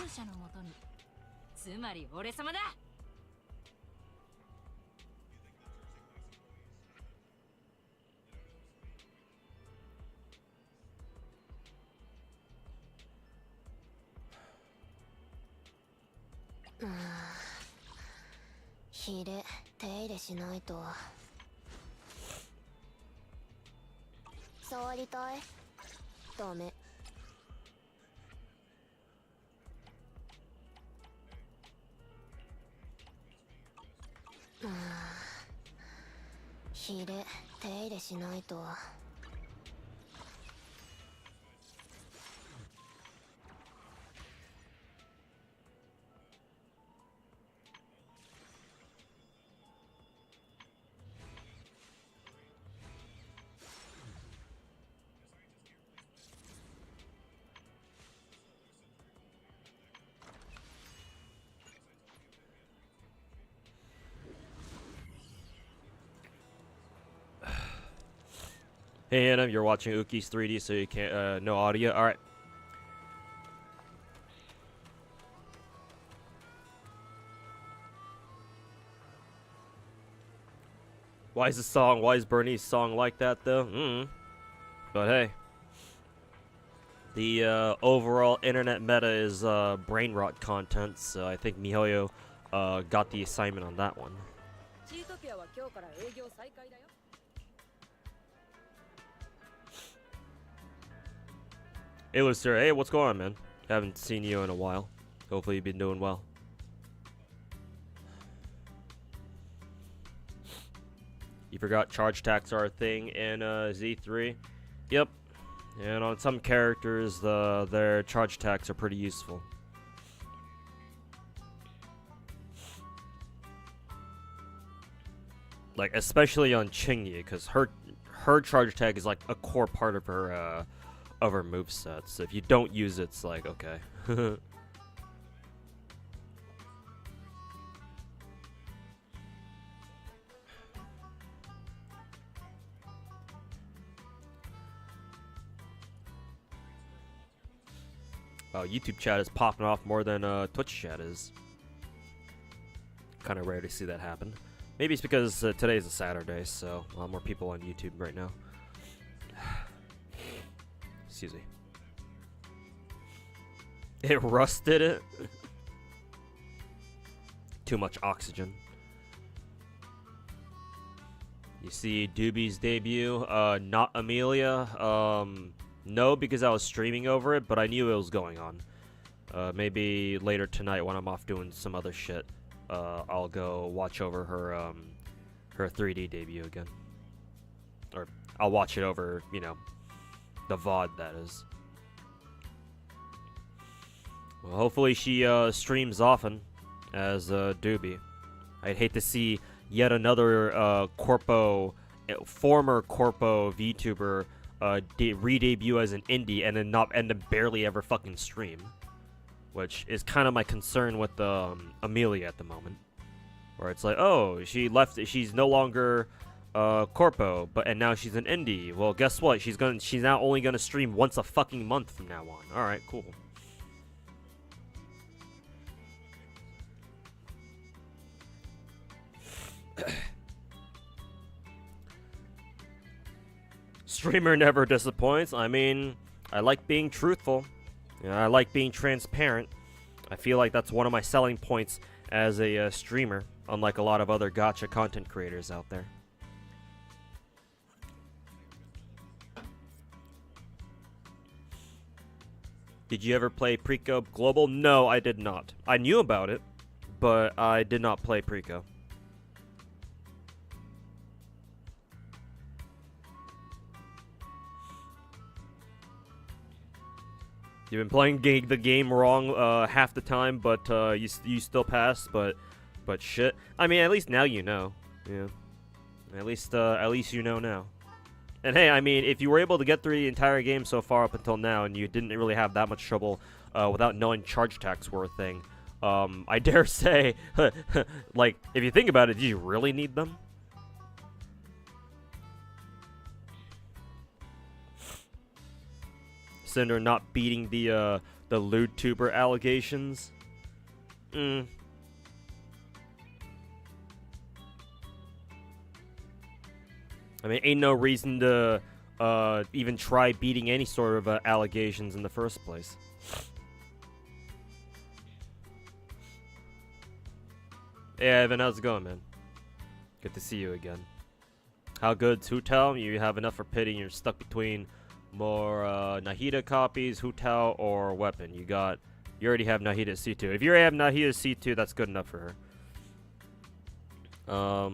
火で手入れしないと。触りたい？ダメ。火で手入れしないと。Hey Anna, you're watching Uki's 3D, so you can't, no audio. Alright. Why is Bernie's song like that, though? But hey. The, overall internet meta is, brain rot content, so I think MiHoYo, got the assignment on that one. Hey, Lucer. Hey, what's going on, man? Haven't seen you in a while. Hopefully you've been doing well. You forgot charge attacks are a thing in Z3? Yep. And on some characters, their charge attacks are pretty useful. Like, especially on Chingyi, because her charge attack is like a core part of her moveset. So if you don't use it, it's like, okay. Wow, YouTube chat is popping off more than Twitch chat is. Kind of rare to see that happen. Maybe it's because today is a Saturday, so a lot more people on YouTube right now. Excuse me. It rusted it. Too much oxygen. You see Doobie's debut, not Amelia. No, because I was streaming over it, but I knew it was going on. Maybe later tonight when I'm off doing some other shit, I'll go watch over her, her 3D debut again. Or I'll watch it over, you know, the VOD, that is. Well, hopefully she streams often as Doobie. I'd hate to see yet another former Corpo VTuber re-debut as an indie and then barely ever fucking stream, which is kind of my concern with Amelia at the moment, where it's like, oh, she left, she's no longer Corpo, and now she's an indie. Well, guess what? She's now only gonna stream once a fucking month from now on. All right, cool. Streamer never disappoints. I mean, I like being truthful. You know, I like being transparent. I feel like that's one of my selling points as a streamer, unlike a lot of other gacha content creators out there. Did you ever play Preco Global? No, I did not. I knew about it, but I did not play Preco. You've been playing the game wrong half the time, but you still pass. But shit. I mean, at least now you know. Yeah. At least you know now. And hey, I mean, if you were able to get through the entire game so far up until now, and you didn't really have that much trouble without knowing charge attacks were a thing, I dare say, like, if you think about it, do you really need them? Cinder not beating the the lewd tuber allegations. I mean, ain't no reason to even try beating any sort of allegations in the first place. Hey Evan, how's it going, man? Good to see you again. How good's Hutao? You have enough for pity and you're stuck between more Nahida copies, Hutao, or weapon. You already have Nahida C2. If you already have Nahida C2, that's good enough for her.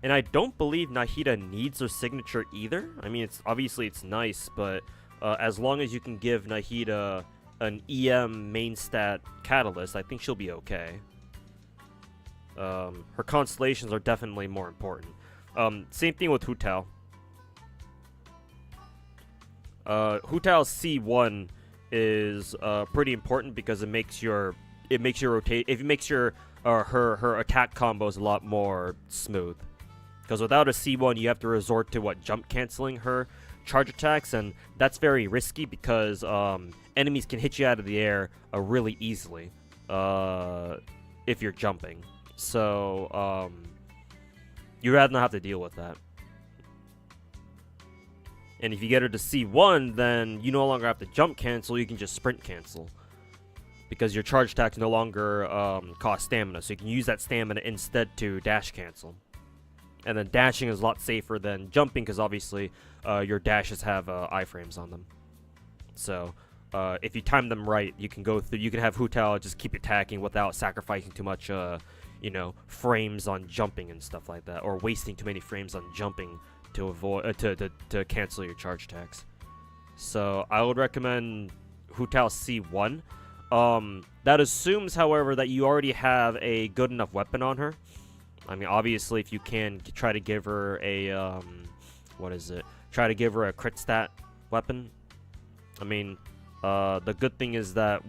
And I don't believe Nahida needs her signature either. I mean, obviously it's nice, but as long as you can give Nahida an EM main stat catalyst, I think she'll be okay. Her constellations are definitely more important. Same thing with Hutao. Hutao's C1 is pretty important because it makes your rotate. It makes your her attack combos a lot more smooth. Because without a C1, you have to resort to jump canceling her charge attacks, and that's very risky because enemies can hit you out of the air really easily if you're jumping. So you'd rather not have to deal with that. And if you get her to C1, then you no longer have to jump cancel, you can just sprint cancel. Because your charge attacks no longer cost stamina, so you can use that stamina instead to dash cancel. And then dashing is a lot safer than jumping, because obviously your dashes have iframes on them. So if you time them right, you can go through. You can have Hutao just keep attacking without sacrificing too much, frames on jumping and stuff like that, or wasting too many frames on jumping to avoid to cancel your charge attacks. So I would recommend Hutao C1. That assumes, however, that you already have a good enough weapon on her. I mean, obviously, if you can try to give her a try to give her a crit stat weapon. I mean, the good thing is that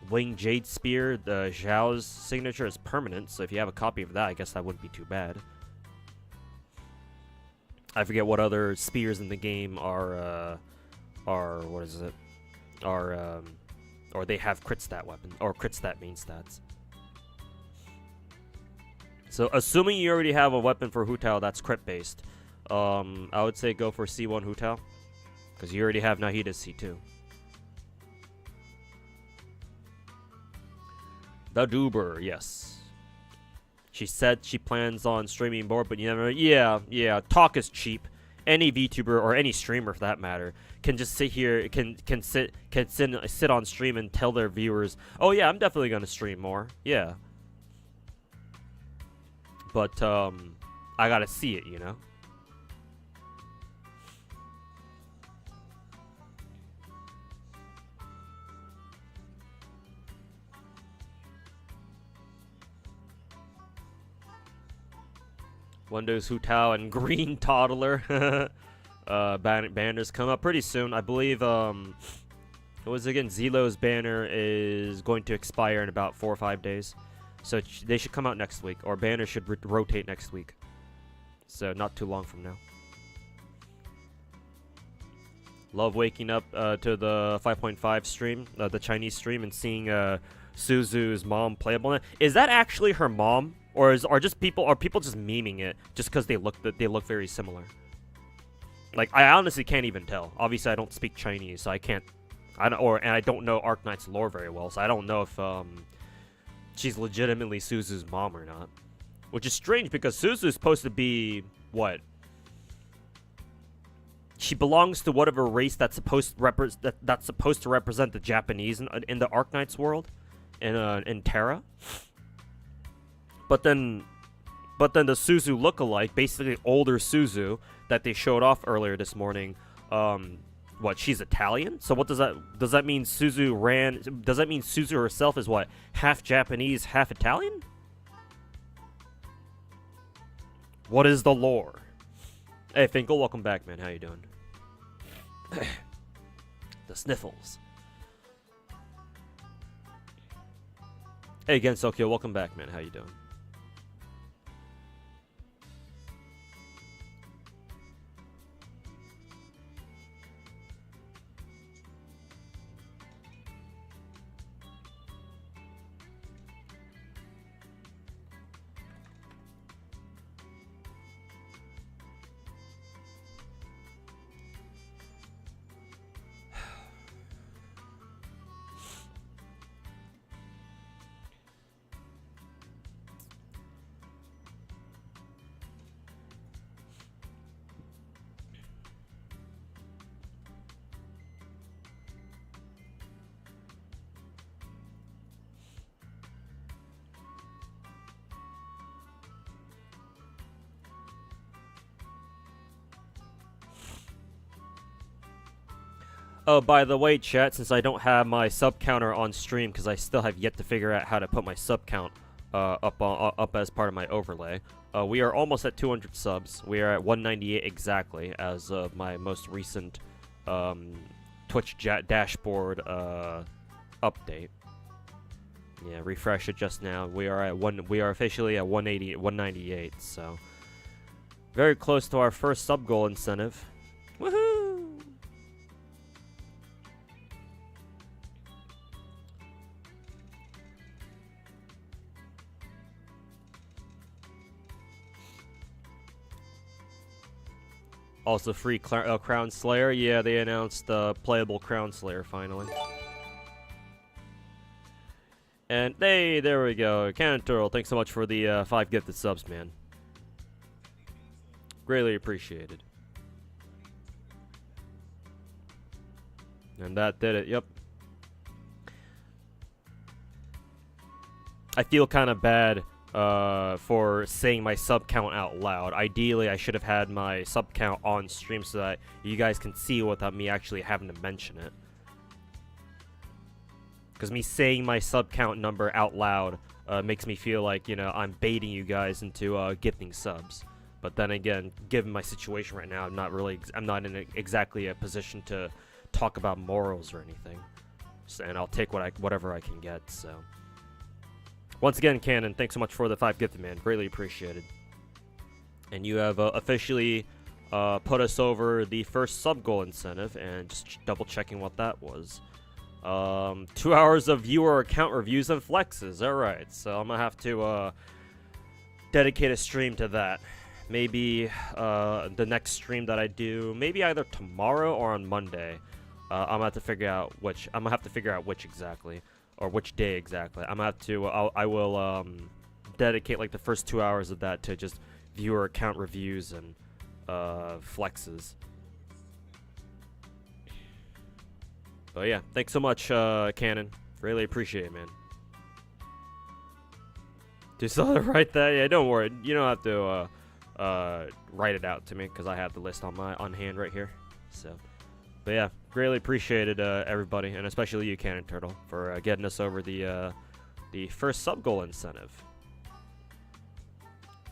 Wing Jade Spear, the Zhao's signature, is permanent. So if you have a copy of that, I guess that wouldn't be too bad. I forget what other spears in the game or they have crit stat weapon or crit stat main stats. So assuming you already have a weapon for Hutao that's crit based, I would say go for C1 Hutao, because you already have Nahida's C2. The Duber, yes. She said she plans on streaming more, but you never. Yeah. Talk is cheap. Any VTuber or any streamer, for that matter, can just sit here, can sit on stream and tell their viewers, "Oh yeah, I'm definitely gonna stream more." Yeah. But I gotta see it, you know. Windows Hutao and Green Toddler. Banners come up pretty soon. I believe, what was it again? Zelo's banner is going to expire in about 4 or 5 days. So they should come out next week, or banners should rotate next week. So not too long from now. Love waking up to the 5.5 stream, the Chinese stream, and seeing Suzu's mom playable. Is that actually her mom? Or are people just memeing it just because they look very similar? Like, I honestly can't even tell. Obviously, I don't speak Chinese, so I don't know Arknights lore very well, so I don't know if she's legitimately Suzu's mom or not. Which is strange because Suzu's supposed to be what? She belongs to whatever race that's supposed to represent the Japanese in the Arknights world, in Terra. But then the Suzu lookalike, basically older Suzu that they showed off earlier this morning, she's Italian? So what does that mean? Does that mean Suzu herself is what, half Japanese, half Italian? What is the lore? Hey Finkel, welcome back, man. How you doing? The sniffles. Hey again, Sokyo, welcome back, man. How you doing? Oh, by the way, chat, since I don't have my sub counter on stream because I still have yet to figure out how to put my sub count up as part of my overlay. We are almost at 200 subs. We are at 198 exactly as of my most recent Twitch dashboard update. Yeah, refresh it just now. We are officially at 198. So very close to our first sub goal incentive. Woohoo! Also free Crown Slayer. Yeah, they announced playable Crown Slayer finally. And hey, there we go. Cannon Turtle, thanks so much for the 5 gifted subs, man. Greatly appreciated. And that did it, yep. I feel kind of bad for saying my sub count out loud. Ideally, I should have had my sub count on stream so that you guys can see without me actually having to mention it. Because me saying my sub count number out loud makes me feel like, you know, I'm baiting you guys into gifting subs. But then again, given my situation right now, I'm not in exactly a position to talk about morals or anything. So, and I'll take whatever I can get, so. Once again, Cannon, thanks so much for the 5 gifted, man. Greatly appreciated. And you have officially put us over the first sub goal incentive, and just double checking what that was. 2 hours of viewer account reviews and flexes. Alright, so I'm gonna have to dedicate a stream to that. Maybe the next stream that I do, maybe either tomorrow or on Monday. I'm gonna have to figure out which. I'm gonna have to figure out which exactly. Or which day exactly. I'm gonna have to. I will dedicate like the first 2 hours of that to just viewer account reviews and flexes. But yeah, thanks so much, Cannon. Really appreciate it, man. Just write that. Yeah, don't worry. You don't have to write it out to me because I have the list on hand right here. So. But yeah, greatly appreciated everybody, and especially you, Cannon Turtle, for getting us over the first sub goal incentive.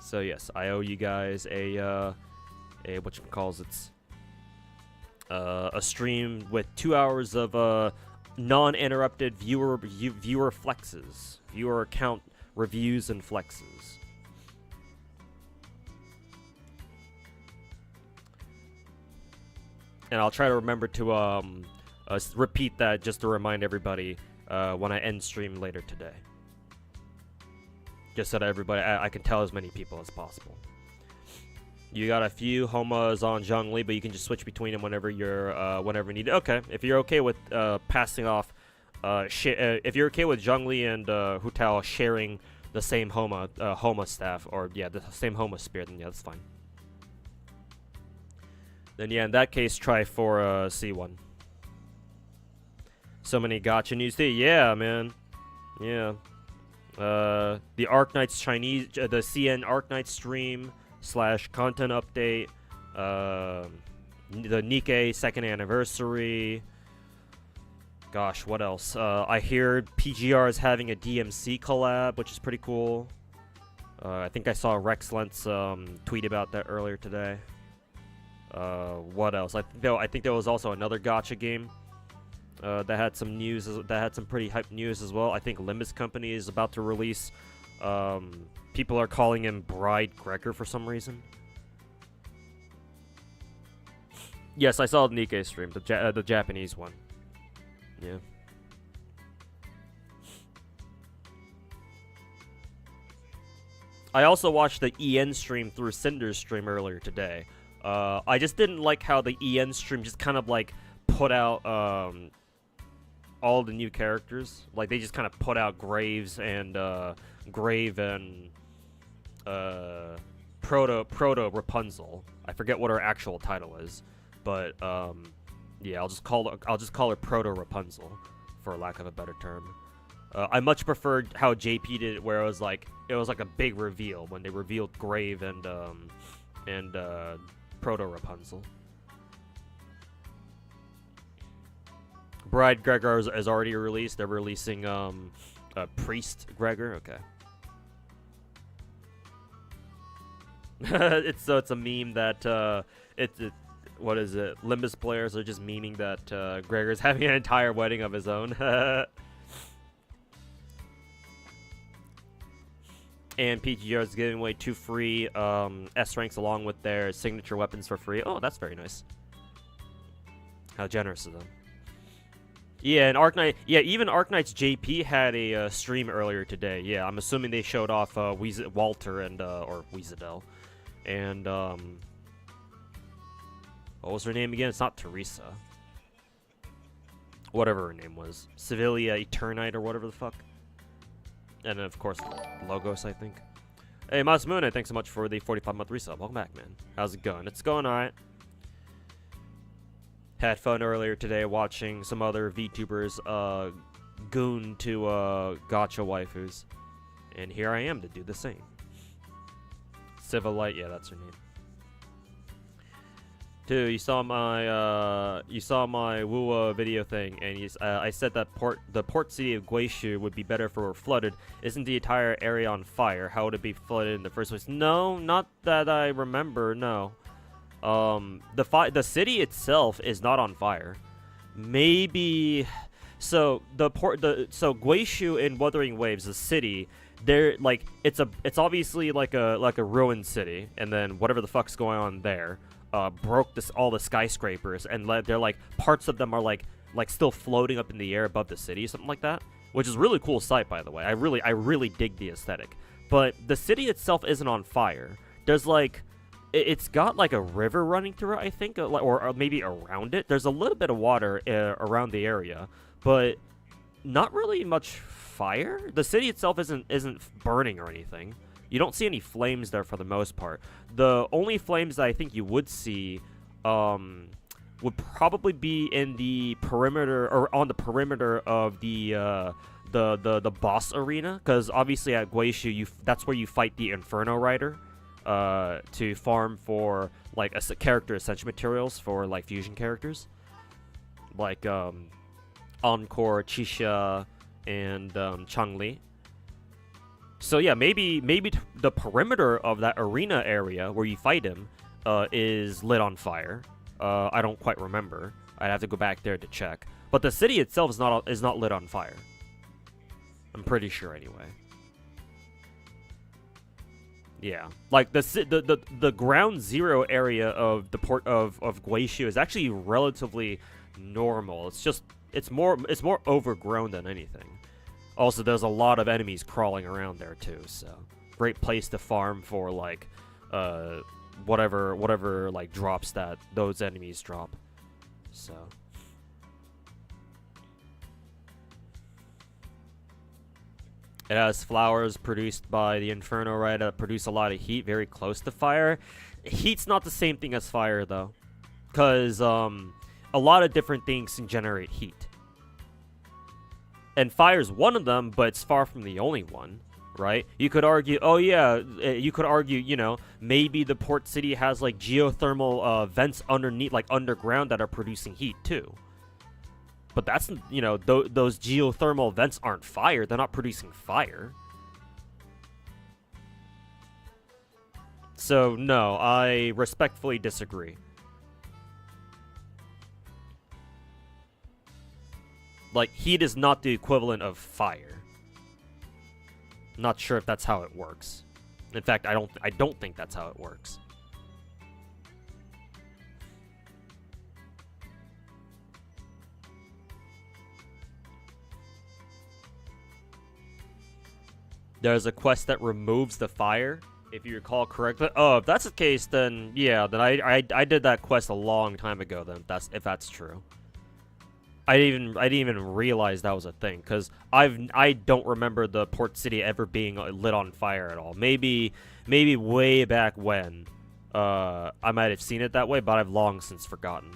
So yes, I owe you guys a a stream with 2 hours of non-interrupted viewer flexes, viewer account reviews and flexes. And I'll try to remember to repeat that just to remind everybody when I end stream later today. Just so that everybody, I can tell as many people as possible. You got a few homos on Zhongli, but you can just switch between them whenever you're whenever needed. Okay, if you're okay with passing off, if you're okay with Zhongli and Hu Tao sharing the same homo staff, or yeah, the same homo spear, then yeah, that's fine. Then yeah, in that case, try for C1. So many gacha news today. Yeah, man. Yeah. The Arknights Chinese, the CN Arknights stream / content update. The Nikkei 2nd anniversary. Gosh, what else? I hear PGR is having a DMC collab, which is pretty cool. I think I saw Rex Lentz tweet about that earlier today. What else? I think there was also another gacha game that had some news. That had some pretty hype news as well. I think Limbus Company is about to release. People are calling him Bride Gregor for some reason. Yes, I saw the Nikkei stream, the Japanese one. Yeah. I also watched the EN stream through Sinder's stream earlier today. I just didn't like how the EN stream just kind of like put out all the new characters. Like they just kind of put out Graves and Grave and Proto Rapunzel. I forget what her actual title is, but yeah, I'll just call her Proto Rapunzel for lack of a better term. I much preferred how JP did it, where it was like a big reveal when they revealed Grave and Proto Rapunzel. Bride Gregor is already released. They're releasing Priest Gregor. Okay. it's a meme that what is it? Limbus players are just memeing that Gregor's having an entire wedding of his own. And PTR is giving away 2 free S ranks along with their signature weapons for free. Oh, that's very nice. How generous of them. Yeah, and Arknight. Yeah, even Arknights JP had a stream earlier today. Yeah, I'm assuming they showed off Walter and or Weezadel, and what was her name again? It's not Teresa. Whatever her name was, Sevilla Eternite or whatever the fuck. And then, of course, Logos, I think. Hey, Masmune, thanks so much for the 45-month resub. Welcome back, man. How's it going? It's going alright. Had fun earlier today watching some other VTubers goon to Gacha waifus. And here I am to do the same. Civilite, yeah, that's her name. Dude, you saw my Wua video thing, and I said that the port city of Guishu would be better if it were flooded. Isn't the entire area on fire? How would it be flooded in the first place? No, not that I remember. No. The city itself is not on fire. Maybe. So so Guishu in Wuthering Waves, the city. They're like it's obviously like a ruined city, and then whatever the fuck's going on there. Broke all the skyscrapers, and they're like parts of them are like still floating up in the air above the city, something like that, which is a really cool sight, by the way. I really dig the aesthetic. But the city itself isn't on fire. There's like it's got like a river running through it, I think, or maybe around it. There's a little bit of water around the area, but not really much fire. The city itself isn't burning or anything. You don't see any flames there for the most part. The only flames that I think you would see would probably be in the perimeter, or on the perimeter of the boss arena, because obviously at Guishu that's where you fight the Inferno Rider to farm for like character ascension materials for like fusion characters, like Encore, Chisha, and Changli. So yeah, maybe the perimeter of that arena area where you fight him is lit on fire. I don't quite remember. I'd have to go back there to check. But the city itself is not lit on fire. I'm pretty sure anyway. Yeah, like the ground zero area of the port of Guishu is actually relatively normal. It's more overgrown than anything. Also, there's a lot of enemies crawling around there too, so great place to farm for like whatever like drops that those enemies drop. So it has flowers produced by the Inferno Rider that produce a lot of heat very close to fire. Heat's not the same thing as fire though, because a lot of different things can generate heat. And fire's one of them, but it's far from the only one, right? You could argue, you know, maybe the port city has like geothermal vents underneath, like underground, that are producing heat too. But that's, you know, those geothermal vents aren't fire. They're not producing fire. So no, I respectfully disagree. Like, heat is not the equivalent of fire. Not sure if that's how it works. In fact, I don't think that's how it works. There's a quest that removes the fire, if you recall correctly. Oh, if that's the case, then yeah, then I did that quest a long time ago. Then if that's true. I didn't even realize that was a thing, because I don't remember the port city ever being lit on fire at all. Maybe way back when I might have seen it that way, but I've long since forgotten.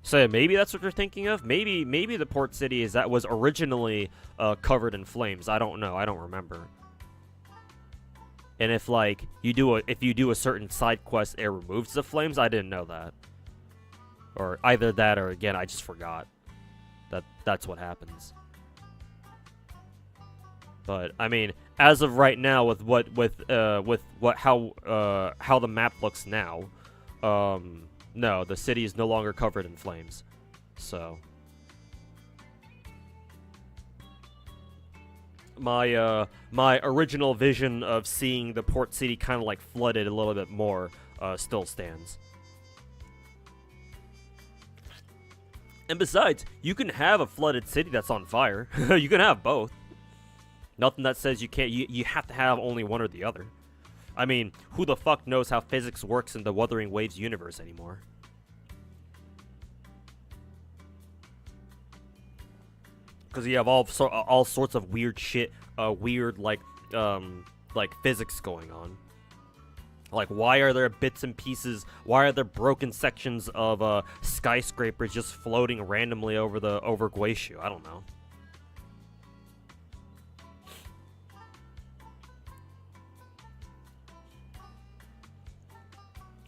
So yeah, maybe that's what you're thinking of. Maybe the port city was originally covered in flames. I don't know. I don't remember. And if like you do a certain side quest, it removes the flames. I didn't know that. Or either that, or again, I just forgot that that's what happens. But I mean, as of right now, with how the map looks now, no, the city is no longer covered in flames. So my original vision of seeing the port city kind of like flooded a little bit more still stands. And besides, you can have a flooded city that's on fire. You can have both. Nothing that says you can't. You have to have only one or the other. I mean, who the fuck knows how physics works in the Wuthering Waves universe anymore? Because you have all sorts of weird shit, weird like physics going on. Like, why are there bits and pieces? Why are there broken sections of skyscrapers just floating randomly over Guishu? I don't know.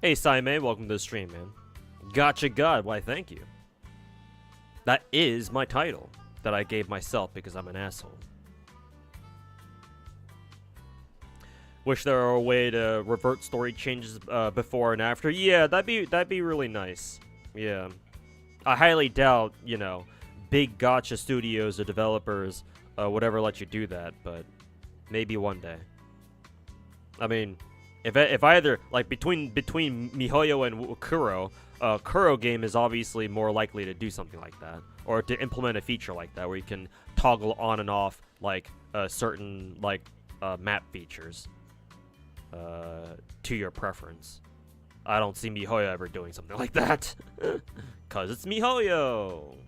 Hey, Saime, welcome to the stream, man. Gacha God, why thank you. That is my title that I gave myself because I'm an asshole. Wish there were a way to revert story changes before and after. Yeah, that'd be really nice. Yeah. I highly doubt, you know, big gacha studios or developers would ever let you do that, but maybe one day. I mean, if either, like, between MiHoYo and Kuro, Kuro game is obviously more likely to do something like that, or to implement a feature like that where you can toggle on and off like certain like map features to your preference. I don't see MiHoYo ever doing something like that, cause it's MiHoYo.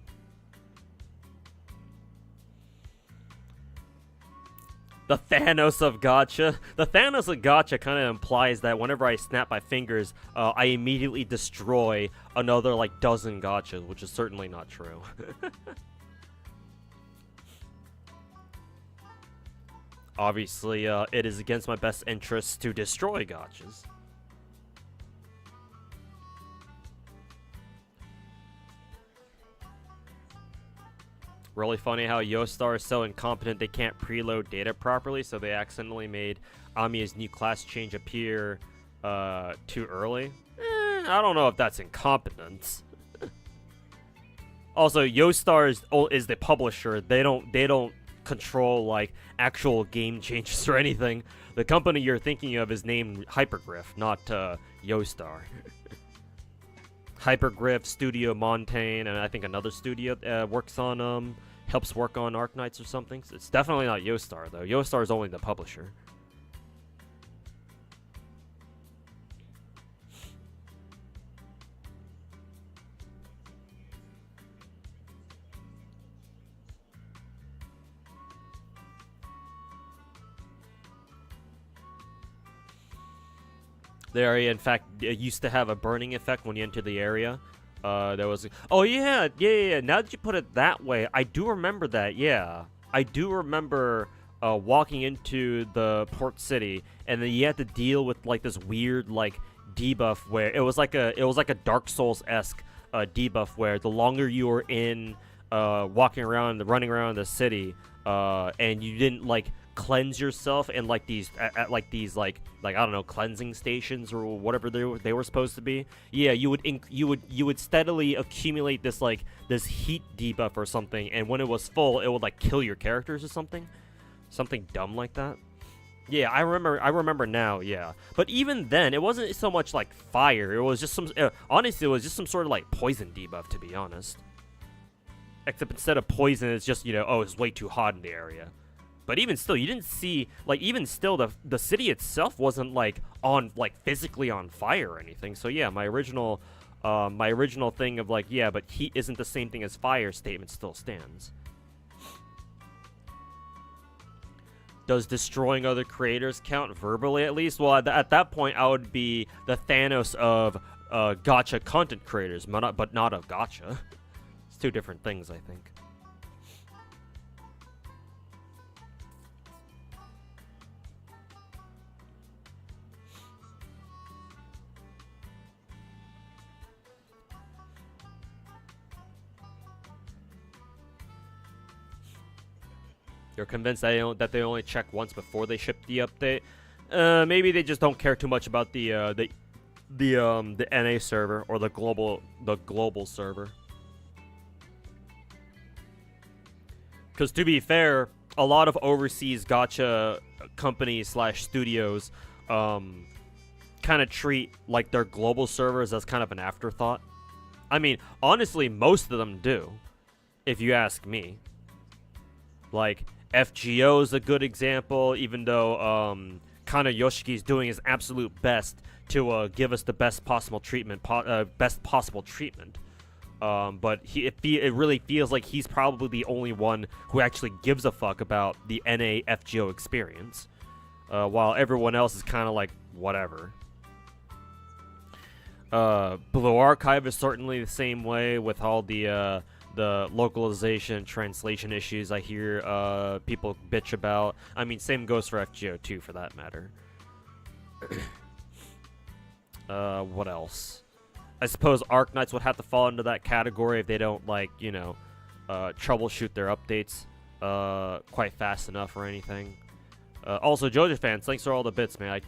The Thanos of Gacha. The Thanos of Gacha kind of implies that whenever I snap my fingers, I immediately destroy another, like, dozen Gachas, which is certainly not true. Obviously, it is against my best interests to destroy Gachas. Really funny how Yostar is so incompetent they can't preload data properly, so they accidentally made Amiya's new class change appear too early. I don't know if that's incompetence. Also, Yostar is the publisher. They don't control like actual game changes or anything. The company you're thinking of is named Hypergriff, not Yostar. Hypergriff, Studio Montaigne, and I think another studio helps work on Arknights or something. So it's definitely not Yostar, though. Yostar is only the publisher. The area, in fact, used to have a burning effect when you enter the area. There was... Oh, yeah. Now that you put it that way, I do remember that, yeah. I do remember walking into the port city, and then you had to deal with, like, this weird, like, debuff where... It was like a Dark Souls-esque debuff where the longer you were in running around the city, and you didn't, like... cleanse yourself in like these at like these like I don't know, cleansing stations or whatever they were supposed to be. Yeah, you would steadily accumulate this heat debuff or something, and when it was full, it would like kill your characters or something dumb like that. Yeah, I remember now. Yeah, but even then, it wasn't so much like fire. It was just honestly, it was just some sort of like poison debuff, to be honest. Except instead of poison, it's just, you know, oh, it's way too hot in the area. But even still, you didn't see, like, even still, the city itself wasn't, like, physically on fire or anything. So, yeah, my original thing of, like, yeah, but heat isn't the same thing as fire statement still stands. Does destroying other creators count verbally, at least? Well, at that point, I would be the Thanos of gacha content creators, but not of gacha. It's two different things, I think. You're convinced that they only check once before they ship the update. Maybe they just don't care too much about the NA server or the global server. Because to be fair, a lot of overseas gacha companies / studios kind of treat like their global servers as kind of an afterthought. I mean, honestly, most of them do, if you ask me. Like, FGO is a good example, even though Kana Yoshiki's doing his absolute best to give us the best possible treatment. But it really feels like he's probably the only one who actually gives a fuck about the NA FGO experience, while everyone else is kind of like whatever. Blue Archive is certainly the same way with all the localization translation issues I hear people bitch about. I mean, same goes for FGO too, for that matter. What else? I suppose Arknights would have to fall into that category if they don't, like, you know, troubleshoot their updates quite fast enough or anything. Also, JoJo fans, thanks for all the bits, man. I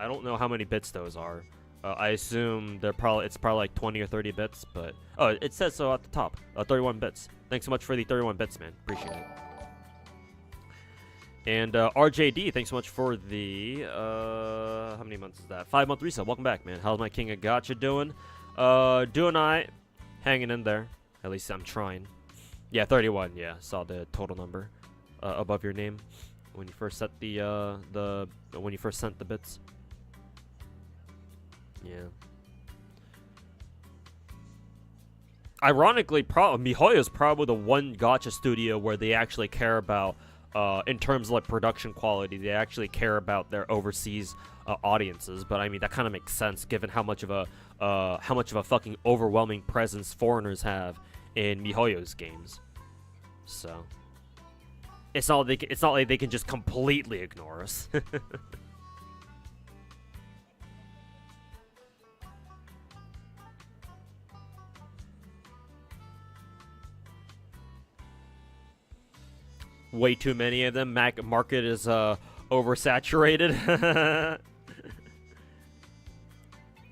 don't know how many bits those are. I assume it's probably like 20 or 30 bits, but oh, it says so at the top. 31 bits. Thanks so much for the 31 bits, man. Appreciate it. And RJD, thanks so much for the how many months is that? 5-month resale. Welcome back, man. How's my king of gacha doing? Doing alright. Hanging in there. At least I'm trying. Yeah, 31. Yeah, saw the total number above your name when you first set when you first sent the bits. Yeah. Ironically, MiHoYo is probably the one gacha studio where they actually care about, in terms of like production quality, they actually care about their overseas audiences. But I mean, that kind of makes sense given how much of a fucking overwhelming presence foreigners have in MiHoYo's games. So it's not like they can just completely ignore us. Way too many of them. Market is oversaturated.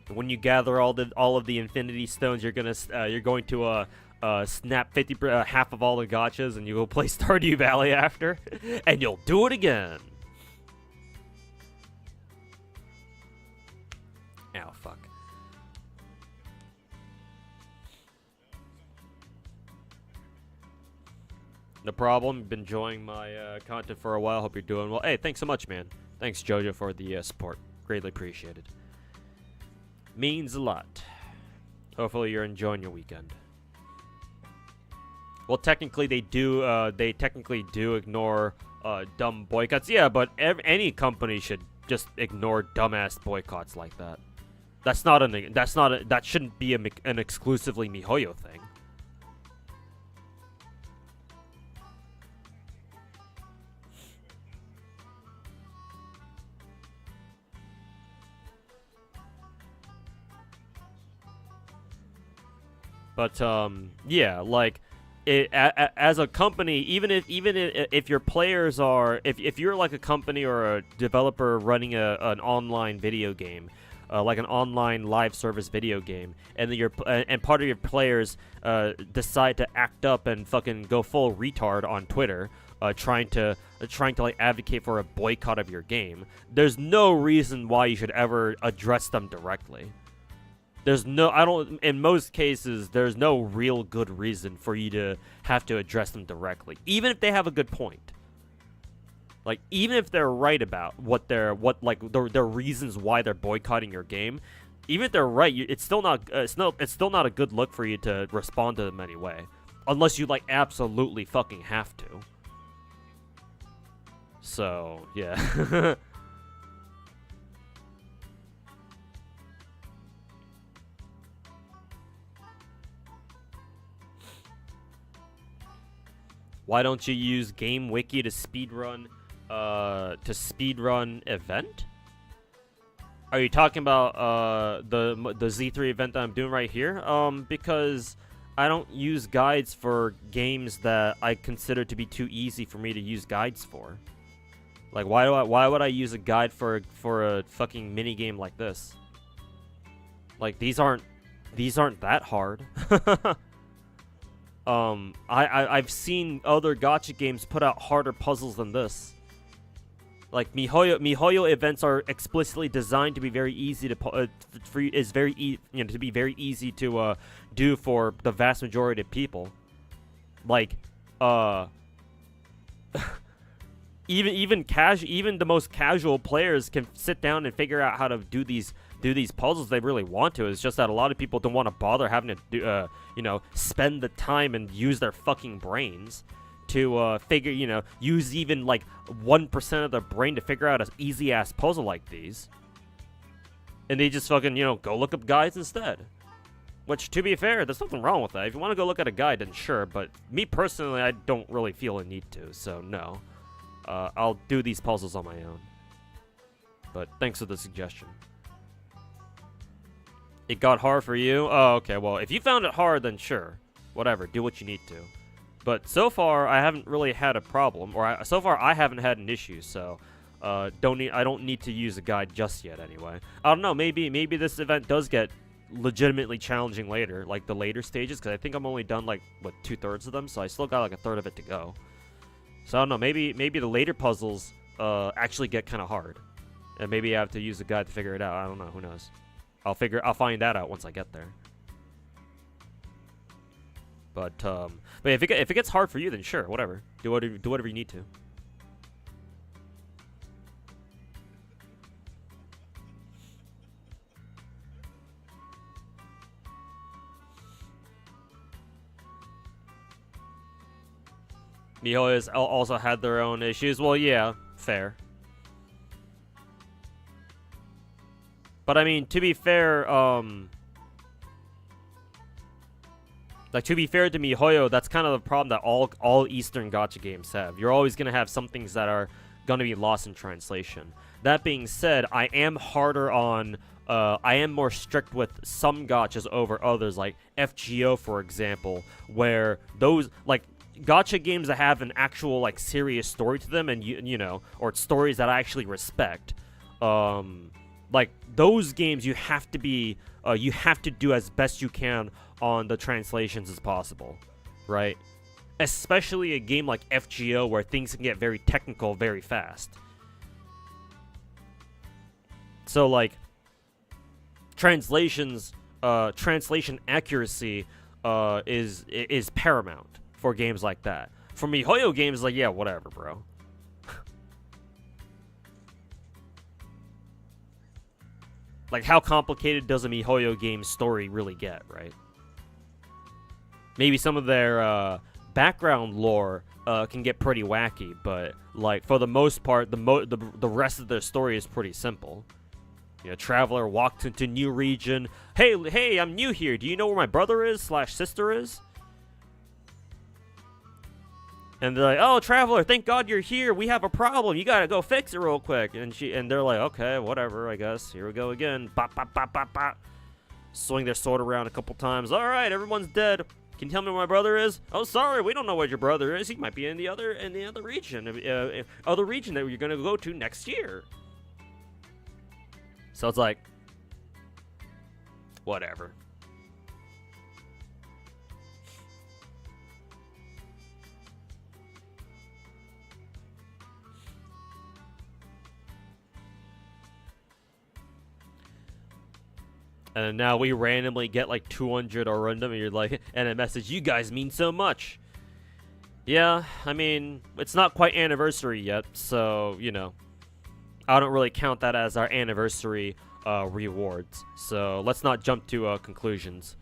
When you gather all of the Infinity Stones, you're going to snap half of all the gachas, and you go play Stardew Valley after, and you'll do it again. Ow, fuck. No problem. Been enjoying my content for a while. Hope you're doing well. Hey, thanks so much, man. Thanks, Jojo, for the support. Greatly appreciated. Means a lot. Hopefully you're enjoying your weekend. Well, technically they do. They technically do ignore dumb boycotts. Yeah, but any company should just ignore dumbass boycotts like that. That shouldn't be an exclusively MiHoYo thing. But yeah, like as a company, even if your players are, if you're like a company or a developer running an online video game, like an online live service video game, and then and part of your players decide to act up and fucking go full retard on Twitter, trying to like advocate for a boycott of your game, there's no reason why you should ever address them directly. In most cases, there's no real good reason for you to have to address them directly, even if they have a good point. Like, even if they're right about their reasons why they're boycotting your game, even if they're right, it's still not a good look for you to respond to them anyway, unless you like absolutely fucking have to. So, yeah. Why don't you use GameWiki to speedrun event? Are you talking about the Z3 event that I'm doing right here? Because I don't use guides for games that I consider to be too easy for me to use guides for. Like, why would I use a guide for a fucking mini game like this? Like, these aren't that hard. I've seen other gacha games put out harder puzzles than this. Like, MiHoYo events are explicitly designed to be very easy to to be very easy to do for the vast majority of people. Like, even the most casual players can sit down and figure out how to do these puzzles they really want to. It's just that a lot of people don't want to bother having to do, spend the time and use their fucking brains to use even like 1% of their brain to figure out an easy ass puzzle like these. And they just fucking, go look up guides instead. Which, to be fair, there's nothing wrong with that. If you want to go look at a guide, then sure. But me personally, I don't really feel a need to, so no. I'll do these puzzles on my own. But thanks for the suggestion. It got hard for you? Oh, okay. Well, if you found it hard, then sure. Whatever. Do what you need to. But so far, I haven't really had a problem. So far, I haven't had an issue, so... I don't need to use a guide just yet, anyway. I don't know. Maybe this event does get legitimately challenging later. Like, the later stages. Because I think I'm only done, like, what, 2/3 of them? So I still got, like, a third of it to go. So I don't know, maybe the later puzzles actually get kind of hard, and maybe I have to use a guide to figure it out. I don't know, who knows? I'll find that out once I get there. But if it gets hard for you, then sure, whatever. Do whatever you need to. MiHoYo's also had their own issues. Well, yeah, fair. But I mean, to be fair, to be fair to MiHoYo, that's kind of the problem that all Eastern gacha games have. You're always gonna have some things that are gonna be lost in translation. That being said, I am harder on. I am more strict with some gachas over others, like FGO, for example, where those gacha games that have an actual like serious story to them, and or stories that I actually respect, like those games you have to do as best you can on the translations as possible, right? Especially a game like FGO where things can get very technical very fast. So like translation accuracy is paramount for games like that. For MiHoYo games, like, yeah, whatever, bro. Like, how complicated does a MiHoYo game's story really get, right? Maybe some of their background lore can get pretty wacky, but like for the most part, the rest of their story is pretty simple. Traveler walked into new region. Hey, I'm new here. Do you know where my brother is / sister is? And they're like, oh, Traveler, thank God you're here. We have a problem. You gotta go fix it real quick. And they're like, okay, whatever, I guess. Here we go again. Bop, bop, bop, bop, bop. Swing their sword around a couple times. All right, everyone's dead. Can you tell me where my brother is? Oh, sorry, we don't know where your brother is. He might be in the other region, other region that you're gonna go to next year. So it's like, whatever. And now we randomly get like 200 or random, and you're like, and a message, you guys mean so much. Yeah, I mean, it's not quite anniversary yet, so, I don't really count that as our anniversary rewards. So let's not jump to conclusions,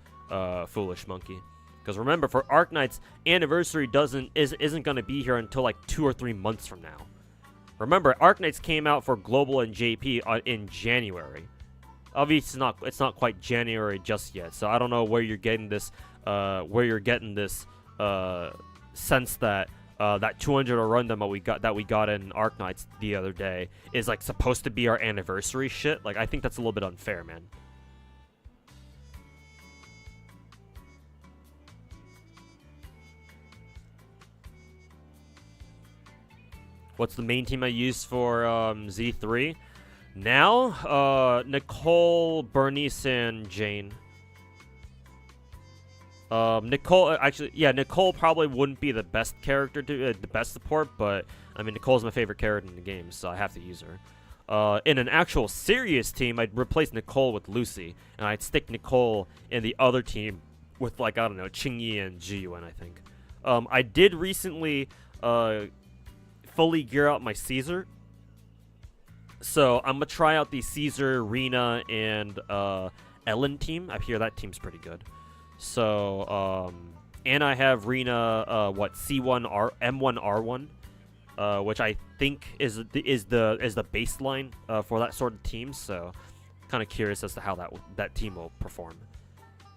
foolish monkey. Because remember, for Arknights, anniversary isn't going to be here until like 2 or 3 months from now. Remember, Arknights came out for Global and JP in January. Obviously, it's not quite January just yet, so I don't know where you're getting this sense that that 200 or random that we got in Arknights the other day is like supposed to be our anniversary shit. Like, I think that's a little bit unfair, man. What's the main team I use for Z3? Now, Nicole, Bernice, and Jane. Nicole, actually, yeah, Nicole probably wouldn't be the best character to, the best support, but, I mean, Nicole's my favorite character in the game, so I have to use her. In an actual serious team, I'd replace Nicole with Lucy, and I'd stick Nicole in the other team with, like, I don't know, Qingyi and Jiyuan, I think. I did recently, fully gear out my Caesar. So I'm gonna try out the Caesar, Rena, and Ellen team. I hear that team's pretty good. So and I have Rena, C1 M1 R1, which I think is the baseline for that sort of team. So kind of curious as to how that team will perform.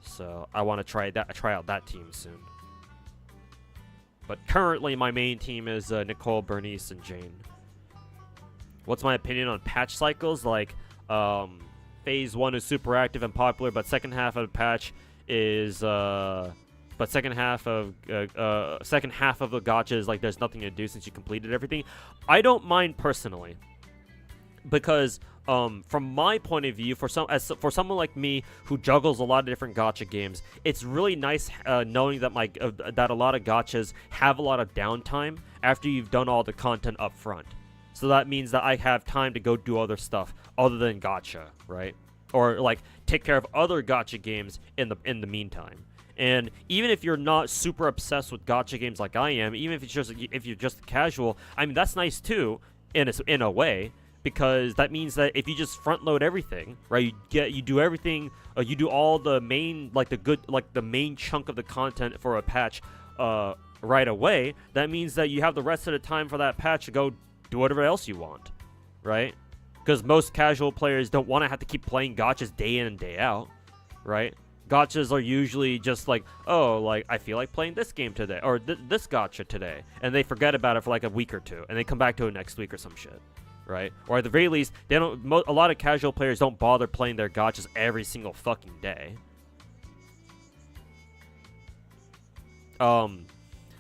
So I want to try out that team soon. But currently my main team is Nicole, Bernice, and Jane. What's my opinion on patch cycles? Like, phase 1 is super active and popular, but second half of the patch is, second half of the gacha is like there's nothing to do since you completed everything. I don't mind personally, because from my point of view, for someone like me who juggles a lot of different gacha games, it's really nice knowing that that a lot of gachas have a lot of downtime after you've done all the content up front. So that means that I have time to go do other stuff other than gacha, right? Or like take care of other gacha games in the meantime. And even if you're not super obsessed with gacha games like I am, even if you're just casual, I mean that's nice too in a way, because that means that if you just front load everything, right? You do everything, you do all the main the main chunk of the content for a patch right away. That means that you have the rest of the time for that patch to go do whatever else you want, right? Because most casual players don't want to have to keep playing gachas day in and day out, right? Gachas are usually just like, oh, like I feel like playing this game today or this gacha today, and they forget about it for like a week or two, and they come back to it next week or some shit, right? Or at the very least, they don't. A lot of casual players don't bother playing their gachas every single fucking day.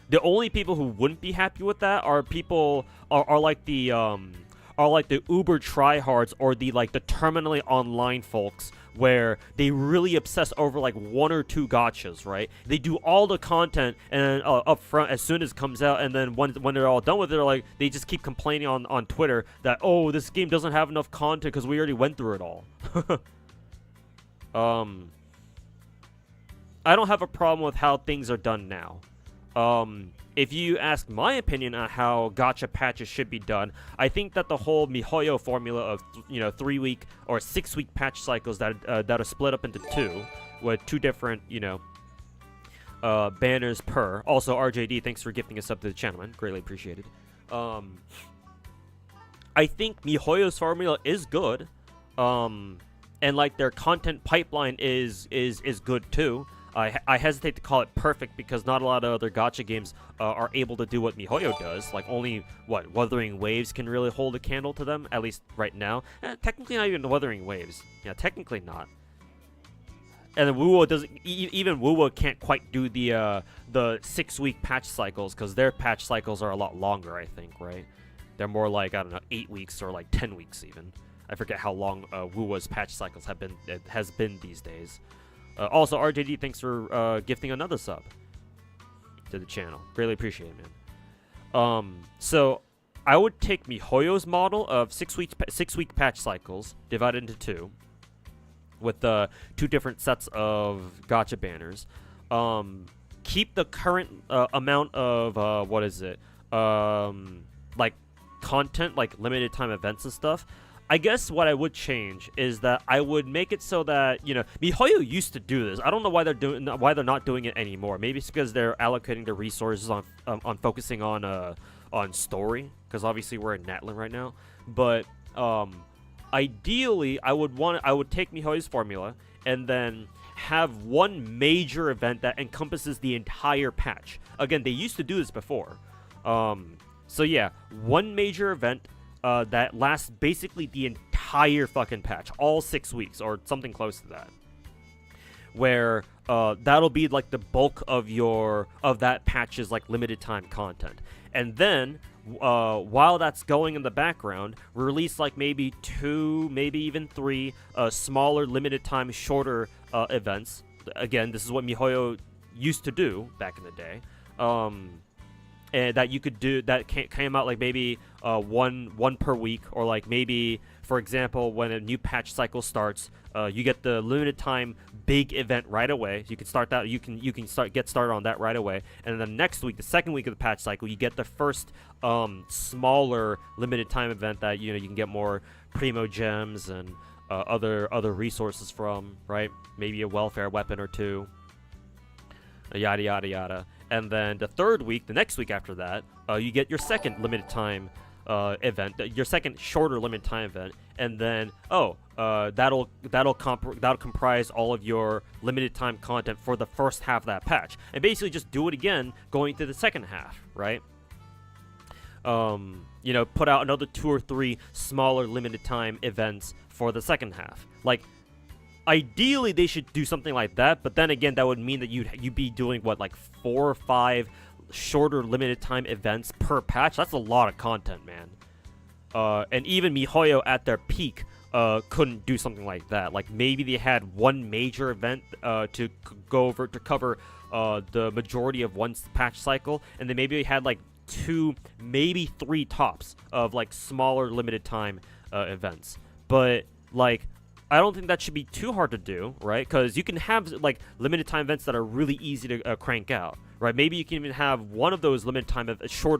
The only people who wouldn't be happy with that are people are like the uber tryhards or the terminally online folks, where they really obsess over like 1 or 2 gachas, right? They do all the content and up front as soon as it comes out, and then when they're all done with it, they just keep complaining on Twitter that, oh, this game doesn't have enough content because we already went through it all. I don't have a problem with how things are done now. If you ask my opinion on how gacha patches should be done, I think that the whole MiHoYo formula of 3-week or 6-week patch cycles that are split up into 2 with 2 different banners per. Also, RJD, thanks for gifting us up to the channel, man. Greatly appreciated. I think MiHoYo's formula is good, and like their content pipeline is good too. I hesitate to call it perfect because not a lot of other gacha games are able to do what MiHoYo does. Like only Wuthering Waves can really hold a candle to them, at least right now. Technically not even Wuthering Waves. Yeah, technically not. And then Wuwo doesn't. Even Wuwo can't quite do the 6-week patch cycles because their patch cycles are a lot longer. I think, right? They're more like, I don't know, 8 weeks or like 10 weeks even. I forget how long Wuwo's patch cycles has been these days. Also, RJD, thanks for gifting another sub to the channel. Greatly appreciate it, man. So I would take MiHoYo's model of 6-week patch cycles divided into 2, with 2 different sets of gacha banners. Keep the current amount of like content, like limited time events and stuff. I guess what I would change is that I would make it so that, MiHoYo used to do this. I don't know why they're not doing it anymore. Maybe it's because they're allocating their resources on focusing on story, because obviously we're in Natlan right now. But ideally, I would take MiHoYo's formula and then have one major event that encompasses the entire patch. Again, they used to do this before. So yeah, one major event that lasts basically the entire fucking patch, all 6 weeks or something close to that, where that'll be like the bulk of that patch's like limited time content. And then while that's going in the background, release like maybe 2, maybe even 3 smaller, limited time, shorter events. Again, this is what MiHoYo used to do back in the day. And that you could do that came out like maybe one per week, or like maybe, for example, when a new patch cycle starts, you get the limited time big event right away. You can start that. You can get started on that right away. And then the next week, the second week of the patch cycle, you get the first smaller limited time event that you can get more primo gems and other resources from, right? Maybe a welfare weapon or 2. Yada yada yada. And then the third week, the next week after that, you get your second limited time event, your second shorter limited time event, and then that'll comprise all of your limited time content for the first half of that patch, and basically just do it again going to the second half, right? Put out another 2 or 3 smaller limited time events for the second half, like. Ideally, they should do something like that, but then again, that would mean that you'd be doing what, like 4 or 5 shorter limited time events per patch. That's a lot of content, man. And even MiHoYo at their peak couldn't do something like that. Like maybe they had one major event to cover the majority of one patch cycle, and then maybe they had like 2, maybe 3 tops of like smaller limited time events. But like, I don't think that should be too hard to do, right? Because you can have like limited time events that are really easy to crank out, right? Maybe you can even have one of those limited time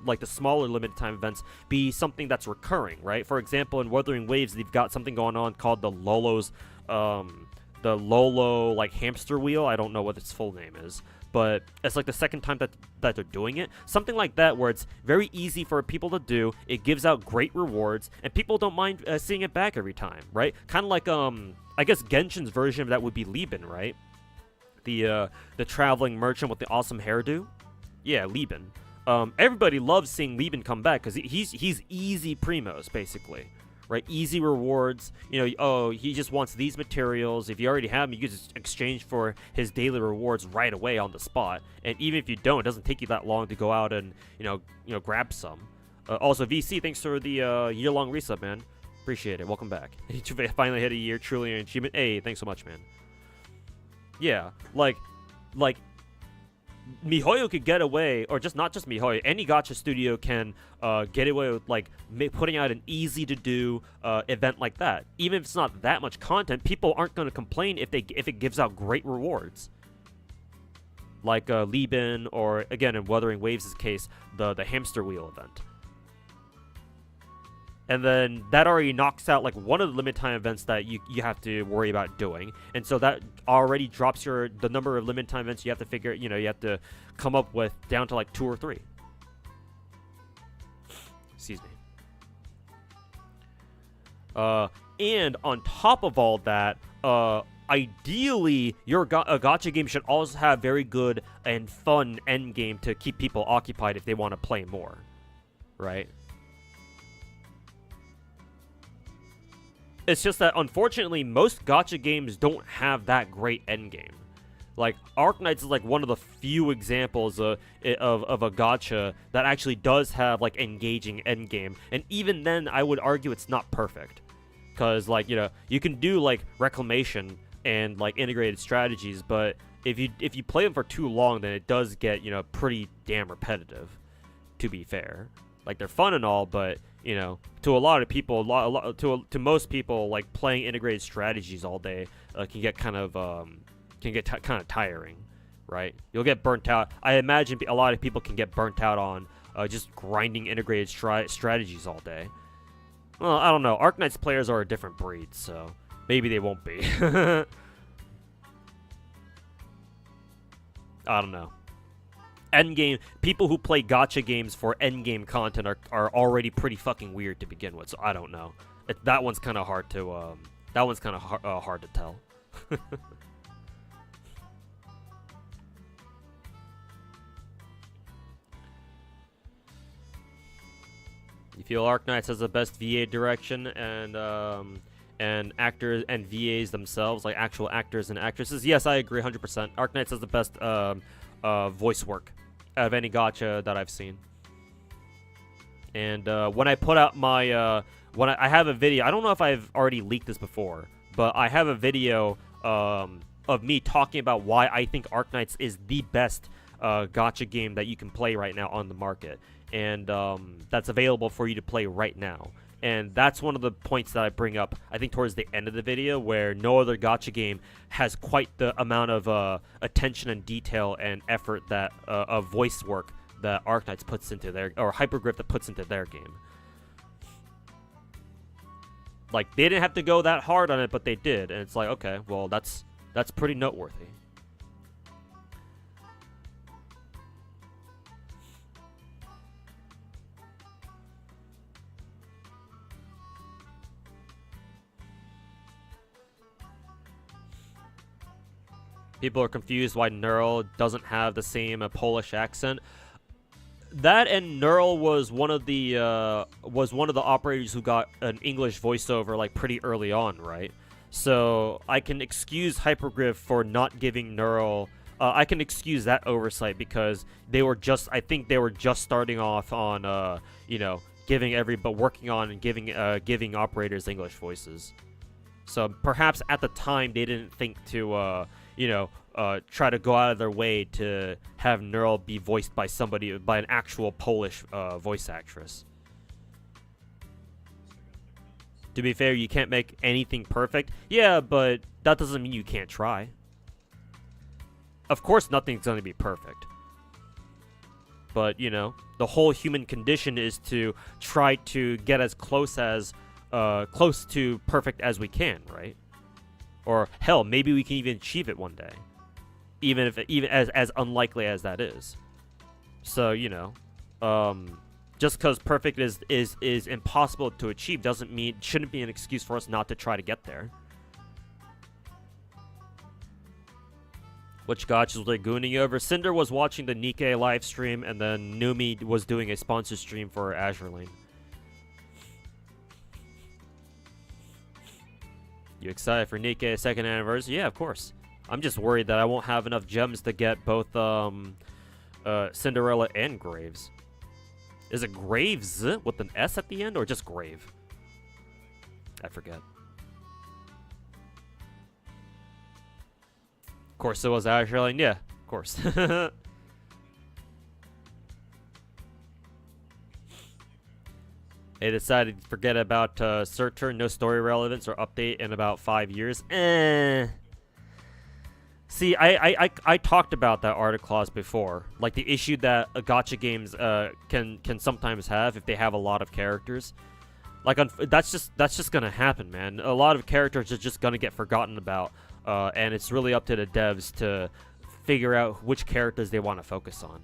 like the smaller limited time events be something that's recurring, right? For example, in Wuthering Waves, they've got something going on called the Lolo like hamster wheel. I don't know what its full name is, but it's like the second time that they're doing it. Something like that where it's very easy for people to do. It gives out great rewards, and people don't mind seeing it back every time, right? Kind of like, I guess Genshin's version of that would be Lieben, right? The traveling merchant with the awesome hairdo. Yeah, Lieben. Everybody loves seeing Lieben come back because he's easy primos, basically. Right, easy rewards. He just wants these materials. If you already have them, you can just exchange for his daily rewards right away on the spot. And even if you don't, it doesn't take you that long to go out and grab some. Also, VC, thanks for the year-long resub, man. Appreciate it. Welcome back. Finally hit a year, truly an achievement. Hey, thanks so much, man. Yeah, like MiHoYo could get away, or not just MiHoYo, any gacha studio can get away with like putting out an easy to do event like that. Even if it's not that much content, people aren't going to complain if it gives out great rewards. Like Lieben, or again in Wuthering Waves' case, the hamster wheel event. And then that already knocks out like one of the limited time events that you have to worry about doing, and so that already drops the number of limited time events you have to figure. You have to come up with down to like 2 or 3. Excuse me. And on top of all that, ideally, a gacha game should also have very good and fun end game to keep people occupied if they want to play more, right? It's just that, unfortunately, most gacha games don't have that great endgame. Like, Arknights is like one of the few examples of a gacha that actually does have like engaging endgame. And even then, I would argue it's not perfect. Because, like, you can do like reclamation and like integrated strategies, but if you play them for too long, then it does get, pretty damn repetitive, to be fair. Like, they're fun and all, but to a lot of people, to most people, like playing integrated strategies all day can get kind of tiring, right? You'll get burnt out. I imagine a lot of people can get burnt out on just grinding integrated strategies all day. Well, I don't know. Arknights players are a different breed, so maybe they won't be. I don't know. Endgame, people who play gacha games for endgame content are already pretty fucking weird to begin with, so I don't know. That one's kind of hard to hard to tell. You feel Arknights has the best VA direction and actors and VAs themselves, like actual actors and actresses? Yes, I agree 100%. Arknights has the best voice work out of any gacha that I've seen. And when I put out my when I have a video, I don't know if I've already leaked this before, but I have a video of me talking about why I think Arknights is the best gacha game that you can play right now on the market, and that's available for you to play right now. And that's one of the points that I bring up, I think, towards the end of the video, where no other gacha game has quite the amount of attention and detail and effort that of voice work that Arknights puts into their, or Hypergriff that puts into their game. Like, they didn't have to go that hard on it, but they did, and it's like, okay, well, that's pretty noteworthy. People are confused why Neural doesn't have the same Polish accent. That and Neural was one of the operators who got an English voiceover like pretty early on, right? So I can excuse Hypergriff for not giving Neural. I can excuse that oversight because they were just, I think they were just starting off on you know, working on and giving operators English voices. So perhaps at the time they didn't think to you know, try to go out of their way to have Neural be voiced by somebody, by an actual Polish voice actress. To be fair, you can't make anything perfect. Yeah, but that doesn't mean you can't try. Of course, nothing's going to be perfect. But, you know, the whole human condition is to try to get as close to perfect as we can, right? Or hell, maybe we can even achieve it one day, even as unlikely as that is. So, you know, just because perfect is impossible to achieve shouldn't be an excuse for us not to try to get there. Which gotchas were they gooning over? Cinder was watching the Nikkei live stream, and then Numi was doing a sponsored stream for Azure Lane. You excited for Nikkei's 2nd anniversary? Yeah, of course. I'm just worried that I won't have enough gems to get both Cinderella and Graves. Is it Graves with an S at the end, or just Grave? I forget. Of course it was Azure Lane. Yeah, of course. They decided to forget about Surtur, no story relevance or update in about 5 years. See, I talked about that article clause before, like the issue that gacha games can sometimes have if they have a lot of characters. Like that's just gonna happen, man. A lot of characters are just gonna get forgotten about, and it's really up to the devs to figure out which characters they want to focus on.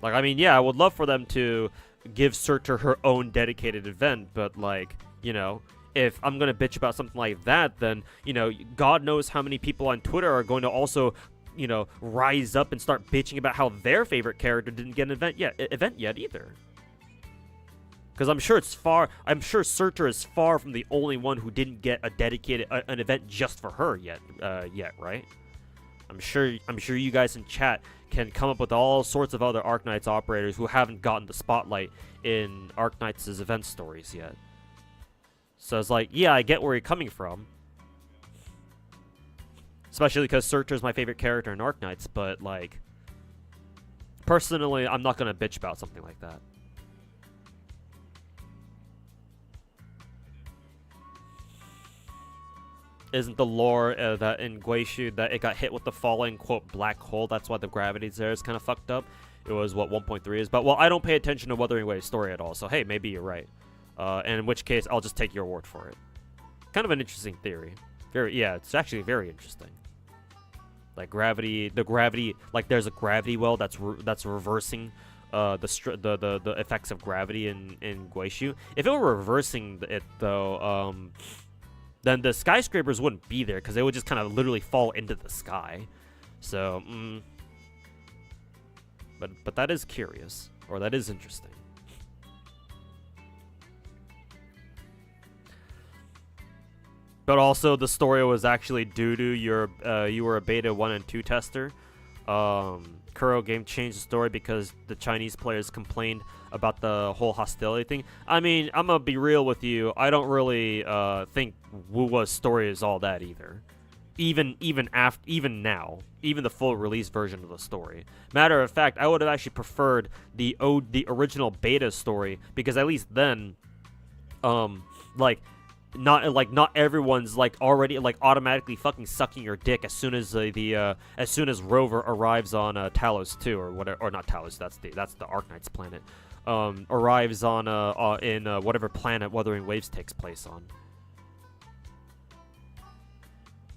Like, I mean, yeah, I would love for them to give Surtur her own dedicated event, but, like, you know, if I'm going to bitch about something like that, then, you know, God knows how many people on Twitter are going to also, you know, rise up and start bitching about how their favorite character didn't get an event yet either. Because I'm sure Surtur is far from the only one who didn't get a dedicated, an event just for her yet, right? I'm sure you guys in chat can come up with all sorts of other Arknights operators who haven't gotten the spotlight in Arknights' event stories yet. So it's like, yeah, I get where you're coming from. Especially because Surtur is my favorite character in Arknights, but, like, personally, I'm not going to bitch about something like that. Isn't the lore that in Guishu that it got hit with the falling, quote, black hole? That's why the gravity there is kind of fucked up. It was, what, 1.3 is? But, well, I don't pay attention to Wuthering Wave's story at all, so hey, maybe you're right. And in which case, I'll just take your word for it. Kind of an interesting theory. Yeah, it's actually very interesting. Like, the gravity, like, there's a gravity well that's reversing the effects of gravity in Guishu. If it were reversing it, though, then the skyscrapers wouldn't be there because they would just kind of literally fall into the sky. So, but that is curious, or that is interesting. But also, the story was actually due to you were a beta 1 and 2 tester. Kuro game changed the story because the Chinese players complained about the whole hostility thing. I mean, I'm gonna be real with you. I don't really think Wuwa's story is all that either. Even now, even the full release version of the story. Matter of fact, I would have actually preferred the original beta story, because at least then, not everyone's like already like automatically fucking sucking your dick as soon as as soon as Rover arrives on Talos 2 or whatever, or not Talos. That's the Arknights planet. Arrives on in whatever planet Wuthering Waves takes place on.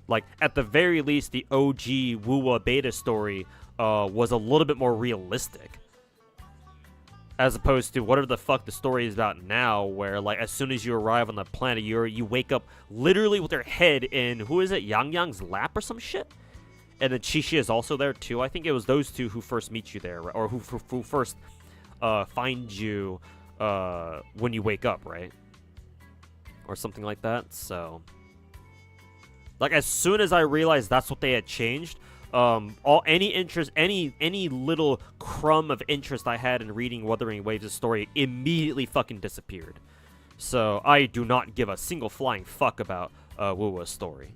Like, at the very least, the OG Wuwa beta story was a little bit more realistic. As opposed to whatever the fuck the story is about now, where, like, as soon as you arrive on the planet, you wake up literally with your head in, who is it, Yang Yang's lap or some shit? And then Chi-Chi is also there, too. I think it was those two who first meet you there, or who first find you when you wake up, right? Or something like that, so... Like, as soon as I realized that's what they had changed, any little crumb of interest I had in reading Wuthering Waves' story immediately fucking disappeared. So I do not give a single flying fuck about Wuwa's story.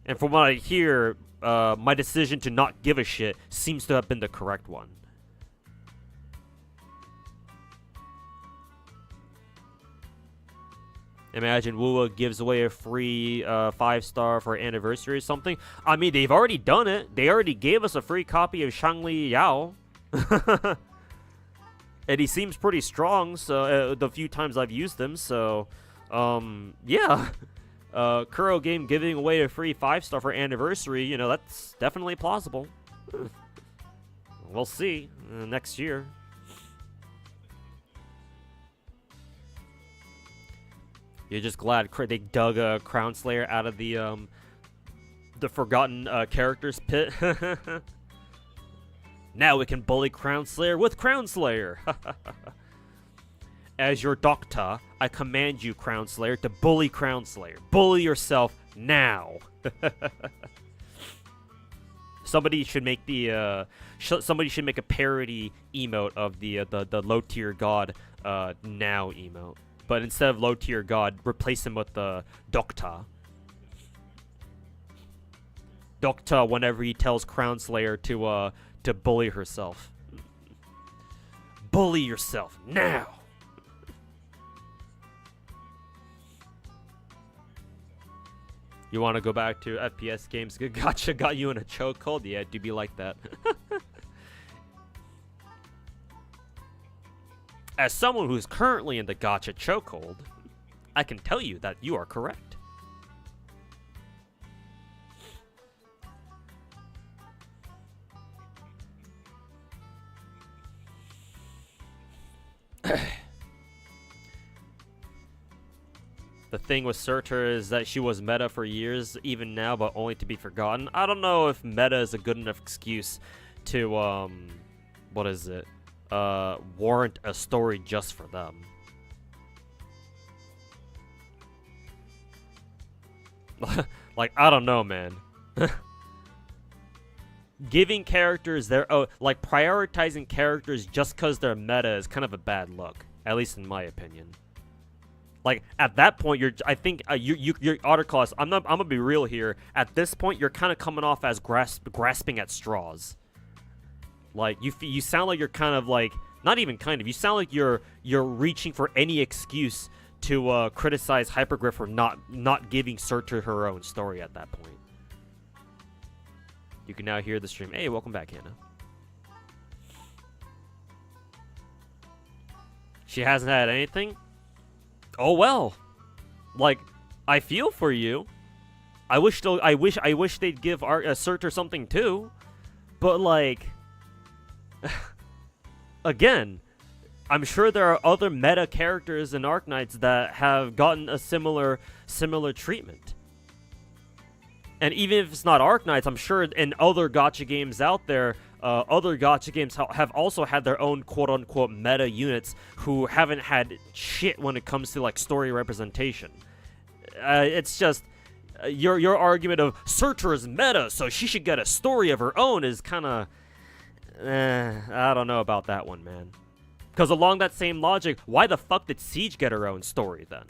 And from what I hear, my decision to not give a shit seems to have been the correct one. Imagine Wuwa gives away a free 5-star for anniversary or something. I mean, they've already done it. They already gave us a free copy of Shangli Yao. And he seems pretty strong, so the few times I've used him, so yeah. Kuro game giving away a free 5-star for anniversary, you know, that's definitely plausible. We'll see next year. You're just glad they dug a Crown Slayer out of the forgotten characters pit. Now we can bully Crown Slayer with Crown Slayer. As your doctor, I command you, Crown Slayer, to bully Crown Slayer. Bully yourself now. Somebody should make somebody should make a parody emote of the low tier god now emote. But instead of low tier god, replace him with the Doctor. Doctor, whenever he tells Crown Slayer to bully herself. Bully yourself now. You want to go back to FPS games? Gacha got you in a chokehold? Yeah, do be like that. As someone who's currently in the Gacha chokehold, I can tell you that you are correct. The thing with Surtur is that she was meta for years, even now, but only to be forgotten. I don't know if meta is a good enough excuse to, what is it? Warrant a story just for them. Like, I don't know, man. Giving characters their own, like, prioritizing characters just because they're meta is kind of a bad look, at least in my opinion. Like, at that point, I think you're Autoclass. I'm gonna be real here. At this point, you're kind of coming off as grasping at straws. Like, you sound like you're kind of like, not even kind of, you sound like you're reaching for any excuse to criticize Hypergriff for not giving Surtur her own story at that point. You can now hear the stream. Hey, welcome back, Hannah. She hasn't had anything? Oh well. Like, I feel for you. I wish they'd give Surtur something too. But like, again, I'm sure there are other meta characters in Arknights that have gotten a similar treatment. And even if it's not Arknights, I'm sure in other gacha games out there, other gacha games have also had their own quote-unquote meta units who haven't had shit when it comes to like story representation. It's just, your argument of Surtur is meta, so she should get a story of her own is kind of, I don't know about that one, man. Because along that same logic, why the fuck did Siege get her own story then?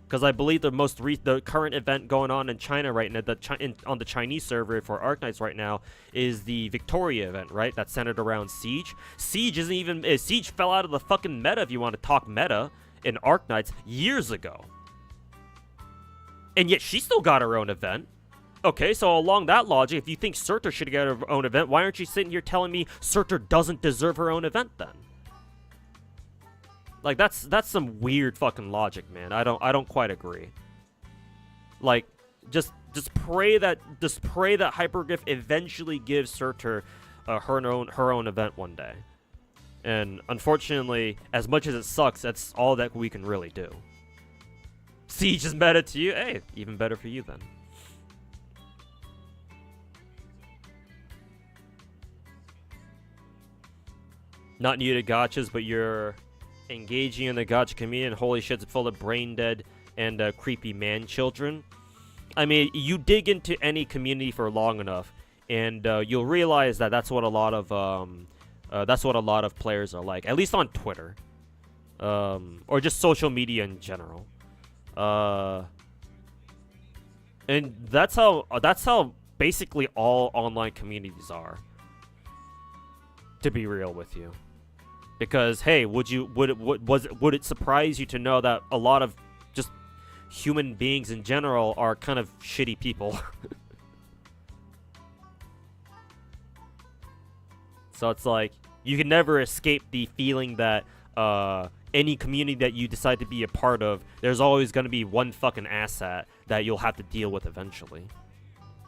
Because I believe the current event going on in China right now, on the Chinese server for Arknights right now, is the Victoria event, right? That's centered around Siege. Siege fell out of the fucking meta, if you want to talk meta, in Arknights years ago. And yet she still got her own event. Okay, so along that logic, if you think Surtur should get her own event, why aren't you sitting here telling me Surtur doesn't deserve her own event then? Like, that's some weird fucking logic, man. I don't quite agree. Like, just pray that Hyperglyph eventually gives Surtur her own event one day. And unfortunately, as much as it sucks, that's all that we can really do. Siege is meta to you? Hey, even better for you then. Not new to gachas, but you're engaging in the gacha community, and holy shit, it's full of brain dead and creepy man children. I mean, you dig into any community for long enough, and you'll realize that that's what a lot of players are like, at least on Twitter, or just social media in general. And that's how basically all online communities are. To be real with you. Because hey, would it surprise you to know that a lot of just human beings in general are kind of shitty people? So it's like you can never escape the feeling that any community that you decide to be a part of, there's always going to be one fucking asshat that you'll have to deal with eventually.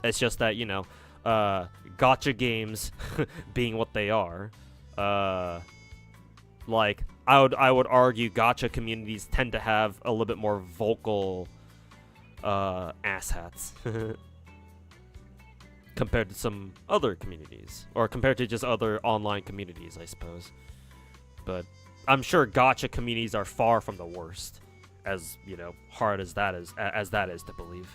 It's just that, you know, gacha games being what they are, like, I would argue gacha communities tend to have a little bit more vocal asshats compared to some other communities, or compared to just other online communities, I suppose. But I'm sure gacha communities are far from the worst, as, you know, hard as that is to believe.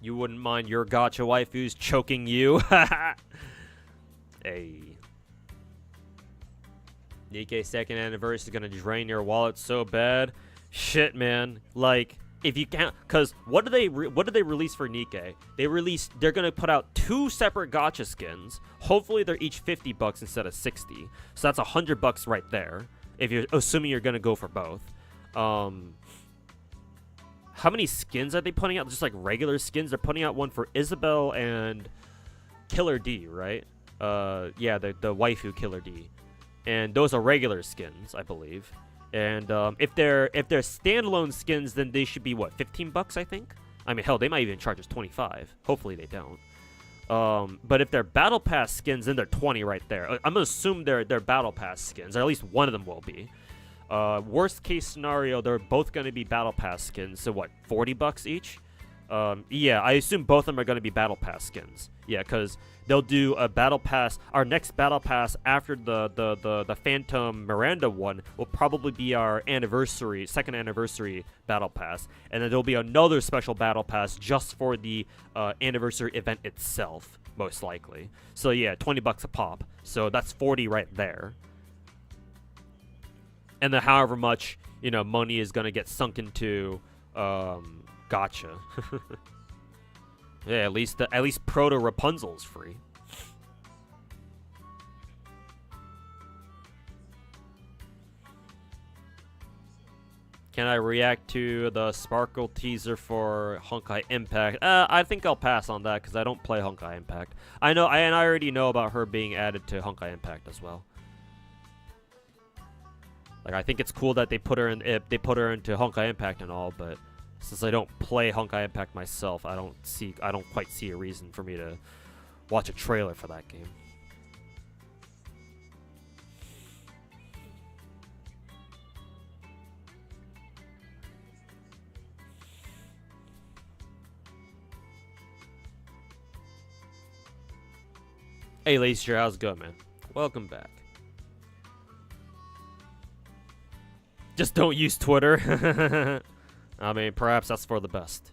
You wouldn't mind your gacha waifus choking you? Hey. Nikkei's second anniversary is gonna drain your wallet so bad. Shit, man. Like, if you can't, cause what did they release for Nikkei? They're gonna put out 2 separate gacha skins. Hopefully they're each $50 instead of 60. So that's $100 right there. If you're assuming you're gonna go for both. How many skins are they putting out? Just like regular skins? They're putting out one for Isabelle and Killer D, right? Yeah, the waifu Killer D. And those are regular skins, I believe. And if they're standalone skins, then they should be what, $15, I think? I mean, hell, they might even charge us $25. Hopefully they don't. But if they're battle pass skins, then they're $20 right there. I'm gonna assume they're battle pass skins, or at least one of them will be. Worst case scenario, they're both gonna be battle pass skins. So what, $40 each? Yeah, I assume both of them are gonna be battle pass skins. Yeah, because they'll do a battle pass. Our next battle pass after the Phantom Miranda one will probably be our second anniversary battle pass, and then there'll be another special battle pass just for the anniversary event itself, most likely. So yeah, $20 a pop. So that's 40 right there. And then however much, you know, money is gonna get sunk into gacha. Yeah, at least Proto Rapunzel's free. Can I react to the Sparkle teaser for Honkai Impact? I think I'll pass on that because I don't play Honkai Impact. I already know about her being added to Honkai Impact as well. Like, I think it's cool that they put her into Honkai Impact and all, but since I don't play Honkai Impact myself, I don't quite see a reason for me to watch a trailer for that game. Hey, Lacer, how's it going, man? Welcome back. Just don't use Twitter. I mean, perhaps that's for the best.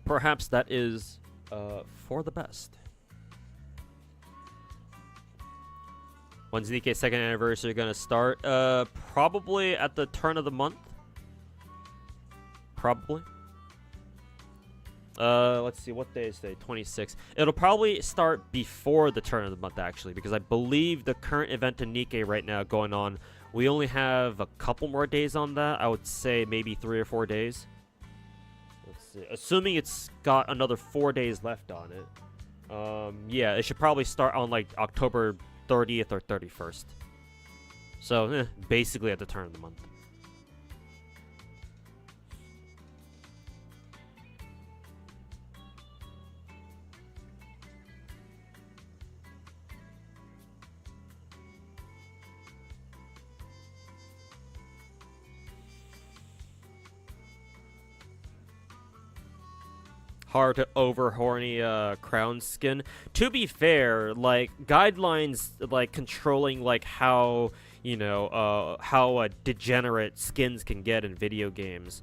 Perhaps that is for the best. When's Nikke's second anniversary gonna start? Probably at the turn of the month. Probably. Let's see, what day is today? 26. It'll probably start before the turn of the month, actually, because I believe the current event in Nikke right now going on, we only have a couple more days on that. I would say maybe 3 or 4 days. Let's see. Assuming it's got another 4 days left on it. Yeah, it should probably start on, like, October 30th or 31st. So, basically at the turn of the month. Hard to over horny crown skin. To be fair, like guidelines like controlling like how, you know, how degenerate skins can get in video games.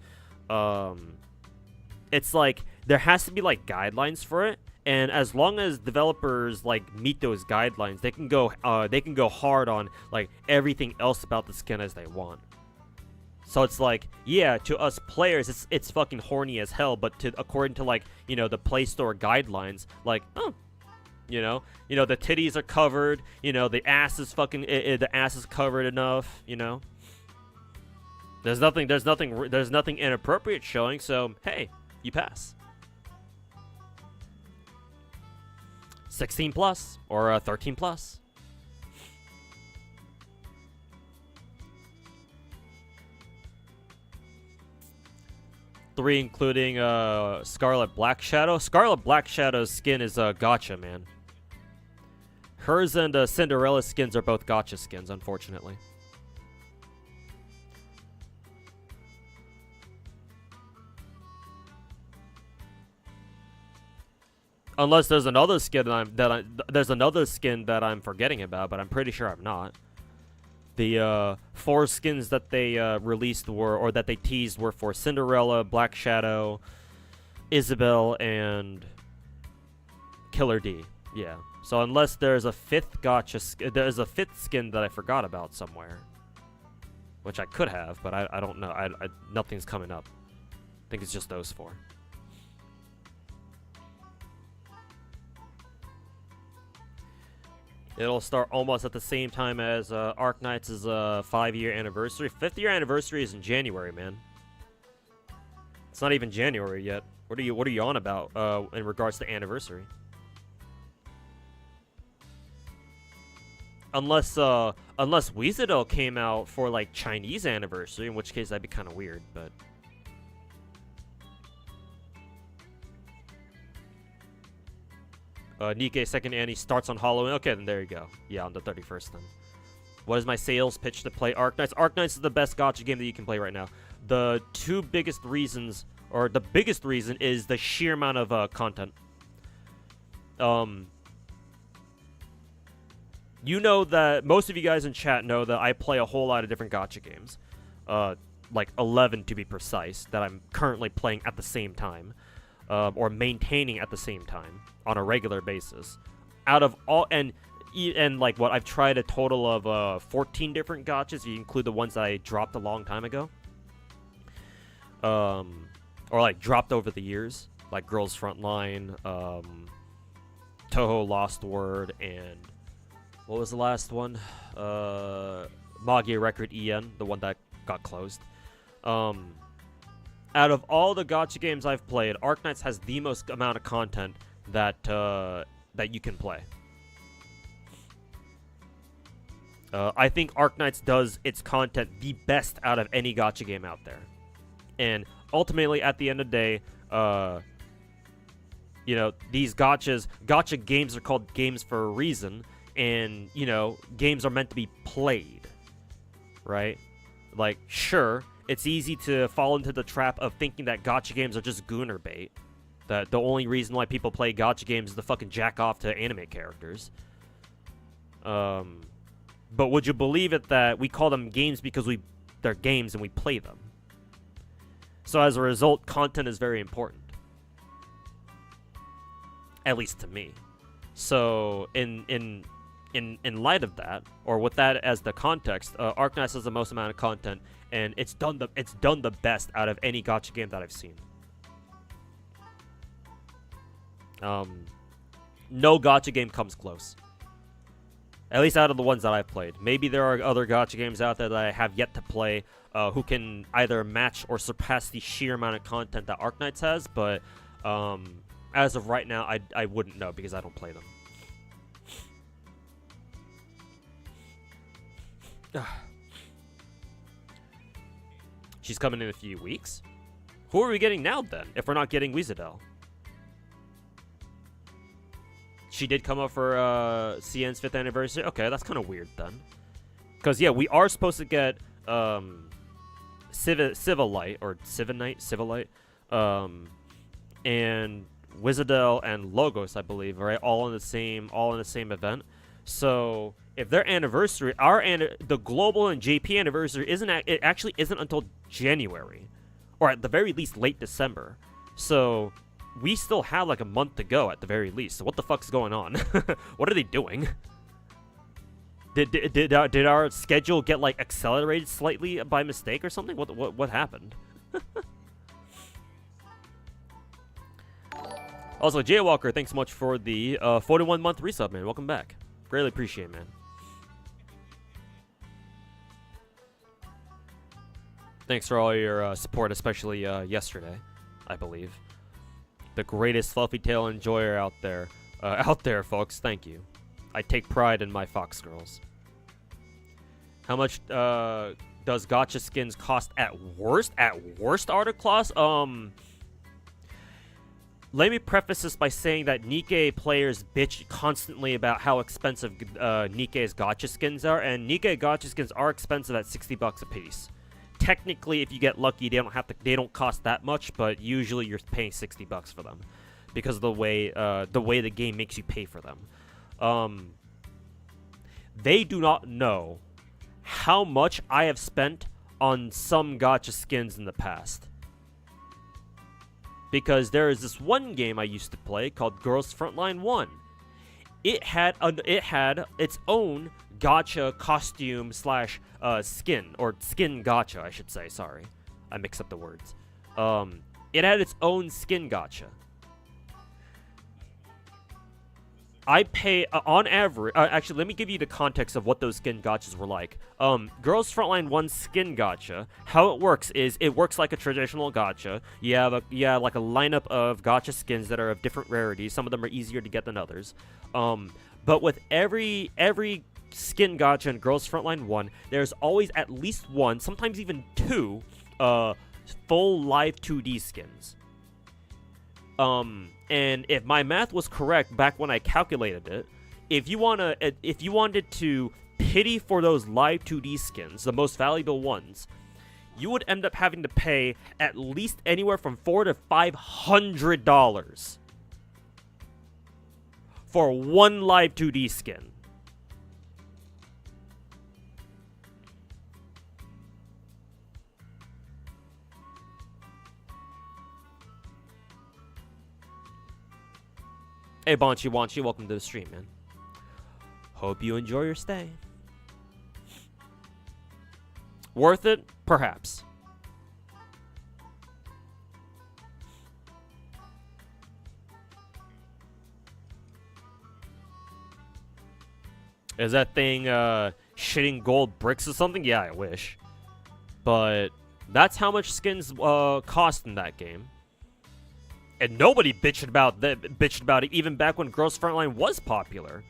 It's like there has to be like guidelines for it, and as long as developers like meet those guidelines, they can go hard on like everything else about the skin as they want. So it's like, yeah, to us players, it's fucking horny as hell. But according to like, you know, the Play Store guidelines, like, oh, you know, the titties are covered. You know, the ass is fucking, the ass is covered enough. You know, there's nothing inappropriate showing. So hey, you pass. 16 plus or 13 plus. Three, including Scarlet Black Shadow. Scarlet Black Shadow's skin is Gacha, man. Hers and Cinderella's skins are both Gacha skins, unfortunately. Unless there's another skin there's another skin that I'm forgetting about, but I'm pretty sure I'm not. The 4 skins that they released or that they teased were for Cinderella, Black Shadow, Isabelle, and Killer D. Yeah. So unless there's a 5th Gacha, there's a 5th skin that I forgot about somewhere, which I could have, but I don't know. Nothing's coming up. I think it's just those 4. It'll start almost at the same time as Arknights' 5-year anniversary. 5th-year anniversary is in January, man. It's not even January yet. What are you on about in regards to anniversary? Unless Wizardle came out for like Chinese anniversary, in which case that'd be kind of weird, but. Nikke's second Annie starts on Halloween. Okay, then there you go. Yeah, on the 31st then. What is my sales pitch to play Arknights? Arknights is the best gacha game that you can play right now. The 2 biggest reasons, or the biggest reason, is the sheer amount of content. You know that, most of you guys in chat know that I play a whole lot of different gacha games. Like 11 to be precise, that I'm currently playing at the same time. Or maintaining at the same time on a regular basis. Out of all, and like what, I've tried a total of 14 different gachas, if you include the ones that I dropped a long time ago. Or like dropped over the years, like Girls Frontline, Touhou Lost Word, and what was the last one? Magia Record EN, the one that got closed. Out of all the gacha games I've played, Arknights has the most amount of content that that you can play. I think Arknights does its content the best out of any gacha game out there. And ultimately, at the end of the day, you know, these gacha games are called games for a reason. And, you know, games are meant to be played. Right? Like, sure, it's easy to fall into the trap of thinking that gacha games are just gooner bait. That the only reason why people play gacha games is to fucking jack off to anime characters. But would you believe it that we call them games because they're games and we play them? So as a result, content is very important. At least to me. So in light of that, or with that as the context, Arknights has the most amount of content, and it's done the best out of any gacha game that I've seen. No gacha game comes close. At least out of the ones that I've played. Maybe there are other gacha games out there that I have yet to play who can either match or surpass the sheer amount of content that Arknights has, but as of right now, I wouldn't know because I don't play them. She's coming in a few weeks? Who are we getting now then, if we're not getting Wizadel? She did come up for CN's 5th anniversary? Okay, that's kind of weird then. Because, yeah, we are supposed to get Civilite, or Civilite, and Wizadel and Logos, I believe, right? All in the same event. So if their anniversary, the global and JP anniversary actually isn't until January, or at the very least late December. So we still have like a month to go at the very least. So what the fuck's going on? What are they doing? Did our schedule get like accelerated slightly by mistake or something? What happened? Also, Jaywalker, thanks so much for the 41-month resub, man. Welcome back. Greatly appreciate it, man. Thanks for all your support, especially yesterday, I believe. The greatest fluffy tail enjoyer out there, folks. Thank you. I take pride in my fox girls. How much does gacha skins cost at worst? At worst, Art of Class? Let me preface this by saying that Nikkei players bitch constantly about how expensive Nikkei's gacha skins are, and Nikkei gacha skins are expensive at $60 a piece. Technically, if you get lucky, they don't cost that much, but usually you're paying $60 for them because of the way the game makes you pay for them. They do not know how much I have spent on some gacha skins in the past. Because there is this one game I used to play called Girls Frontline 1. It had its own gacha costume slash skin, or skin gacha, I should say. Sorry, I mixed up the words. It had its own skin gacha. I pay, on average, actually, let me give you the context of what those skin gachas were like. Girls Frontline 1 skin gacha, how it works is, it works like a traditional gacha. You have like a lineup of gacha skins that are of different rarities. Some of them are easier to get than others. But with every skin gacha in Girls Frontline 1, there's always at least one, sometimes even two, full live 2D skins. And if my math was correct back when I calculated it, if you wanted to pity for those live 2D skins, the most valuable ones, you would end up having to pay at least anywhere from $400 to $500 for one live 2D skin. Hey, Bonchi Wanchi, welcome to the stream, man. Hope you enjoy your stay. Worth it? Perhaps. Is that thing shitting gold bricks or something? Yeah, I wish. But that's how much skins cost in that game. And nobody bitched about it even back when Girls Frontline was popular,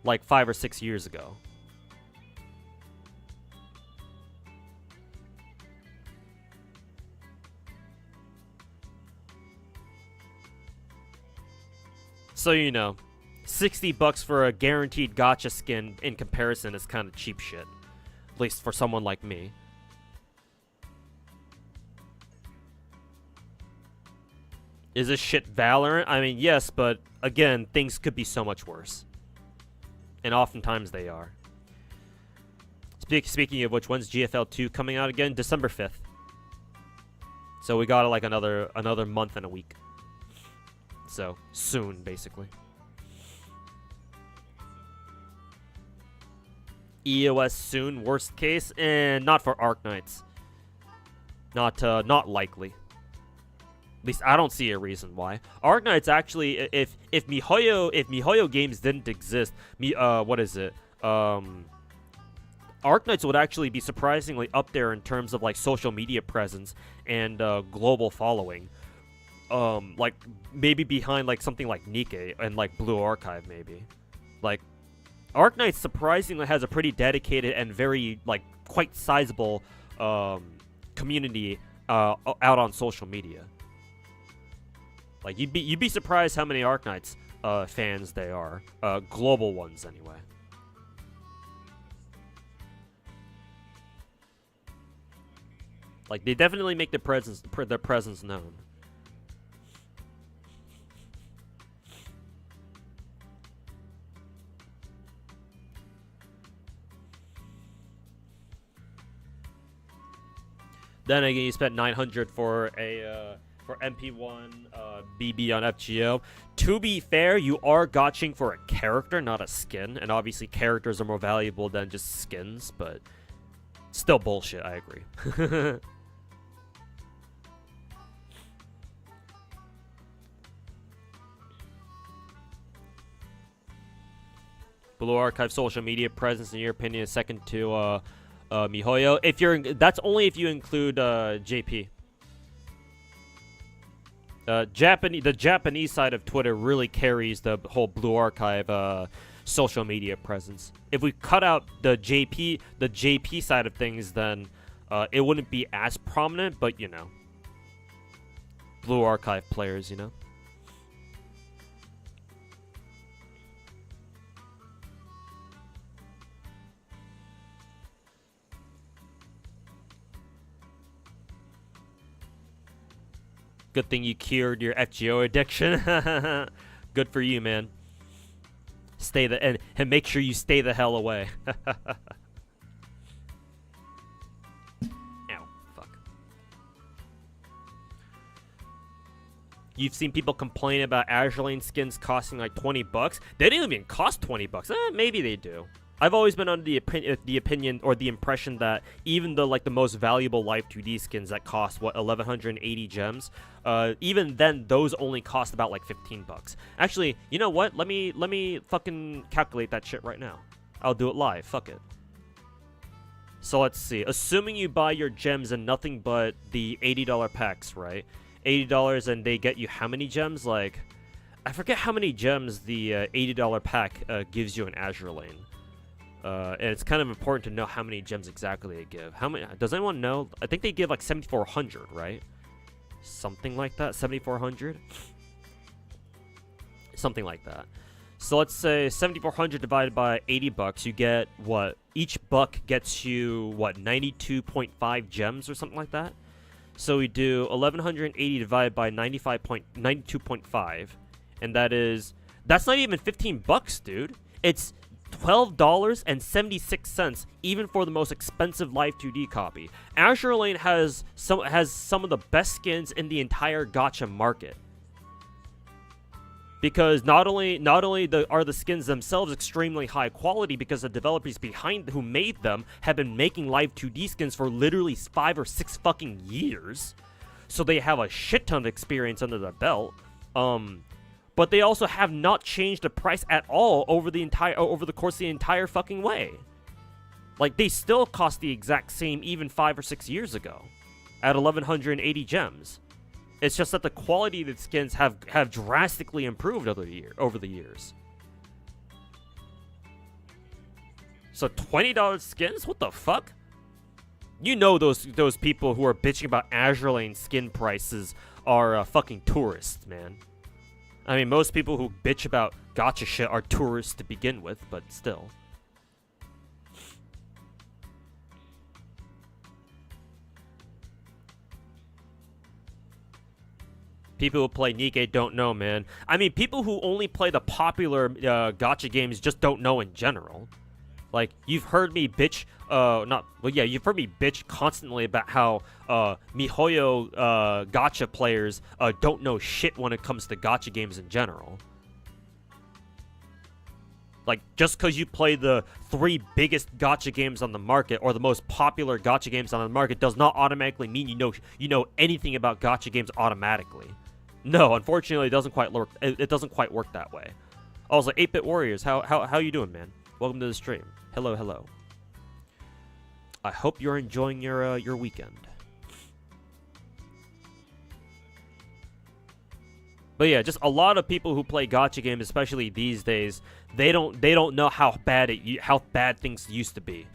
like 5 or 6 years ago. So you know, $60 for a guaranteed gacha skin in comparison is kind of cheap shit, at least for someone like me. Is this shit Valorant? I mean, yes, but again, things could be so much worse. And oftentimes they are. Speaking of which, when's GFL 2 coming out again? December 5th. So we got like another month and a week. So, soon, basically. EOS soon, worst case, and not for Arknights. Not likely. At least I don't see a reason why. Arknights actually, if MiHoYo games didn't exist, Arknights would actually be surprisingly up there in terms of like social media presence and global following. Like maybe behind like something like Nikke and like Blue Archive maybe. Like Arknights surprisingly has a pretty dedicated and very like quite sizable community out on social media. Like you'd be surprised how many Arknights fans they are, global ones anyway. Like they definitely make their presence known. Then again, you spent 900 for a for MP1 BB on FGO. To be fair, you are gotching for a character, not a skin, and obviously characters are more valuable than just skins, but still bullshit. I agree. Blue Archive social media presence, in your opinion, is second to MiHoYo. That's only if you include JP. The Japanese side of Twitter really carries the whole Blue Archive social media presence. If we cut out the JP side of things, then it wouldn't be as prominent. But you know, Blue Archive players, you know. Good thing you cured your FGO addiction. Good for you, man. And make sure you stay the hell away. Ow, fuck. You've seen people complain about Azure Lane skins costing like $20. They didn't even cost $20. Maybe they do. I've always been under the opinion or the impression that even the most valuable Live 2D skins that cost 1180 gems, even then those only cost about like $15. Actually, you know what? Let me fucking calculate that shit right now. I'll do it live. Fuck it. So let's see. Assuming you buy your gems in nothing but the $80 packs, right? $80 and they get you how many gems? Like, I forget how many gems the $80 pack gives you in Azure Lane. And it's kind of important to know how many gems exactly they give. How many? Does anyone know? I think they give like 7,400, right? Something like that. 7,400. Something like that. So let's say 7,400 divided by $80. You get what? Each buck gets you what? 92.5 gems or something like that. So we do 1,180 divided by 92.5, and that's not even $15, dude. It's $12.76 even for the most expensive Live 2D copy. Azure Lane has some of the best skins in the entire gacha market. Because not only are the skins themselves extremely high quality, because the developers behind who made them have been making Live 2D skins for literally 5 or 6 fucking years. So they have a shit ton of experience under their belt. But they also have not changed the price at all over the course of the entire fucking way. Like, they still cost the exact same even 5 or 6 years ago at 1,180 gems. It's just that the quality of the skins have drastically improved over the years. So $20 skins? What the fuck? You know those people who are bitching about Azure Lane skin prices are fucking tourists, man. I mean, most people who bitch about gacha shit are tourists to begin with, but still. People who play Nikke don't know, man. I mean, people who only play the popular gacha games just don't know in general. Like, you've heard me bitch, you've heard me bitch constantly about how MiHoYo gacha players don't know shit when it comes to gacha games in general. Like, just because you play the 3 biggest gacha games on the market, or the most popular gacha games on the market, does not automatically mean you know anything about gacha games automatically. No, unfortunately, it doesn't quite work. It doesn't quite work that way. Also, 8-Bit Warriors, how you doing, man? Welcome to the stream. Hello, hello. I hope you're enjoying your weekend. But yeah, just a lot of people who play gacha games, especially these days, they don't know how bad things used to be.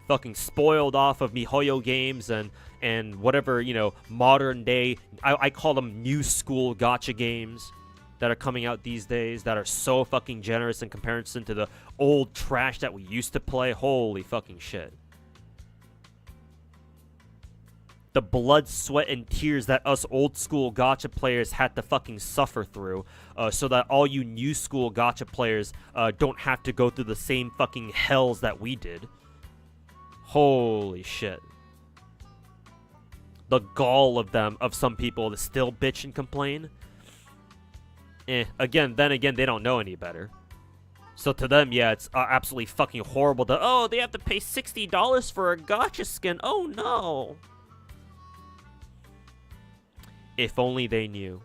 Fucking spoiled off of MiHoYo games and whatever, you know, modern day, I call them new school gacha games that are coming out these days that are so fucking generous in comparison to the old trash that we used to play. Holy fucking shit. The blood, sweat, and tears that us old school gacha players had to fucking suffer through, so that all you new school gacha players don't have to go through the same fucking hells that we did. Holy shit. The gall of some people to still bitch and complain. Then again, they don't know any better. So to them, yeah, it's absolutely fucking horrible that, oh, they have to pay $60 for a gacha skin. Oh no. If only they knew.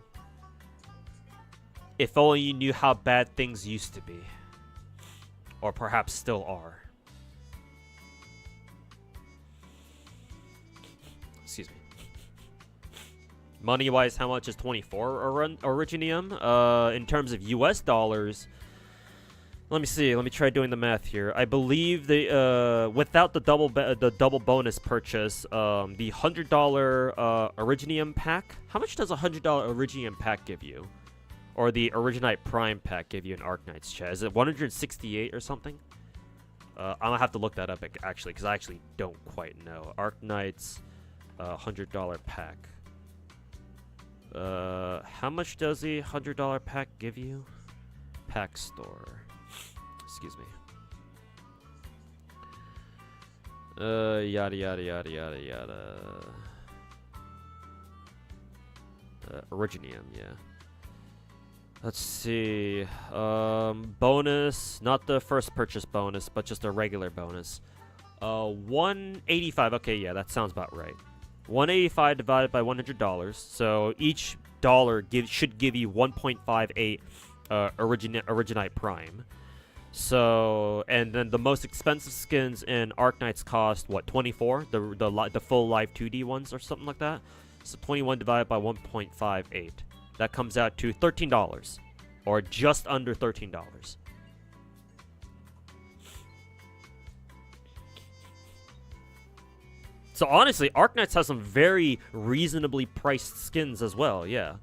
If only you knew how bad things used to be. Or perhaps still are. Excuse me. Money-wise, how much is 24 Originium? In terms of US dollars, let me see. Let me try doing the math here. I believe the without the double bonus purchase, the $100 Originium pack. How much does a $100 Originium pack give you? Or the Originite Prime pack give you in Arknights chat? Is it 168 or something? I'm gonna have to look that up actually, because I actually don't quite know. Arknights $100 pack. How much does the $100 pack give you? Pack store. Excuse me. Yada yada yada yada yada. Originium, yeah. Let's see. Bonus, not the first purchase bonus, but just a regular bonus. 185. Okay, yeah, that sounds about right. 185 divided by $100. So each dollar should give you 1.58 Originite Prime. So, and then the most expensive skins in Arknights cost what, 24? The full live 2D ones or something like that. So 21 divided by 1.58. That comes out to $13, or just under $13. So honestly, Arknights has some very reasonably priced skins as well, yeah.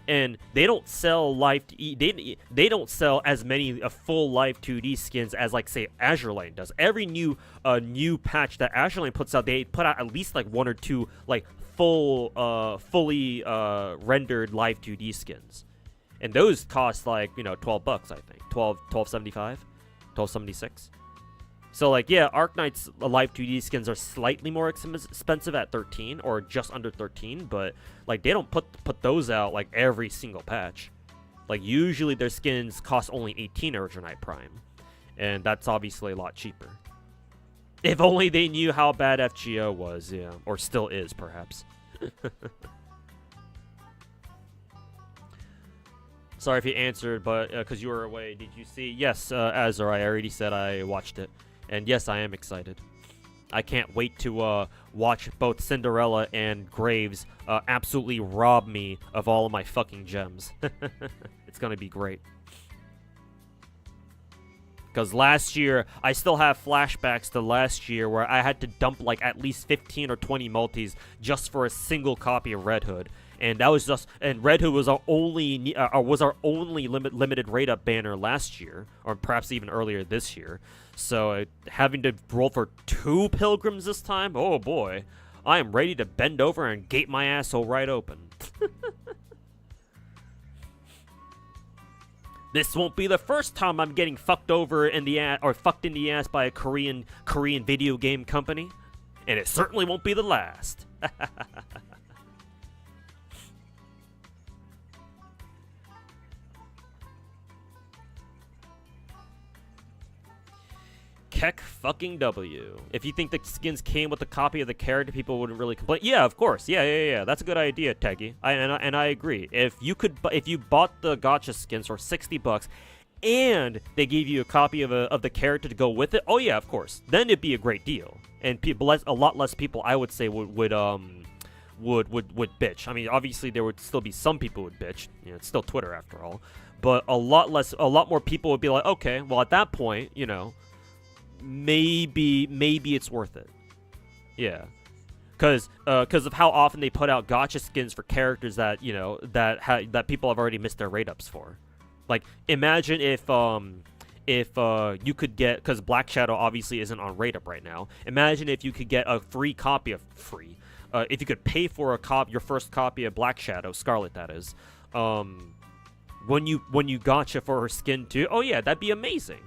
And they don't sell they don't sell as many full live 2D skins as, like, say, Azure Lane does. Every new patch that Azure Lane puts out, they put out at least like 1 or 2 like fully rendered live 2D skins. And those cost, like, you know, $12, I think. $12.75, $12.76. So, like, yeah, Arknights live 2D skins are slightly more expensive at 13, or just under 13, but, like, they don't put those out, like, every single patch. Like, usually their skins cost only 18 Originite Prime, and that's obviously a lot cheaper. If only they knew how bad FGO was, yeah, or still is, perhaps. Sorry if you answered, but because you were away, did you see? Yes, Azor, I already said I watched it. And yes, I am excited. I can't wait to watch both Cinderella and Graves absolutely rob me of all of my fucking gems. It's gonna be great. Because last year, I still have flashbacks to last year where I had to dump like at least 15 or 20 multis just for a single copy of Red Hood. And that was just, and Red Hood was our only limited rate up banner last year, or perhaps even earlier this year. So having to roll for 2 pilgrims this time, oh boy, I am ready to bend over and gape my asshole right open. This won't be the first time I'm getting fucked over in the ass or fucked in the ass by a Korean video game company, and it certainly won't be the last. Keck fucking W. If you think the skins came with a copy of the character, people wouldn't really complain. Yeah, of course. Yeah. That's a good idea, Teggy. And I agree. If you bought the gacha skins for $60 and they gave you a copy of the character to go with it, oh yeah, of course. Then it'd be a great deal. And a lot less people, I would say, would bitch. I mean, obviously there would still be some people who would bitch. You know, it's still Twitter after all. But a lot more people would be like, okay, well at that point, you know, maybe it's worth it. Yeah, because of how often they put out gacha skins for characters that, you know, that people have already missed their rate ups for. Like, imagine if you could get, because Black Shadow obviously isn't on rate up right now. Imagine if you could get a free copy of if you could pay for your first copy of Black Shadow, Scarlet that is, when you gacha for her skin too. Oh yeah, that'd be amazing.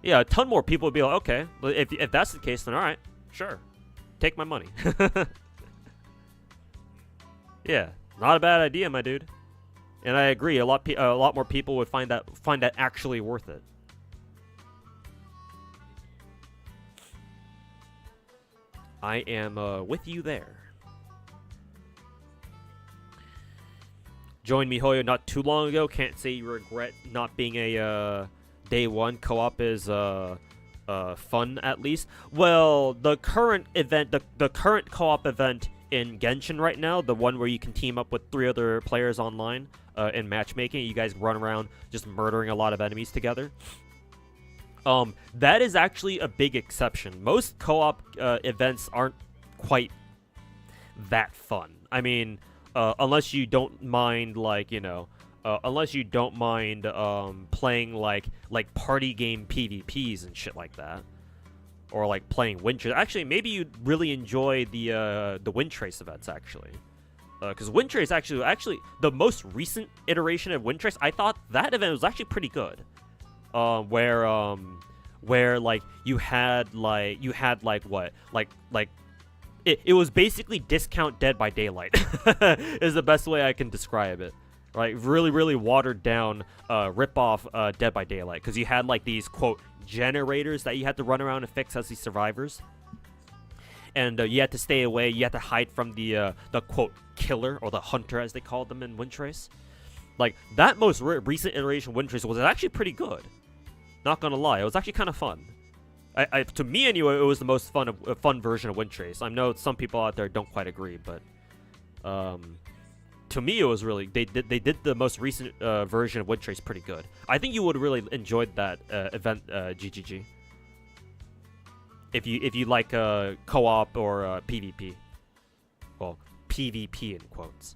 Yeah, a ton more people would be like, okay, if that's the case, then all right, sure, take my money. Yeah, not a bad idea, my dude. And I agree, a lot more people would find that actually worth it. I am with you there. Joined MiHoYo not too long ago. Can't say you regret not being a day one. Co-op is fun, at least. Well, the current event, the current co-op event in Genshin right now, the one where you can team up with 3 other players online in matchmaking, you guys run around just murdering a lot of enemies together. That is actually a big exception. Most co-op events aren't quite that fun. I mean, unless you don't mind, like, you know, unless you don't mind playing like party game PvPs and shit like that, or like playing Wind Trace. Actually, maybe you'd really enjoy the Wind Trace events, actually, because Wind Trace actually the most recent iteration of Wind Trace, I thought that event was actually pretty good. Where like you had what, it was basically discount Dead by Daylight is the best way I can describe it. Like, really watered down rip-off Dead by Daylight, because you had like these, quote, generators that you had to run around and fix as these survivors, and you had to stay away, you had to hide from the quote killer, or the hunter as they called them in Wind Trace. Like, that most recent iteration of Wind Trace was actually pretty good. Not gonna lie, it was actually kind of fun. To me anyway, it was the most fun version of Wind Trace. I know some people out there don't quite agree, but to me it was really, they did the most recent version of Wind Trace pretty good. I think you would really enjoyed that event, GGG. If you like co-op or PvP. Well, PvP in quotes.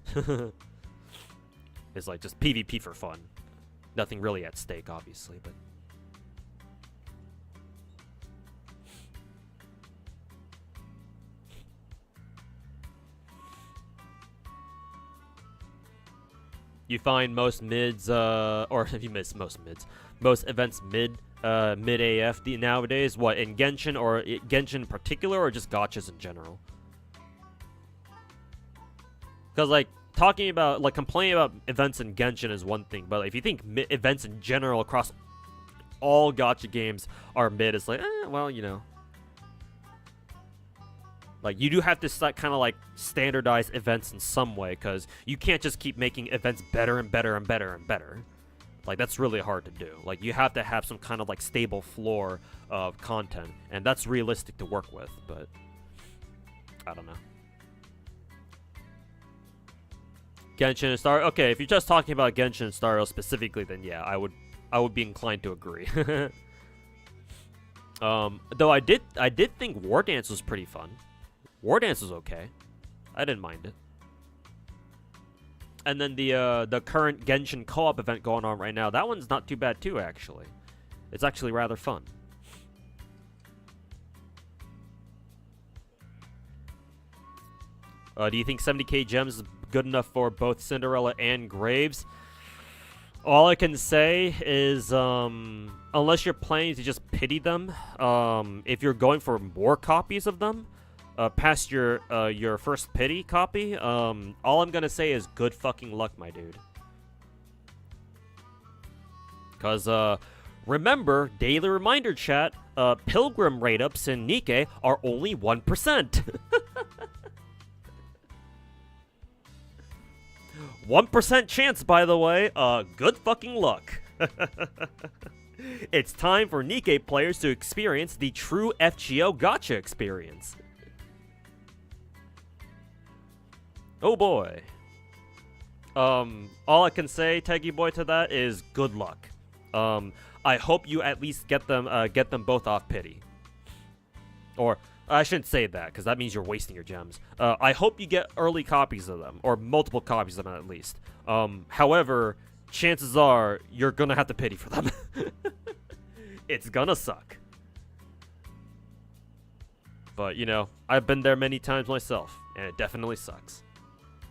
It's like just PvP for fun. Nothing really at stake, obviously, but you find most mids, or if you miss most mids, most events mid AF nowadays. What, in Genshin, or Genshin in particular, or just gachas in general? Because like talking about, like, complaining about events in Genshin is one thing, but if you think events in general across all gacha games are mid, it's like, well, you know. Like, you do have to kind of like standardize events in some way, because you can't just keep making events better and better and better and better. Like, that's really hard to do. Like, you have to have some kind of like stable floor of content, and that's realistic to work with, but I don't know. Genshin and Star. Okay, if you're just talking about Genshin and Star Rail specifically, then yeah, I would be inclined to agree. Though I did think War Dance was pretty fun. War Dance was okay. I didn't mind it. And then the current Genshin co-op event going on right now, that one's not too bad too, actually. It's actually rather fun. Do you think 70k gems is good enough for both Cinderella and Graves? All I can say is, unless you're planning to just pity them, if you're going for more copies of them, past your first pity copy, all I'm gonna say is good fucking luck, my dude. Cause, remember, daily reminder chat, Pilgrim rate-ups in Nikke are only 1%. 1% chance, by the way. Good fucking luck. It's time for Nikke players to experience the true FGO gacha experience. Oh boy. All I can say, Teggy boy, to that is good luck. I hope you at least get them both off pity. Or I shouldn't say that, because that means you're wasting your gems. I hope you get early copies of them, or multiple copies of them at least. However, chances are you're gonna have to pity for them. It's gonna suck. But, you know, I've been there many times myself, and it definitely sucks.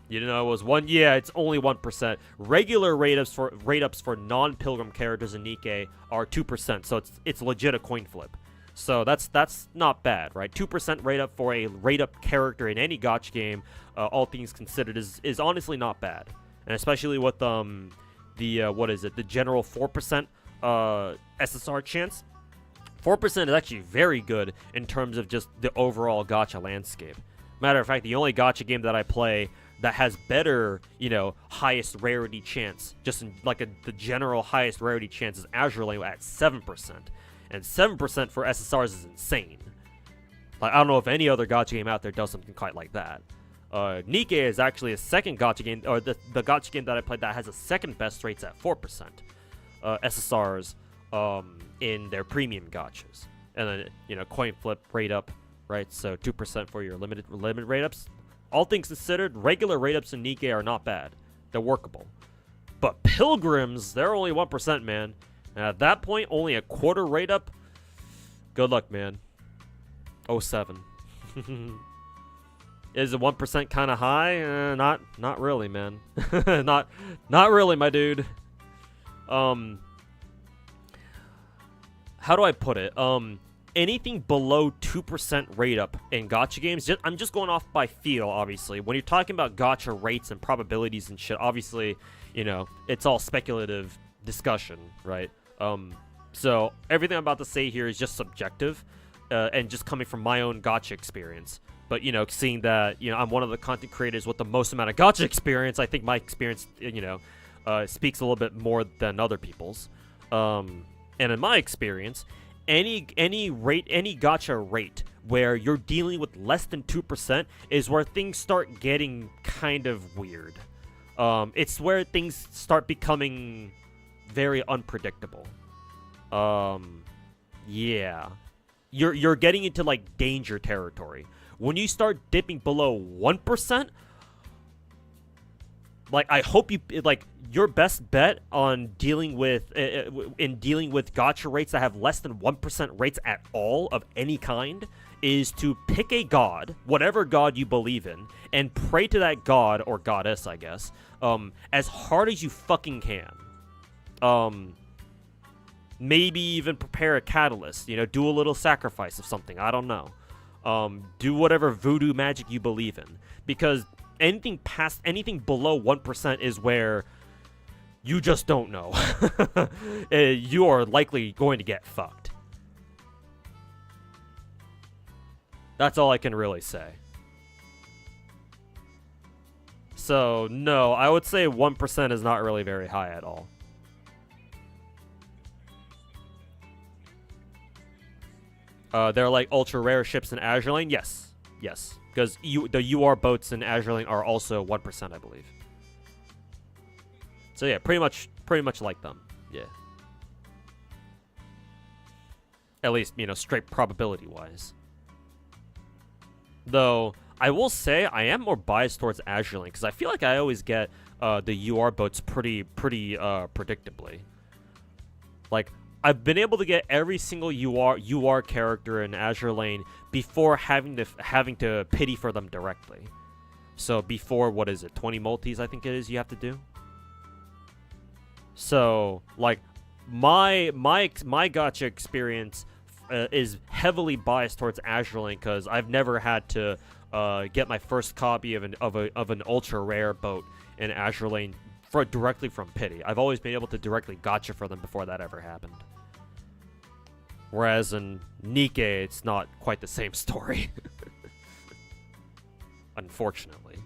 You know, it was it's only 1%. Regular rate-ups for non-Pilgrim characters in Nikke are 2%, so it's legit a coin flip. So that's not bad, right? 2% rate-up for a rate-up character in any gacha game, all things considered, is honestly not bad. And especially with the general 4% SSR chance. 4% is actually very good in terms of just the overall gacha landscape. Matter of fact, the only gacha game that I play that has better, you know, highest rarity chance, just in, like the general highest rarity chance, is Azure Lane at 7%. And 7% for SSRs is insane. Like, I don't know if any other gacha game out there does something quite like that. Nikke is actually a second gacha game, or the gacha game that I played that has the second best rates at 4%. SSRs in their premium gachas. And then, you know, coin flip rate up, right? So 2% for your limited rate ups. All things considered, regular rate ups in Nikke are not bad. They're workable. But Pilgrims, they're only 1%, man. And at that point, only a quarter rate up. Good luck, man. 07. Is it 1% kind of high? Not really, man. not really, my dude. How do I put it? Anything below 2% rate up in gacha games, I'm just going off by feel, obviously. When you're talking about gacha rates and probabilities and shit, obviously, you know, it's all speculative discussion, right? So everything I'm about to say here is just subjective, and just coming from my own gacha experience. But, you know, seeing that, you know, I'm one of the content creators with the most amount of gacha experience, I think my experience, you know, speaks a little bit more than other people's. And in my experience, any gacha rate where you're dealing with less than 2% is where things start getting kind of weird. It's where things start becoming very unpredictable. Yeah. You're getting into, like, danger territory. When you start dipping below 1%, like, I hope you, like, your best bet on dealing with, dealing with gacha rates that have less than 1% rates at all of any kind is to pick a god, whatever god you believe in, and pray to that god, or goddess, I guess, as hard as you fucking can. Maybe even prepare a catalyst, you know, do a little sacrifice of something, I don't know. Do whatever voodoo magic you believe in, because anything below 1% is where you just don't know. You are likely going to get fucked. That's all I can really say. So, no, I would say 1% is not really very high at all. They're like ultra rare ships in Azure Lane? Yes. Yes. Because the UR boats in Azure Lane are also 1%, I believe. So yeah, pretty much like them. Yeah. At least, you know, straight probability-wise. Though, I will say, I am more biased towards Azure Lane, because I feel like I always get the UR boats pretty predictably. Like, I've been able to get every single UR character in Azure Lane before having to pity for them directly. So before, what is it, 20 multis I think it is you have to do. So like my gacha experience is heavily biased towards Azure Lane because I've never had to get my first copy of an ultra rare boat in Azure Lane directly from Pity. I've always been able to directly gacha for them before that ever happened. Whereas in Nikkei, it's not quite the same story. Unfortunately.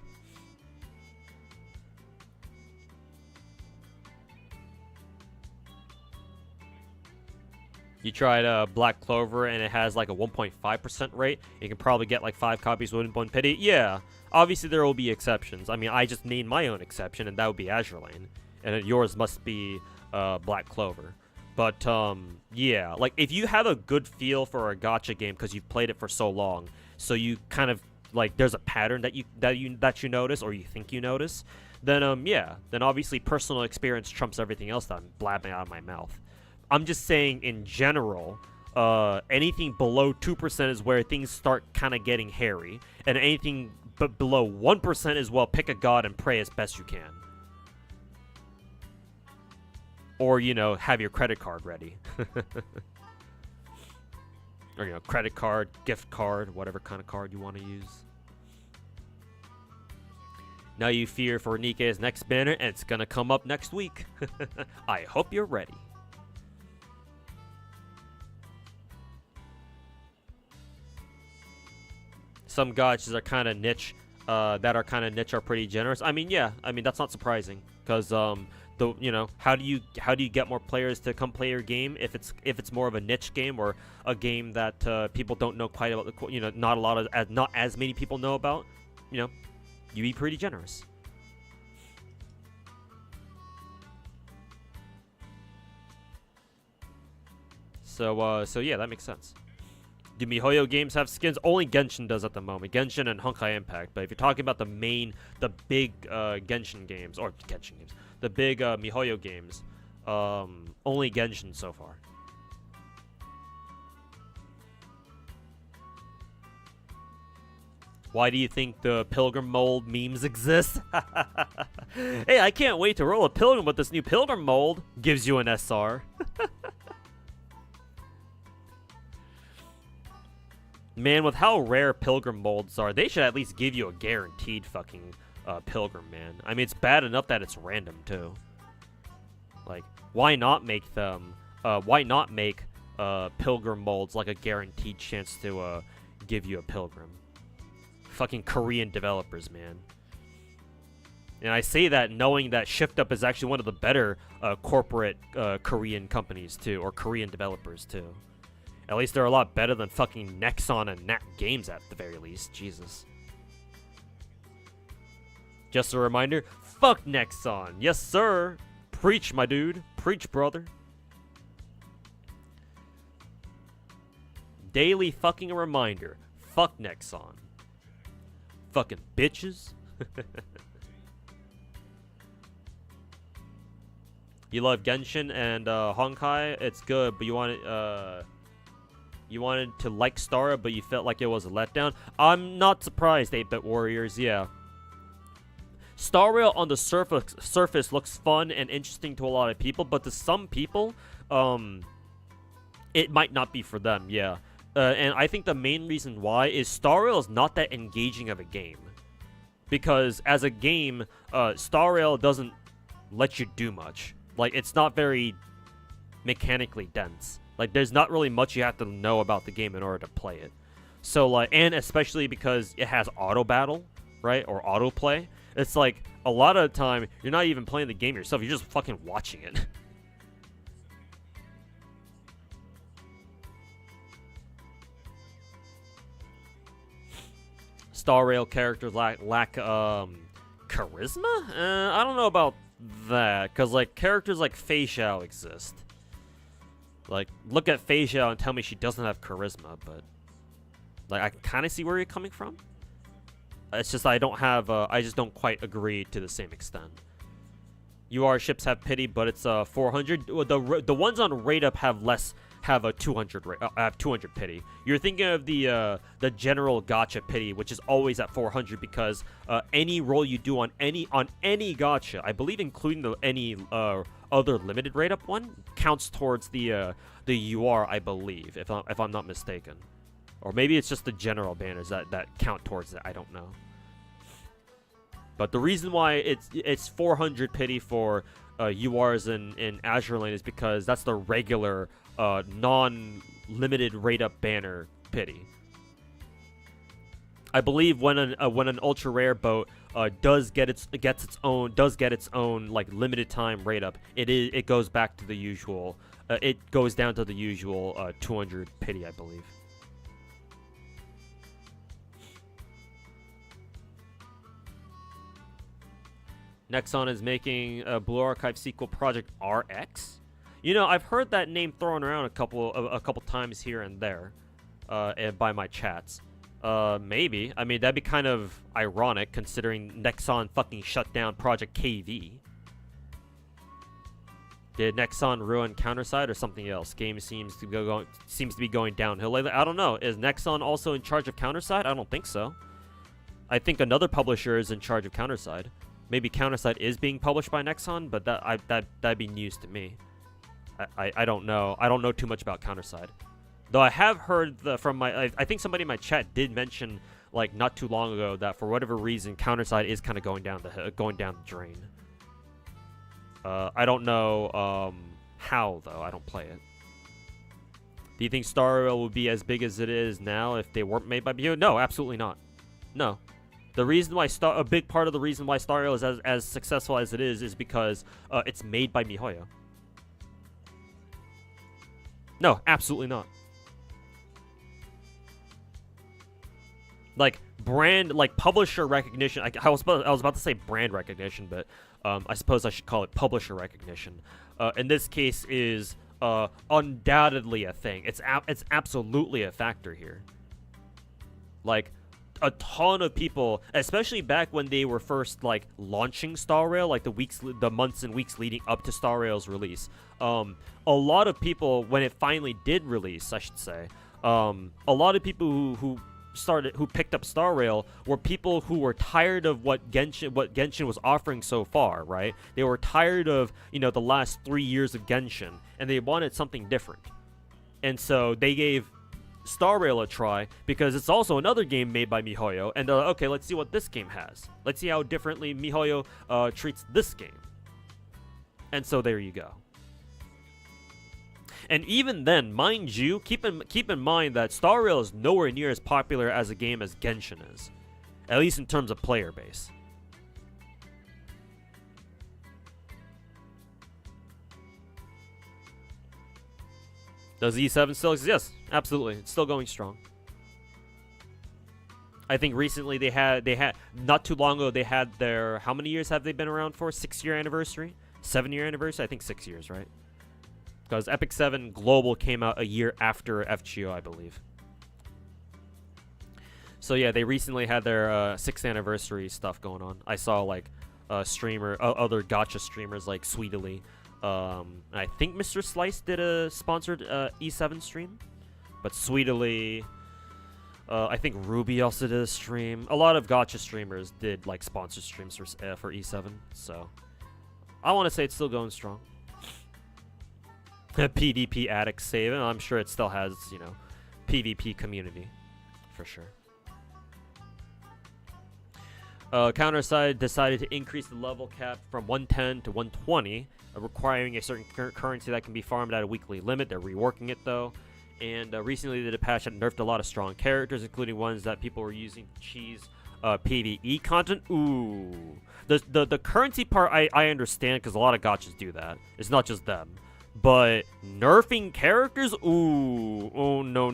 You tried Black Clover and it has like a 1.5% rate. You can probably get like 5 copies with one pity. Yeah, obviously there will be exceptions. I mean, I just named my own exception, and that would be Azure Lane. And yours must be Black Clover. But yeah, like if you have a good feel for a gacha game because you've played it for so long, so you kind of like there's a pattern that you notice or you think you notice, then yeah, then obviously personal experience trumps everything else that I'm blabbing out of my mouth. I'm just saying in general, anything below 2% is where things start kind of getting hairy, and anything below 1% is, well, pick a god and pray as best you can. Or, you know, have your credit card ready. Or, you know, credit card, gift card, whatever kind of card you want to use. Now you fear for Nikkei's next banner, and it's gonna come up next week. I hope you're ready. Some gachas are kind of niche, are pretty generous. I mean, yeah, I mean that's not surprising, because you know, how do you get more players to come play your game if it's more of a niche game or a game that people don't know quite about, you know, not as many people know about, you know, you be pretty generous. So yeah, that makes sense. Do MiHoYo games have skins? Only Genshin does at the moment. Genshin and Honkai Impact. But if you're talking about the big Genshin games, or Genshin games, the big MiHoYo games, only Genshin so far. Why do you think the Pilgrim mold memes exist? Hey, I can't wait to roll a Pilgrim with this new Pilgrim mold. Gives you an SR. Man, with how rare Pilgrim molds are, they should at least give you a guaranteed fucking Pilgrim, man. I mean, it's bad enough that it's random, too. Like, why not make them... Pilgrim molds like a guaranteed chance to give you a Pilgrim? Fucking Korean developers, man. And I say that knowing that ShiftUp is actually one of the better corporate Korean companies, too. Or Korean developers, too. At least they're a lot better than fucking Nexon and Nat Games at the very least. Jesus. Just a reminder, fuck Nexon. Yes, sir. Preach, my dude. Preach, brother. Daily fucking reminder. Fuck Nexon. Fucking bitches. You love Genshin and Honkai. It's good, but you want it... You wanted to like Stara, but you felt like it was a letdown. I'm not surprised, 8-Bit Warriors, yeah. Star Rail on the surface looks fun and interesting to a lot of people, but to some people, it might not be for them, yeah. And I think the main reason why is Star Rail is not that engaging of a game. Because as a game, Star Rail doesn't let you do much. Like, it's not very mechanically dense. Like, there's not really much you have to know about the game in order to play it. So, like, and especially because it has auto battle, right? Or auto play. It's like, a lot of the time, you're not even playing the game yourself. You're just fucking watching it. Star Rail characters lack charisma? I don't know about that. Because, like, characters like Fei Xiao exist. Like, look at Fei Xiao and tell me she doesn't have charisma, but... Like, I can kind of see where you're coming from. It's just I don't have, I just don't quite agree to the same extent. UR ships have pity, but it's 400. The ones on Rate Up have less have a 200 have 200 pity. You're thinking of the general gacha pity, which is always at 400 because any roll you do on any gacha, I believe including any other limited rate up one, counts towards the UR, I believe, if I'm not mistaken. Or maybe it's just the general banners that count towards it. I don't know. But the reason why it's 400 pity for URs in Azure Lane is because that's the regular non-limited rate up banner pity. I believe when an ultra rare boat does get its own like limited time rate up, it goes back to the usual. It goes down to the usual 200 pity, I believe. Nexon is making a Blue Archive sequel, Project RX. You know, I've heard that name thrown around a couple times here and there, by my chats. Maybe. I mean, that'd be kind of ironic considering Nexon fucking shut down Project KV. Did Nexon ruin Counterside or something else? Game seems to be going downhill lately. I don't know. Is Nexon also in charge of Counterside? I don't think so. I think another publisher is in charge of Counterside. Maybe Counterside is being published by Nexon, but that'd be news to me. I don't know. I don't know too much about Counterside. Though I have heard from my... I think somebody in my chat did mention, like, not too long ago that for whatever reason, Counterside is kind of going down the drain. I don't know how, though. I don't play it. Do you think Star Rail would be as big as it is now if they weren't made by BO? No, absolutely not. No. The reason why a big part of the reason why Star Rail is as successful as it is because it's made by MiHoYo. No, absolutely not. Like publisher recognition. I was about to say brand recognition, but I suppose I should call it publisher recognition. In this case, is undoubtedly a thing. It's absolutely a factor here. Like, a ton of people, especially back when they were first like launching Star Rail, like the months and weeks leading up to Star Rail's release. A lot of people, when it finally did release, I should say, a lot of people who picked up Star Rail were people who were tired of what Genshin was offering so far, right? They were tired of, the last 3 years of Genshin, and they wanted something different. And so they gave Star Rail a try because it's also another game made by MiHoYo, and okay, let's see what this game has. Let's see how differently MiHoYo treats this game. And so there you go. And even then, mind you, keep in mind that Star Rail is nowhere near as popular as a game as Genshin is, at least in terms of player base. Does E7 still exist? Yes, absolutely. It's still going strong. I think recently they had not too long ago they had their, how many years have they been around for? 6-year anniversary? 7-year anniversary? I think 6 years, right? Because Epic 7 Global came out a year after FGO, I believe. So yeah, they recently had their 6th anniversary stuff going on. I saw like other gacha streamers like Sweetly. I think Mr. Slice did a sponsored E7 stream, but Sweetly, I think Ruby also did a stream. A lot of gacha streamers did like sponsored streams for E7, so I want to say it's still going strong. PvP addict save, and I'm sure it still has, PvP community for sure. Counterside decided to increase the level cap from 110 to 120, requiring a certain currency that can be farmed at a weekly limit. They're reworking it though, and recently they did a patch that nerfed a lot of strong characters, including ones that people were using to cheese PvE content. Ooh, the currency part I understand because a lot of gachas do that. It's not just them. But nerfing characters? Ooh. Oh no.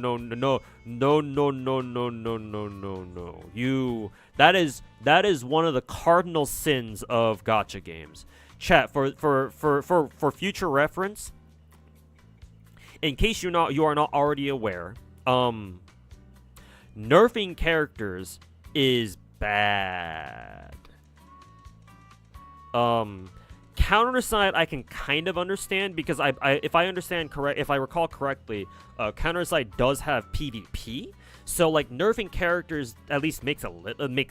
That is one of the cardinal sins of gacha games. Chat, for future reference, in case you are not already aware, nerfing characters is bad. Counterside I can kind of understand because if I recall correctly, Counterside does have PvP. So like nerfing characters at least makes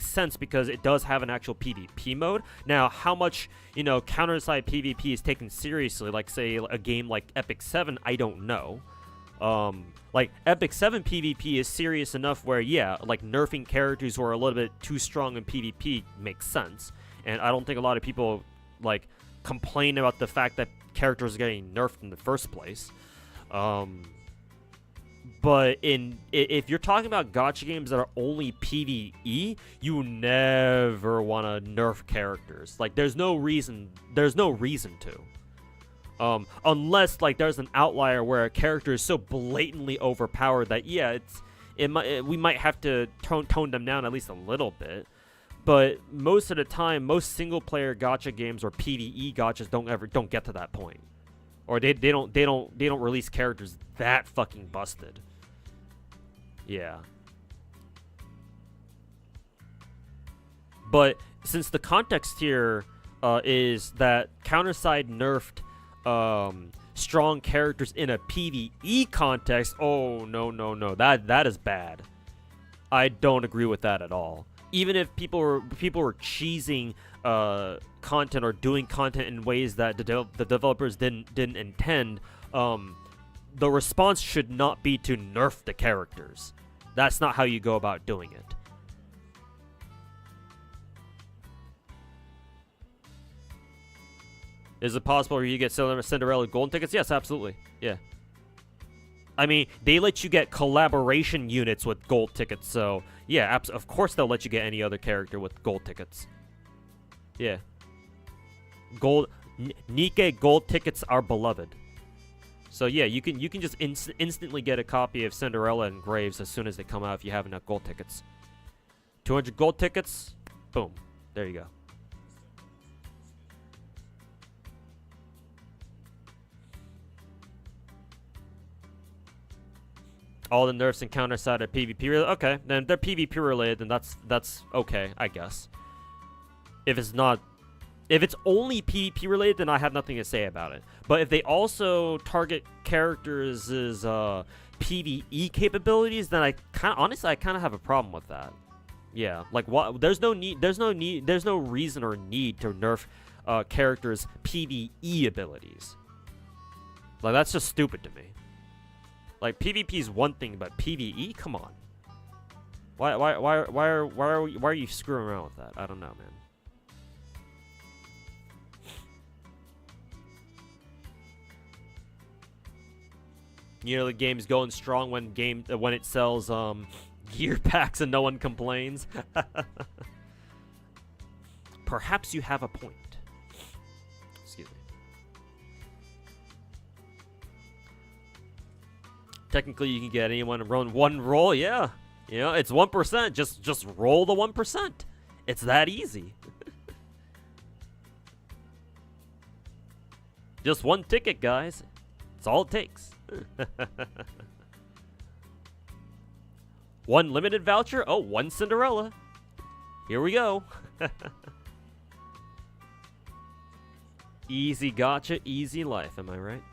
sense because it does have an actual PvP mode. Now, how much Counterside PvP is taken seriously, like say a game like Epic 7, I don't know. Like Epic 7 PvP is serious enough where yeah, like nerfing characters who are a little bit too strong in PvP makes sense. And I don't think a lot of people like complain about the fact that characters are getting nerfed in the first place. But if you're talking about gacha games that are only PvE, you never want to nerf characters. Like there's no reason to. Unless like there's an outlier where a character is so blatantly overpowered that yeah, we might have to tone them down at least a little bit. But most of the time, most single player gacha games or PvE gachas don't get to that point. Or they don't release characters that fucking busted. Yeah. But since the context here is that Counterside nerfed strong characters in a PvE context, oh no, that is bad. I don't agree with that at all. Even if people were cheesing content or doing content in ways that the developers didn't intend, the response should not be to nerf the characters. That's not how you go about doing it. Is it possible you get Cinderella golden tickets? Yes, absolutely. Yeah. I mean, they let you get collaboration units with gold tickets, so yeah, of course they'll let you get any other character with gold tickets. Yeah. Nikke gold tickets are beloved. So yeah, you can just instantly get a copy of Cinderella and Graves as soon as they come out if you have enough gold tickets. 200 gold tickets, boom, there you go. All the nerfs and Counterside are PvP related. Okay, then they're PvP related, then that's okay, I guess. If it's only PvP related, then I have nothing to say about it. But if they also target characters' PvE capabilities, then honestly I kind of have a problem with that. Yeah, like what? There's no reason or need to nerf characters' PvE abilities. Like that's just stupid to me. Like PvP is one thing, but PvE, come on. Why are you screwing around with that? I don't know, man. The game's going strong when it sells gear packs and no one complains. Perhaps you have a point. Excuse me. Technically, you can get anyone to run one roll. Yeah, it's 1%. Just roll the 1%. It's that easy. Just one ticket, guys. That's all it takes. One limited voucher. Oh, one Cinderella. Here we go. Easy gacha, easy life. Am I right?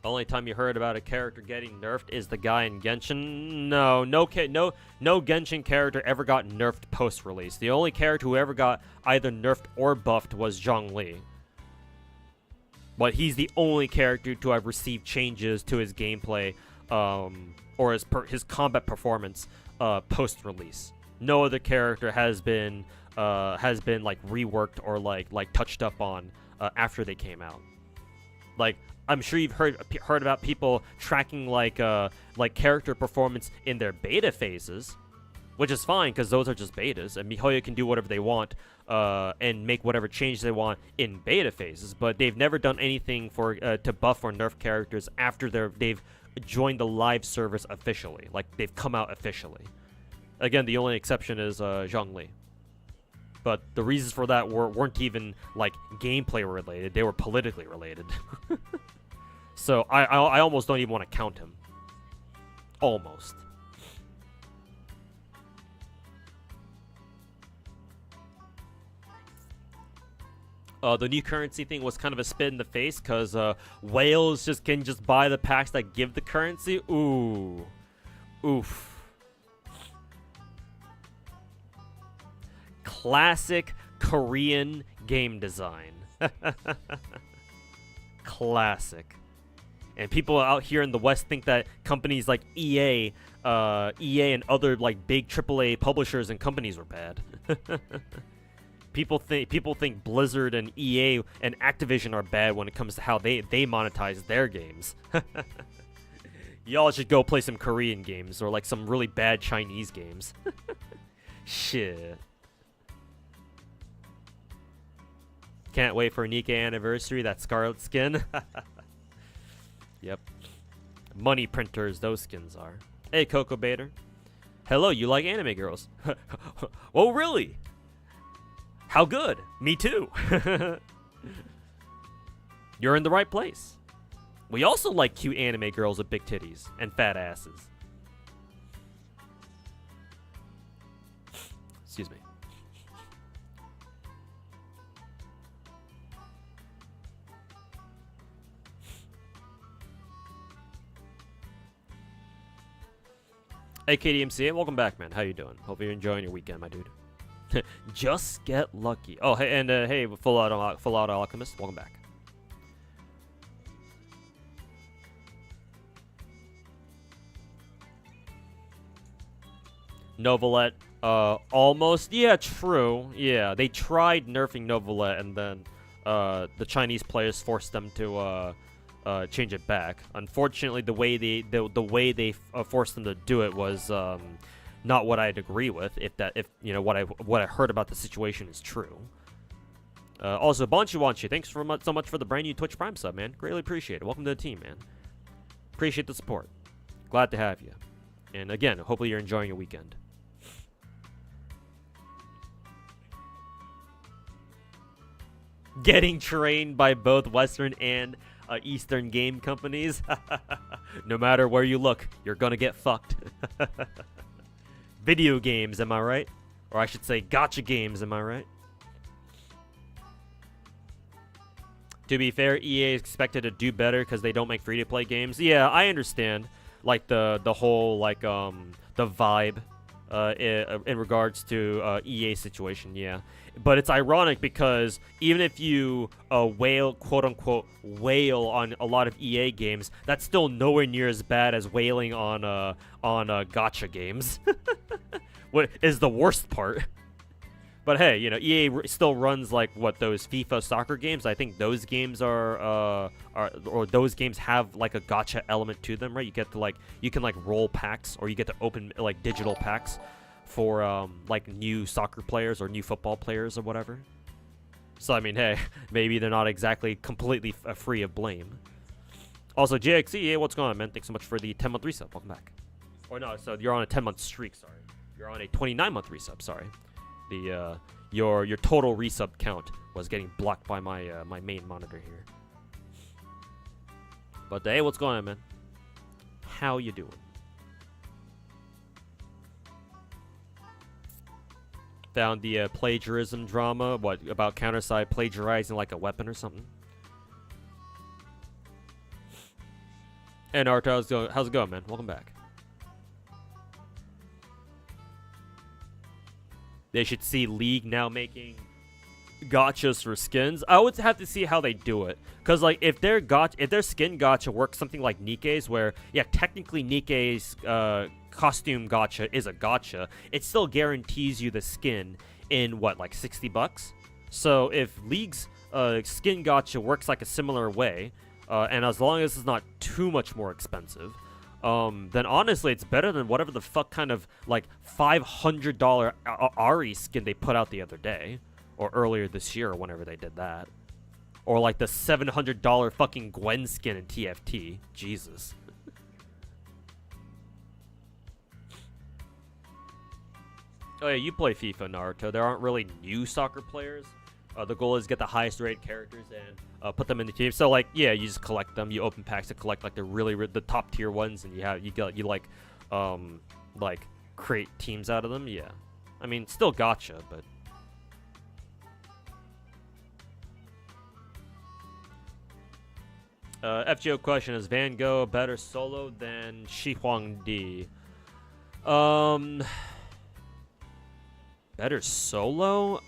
Only time you heard about a character getting nerfed is the guy in Genshin. No Genshin character ever got nerfed post-release. The only character who ever got either nerfed or buffed was Zhongli. But he's the only character to have received changes to his gameplay or his combat performance post-release. No other character has been like reworked or like touched up on after they came out. Like, I'm sure you've heard about people tracking like character performance in their beta phases, which is fine because those are just betas, and MiHoYo can do whatever they want and make whatever change they want in beta phases. But they've never done anything to buff or nerf characters after they've joined the live service officially, like they've come out officially. Again, the only exception is Zhongli. But the reasons for that weren't even like gameplay related; they were politically related. So I almost don't even want to count him. Almost. The new currency thing was kind of a spit in the face because whales can just buy the packs that give the currency. Ooh. Oof. Classic Korean game design. Classic. And people out here in the West think that companies like EA and other like big AAA publishers and companies were bad. People think Blizzard and EA and Activision are bad when it comes to how they monetize their games. Y'all should go play some Korean games or like some really bad Chinese games. Shit. Can't wait for Nikkei anniversary, that Scarlet skin. Yep. Money printers, those skins are. Hey, Coco Bader. Hello, you like anime girls? Oh, really? How good? Me too. You're in the right place. We also like cute anime girls with big titties and fat asses. Excuse me. Hey, KDMCA, welcome back, man. How you doing? Hope you're enjoying your weekend, my dude. Just get lucky. Oh, hey, and hey, Full Out Alchemist, welcome back. Novelette, almost. Yeah, true. Yeah, they tried nerfing Novelette, and then the Chinese players forced them to change it back. Unfortunately, the way they forced them to do it was not what I'd agree with. If you know what I heard about the situation is true. Also, Bonchi, thanks so much for the brand new Twitch Prime sub, man. Greatly appreciate it. Welcome to the team, man. Appreciate the support. Glad to have you. And again, hopefully you're enjoying your weekend. Getting trained by both Western and Eastern game companies. No matter where you look, you're gonna get fucked. Video games, am I right? Or I should say gacha games, am I right? To be fair, EA is expected to do better because they don't make free-to-play games. Yeah, I understand. Like the whole like the vibe in regards to EA situation, yeah. But it's ironic because even if you whale, quote-unquote, whale on a lot of EA games, that's still nowhere near as bad as whaling on gacha games. What is the worst part? But hey, you know, EA still runs like those FIFA soccer games. I think those games or those games have like a gacha element to them, right? You get to you can roll packs, or you get to open like digital packs for like new soccer players or new football players or whatever. So I mean, hey, maybe they're not exactly completely free of blame. Also, JXE, hey, what's going on, man? Thanks so much for the 10-month resub. Welcome back. Or no, so you're on a 10-month streak. Sorry, you're on a 29-month resub. Sorry. The your total resub count was getting blocked by my my main monitor here. But hey, what's going on, man? How you doing? Found the plagiarism drama. What about Counterside plagiarizing like a weapon or something? And Naruto, how's it going, man? Welcome back. They should see League now making gachas for skins. I would have to see how they do it, cause like if their skin gacha works something like Nikkei's, where yeah, technically Nikkei's costume gacha is a gacha, it still guarantees you the skin in what, like $60. So if League's skin gacha works like a similar way, and as long as it's not too much more expensive, then honestly it's better than whatever the fuck kind of like $500 Ari skin they put out the other day, or earlier this year, or whenever they did that, or like the $700 fucking Gwen skin in TFT. Jesus. Oh yeah, you play FIFA, Naruto. There aren't really new soccer players. The goal is get the highest rated characters and put them in the team. So like, yeah, you just collect them. You open packs to collect like the top tier ones, and you like create teams out of them. Yeah, I mean, still gacha, but. FGO question: is Van Gogh better solo than Shi Huangdi? Better solo?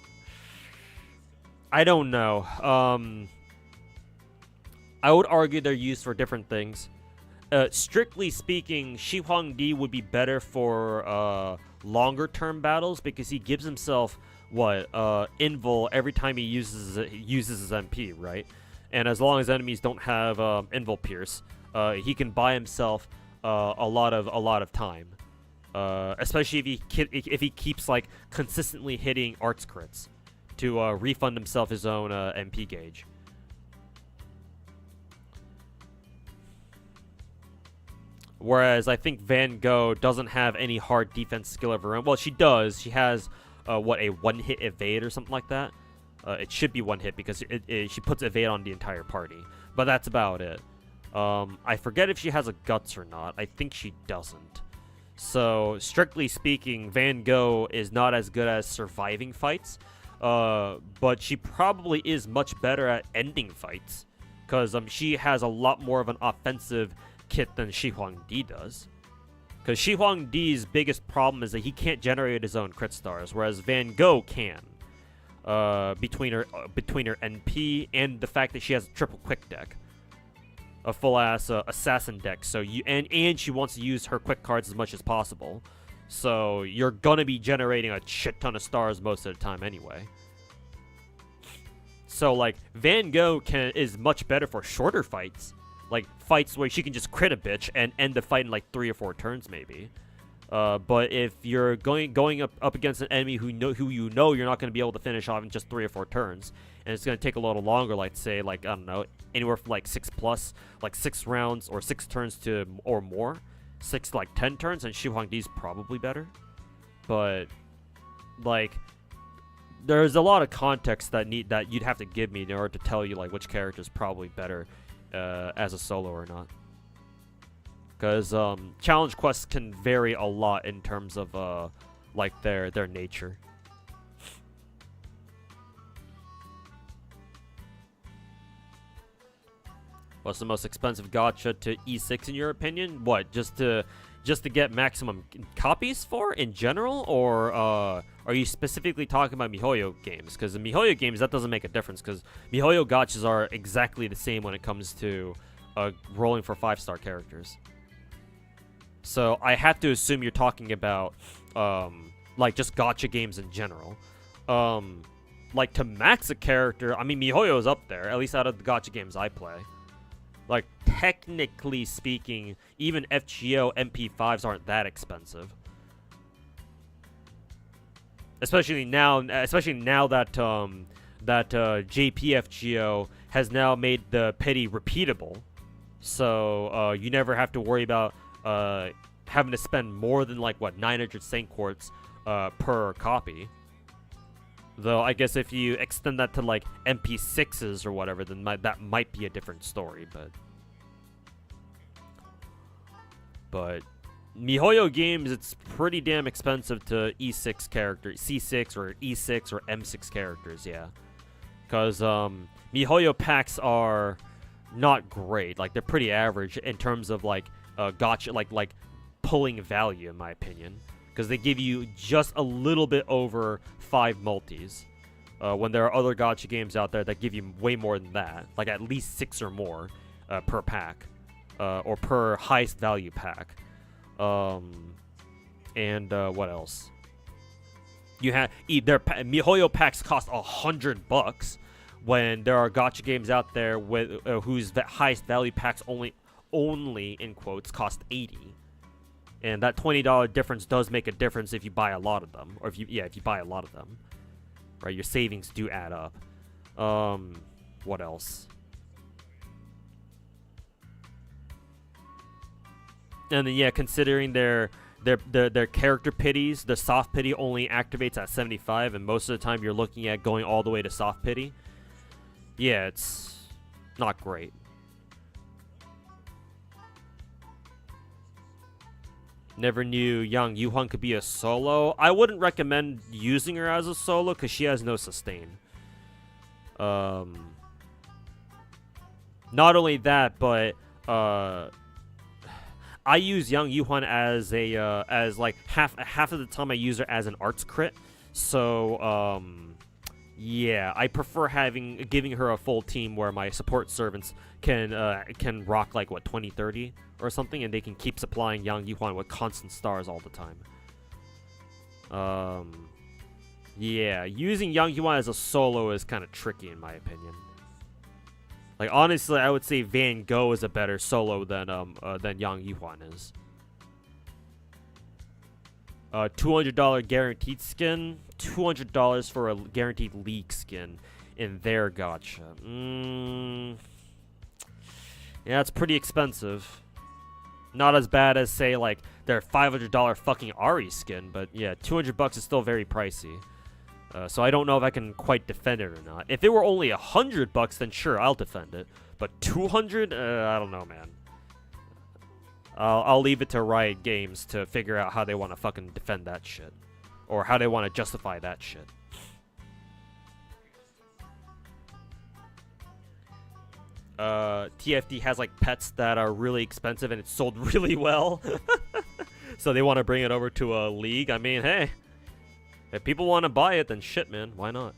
I don't know. I would argue they're used for different things. Strictly speaking, Shi Huangdi would be better for longer term battles because he gives himself invul every time he uses his MP, right? And as long as enemies don't have invul pierce, he can buy himself a lot of time. Especially if he keeps like consistently hitting arts crits to refund himself his own MP gauge. Whereas I think Van Gogh doesn't have any hard defense skill of her own. Well, she does. She has a one-hit evade or something like that. It should be one hit because she puts evade on the entire party. But that's about it. I forget if she has a guts or not. I think she doesn't. So, strictly speaking, Van Gogh is not as good as surviving fights. But she probably is much better at ending fights. Because she has a lot more of an offensive kit than Shi Huangdi does. Because Shi Huangdi's biggest problem is that he can't generate his own crit stars, whereas Van Gogh can. Between her NP and the fact that she has a triple quick deck, a full ass assassin deck. So and she wants to use her quick cards as much as possible. So you're gonna be generating a shit ton of stars most of the time anyway. So like Van Gogh is much better for shorter fights, like fights where she can just crit a bitch and end the fight in like 3 or 4 turns maybe. But if you're going up against an enemy who you know you're not going to be able to finish off in just 3 or 4 turns, and it's going to take a little longer, like say like I don't know, anywhere from like 6+, like 6 rounds or 6 turns to or more, 6 to like 10 turns, and Shi Huangdi's probably better. But like there's a lot of context that you'd have to give me in order to tell you like which character is probably better as a solo or not. Because challenge quests can vary a lot in terms of like their nature. What's the most expensive gacha to E6 in your opinion? What, just to get maximum copies for in general, or are you specifically talking about MiHoYo games? Because in MiHoYo games that doesn't make a difference, because MiHoYo gachas are exactly the same when it comes to rolling for 5-star characters. So I have to assume you're talking about like just gacha games in general. Like to max a character, I mean MiHoYo is up there, at least out of the gacha games I play. Like technically speaking, even FGO MP5s aren't that expensive. Especially now that JPFGO has now made the pity repeatable. So you never have to worry about having to spend more than like 900 Saint Quartz per copy. Though I guess if you extend that to like MP6s or whatever, then that might be a different story. But MiHoYo games, it's pretty damn expensive to E6 characters, C6 or E6 or M6 characters, yeah. Because MiHoYo packs are not great. Like they're pretty average in terms of like gacha, like pulling value in my opinion, because they give you just a little bit over 5 multis, when there are other gacha games out there that give you way more than that, like at least 6 or more per pack, or per highest value pack. And what else? You have their MiHoYo packs cost $100 when there are gacha games out there with whose highest value packs only in quotes cost $80. And that $20 difference does make a difference if you buy a lot of them, or if you buy a lot of them, right? Your savings do add up. What else? And then considering their their character pities, the soft pity only activates at 75, and most of the time you're looking at going all the way to soft pity. Yeah, it's not great. Never knew Yang Yuhan could be a solo. I wouldn't recommend using her as a solo because she has no sustain. Not only that, but I use Yang Yuhan as a as like half of the time I use her as an arts crit. So yeah, I prefer giving her a full team where my support servants can rock like what 20-30 or something, and they can keep supplying Yang Yuhan with constant stars all the time. Yeah, using Yang Yuan as a solo is kind of tricky in my opinion. Like honestly, I would say Van Gogh is a better solo than Yang Yuan is. $200 guaranteed skin, $200 for a guaranteed league skin in their gacha. Yeah, it's pretty expensive. Not as bad as say like their $500 fucking Ari skin, but yeah, $200 is still very pricey. So I don't know if I can quite defend it or not. If it were only $100, then sure, I'll defend it. But 200, I don't know, man. I'll leave it to Riot Games to figure out how they want to fucking defend that shit, or how they want to justify that shit. TFT has like pets that are really expensive and it's sold really well, so they want to bring it over to a league. I mean, hey. If people want to buy it, then shit, man. Why not?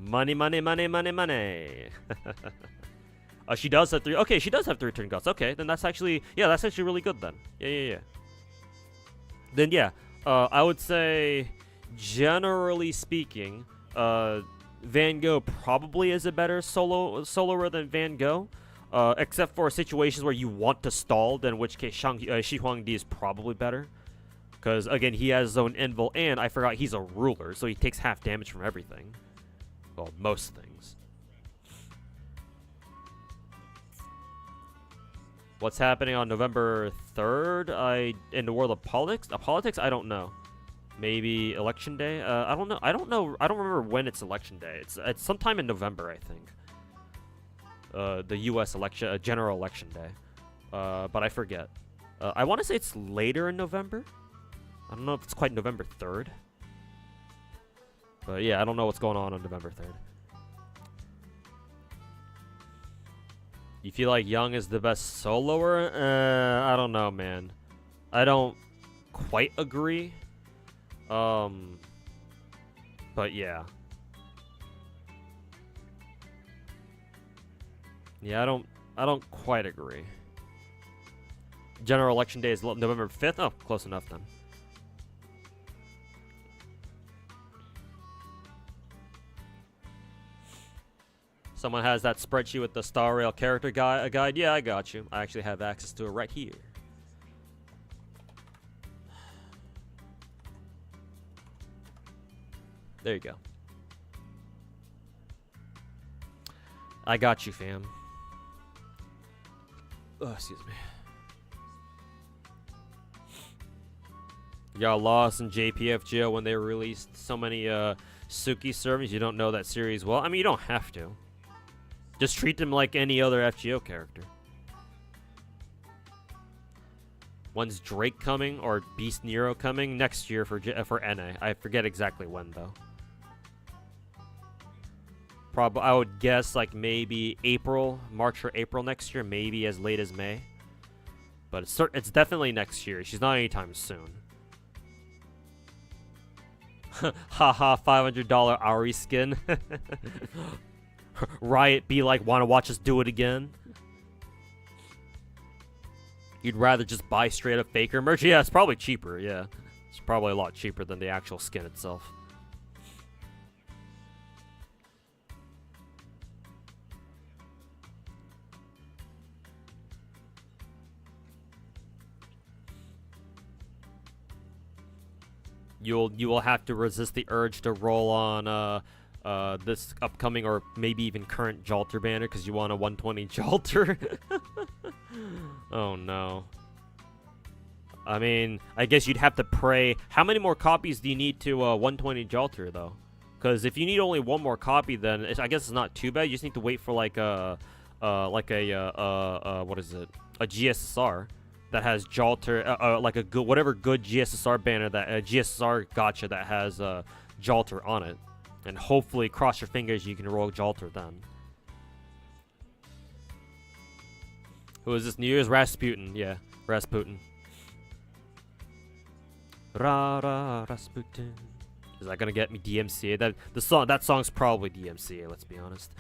Money, money, money, money, money. She does have 3. Okay, she does have 3 return guts. Okay, then that's actually... Yeah, that's actually really good then. Yeah. Then, yeah. I would say, generally speaking, Van Gogh probably is a better soloer than Van Gogh. Except for situations where you want to stall, then in which case Shi Huangdi is probably better. Because, again, he has his own invul, and I forgot he's a ruler, so he takes half damage from everything. Well, most things. What's happening on November 3rd? In the world of politics? Politics? I don't know. Maybe election day? I don't know. I don't remember when it's election day. It's sometime in November, I think. The U.S. election, general election day. But I forget. I want to say it's later in November. I don't know if it's quite November 3rd. But yeah, I don't know what's going on November 3rd. You feel like Young is the best soloer? I don't know, man. I don't quite agree. But yeah. Yeah, I don't quite agree. General election day is November 5th? Oh, close enough then. Someone has that spreadsheet with the Star Rail character guide. Yeah, I got you. I actually have access to it right here. There you go. I got you, fam. Oh, excuse me. Y'all lost in JPF jail when they released so many Suki servers. You don't know that series well. I mean, you don't have to. Just treat them like any other FGO character. When's Drake coming or Beast Nero coming? Next year for NA. I forget exactly when though. Probably I would guess like maybe March or April next year, maybe as late as May. But it's definitely next year. She's not anytime soon. Haha, $500 Ari skin. Riot be like, wanna watch us do it again? You'd rather just buy straight up faker merch? Yeah, it's probably cheaper, yeah. It's probably a lot cheaper than the actual skin itself. You will have to resist the urge to roll on this upcoming or maybe even current Jalter banner because you want a 120 Jalter. Oh no. I mean, I guess you'd have to pray. How many more copies do you need to 120 Jalter, though? Because if you need only one more copy, then I guess it's not too bad. You just need to wait for what is it? A GSSR that has Jalter, like whatever good GSSR banner that GSSR gacha that has Jalter on it, and hopefully cross your fingers you can roll Jalter then. Who is this? New Year's Rasputin? Yeah, Rasputin. Rasputin. Is that gonna get me DMCA? That song's probably DMCA. Let's be honest.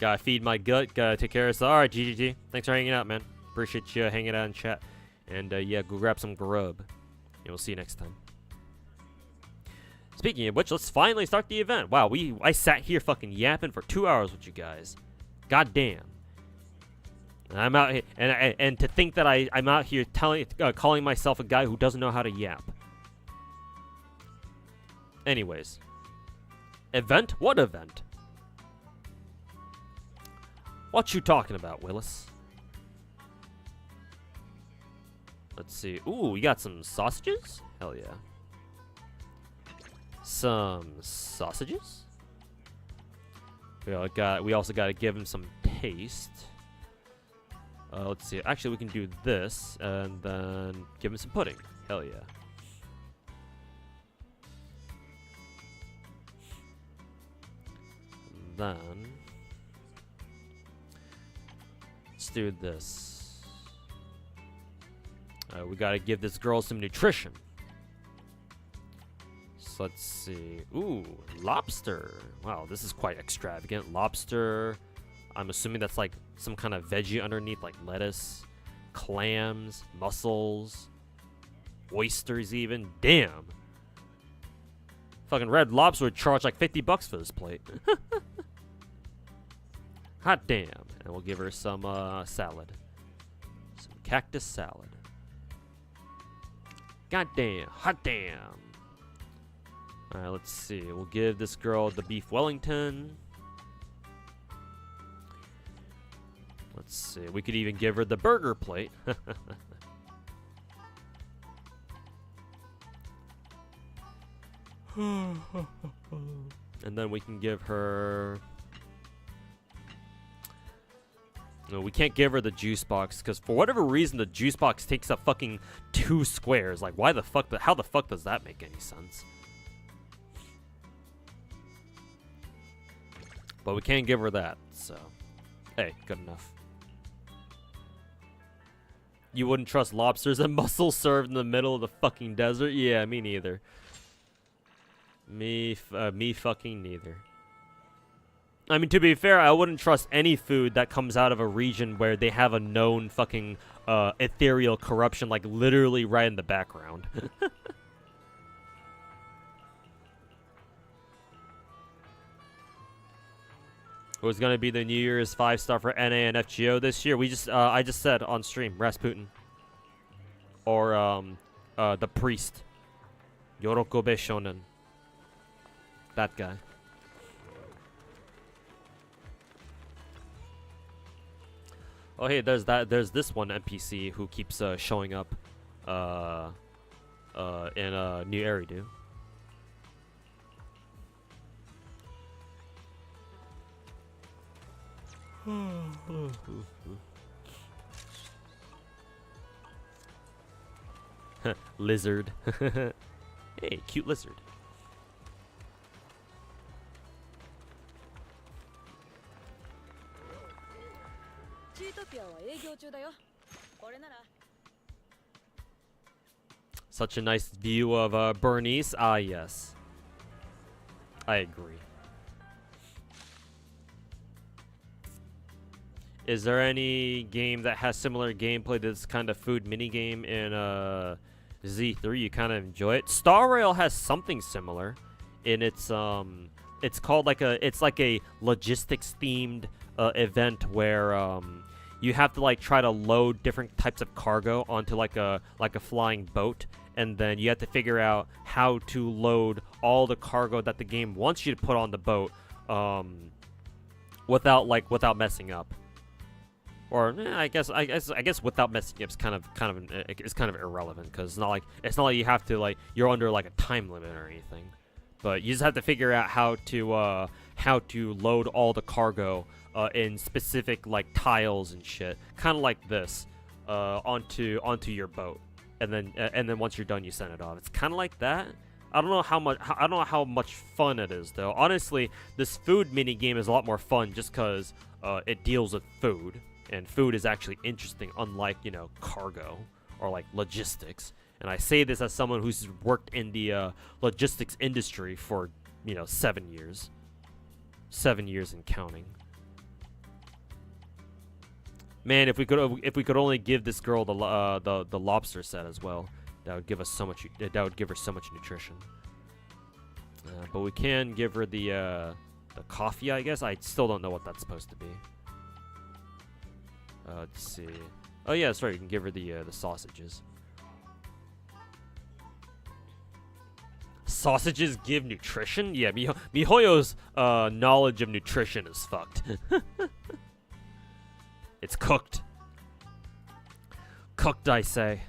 Gotta feed my gut. Gotta take care of stuff. All right, GGG. Thanks for hanging out, man. Appreciate you hanging out in chat. And yeah, go grab some grub. And we'll see you next time. Speaking of which, let's finally start the event. Wow, I sat here fucking yapping for 2 hours with you guys. God damn. And I'm out here, and to think that I'm out here calling myself a guy who doesn't know how to yap. Anyways, event? What event? What you talking about, Willis? Let's see. Ooh, we got some sausages? Hell yeah. Some sausages? We also got to give him some taste. Let's see. Actually, we can do this and then give him some pudding. Hell yeah. And then let's do this. We gotta give this girl some nutrition. So let's see. Ooh, lobster. Wow, this is quite extravagant. Lobster. I'm assuming that's like some kind of veggie underneath, like lettuce, clams, mussels, oysters even. Damn. Fucking Red Lobster would charge like $50 for this plate. Hot damn. And we'll give her some salad. Some cactus salad. God damn. Hot damn. Alright, let's see. We'll give this girl the beef Wellington. Let's see. We could even give her the burger plate. And then we can give her... No, we can't give her the juice box because for whatever reason the juice box takes up fucking 2 squares. Like, why the fuck? How the fuck does that make any sense? But we can't give her that, so hey, good enough. You wouldn't trust lobsters and mussels served in the middle of the fucking desert? Yeah, me neither. Me fucking neither. I mean, to be fair, I wouldn't trust any food that comes out of a region where they have a known fucking ethereal corruption, like literally right in the background. Who's gonna be the New Year's 5-star for NA and FGO this year? I just said on stream, Rasputin. Or the priest. Yorokobe Shonen. That guy. Oh hey, there's this one NPC who keeps showing up in New Eridu. Lizard. Hey, cute lizard. Such a nice view of Bernice. Ah, yes. I agree. Is there any game that has similar gameplay to this kind of food minigame in Z3? You kind of enjoy it? Star Rail has something similar in it's called like a logistics themed event where you have to like try to load different types of cargo onto like a flying boat, and then you have to figure out how to load all the cargo that the game wants you to put on the boat without messing up. Or I guess without messing up is kind of irrelevant, because it's not like you have to you're under a time limit or anything. But you just have to figure out how to load all the cargo in specific tiles and shit, kind of like this, onto your boat, and then once you're done, you send it off. It's kind of like that. I don't know how much fun it is though. Honestly, this food mini game is a lot more fun just because it deals with food, and food is actually interesting, unlike cargo or logistics. And I say this as someone who's worked in the logistics industry for 7 years. 7 years and counting. Man, if we could only give this girl the lobster set as well, that would give us so much. That would give her so much nutrition. But we can give her the coffee, I guess. I still don't know what that's supposed to be. Let's see. Oh yeah, that's right. You can give her the sausages. Sausages give nutrition? Yeah, Mihoyo's knowledge of nutrition is fucked. It's cooked. Cooked, I say.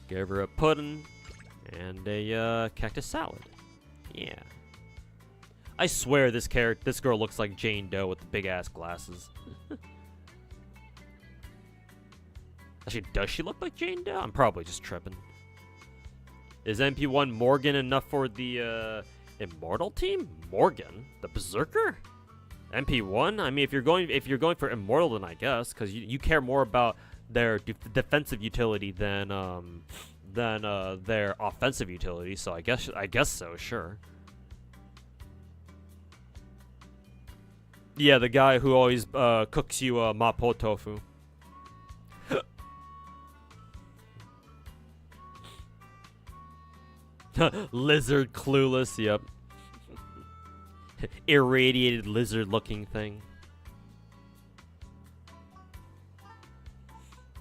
Give her a pudding and a cactus salad. Yeah. I swear this girl looks like Jane Doe with the big ass glasses. Actually, does she look like Jane Doe? I'm probably just tripping. Is MP1 Morgan enough for the Immortal team? Morgan, the Berserker? MP1? I mean, if you're going for Immortal, then I guess, because you care more about their defensive utility than their offensive utility. So I guess so. Sure. Yeah, the guy who always cooks you mapo tofu. Lizard clueless, yep. Irradiated lizard looking thing.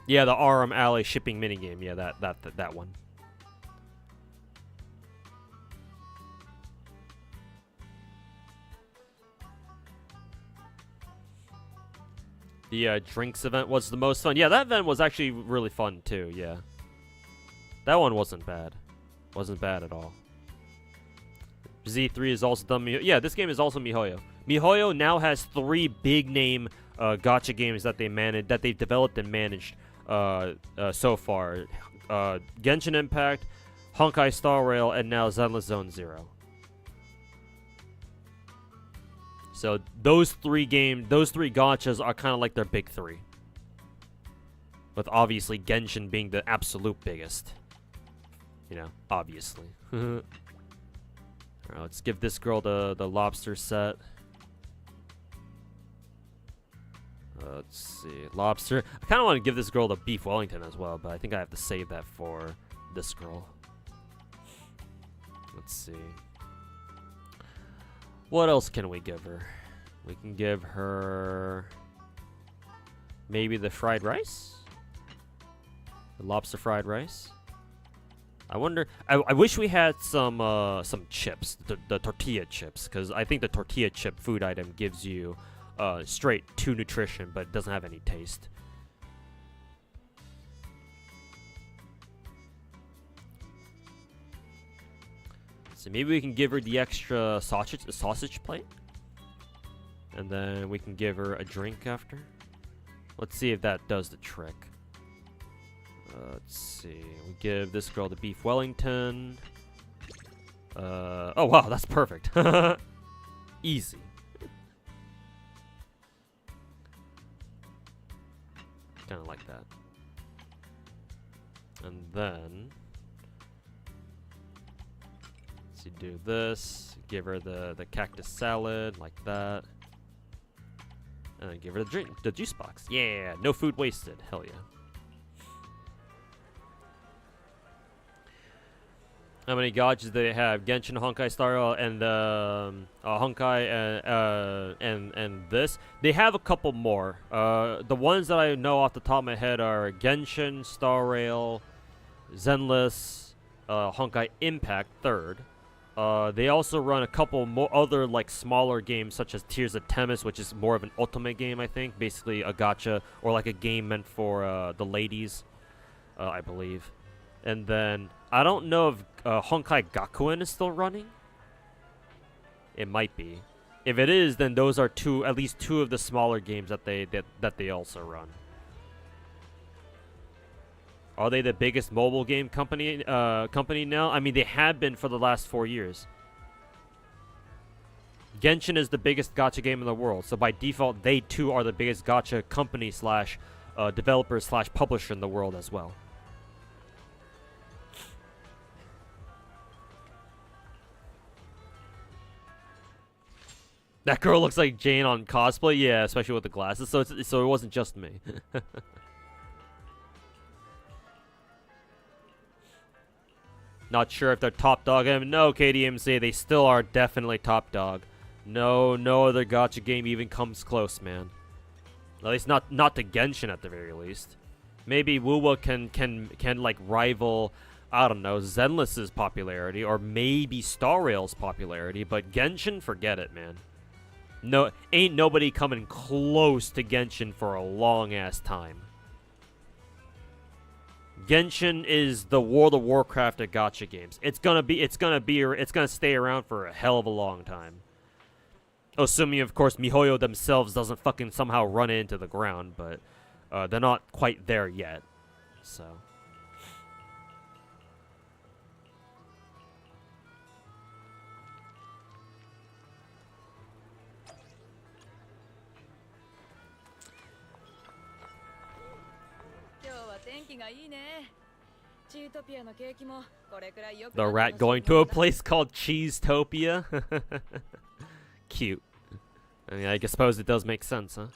Yeah, the Aram Alley shipping minigame. Yeah, that one. The drinks event was the most fun. Yeah, that event was actually really fun too, yeah. That one wasn't bad. Wasn't bad at all. Z3 is also done. Yeah, this game is also Mihoyo. Mihoyo now has 3 big name gacha games that they've developed and managed so far. Genshin Impact, Honkai Star Rail, and now Zenless Zone Zero. So those three gachas are kind of like their big 3. With obviously Genshin being the absolute biggest. Obviously. Alright, let's give this girl the lobster set. Let's see. Lobster. I kind of want to give this girl the beef Wellington as well, but I think I have to save that for this girl. Let's see. What else can we give her? We can give her maybe the fried rice? The lobster fried rice? I wonder. I wish we had some chips, the tortilla chips, because I think the tortilla chip food item gives you straight 2 nutrition, but it doesn't have any taste. So maybe we can give her the extra sausage plate, and then we can give her a drink after. Let's see if that does the trick. Let's see. We give this girl the beef Wellington. Oh wow, that's perfect. Easy. Kind of like that. And then let's see, do this. Give her the cactus salad like that. And then give her the juice box. Yeah, no food wasted. Hell yeah. How many gachas do they have? Genshin, Honkai Star Rail, and Honkai and this. They have a couple more. The ones that I know off the top of my head are Genshin, Star Rail, Zenless, Honkai Impact 3rd, They also run a couple more other like smaller games such as Tears of Temis, which is more of an ultimate game, I think. Basically a gacha or like a game meant for the ladies, I believe. And then I don't know if Honkai Gakuen is still running. It might be. If it is, then those are at least two of the smaller games that they also run. Are they the biggest mobile game company now? I mean, they have been for the last 4 years. Genshin is the biggest gacha game in the world, so by default, they too are the biggest gacha company slash developer slash publisher in the world as well. That girl looks like Jane on cosplay, yeah, especially with the glasses. So it wasn't just me. Not sure if they're top dog. No, KDMC, they still are definitely top dog. No other gacha game even comes close, man. At least not to Genshin at the very least. Maybe Wuwa can like rival, I don't know, Zenless's popularity or maybe Star Rail's popularity, but Genshin, forget it, man. No, ain't nobody coming close to Genshin for a long ass time. Genshin is the World of Warcraft of gacha games. It's gonna stay around for a hell of a long time. Assuming, of course, MiHoYo themselves doesn't fucking somehow run into the ground, but they're not quite there yet. So. The rat going to a place called Cheesetopia? Cute. I mean, I suppose it does make sense, huh?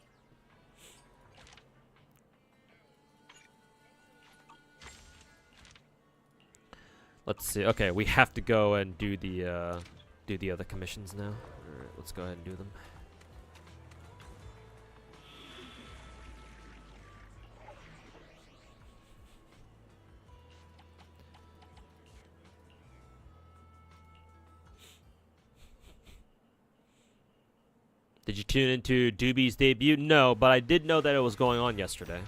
Let's see. Okay, we have to go and do the other commissions now. Alright, let's go ahead and do them. Did you tune into Doobie's debut? No, but I did know that it was going on yesterday.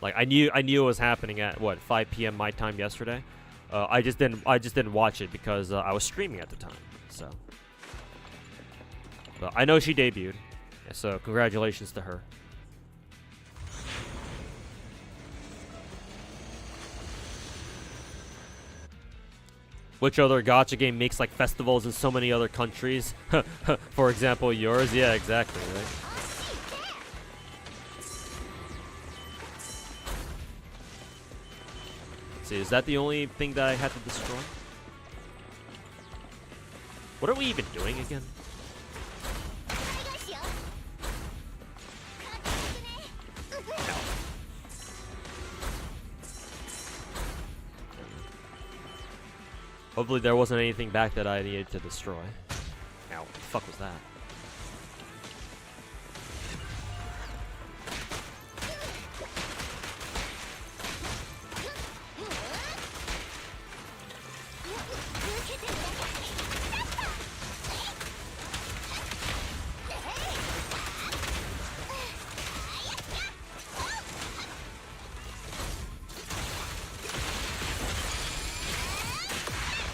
Like I knew it was happening at what 5 p.m. my time yesterday. I just didn't watch it because I was streaming at the time. So, but I know she debuted. Yeah, so congratulations to her. Which other gacha game makes like festivals in so many other countries? For example, yours? Yeah, exactly, right? Let's see, is that the only thing that I had to destroy? What are we even doing again? Hopefully there wasn't anything back that I needed to destroy. Ow, what the fuck was that?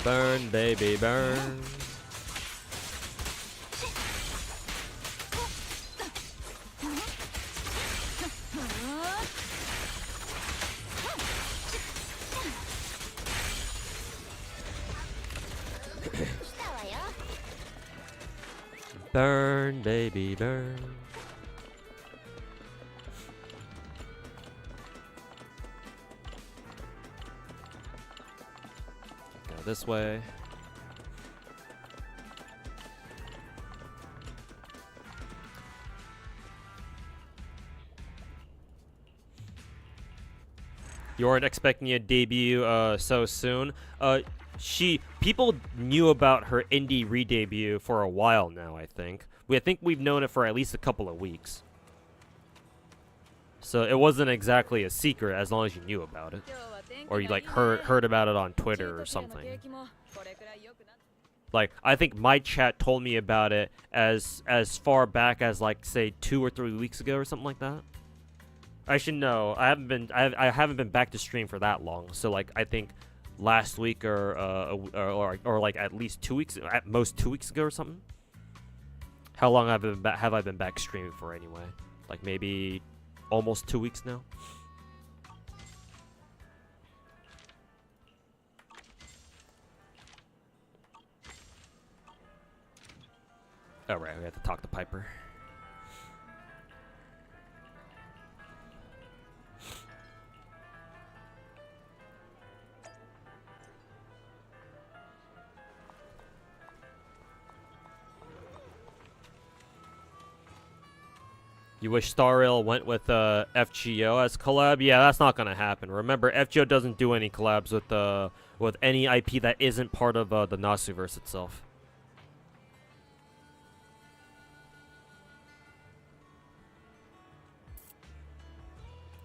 Burn, baby, burn. Burn, baby, burn. This way. You weren't expecting a debut so soon. People knew about her indie re-debut for a while now, I think. I think we've known it for at least a couple of weeks. So it wasn't exactly a secret as long as you knew about it. Or you like heard about it on Twitter or something. Like, I think my chat told me about it as far back as, like, say 2 or 3 weeks ago or something like that. Actually, no, I haven't been back to stream for that long. So, like, I think last week or like at least 2 weeks, at most 2 weeks ago or something. How long have I been back streaming for anyway? Like maybe almost 2 weeks now. Oh right, we have to talk to Piper. You wish Star Rail went with FGO as collab? Yeah, that's not gonna happen. Remember, FGO doesn't do any collabs with any IP that isn't part of the Nasuverse itself.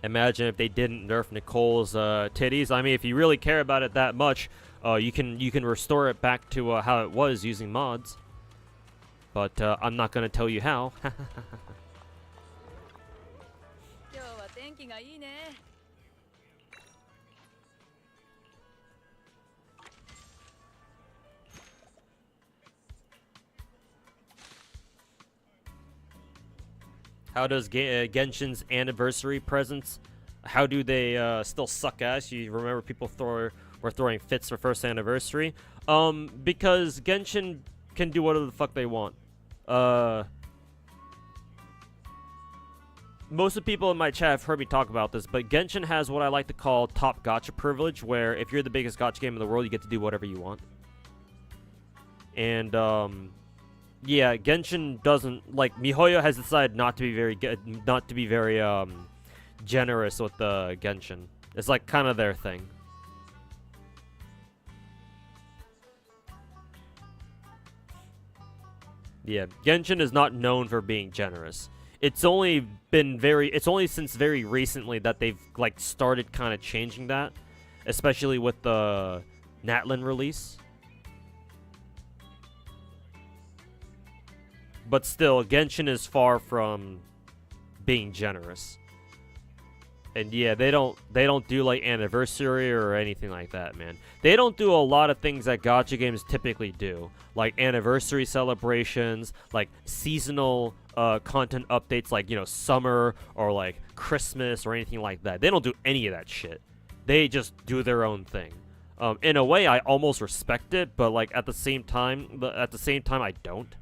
Imagine if they didn't nerf Nicole's titties. I mean, if you really care about it that much, you can restore it back to how it was using mods. But I'm not gonna tell you how. How does Genshin's anniversary presents? How do they still suck ass? You remember people were throwing fits for first anniversary? Because Genshin can do whatever the fuck they want. Most of the people in my chat have heard me talk about this, but Genshin has what I like to call top gacha privilege, where if you're the biggest gacha game in the world, you get to do whatever you want. And yeah, Genshin doesn't, like, MiHoYo has decided not to be very generous with the Genshin. It's like kind of their thing. Yeah, Genshin is not known for being generous. It's only since very recently that they've like started kind of changing that, especially with the Natlin release. But still, Genshin is far from being generous. And yeah, they don't do like anniversary or anything like that, man. They don't do a lot of things that gacha games typically do, like anniversary celebrations, like seasonal content updates, like, you know, summer or like Christmas or anything like that. They don't do any of that shit. They just do their own thing. In a way, I almost respect it, but like at the same time, I don't.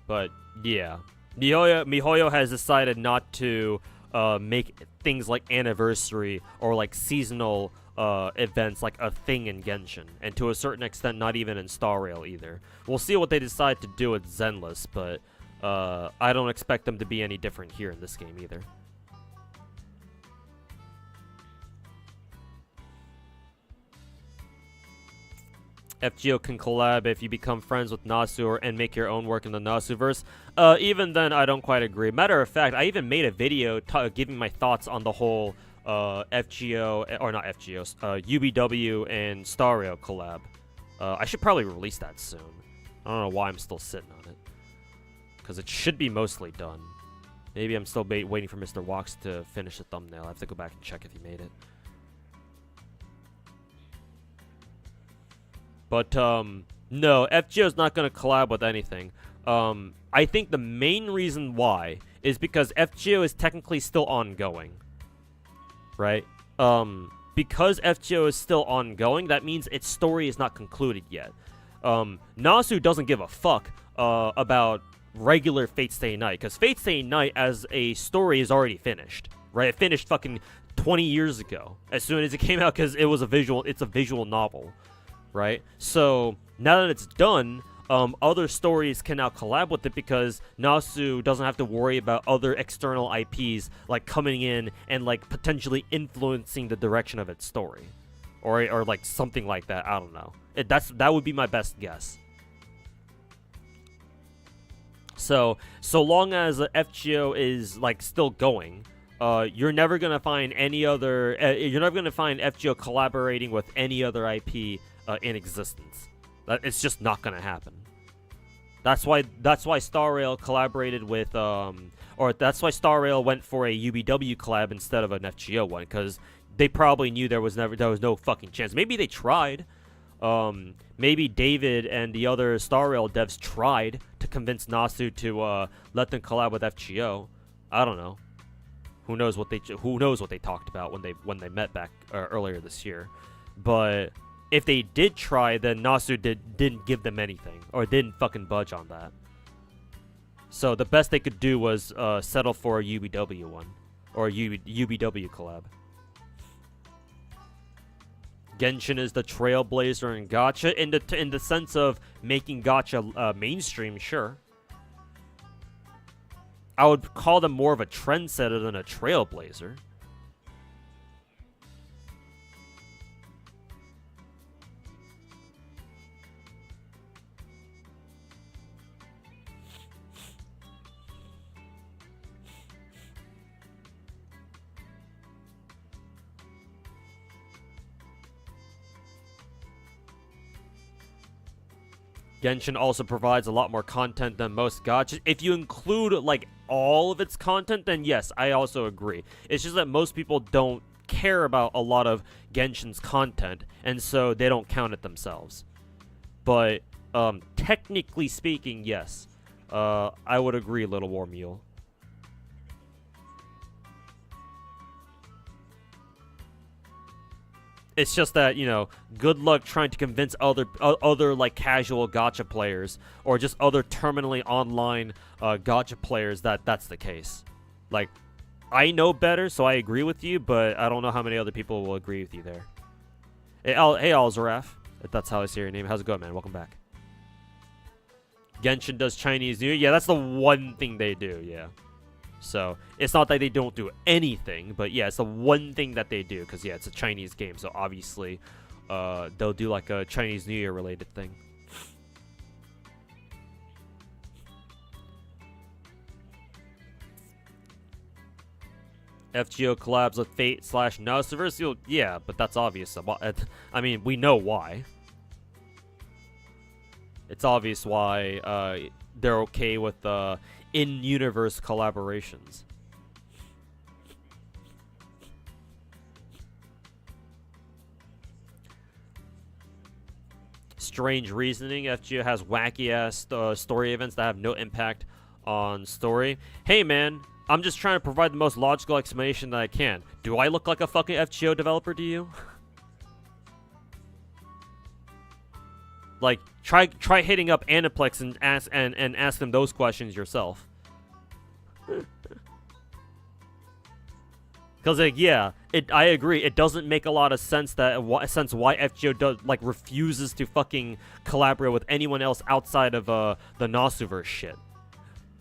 But yeah, MiHoYo has decided not to make things like anniversary or like seasonal events like a thing in Genshin, and to a certain extent not even in Star Rail either. We'll see what they decide to do with Zenless, but I don't expect them to be any different here in this game either. FGO can collab if you become friends with Nasu and make your own work in the Nasuverse. Even then, I don't quite agree. Matter of fact, I even made a video giving my thoughts on the whole FGO, or not FGO, UBW and Star Rail collab. I should probably release that soon. I don't know why I'm still sitting on it, because it should be mostly done. Maybe I'm still waiting for Mr. Walks to finish the thumbnail. I have to go back and check if he made it. But, no, FGO's not going to collab with anything. I think the main reason why is because FGO is technically still ongoing. Right? Because FGO is still ongoing, that means its story is not concluded yet. Nasu doesn't give a fuck about regular Fate Stay Night, because Fate Stay Night as a story is already finished. Right? It finished fucking 20 years ago, as soon as it came out, because it's a visual novel. Right? So, now that it's done, other stories can now collab with it, because Nasu doesn't have to worry about other external IPs, like, coming in and, like, potentially influencing the direction of its story. Or like, something like that. I don't know. That would be my best guess. So long as FGO is, like, still going, you're never gonna find any other. You're never gonna find FGO collaborating with any other IP in existence. It's just not gonna happen. That's why Star Rail collaborated with or that's why Star Rail went for a UBW collab instead of an FGO one, because they probably knew there was no fucking chance. Maybe they tried. Maybe David and the other Star Rail devs tried to convince Nasu to let them collab with FGO. I don't know. Who knows what they talked about when they met back earlier this year. But if they did try, then Nasu didn't give them anything, or didn't fucking budge on that. So the best they could do was settle for a UBW one, or a UBW collab. Genshin is the trailblazer in Gacha in the sense of making Gacha mainstream, sure. I would call them more of a trendsetter than a trailblazer. Genshin also provides a lot more content than most gachas. If you include, like, all of its content, then yes, I also agree. It's just that most people don't care about a lot of Genshin's content, and so they don't count it themselves. But, technically speaking, yes. I would agree, Little War Mule. It's just that, you know, good luck trying to convince other like casual gacha players or just other terminally online gacha players that that's the case. Like, I know better, so I agree with you, but I don't know how many other people will agree with you there. Hey, Alzaraf, if that's how I say your name. How's it going, man? Welcome back. Genshin does Chinese New Year. Yeah, that's the one thing they do, yeah. So, it's not that they don't do anything, but yeah, it's the one thing that they do, because yeah, it's a Chinese game, so obviously, they'll do like a Chinese New Year related thing. FGO collabs with Fate / Nasuverse? Yeah, but that's obvious. I mean, we know why. It's obvious why they're okay with in-universe collaborations. Strange reasoning. FGO has wacky-ass story events that have no impact on story. Hey, man, I'm just trying to provide the most logical explanation that I can. Do I look like a fucking FGO developer to you? Like, try hitting up Aniplex and ask them those questions yourself. Because, like, yeah, I agree. It doesn't make a lot of sense why FGO refuses to fucking collaborate with anyone else outside of the Nasuverse shit.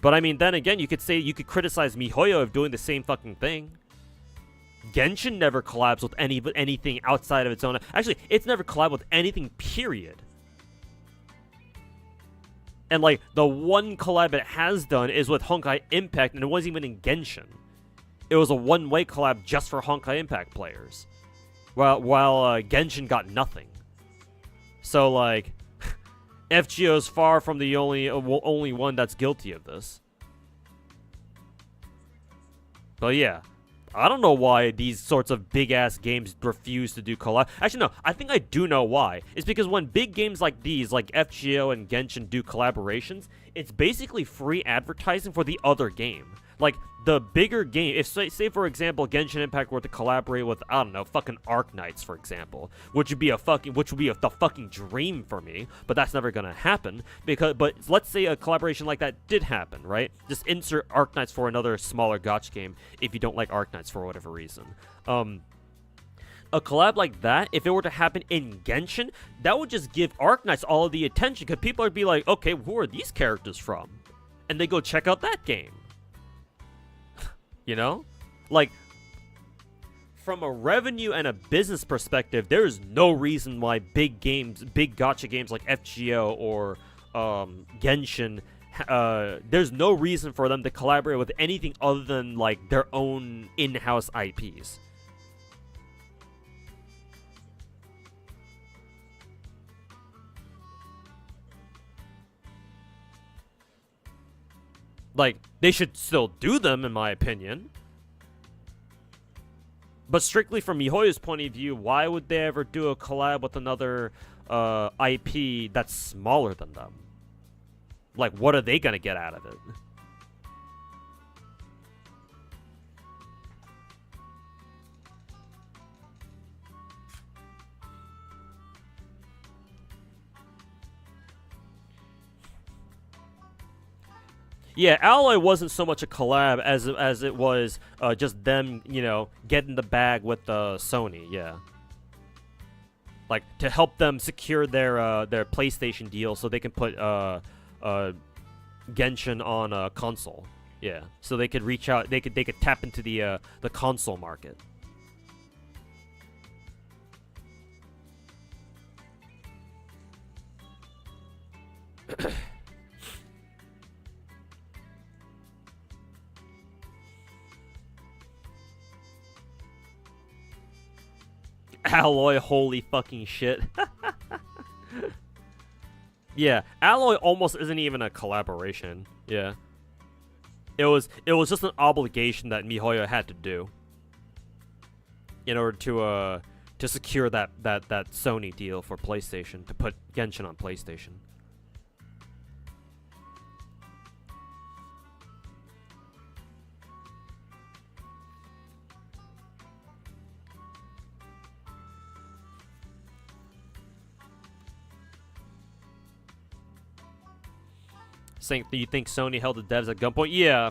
But I mean, then again, you could criticize MiHoYo of doing the same fucking thing. Genshin never collabs with anything outside of its own. Actually, it's never collabed with anything. Period. And, like, the one collab it has done is with Honkai Impact, and it wasn't even in Genshin. It was a one-way collab just for Honkai Impact players. While Genshin got nothing. So, like, FGO is far from the only one that's guilty of this. But yeah. I don't know why these sorts of big-ass games refuse to do collab. Actually, no. I think I do know why. It's because when big games like these, like FGO and Genshin, do collaborations, it's basically free advertising for the other game. Like, the bigger game, if say for example Genshin Impact were to collaborate with, I don't know, fucking Arknights, for example, which would be the fucking dream for me, but that's never gonna happen. But let's say a collaboration like that did happen, right? Just insert Arknights for another smaller gacha game if you don't like Arknights for whatever reason. A collab like that, if it were to happen in Genshin, that would just give Arknights all of the attention, because people would be like, okay, who are these characters from? And they go check out that game. You know? Like, from a revenue and a business perspective, there is no reason why big gacha games like FGO or Genshin there's no reason for them to collaborate with anything other than like their own in-house IPs. Like, they should still do them, in my opinion. But strictly from MiHoYo's point of view, why would they ever do a collab with another IP that's smaller than them? Like, what are they gonna get out of it? Yeah, Alloy wasn't so much a collab as it was just them, you know, getting the bag with Sony. Yeah, like to help them secure their PlayStation deal so they can put Genshin on a console. Yeah, so they could reach out. They could tap into the console market. Alloy, holy fucking shit. Yeah, Alloy almost isn't even a collaboration. Yeah. It was just an obligation that MiHoYo had to do in order to secure that Sony deal for PlayStation, to put Genshin on PlayStation. Saying, do you think Sony held the devs at gunpoint? Yeah,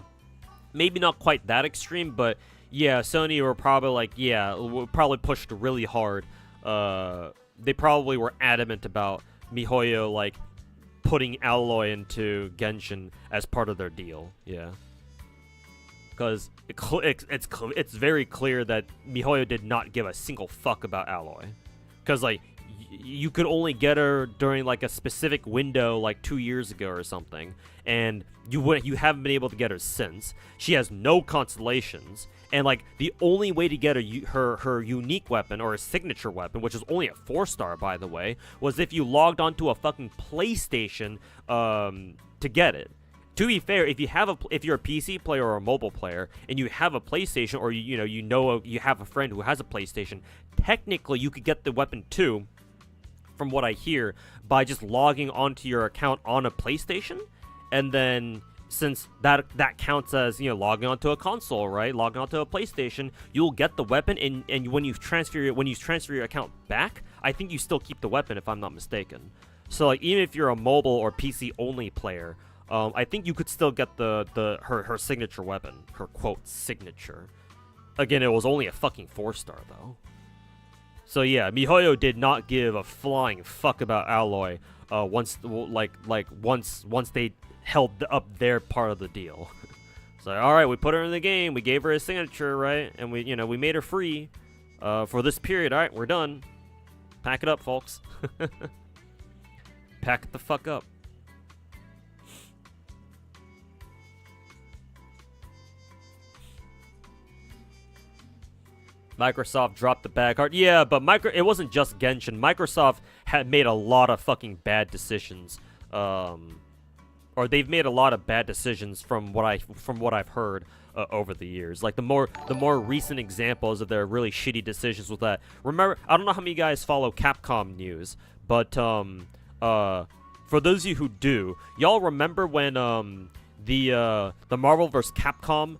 maybe not quite that extreme, but yeah, Sony were probably like, yeah, probably pushed really hard. They probably were adamant about MiHoYo like putting Alloy into Genshin as part of their deal. Yeah, because it's very clear that MiHoYo did not give a single fuck about Alloy, because like you could only get her during like a specific window like 2 years ago or something, and you haven't been able to get her since. She has no constellations, and like the only way to get her unique weapon, or a signature weapon, which is only a 4-star by the way, was if you logged onto a fucking PlayStation to get it. To be fair, if you're a PC player or a mobile player and you have a PlayStation, or you have a friend who has a PlayStation, technically you could get the weapon too, from what I hear, by just logging onto your account on a PlayStation, and then since that counts as, you know, logging onto a console, right? Logging onto a PlayStation, you'll get the weapon, and when you transfer your account back, I think you still keep the weapon if I'm not mistaken. So like even if you're a mobile or PC only player, I think you could still get her signature weapon, her quote signature. Again, it was only a fucking 4-star though. So yeah, MiHoYo did not give a flying fuck about Alloy once they held up their part of the deal. It's like, all right, we put her in the game, we gave her a signature, right, and we made her free for this period. All right, we're done. Pack it up, folks. Pack it the fuck up. Microsoft dropped the bag hard. Yeah, but it wasn't just Genshin. Microsoft had made a lot of fucking bad decisions. Or they've made a lot of bad decisions from what I've heard over the years. Like the more recent examples of their really shitty decisions with that. Remember, I don't know how many of you guys follow Capcom news, but for those of you who do, y'all remember when the Marvel vs. Capcom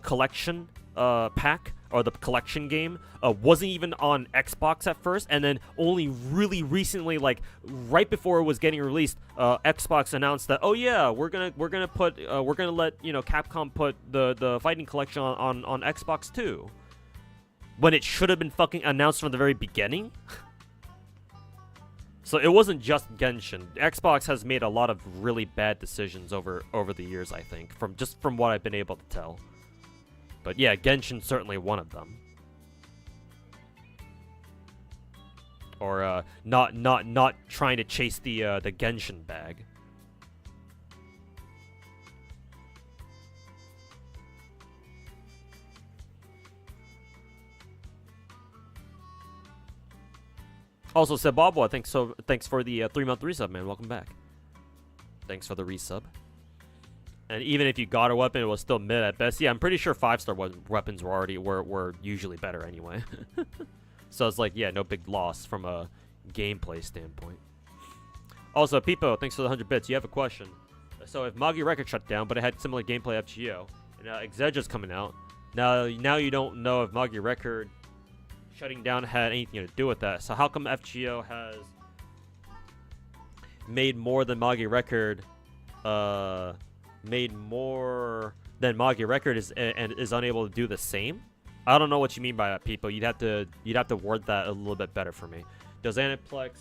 collection pack, or the collection game, wasn't even on Xbox at first, and then only really recently, like right before it was getting released, Xbox announced that, oh yeah, we're gonna let, you know, Capcom put the fighting collection on Xbox too, when it should have been fucking announced from the very beginning. So it wasn't just Genshin. Xbox has made a lot of really bad decisions over the years, I think, from what I've been able to tell. But yeah, Genshin's certainly one of them. Or not trying to chase the Genshin bag. Also, Sebabwa, thanks for the 3-month resub, man. Welcome back. Thanks for the resub. And even if you got a weapon, it was still mid at best. Yeah, I'm pretty sure 5-star weapons were usually better anyway. So it's like, yeah, no big loss from a gameplay standpoint. Also, Peepo, thanks for the 100 bits. You have a question. So if Magi Record shut down, but it had similar gameplay FGO, and Exedra's coming out, now you don't know if Magi Record shutting down had anything to do with that. So how come FGO has made more than Magi Record, made more than Magi Record and is unable to do the same? I don't know what you mean by that, people. You'd have to word that a little bit better for me. Does Aniplex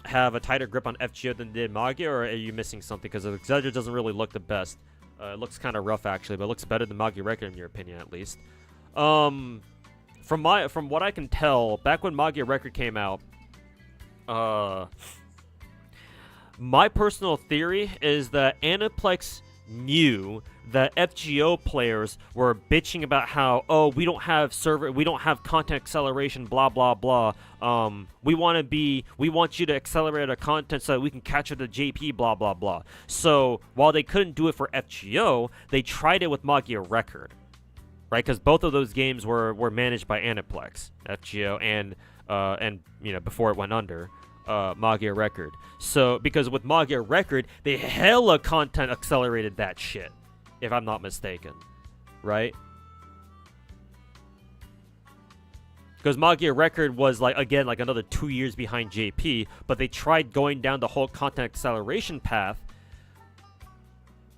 have a tighter grip on FGO than did Magi, or are you missing something? Because Exedra doesn't really look the best. It looks kind of rough actually, but it looks better than Magi Record in your opinion, at least. From what I can tell, back when Magi Record came out, my personal theory is that Aniplex knew that FGO players were bitching about how, oh, we don't have content acceleration, blah blah blah. We want you to accelerate our content so that we can capture the JP, blah blah blah. So while they couldn't do it for FGO, they tried it with Magi Record, right? Because both of those games were managed by Aniplex, FGO, and before it went under. Magi Record. So, because with Magi Record, they hella content accelerated that shit, if I'm not mistaken, right? Because Magi Record was like another 2 years behind JP, but they tried going down the whole content acceleration path,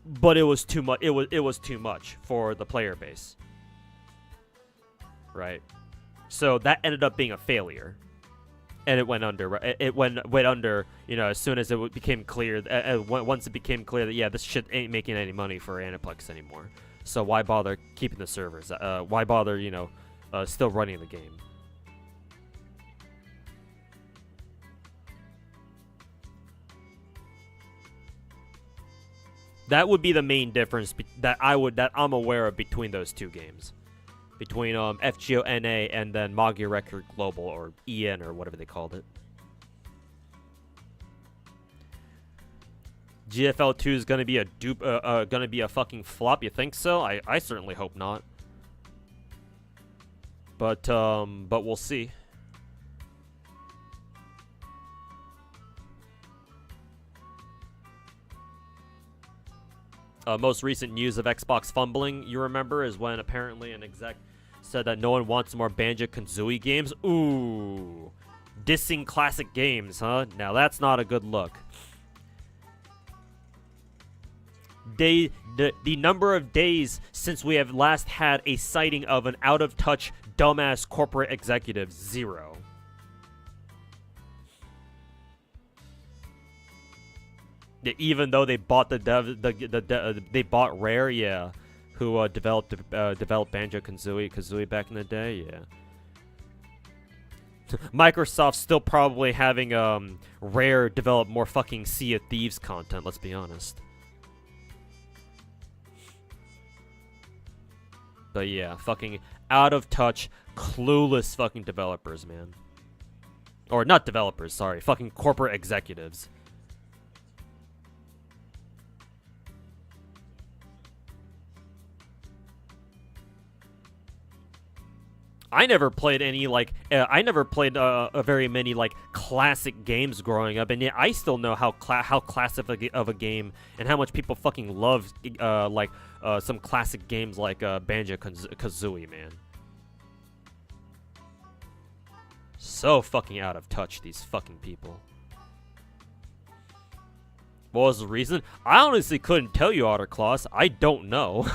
but it was too much. It was too much for the player base, right? So that ended up being a failure. And it went under. Right? It went under. As soon as it became clear. Once it became clear that this shit ain't making any money for Aniplex anymore. So why bother keeping the servers? Why bother? Still running the game. That would be the main difference that I'm aware of between those two games. Between FGO NA and then Magi Record Global, or EN, or whatever they called it. GFL 2 is gonna be a fucking flop. You think so? I certainly hope not. But we'll see. Most recent news of Xbox fumbling, you remember, is when apparently an exec said that no one wants more Banjo-Kazooie games. Ooh. Dissing classic games, huh? Now that's not a good look. The number of days since we have last had a sighting of an out-of-touch, dumbass corporate executive, 0. Even though they bought they bought Rare, yeah, who developed Banjo-Kazooie back in the day, yeah. Microsoft's still probably having Rare develop more fucking Sea of Thieves content. Let's be honest. But yeah, fucking out of touch, clueless fucking developers, man. Or not developers, sorry, fucking corporate executives. I never played any very many classic games growing up, and yet I still know how classic of a game and how much people fucking love some classic games like Banjo-Kazooie, man. So fucking out of touch, these fucking people. What was the reason? I honestly couldn't tell you, Otterclaws. I don't know.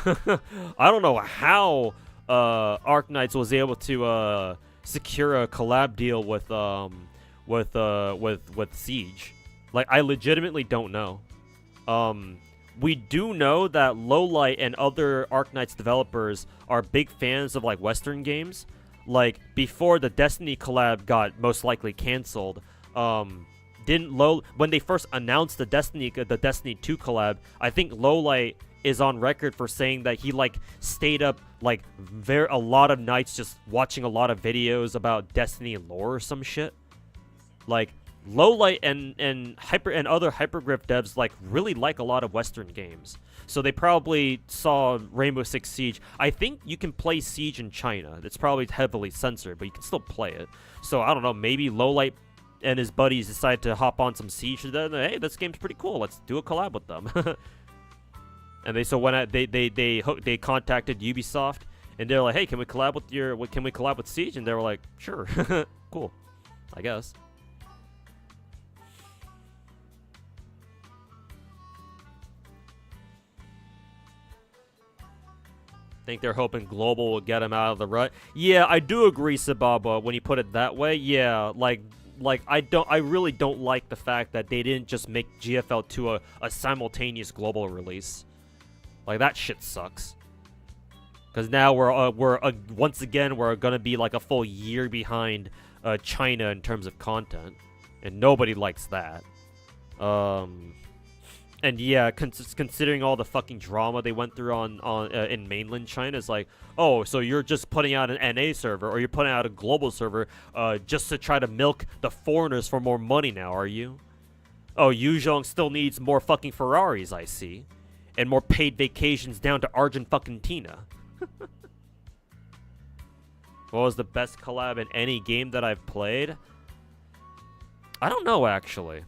I don't know how Arknights was able to secure a collab deal with Siege. I legitimately don't know. We do know that Lowlight and other Arknights developers are big fans of Western games. Before the Destiny collab got most likely canceled, when they first announced the Destiny 2 collab, I think Lowlight is on record for saying that he stayed up a lot of nights just watching a lot of videos about Destiny lore or some shit. Like Lowlight and other hypergriff devs like really like a lot of Western games. So they probably saw Rainbow Six Siege. I think you can play Siege in China. It's probably heavily censored, but you can still play it. So I don't know, maybe Lowlight and his buddies decide to hop on some Siege. Hey, this game's pretty cool. Let's do a collab with them. And they contacted Ubisoft, and they're like, hey, can we collab with Siege? And they were like, sure, cool, I guess. Think they're hoping global will get him out of the rut. Yeah, I do agree, Sababa, when you put it that way. Yeah, like I really don't like the fact that they didn't just make GFL 2 a simultaneous global release. Like, that shit sucks. Because now we're once again we're gonna be like a full year behind China in terms of content, and nobody likes that. And yeah, considering all the fucking drama they went through in mainland China, it's like, oh, so you're just putting out an NA server, or you're putting out a global server, just to try to milk the foreigners for more money now, are you? Oh, Yuzhong still needs more fucking Ferraris, I see, and more paid vacations down to Argentina. What was the best collab in any game that I've played? I don't know, actually.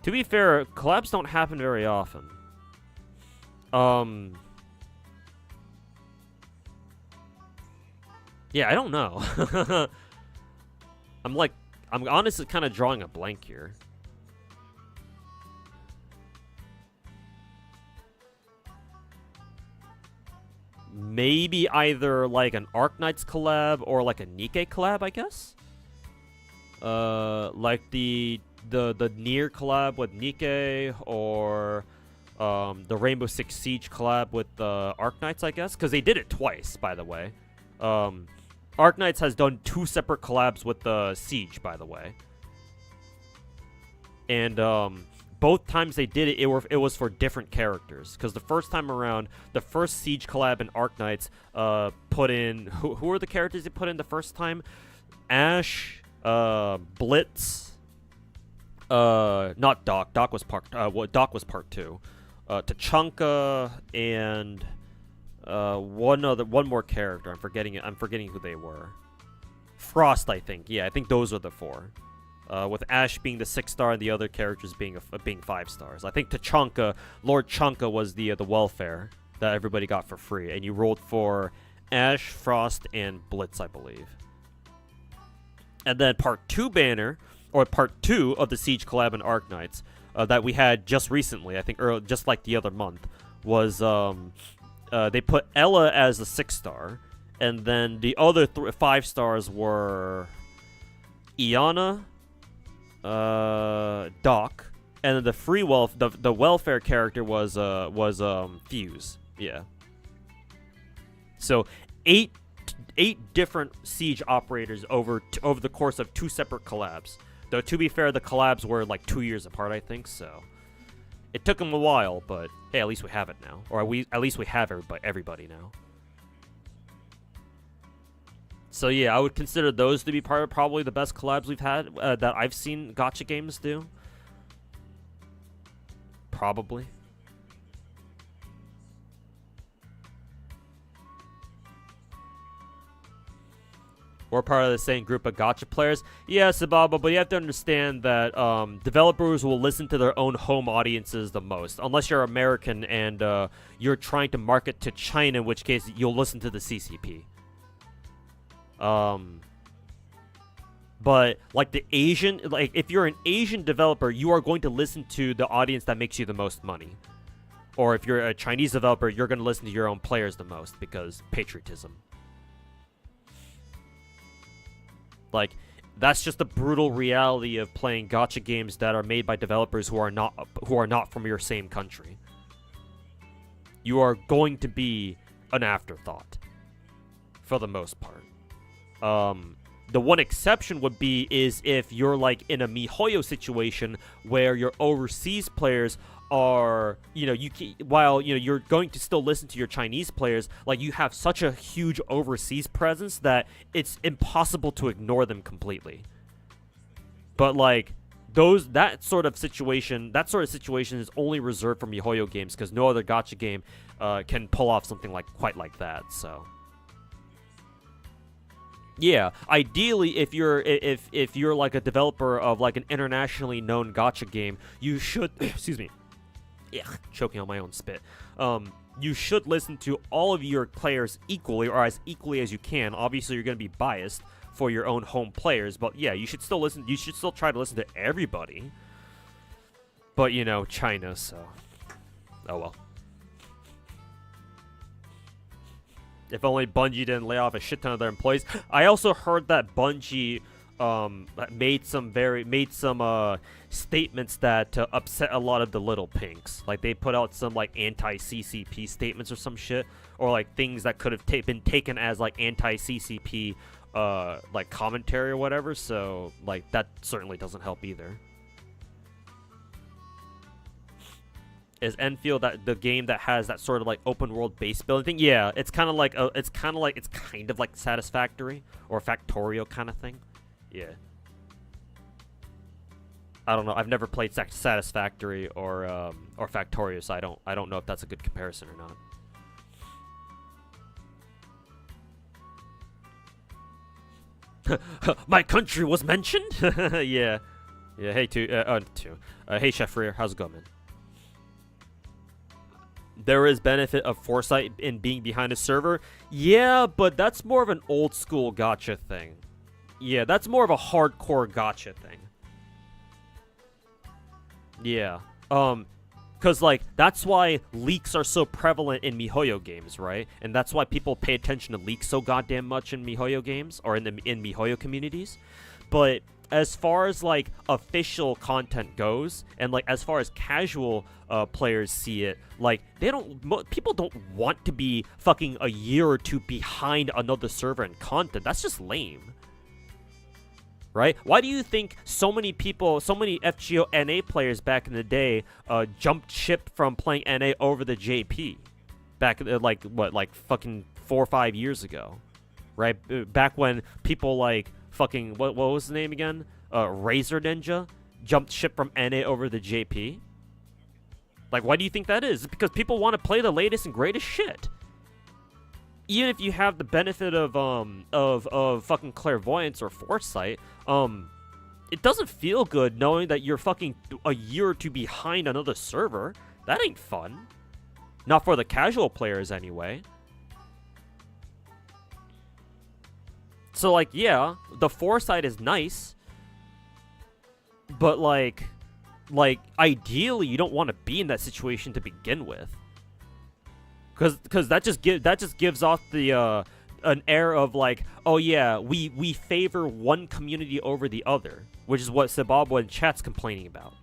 To be fair, collabs don't happen very often. Yeah, I don't know. I'm honestly kind of drawing a blank here. Maybe either like an Arknights collab or like a Nikke collab, I guess. Like the Nier collab with Nikke, or the Rainbow Six Siege collab with Arknights, I guess, because they did it twice, by the way. Arknights has done 2 separate collabs with Siege, by the way, and both times they did it, it was for different characters. Because the first time around, the first Siege collab in Arknights put in who were the characters they put in the first time? Ash, Blitz. Not Doc. Doc was part 2. Tachanka and one more character. I'm forgetting who they were. Frost, I think. Yeah, I think those are the 4. With Ash being the 6-star and the other characters being 5 stars. I think Tachanka, Lord Chanka, was the welfare that everybody got for free, and you rolled for Ash, Frost, and Blitz, I believe. And then part 2 banner, or part 2 of the Siege collab in Arknights, that we had just recently, I think, just like the other month, was they put Ella as the 6-star, and then the other 5 stars were Iana, Doc, and then the free the welfare character was Fuse. Yeah. So 8 different Siege operators over the course of 2 separate collabs. Though, to be fair, the collabs were like 2 years apart, I think, so it took them a while, but hey, at least we have it now. Or at least we have everybody now. So yeah, I would consider those to be probably the best collabs we've had, that I've seen Gacha games do. Probably. We're part of the same group of Gacha players. Yeah, Sababa, but you have to understand that developers will listen to their own home audiences the most. Unless you're American and you're trying to market to China, in which case you'll listen to the CCP. But like if you're an Asian developer, you are going to listen to the audience that makes you the most money. Or if you're a Chinese developer, you're going to listen to your own players the most because patriotism. Like, that's just the brutal reality of playing gacha games that are made by developers who are not from your same country. You are going to be an afterthought, for the most part. The one exception would be is if you're like in a MiHoYo situation where your overseas players are, while you're going to still listen to your Chinese players, like you have such a huge overseas presence that it's impossible to ignore them completely. But like that sort of situation is only reserved for MiHoYo games because no other gacha game can pull off something quite like that. So yeah, ideally, if you're like a developer of like an internationally known gacha game, you should excuse me, yeah, choking on my own spit. You should listen to all of your players equally, or as equally as you can. Obviously, you're going to be biased for your own home players, but yeah, you should still listen. You should still try to listen to everybody. But you know, China, so oh well. If only Bungie didn't lay off a shit ton of their employees. I also heard that Bungie made some statements that upset a lot of the little pinks. Like they put out some like anti-CCP statements or some shit, or like things that could have been taken as like anti-CCP like commentary or whatever. So like that certainly doesn't help either. Is Enfield that the game that has that sort of like open world base building thing? Yeah, it's kind of like Satisfactory or Factorio kind of thing. Yeah. I don't know. I've never played Satisfactory or Factorio, so I don't know if that's a good comparison or not. My country was mentioned. Yeah. Hey hey Chef Rear, how's it going, man? There is benefit of foresight in being behind a server. Yeah, but that's more of an old school gacha thing. Yeah, that's more of a hardcore gacha thing. Yeah. Cause like that's why leaks are so prevalent in MiHoYo games, right? And that's why people pay attention to leaks so goddamn much in MiHoYo games or in MiHoYo communities. But as far as like official content goes, and like as far as casual players see it, like people don't want to be fucking a year or two behind another server in content. That's just lame, right? Why do you think so many FGO NA players back in the day jumped ship from playing NA over the JP back like fucking 4 or 5 years ago, right? Back when people like fucking what was the name again? Razor Ninja jumped ship from NA over the JP. Like, why do you think that is? It's because people want to play the latest and greatest shit. Even if you have the benefit of fucking clairvoyance or foresight, it doesn't feel good knowing that you're fucking a year or two behind another server. That ain't fun. Not for the casual players anyway. So like, yeah, the foresight is nice, but like ideally you don't want to be in that situation to begin with, because that just gives off the an air of like, oh yeah, we favor one community over the other, which is what Sebabwa and chat's complaining about.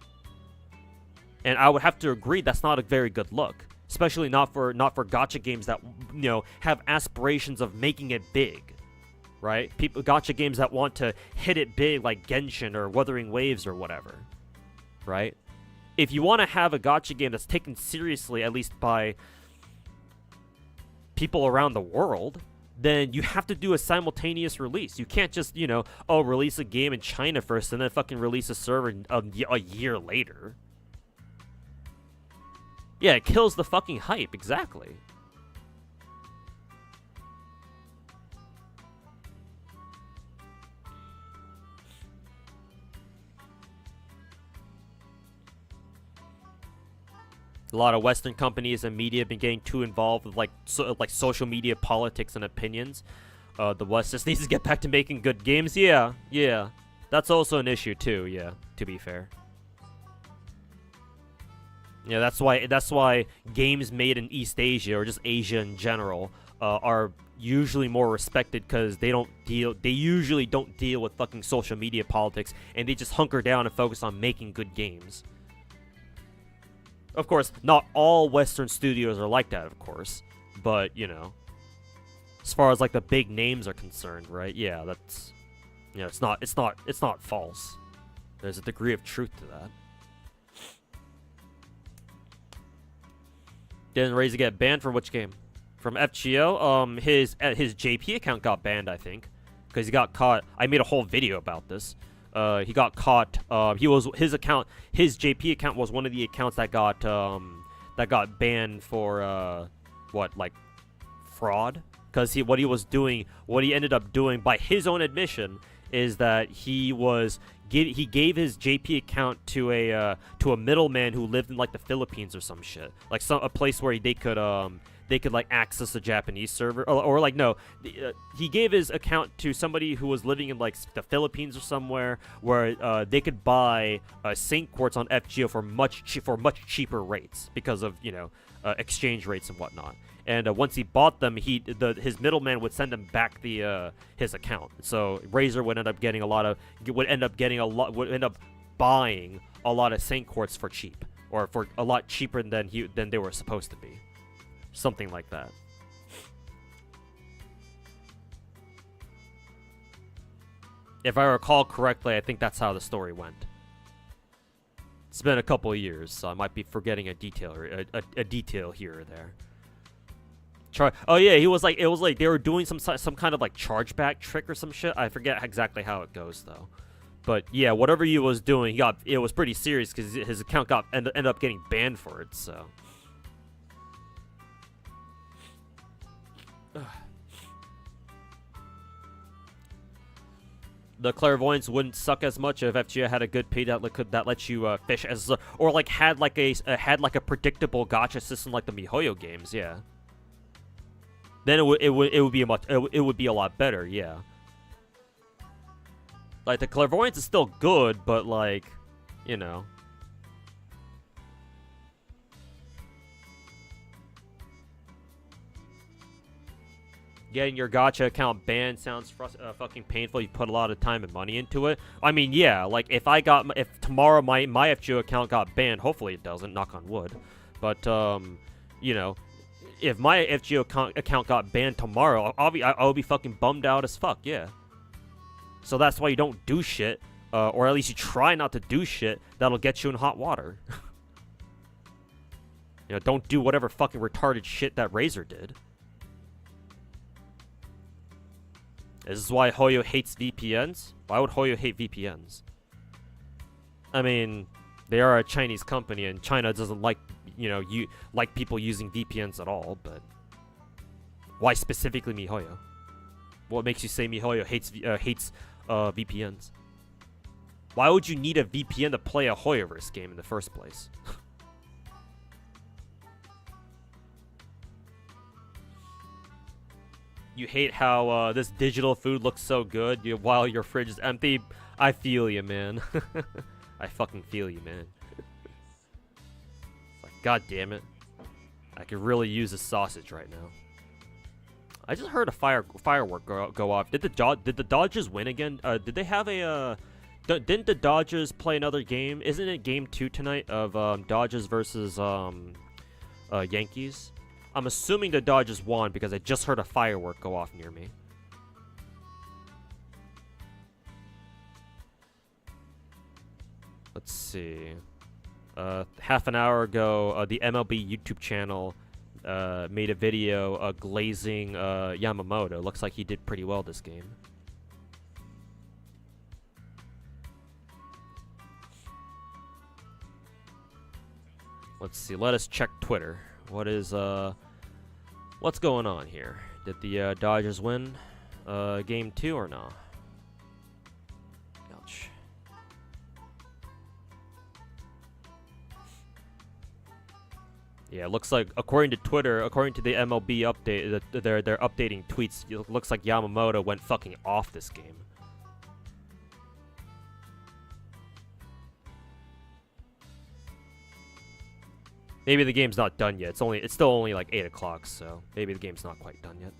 And I would have to agree that's not a very good look, especially not for gacha games that, you know, have aspirations of making it big. Right? Gacha games that want to hit it big like Genshin or Wuthering Waves or whatever. Right? If you want to have a gacha game that's taken seriously, at least by people around the world, then you have to do a simultaneous release. You can't just, you know, release a game in China first and then fucking release a server a year later. Yeah, it kills the fucking hype, exactly. A lot of Western companies and media have been getting too involved with like social media politics and opinions. The West just needs to get back to making good games. Yeah, that's also an issue too. Yeah, to be fair. Yeah, that's why games made in East Asia or just Asia in general are usually more respected, because they usually don't deal with fucking social media politics, and they just hunker down and focus on making good games. Of course, not all Western studios are like that, of course, but you know, as far as like the big names are concerned, right? Yeah, that's, you know, it's not false. There's a degree of truth to that. Didn't Razor get banned from which game? From FGO? His JP account got banned, I think, because he got caught. I made a whole video about this, he got caught. His JP account was one of the accounts that got banned for like fraud. Because what he ended up doing by his own admission is that he gave his JP account to a middleman who lived in like the Philippines or some shit, like a place where they could like access a Japanese server, or like no, he gave his account to somebody who was living in like the Philippines or somewhere where they could buy sync quartz on FGO for much cheaper rates because of exchange rates and whatnot. And once he bought them, his middleman would send him back his account. So Razer would end up buying a lot of sync quartz for cheap, or for a lot cheaper than they were supposed to be. Something like that. If I recall correctly, I think that's how the story went. It's been a couple of years, so I might be forgetting a detail here or there. Oh yeah, it was like they were doing some kind of like chargeback trick or some shit. I forget exactly how it goes though. But yeah, whatever he was doing, it was pretty serious because his account ended up getting banned for it. So. The clairvoyance wouldn't suck as much if FGO had a good pay that lets you fish or like had like a predictable gacha system like the MiHoYo games. Yeah. Then it would be a lot better. Yeah. Like the clairvoyance is still good, but like, Getting your gacha account banned sounds fucking painful. You put a lot of time and money into it. I mean, yeah, like if tomorrow my FGO account got banned, hopefully it doesn't, knock on wood. But if my FGO account got banned tomorrow, I'll be fucking bummed out as fuck. Yeah. So that's why you don't do shit, or at least you try not to do shit that'll get you in hot water. Don't do whatever fucking retarded shit that Razer did. Is this why Hoyo hates VPNs? Why would Hoyo hate VPNs? I mean, they are a Chinese company, and China doesn't like, like people using VPNs at all, but why specifically MiHoYo? What makes you say MiHoYo hates VPNs? Why would you need a VPN to play a Hoyoverse game in the first place? You hate how this digital food looks so good while your fridge is empty. I feel you, man. I fucking feel you, man. It's like, god damn it. I could really use a sausage right now. I just heard a firework go off. Did the Dodgers win again? Did they have a didn't the Dodgers play another game? Isn't it game 2 tonight of Dodgers versus Yankees? I'm assuming the Dodgers won because I just heard a firework go off near me. Let's see. Half an hour ago, the MLB YouTube channel made a video glazing Yamamoto. Looks like he did pretty well this game. Let's see. Let us check Twitter. What's going on here? Did the Dodgers win game 2 or no? Ouch. Yeah, it looks like according to Twitter, according to the MLB update, they're updating tweets. It looks like Yamamoto went fucking off this game. Maybe the game's not done yet. It's still only like 8 o'clock, so maybe the game's not quite done yet.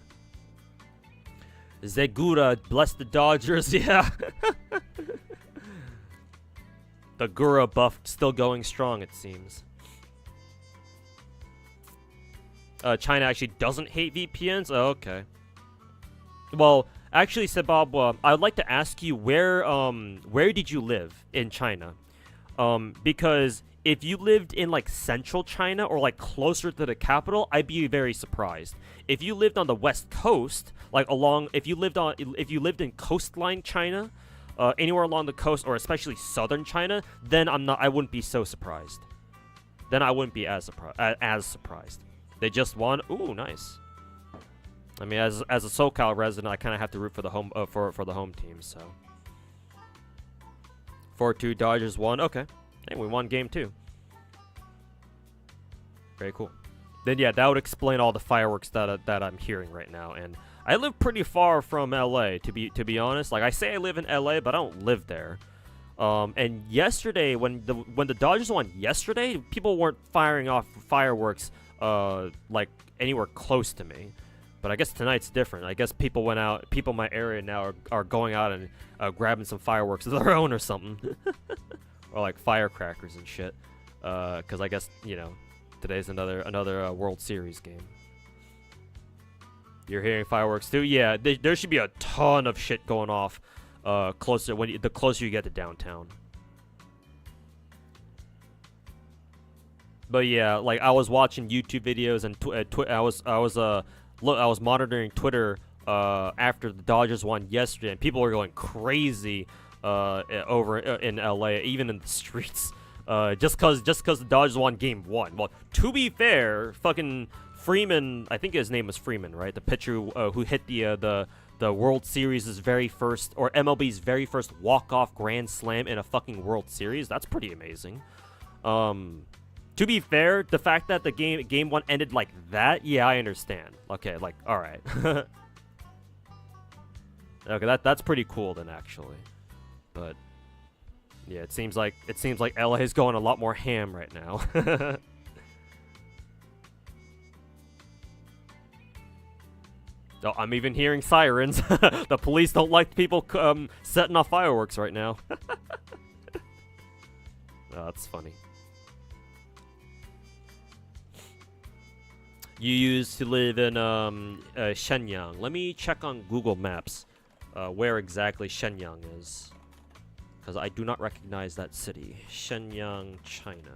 Zegura, bless the Dodgers, yeah. The Gura buff still going strong, it seems. China actually doesn't hate VPNs? Oh, okay. Well, actually, Sebab, I would like to ask you where did you live in China? Because if you lived in like central China or like closer to the capital, I'd be very surprised. If you lived on the west coast, like if you lived in coastline China, anywhere along the coast or especially southern China, then I wouldn't be so surprised. Then I wouldn't be as surprised. They just won. Ooh, nice. I mean, as a SoCal resident, I kind of have to root for the home for the home team. So 4-2 Dodgers won. Okay, hey, we won game 2. Very cool. Then yeah, that would explain all the fireworks that I'm hearing right now. And I live pretty far from LA, to be honest. Like, I say I live in LA, but I don't live there. And yesterday, when the Dodgers won yesterday, people weren't firing off fireworks like anywhere close to me. But I guess tonight's different. I guess people in my area now are going out and grabbing some fireworks of their own or something. Or like firecrackers and shit. Because I guess, you know, today's another World Series game. You're hearing fireworks too? Yeah, there should be a ton of shit going off the closer you get to downtown. But yeah, like I was watching YouTube videos and I was monitoring Twitter after the Dodgers won yesterday, and people were going crazy over in LA, even in the streets. Just cause the Dodgers won game 1. Well, to be fair, fucking Freeman, I think his name was Freeman, right? The pitcher who hit the World Series' very first, or MLB's very first walk-off grand slam in a fucking World Series. That's pretty amazing. To be fair, the fact that the game 1 ended like that, yeah, I understand. Okay, like, all right. Okay, that's pretty cool then, actually. But yeah, it seems like LA is going a lot more ham right now. Oh, I'm even hearing sirens. The police don't like people setting off fireworks right now. Oh, that's funny. You used to live in Shenyang. Let me check on Google Maps where exactly Shenyang is, because I do not recognize that city. Shenyang, China.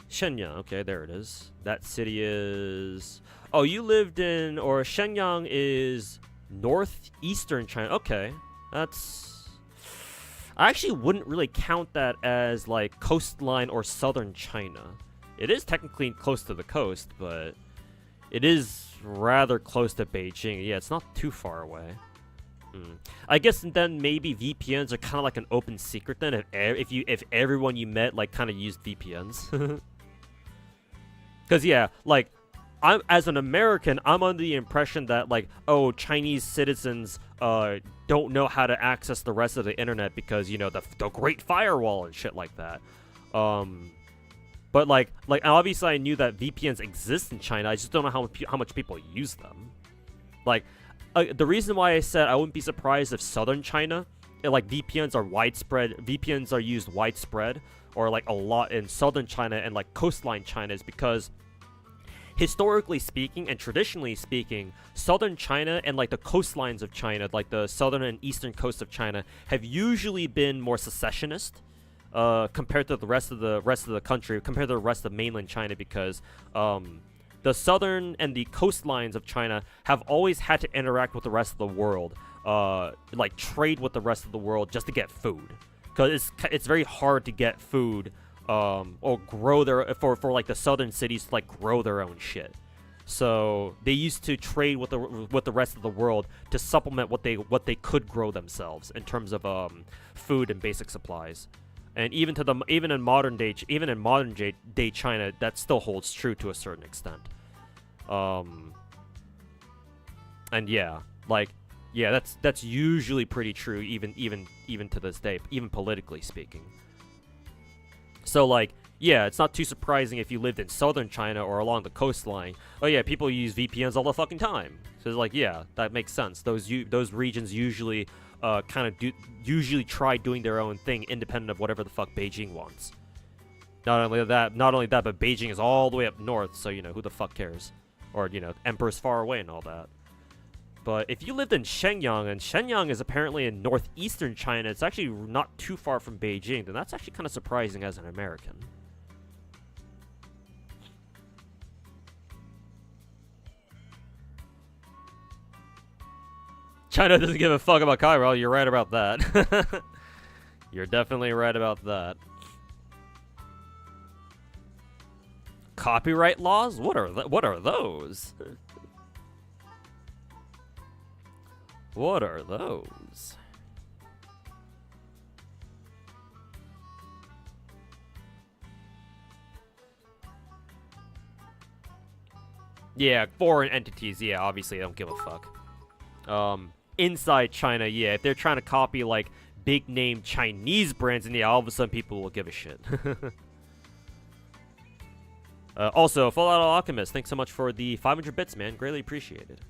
Shenyang, okay, there it is. That city is... Oh, you lived in... Or Shenyang is northeastern China. Okay, that's... I actually wouldn't really count that as, like, coastline or southern China. It is technically close to the coast, but it is rather close to Beijing. Yeah, it's not too far away. I guess then maybe VPNs are kind of like an open secret then, if everyone you met like kind of used VPNs. Because yeah, like as an American, I'm under the impression that like, oh, Chinese citizens don't know how to access the rest of the internet because, you know, the Great Firewall and shit like that. But like obviously I knew that VPNs exist in China. I just don't know how much people use them. Like the reason why I said I wouldn't be surprised if southern China, like VPNs are widespread. VPNs are used widespread or like a lot in southern China and like coastline China is because historically speaking and traditionally speaking, southern China and like the coastlines of China, like the southern and eastern coast of China, have usually been more secessionist. Compared to the rest of the country, compared to the rest of mainland China, because the southern and the coastlines of China have always had to interact with the rest of the world, like trade with the rest of the world just to get food, because it's very hard to get food, or grow for like the southern cities to like grow their own shit. So they used to trade with the rest of the world to supplement what they could grow themselves in terms of food and basic supplies. And even in modern day China, that still holds true to a certain extent. And yeah, like, yeah, that's usually pretty true, even to this day, even politically speaking. So like, yeah, it's not too surprising if you lived in southern China or along the coastline. Oh yeah, people use VPNs all the fucking time. So it's like, yeah, that makes sense. Those regions usually usually try doing their own thing independent of whatever the fuck Beijing wants. Not only that, but Beijing is all the way up north, so, you know, who the fuck cares? Or, you know, Emperor's far away and all that. But if you lived in Shenyang, and Shenyang is apparently in northeastern China, it's actually not too far from Beijing, then that's actually kind of surprising as an American. China doesn't give a fuck about copyright. You're right about that. You're definitely right about that. Copyright laws? What are those? What are those? Yeah, foreign entities. Yeah, obviously I don't give a fuck. Inside China, yeah, if they're trying to copy like big name Chinese brands, and yeah, all of a sudden people will give a shit. Also, Fallout Alchemist, thanks so much for the 500 bits, man. Greatly appreciated.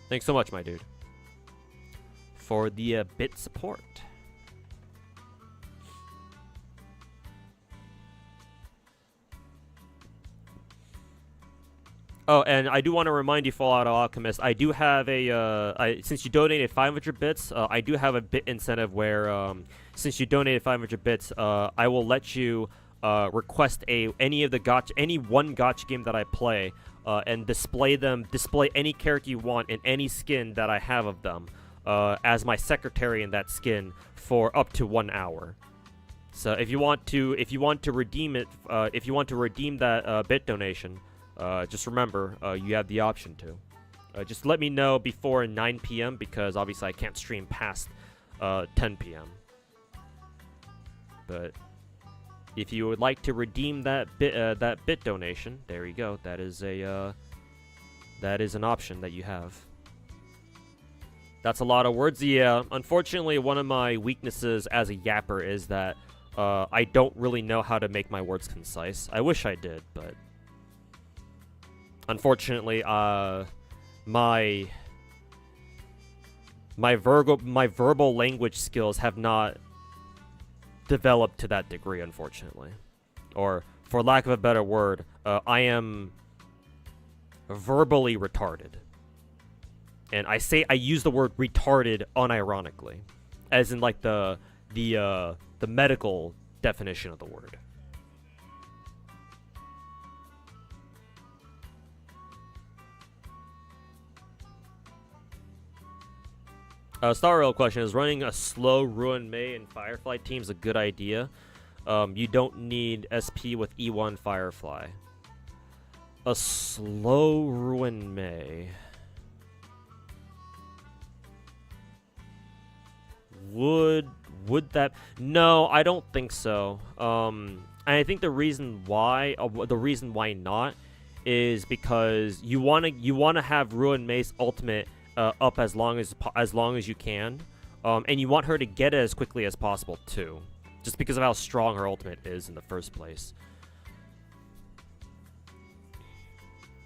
Thanks so much, my dude, for the bit support. Oh, and I do want to remind you, Fallout Alchemist, I do have a, since you donated 500 bits, I do have a bit incentive where, since you donated 500 bits, I will let you request any one gacha game that I play, and display any character you want and any skin that I have of them, as my secretary in that skin for up to 1 hour. So if you want to redeem it, if you want to redeem that bit donation, just remember, you have the option to. Just let me know before 9 p.m. because obviously I can't stream past 10 p.m. But if you would like to redeem that bit donation, there you go. That is an option that you have. That's a lot of words. Yeah, unfortunately, one of my weaknesses as a yapper is that I don't really know how to make my words concise. I wish I did, but unfortunately, my verbal language skills have not developed to that degree, unfortunately. Or, for lack of a better word, I am verbally retarded. And I use the word retarded unironically, as in like the medical definition of the word. Star Rail question: is running a slow Ruin Mei and Firefly teams a good idea? You don't need SP with E1 Firefly. A slow Ruin Mei. Would that? No, I don't think so. And I think the reason why not is because you wanna have Ruin Mei's ultimate up as long as you can, and you want her to get it as quickly as possible too, just because of how strong her ultimate is in the first place.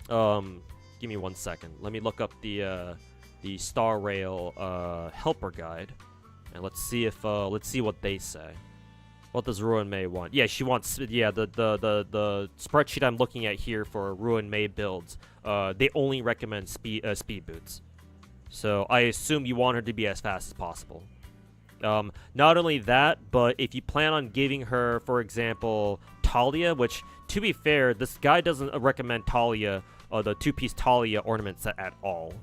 Give me 1 second. Let me look up the Star Rail helper guide, and let's see what they say. What does Ruin Mei want? Yeah, she wants, yeah, the spreadsheet I'm looking at here for Ruin Mei builds, they only recommend speed boots. So I assume you want her to be as fast as possible. Not only that, but if you plan on giving her, for example, Talia, which, to be fair, this guy doesn't recommend Talia, the two-piece Talia ornament set at all.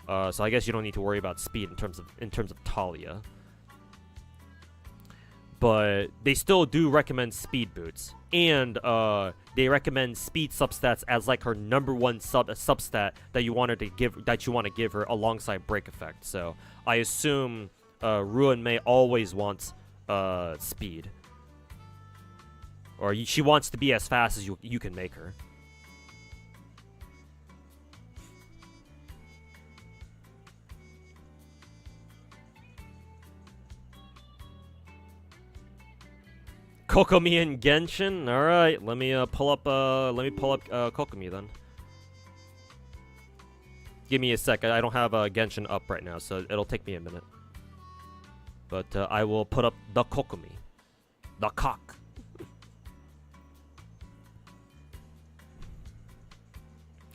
So I guess you don't need to worry about speed in terms of Talia. But they still do recommend speed boots, and they recommend speed substats as like her #1 substat that you want to give her alongside break effect. So I assume Ruin Mei always wants speed, or she wants to be as fast as you can make her. Kokomi and Genshin. All right, let me pull up Kokomi then. Give me a sec. I don't have Genshin up right now, so it'll take me a minute. But I will put up the Kokomi, the cock.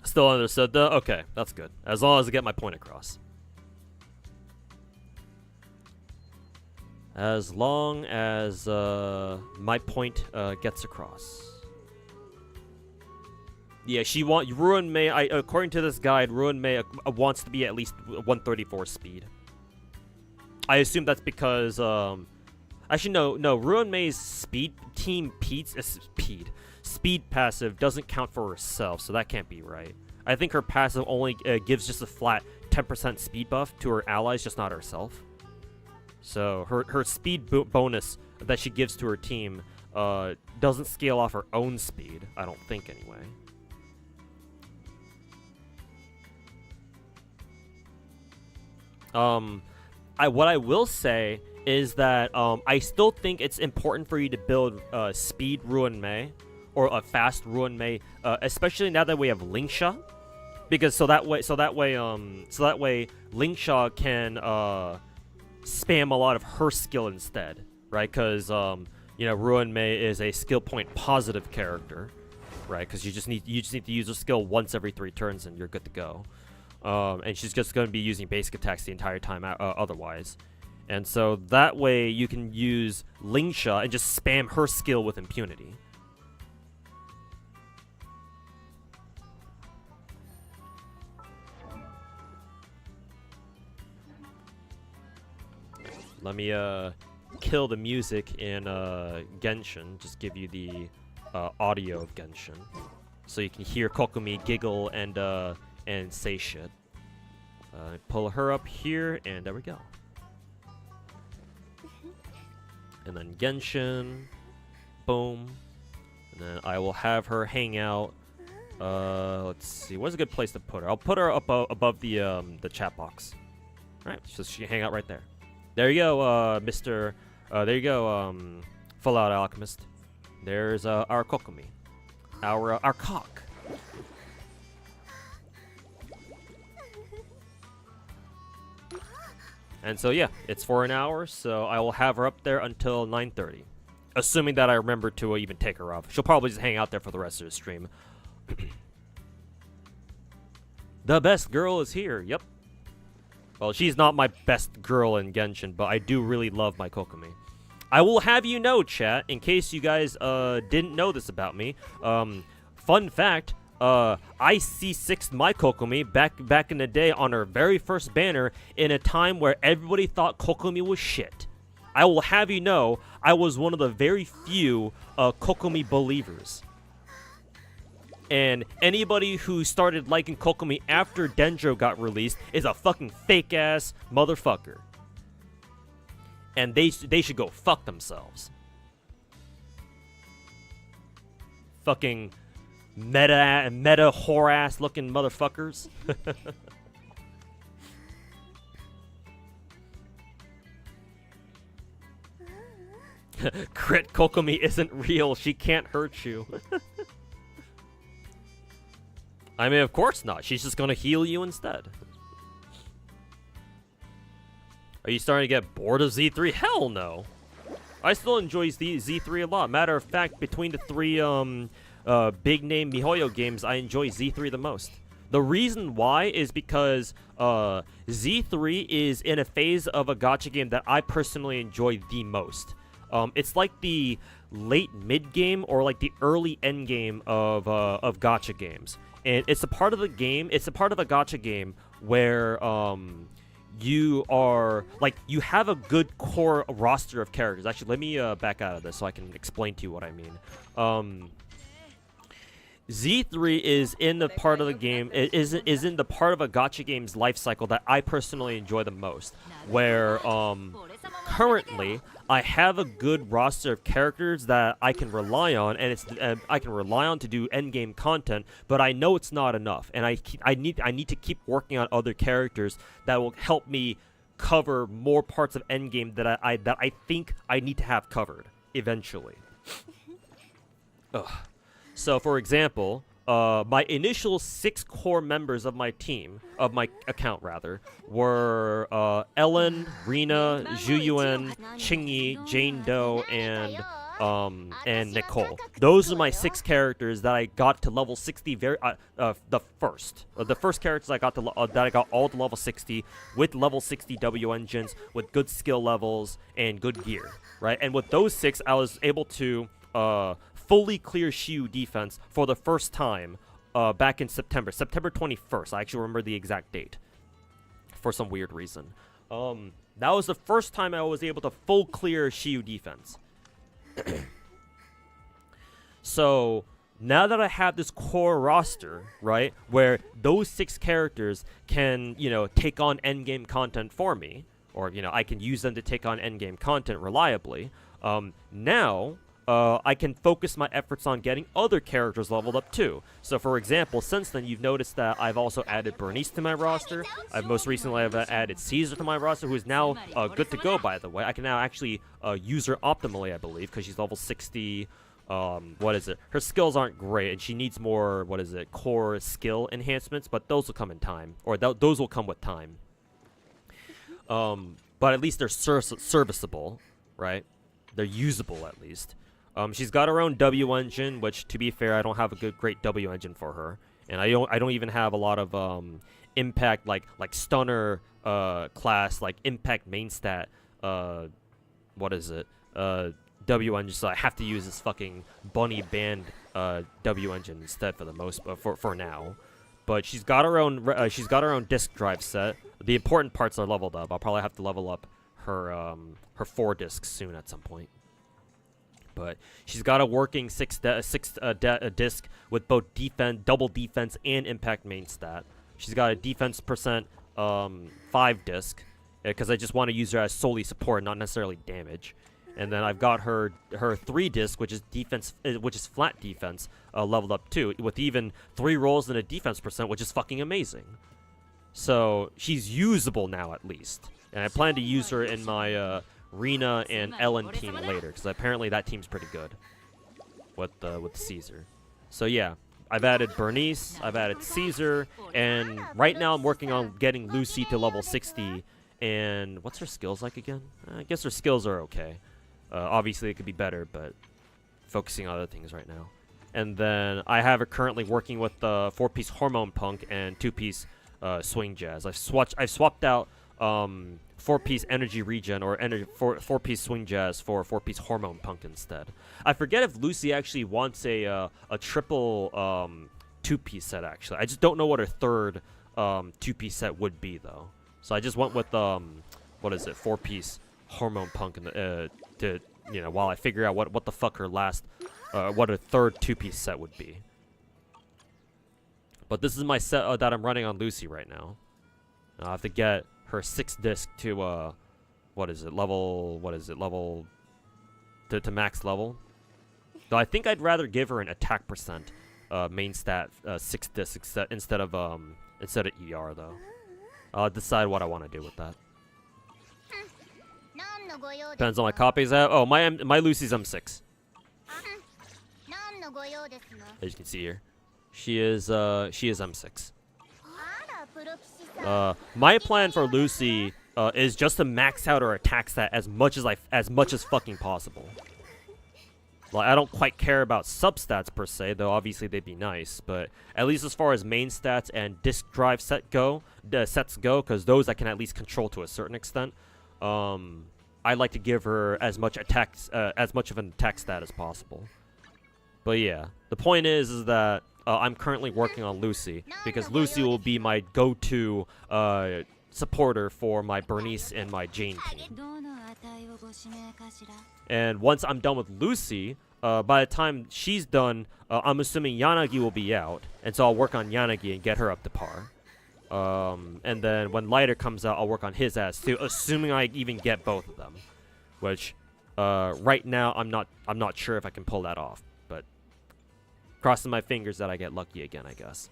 Still understood. Okay, that's good. As long as I get my point across. As long as my point gets across. Yeah, Ruin Mei. According to this guide, Ruin Mei wants to be at least 134 speed. I assume that's because actually no. Ruin Mei's speed passive doesn't count for herself, so that can't be right. I think her passive only gives just a flat 10% speed buff to her allies, just not herself. So her speed bonus that she gives to her team doesn't scale off her own speed. I don't think anyway. What I will say is that I still think it's important for you to build speed Ruin Mei or a fast Ruin Mei, especially now that we have Lingsha, because so that way Lingsha can spam a lot of her skill instead, right? Because you know, Ruin Mei is a skill point positive character, right? Because you just need to use a skill once every 3 turns and you're good to go. And she's just going to be using basic attacks the entire time otherwise. And so that way you can use Lingsha and just spam her skill with impunity. Let me kill the music in Genshin, just give you the audio of Genshin. So you can hear Kokumi giggle and say shit. Pull her up here, and there we go. And then Genshin, boom. And then I will have her hang out. Let's see, where's a good place to put her? I'll put her up above the chat box. All right, so she can hang out right there. There you go, Mr. There you go, Fallout Alchemist. There's our Kokumi, our cock. And so yeah, it's for an hour, so I will have her up there until 9:30, assuming that I remember to even take her off. She'll probably just hang out there for the rest of the stream. The best girl is here. Yep. Well, she's not my best girl in Genshin, but I do really love my Kokumi. I will have you know, chat, in case you guys didn't know this about me. Fun fact. I C6'd my Kokumi back in the day on her very first banner in a time where everybody thought Kokumi was shit. I will have you know, I was one of the very few Kokumi believers. And anybody who started liking Kokumi after Dendro got released is a fucking fake-ass motherfucker. And they should go fuck themselves. Fucking meta whore-ass looking motherfuckers. Crit Kokumi isn't real. She can't hurt you. I mean, of course not. She's just gonna heal you instead. Are you starting to get bored of Z3? Hell no. I still enjoy Z3 a lot. Matter of fact, between the 3 big name MiHoYo games, I enjoy Z3 the most. The reason why is because Z3 is in a phase of a gacha game that I personally enjoy the most. It's like the late mid game or like the early end game of gacha games. And it's a part of the game, it's a part of a gacha game where you are, like, you have a good core roster of characters. Actually, let me back out of this so I can explain to you what I mean. Z3 is in the part of the game, is in the part of a gacha game's life cycle that I personally enjoy the most, where currently I have a good roster of characters that I can rely on, and I can rely on to do endgame content, but I know it's not enough, and I need to keep working on other characters that will help me cover more parts of endgame that I think I need to have covered eventually. Ugh. So, for example, my initial 6 core members of my team, of my account rather, were Ellen, Rina, Zhuyuan, Qingyi, Jane Doe, and Nicole. Those are my 6 characters that I got to level 60 the first characters I got to that I got all to level 60 with level 60 W engines with good skill levels and good gear, right? And with those 6, I was able to fully clear Shiu defense for the first time back in September 21st. I actually remember the exact date for some weird reason. That was the first time I was able to full clear Shiyu defense. So now that I have this core roster, right, where those 6 characters can, you know, take on endgame content for me, or, you know, I can use them to take on endgame content reliably, now I can focus my efforts on getting other characters leveled up too. So for example, since then you've noticed that I've also added Bernice to my roster. Most recently I've added Caesar to my roster, who is now good to go, by the way. I can now actually use her optimally, I believe, because she's level 60. What is it? Her skills aren't great, and she needs more, what is it, core skill enhancements, but those will come in time, or those will come with time. But at least they're serviceable, right? They're usable, at least. She's got her own W engine, which, to be fair, I don't have a great W engine for her, and I don't even have a lot of impact like stunner class, like impact main stat. What is it? W engine, so I have to use this fucking bunny band W engine instead for the most for now. But she's got her own disk drive set. The important parts are leveled up. I'll probably have to level up her 4 discs soon at some point. But she's got a working 6 disc with both double defense and impact main stat. She's got a defense percent 5 disc, because I just want to use her as solely support, not necessarily damage. And then I've got her 3 disc, which is defense, which is flat defense, leveled up too, with even 3 rolls and a defense percent, which is fucking amazing. So she's usable now at least, and I plan to use her in my Rena and Ellen team later, because apparently that team's pretty good with Caesar. So yeah, I've added Bernice, I've added Caesar, and right now I'm working on getting Lucy to level 60. And what's her skills like again? I guess her skills are okay. Obviously, it could be better, but focusing on other things right now. And then I have her currently working with the 4-piece Hormone Punk and 2-piece Swing Jazz. I've swapped out 4-piece Energy Regen or 4-piece Swing Jazz for 4-piece Hormone Punk instead. I forget if Lucy actually wants a triple 2-piece set. Actually, I just don't know what her third 2-piece set would be though. So I just went with what is it, 4-piece Hormone Punk to, you know, while I figure out what the fuck her last what her third 2-piece set would be. But this is my set that I'm running on Lucy right now. I have to get her 6 disc to level to max level. Though I think I'd rather give her an attack percent main stat 6 disc instead of ER though. I'll decide what I want to do with that. Depends on my copies. Oh, my Lucy's M6. As you can see here, she is M6. My plan for Lucy is just to max out her attack stat as much as fucking possible. Like, I don't quite care about substats per se, though obviously they'd be nice, but at least as far as main stats and disk drive sets go, because those I can at least control to a certain extent. I like to give her as much of an attack stat as possible. But yeah, the point is that I'm currently working on Lucy, because Lucy will be my go-to supporter for my Bernice and my Jane team. And once I'm done with Lucy, by the time she's done, I'm assuming Yanagi will be out, and so I'll work on Yanagi and get her up to par. And then when Lighter comes out, I'll work on his ass too, assuming I even get both of them. Which, right now, I'm not sure if I can pull that off, but crossing my fingers that I get lucky again, I guess.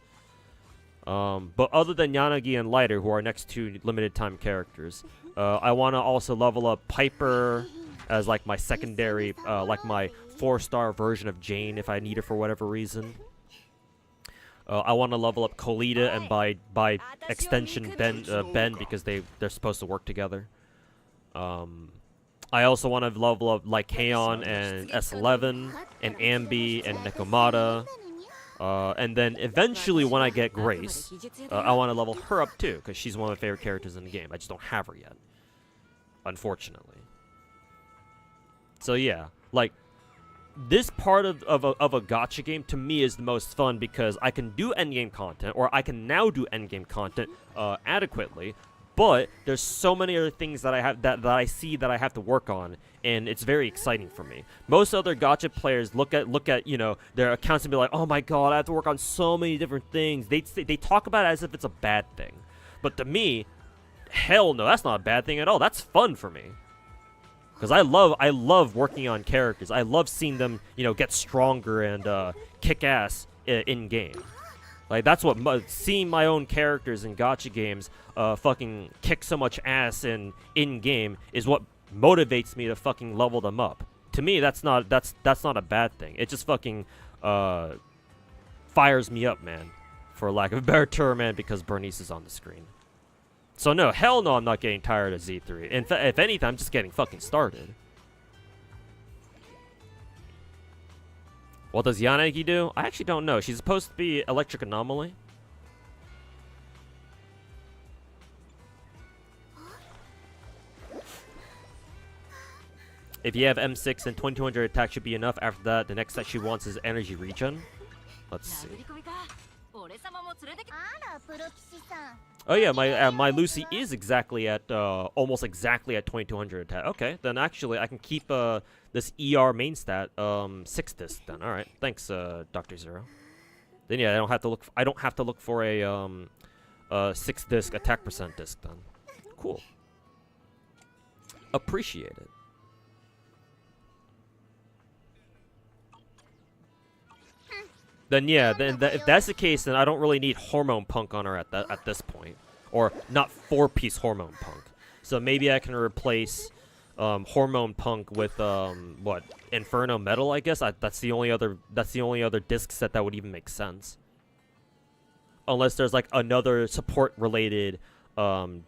But other than Yanagi and Lighter, who are next 2 limited time characters, I want to also level up Piper as like my secondary, like my 4-star version of Jane if I need her for whatever reason. I want to level up Colita and by extension Ben because they're supposed to work together. I also want to level up Lycaon and S11 and Ambi and Nekomata. And then eventually when I get Grace, I want to level her up too, because she's one of my favorite characters in the game. I just don't have her yet, unfortunately. So yeah, like, this part of a gacha game to me is the most fun because I can do endgame content, or I can now do endgame content adequately. But there's so many other things that I have that I see that I have to work on, and it's very exciting for me. Most other gacha players look at their accounts and be like, oh my god, I have to work on so many different things. They talk about it as if it's a bad thing, but to me, hell no, that's not a bad thing at all. That's fun for me. Because I love working on characters. I love seeing them, get stronger and kick ass in game. Like that's what seeing my own characters in gacha games fucking kick so much ass in game is what motivates me to fucking level them up. To me, that's not a bad thing. It just fucking fires me up, man, for lack of a better term, man, because Bernice is on the screen. So no, hell no, I'm not getting tired of Z3. If anything, I'm just getting fucking started. What does Yanagi do? I actually don't know. She's supposed to be Electric Anomaly. If you have M6 and 2200 attack should be enough. After that, the next set she wants is Energy Regen. Let's see. Oh yeah, my Lucy is exactly at almost exactly at 2200 attack. Okay, then actually I can keep this ER main stat 6 disc then. All right, thanks Dr. Zero. Then yeah, I don't have to look for a 6 disc attack percent disc then. Cool. Appreciate it. Then yeah, if that's the case, then I don't really need Hormone Punk on her at this point, or not 4-piece Hormone Punk. So maybe I can replace Hormone Punk with what, Inferno Metal? I guess that's the only other disc set that would even make sense. Unless there's like another support related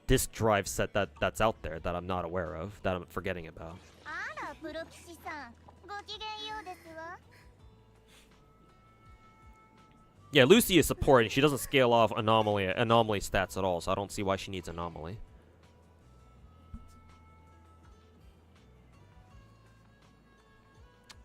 disc drive set that's out there that I'm not aware of, that I'm forgetting about. Yeah, Lucy is support, and she doesn't scale off anomaly stats at all, so I don't see why she needs anomaly.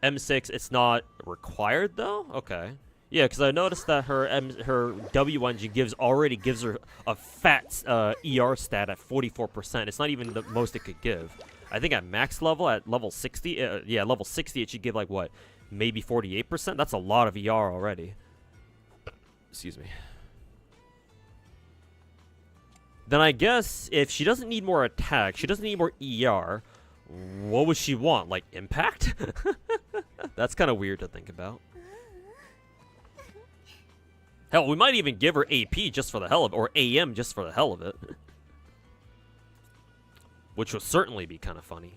M6, it's not required though. Okay, yeah, because I noticed that her W engine already gives her a fat ER stat at 44%. It's not even the most it could give. I think at max level, at level 60, yeah, level 60, it should give like what, maybe 48%. That's a lot of ER already. Excuse me. Then I guess if she doesn't need more attack, she doesn't need more ER, what would she want? Like impact? That's kind of weird to think about. Hell, we might even give her AP just for the hell of it, or AM just for the hell of it. Which would certainly be kind of funny.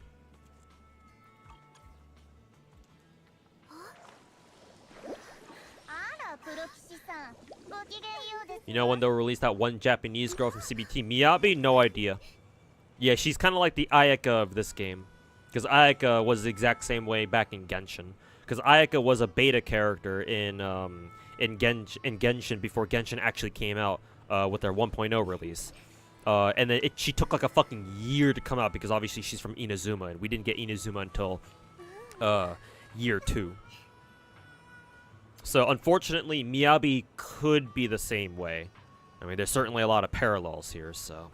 You know when they'll release that one Japanese girl from CBT? Miyabi? No idea. Yeah, she's kind of like the Ayaka of this game. Because Ayaka was the exact same way back in Genshin. Because Ayaka was a beta character in Genshin before Genshin actually came out with their 1.0 release. And then she took like a fucking year to come out because obviously she's from Inazuma. And we didn't get Inazuma until year 2. So, unfortunately, Miyabi could be the same way. I mean, there's certainly a lot of parallels here, so...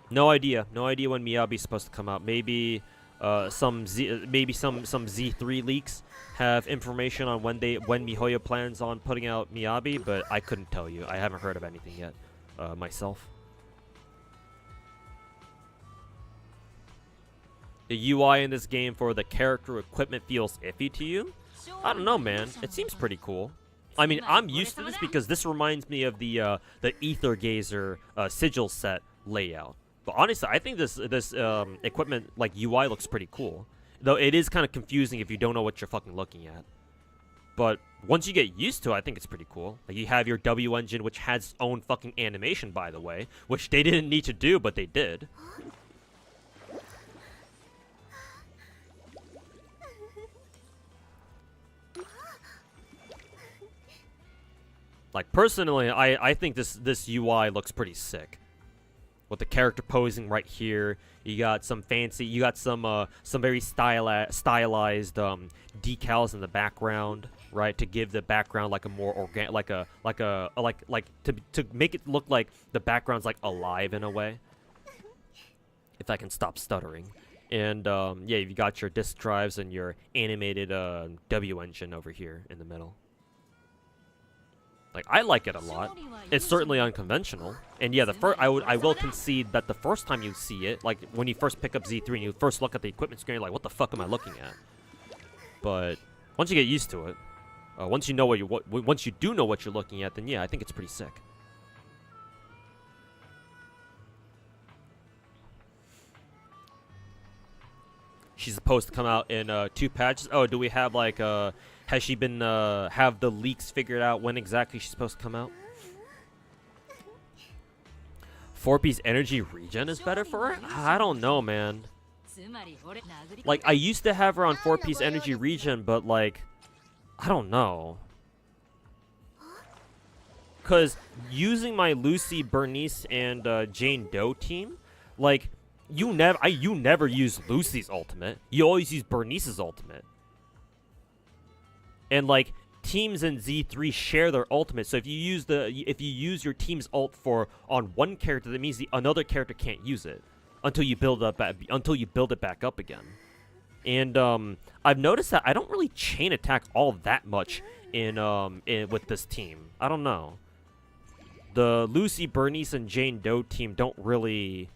No idea. No idea when Miyabi's supposed to come out. Maybe some Z3 leaks have information on when MiHoYo plans on putting out Miyabi, but I couldn't tell you. I haven't heard of anything yet myself. The UI in this game for the character equipment feels iffy to you? I don't know, man. It seems pretty cool. I mean, I'm used to this because this reminds me of the Ether Gazer sigil set layout. But honestly, I think this equipment like UI looks pretty cool. Though it is kind of confusing if you don't know what you're fucking looking at. But once you get used to it, I think it's pretty cool. Like you have your W engine, which has its own fucking animation, by the way, which they didn't need to do, but they did. Like, personally, I think this UI looks pretty sick. with the character posing right here. You got some fancy, you got some very stylized decals in the background, right, to give the background like a more organic, like to make it look like the background's like alive in a way. If I can stop stuttering. And yeah, you got your disk drives and your animated W engine over here in the middle. Like, I like it a lot. It's certainly unconventional. And yeah, I will concede that the first time you see it, like when you first pick up Z3 and you first look at the equipment screen, you're like, what the fuck am I looking at? But once you get used to it, once you know once you do know what you're looking at, then yeah, I think it's pretty sick. She's supposed to come out in 2 patches. Oh, do we have like has she been have the leaks figured out when exactly she's supposed to come out? 4-piece energy regen is better for her? I don't know, man. Like, I used to have her on 4-piece energy regen, but like, I don't know. Cause using my Lucy, Bernice, and Jane Doe team, like, you never use Lucy's ultimate. You always use Bernice's ultimate. And like, teams in Z3 share their ultimate. So if you use your team's ult on one character, that means another character can't use it until you build it back up again. And I've noticed that I don't really chain attack all that much with this team. I don't know. The Lucy, Bernice, and Jane Doe team don't really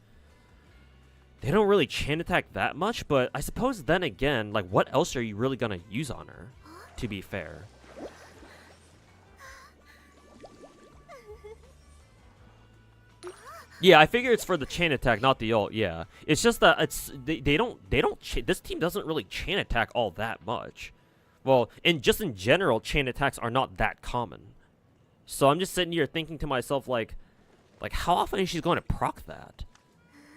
chain attack that much, but I suppose then again, like, what else are you really gonna use on her, to be fair? Yeah, I figure it's for the chain attack, not the ult. Yeah, it's just that this team doesn't really chain attack all that much. Well, just in general, chain attacks are not that common. So I'm just sitting here thinking to myself, like how often is she going to proc that?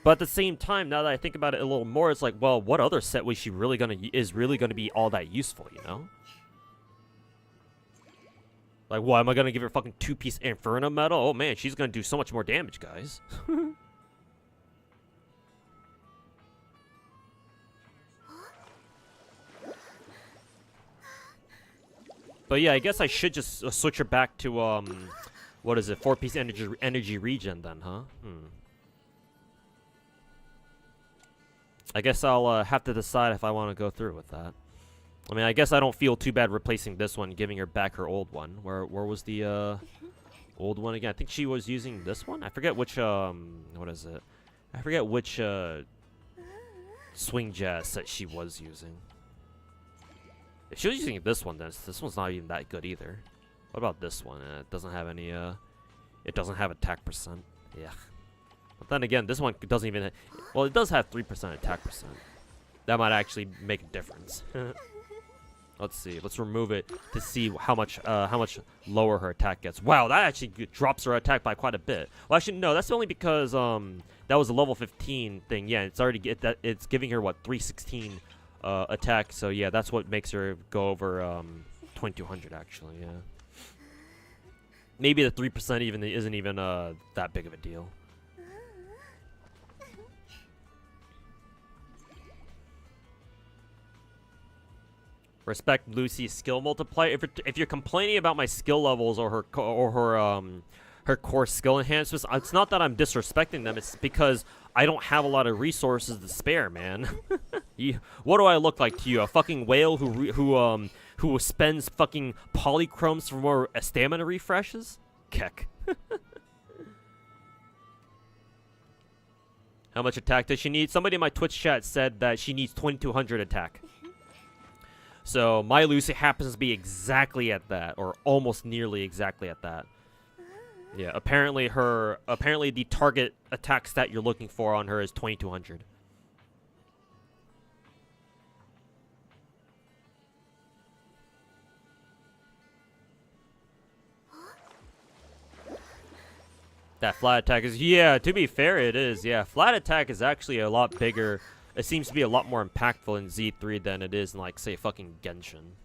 But at the same time, now that I think about it a little more, it's like, well, what other set is really gonna be all that useful, you know? Like, what, am I gonna give her fucking 2-piece Inferno medal? Oh man, she's gonna do so much more damage, guys. But yeah, I guess I should just switch her back to what is it, 4-piece energy regen then, huh? I guess I'll have to decide if I want to go through with that. I mean, I guess I don't feel too bad replacing this one, giving her back her old one. Where was the old one again? I think she was using this one. I forget which what is it? I forget which swing jazz set she was using. If she was using this one, then this one's not even that good either. What about this one? It doesn't have any it doesn't have attack percent. Yeah. But then again, this one doesn't even... Well, it does have 3% attack percent. That might actually make a difference. Let's see. Let's remove it to see how much lower her attack gets. Wow, that actually drops her attack by quite a bit. Well, actually, no. That's only because that was a level 15 thing. Yeah, it's giving her, what, 316 attack. So, yeah, that's what makes her go over 2200, actually, yeah. Maybe the 3% isn't even that big of a deal. Respect Lucy's skill multiplier. If you're complaining about my skill levels or her core skill enhancements, it's not that I'm disrespecting them. It's because I don't have a lot of resources to spare, man. What do I look like to you? A fucking whale who spends fucking polychromes for more stamina refreshes? Keck. How much attack does she need? Somebody in my Twitch chat said that she needs 2200 attack. So my Lucy happens to be exactly at that, or almost nearly exactly at that. Yeah, apparently the target attack stat you're looking for on her is 2200. That flat attack is, yeah, to be fair, it is. Yeah, flat attack is actually a lot bigger. It seems to be a lot more impactful in Z3 than it is in, like, say, fucking Genshin.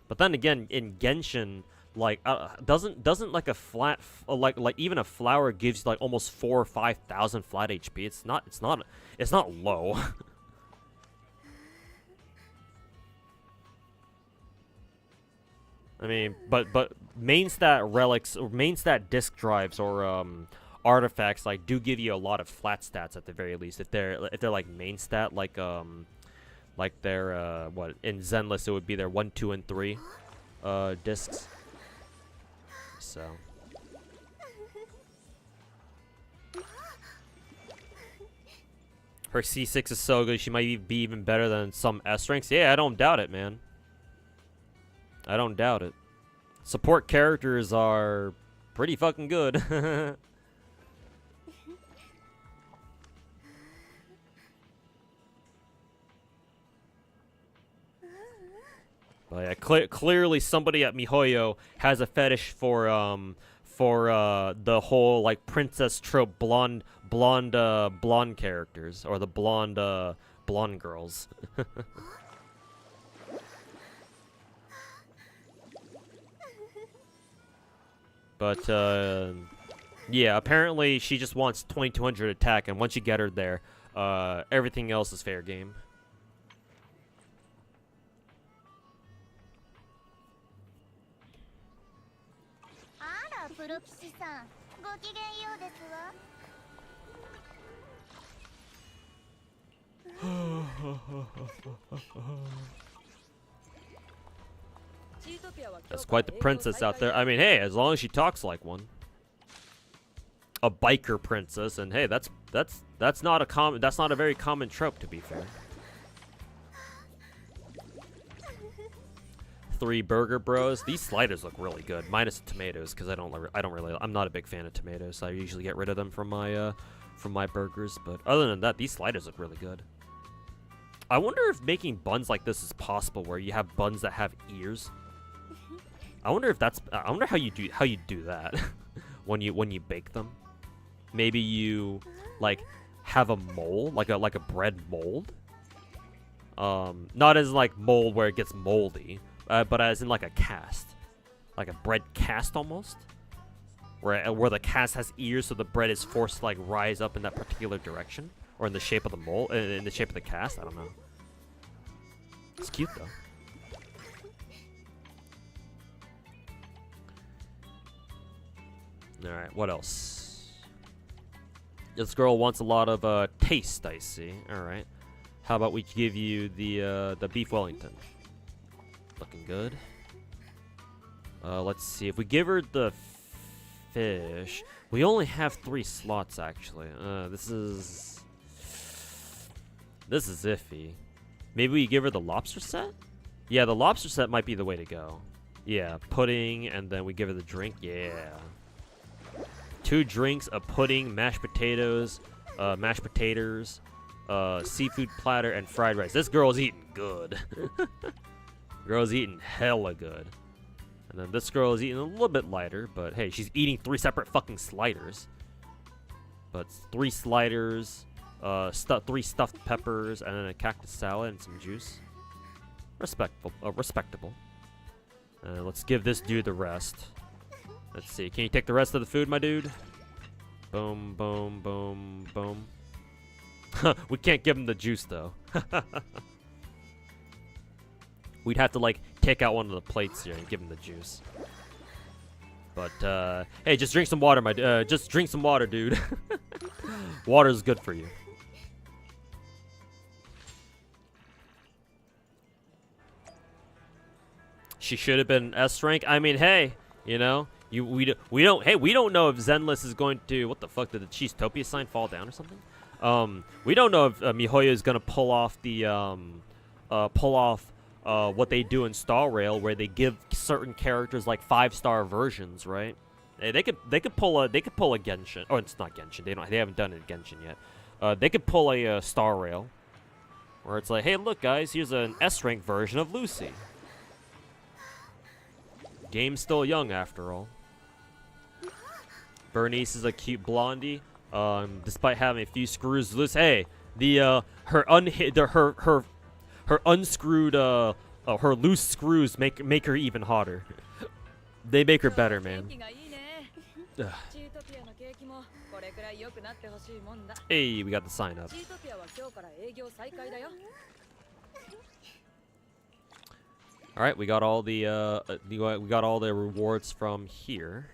But then again, in Genshin, Like doesn't like a flat like even a flower gives you like almost 4,000 or 5,000 flat HP. It's not low. I mean, but main stat relics or main stat disc drives or artifacts like do give you a lot of flat stats at the very least. If they're like main stat like their what in Zenless it would be their 1, 2, and 3 discs. So her C6 is so good, she might be even better than some S ranks. Yeah, I don't doubt it, man. I don't doubt it. Support characters are pretty fucking good. But yeah, clearly somebody at MiHoYo has a fetish for the whole like princess trope blonde characters or the blonde girls. But yeah, apparently she just wants 2200 attack, and once you get her there, everything else is fair game. That's quite the princess out there. I mean, hey, as long as she talks like one. A biker princess, and hey, that's not a very common trope, to be fair. 3 burger bros. These sliders look really good, minus the tomatoes, because I'm not a big fan of tomatoes. So I usually get rid of them from my burgers. But other than that, these sliders look really good. I wonder if making buns like this is possible, where you have buns that have ears. I wonder how you do that when you bake them. Maybe you like have a mold, like a bread mold. Not as like mold where it gets moldy, but as in like a cast, like a bread cast almost, where the cast has ears, so the bread is forced to like rise up in that particular direction, or in the shape of the mold, in the shape of the cast. I don't know. It's cute though. Alright, what else? This girl wants a lot of taste, I see. Alright. How about we give you the beef Wellington? Looking good. Let's see. If we give her the fish... We only have 3 slots, actually. This is iffy. Maybe we give her the lobster set? Yeah, the lobster set might be the way to go. Yeah, pudding, and then we give her the drink. Yeah. 2 drinks, a pudding, mashed potatoes, seafood platter, and fried rice. This girl's eating good. Girl's eating hella good. And then this girl is eating a little bit lighter, but hey, she's eating 3 separate fucking sliders. But 3 sliders, 3 stuffed peppers, and then a cactus salad and some juice. Respectable. Let's give this dude the rest. Let's see. Can you take the rest of the food, my dude? Boom, boom, boom, boom. We can't give him the juice, though. We'd have to, like, take out one of the plates here and give him the juice. But, hey, just drink some water, just drink some water, dude. Water's good for you. She should have been S rank. I mean, hey, you know... we don't know if Zenless is going to... What the fuck? Did the Cheesetopia sign fall down or something? We don't know if MiHoYo is going to pull off the... what they do in Star Rail, where they give certain characters like 5-star versions, right? They could pull a Genshin. Oh, it's not Genshin. They haven't done it in Genshin yet. They could pull a Star Rail, where it's like, hey, look, guys, here's an S rank version of Lucy. Game's still young, after all. Bernice is a cute blondie. Despite having a few screws loose, hey, her unscrewed her loose screws make her even hotter. They make her better, man. Ugh. Hey, we got the sign up. All right, we got all the we got all the rewards from here,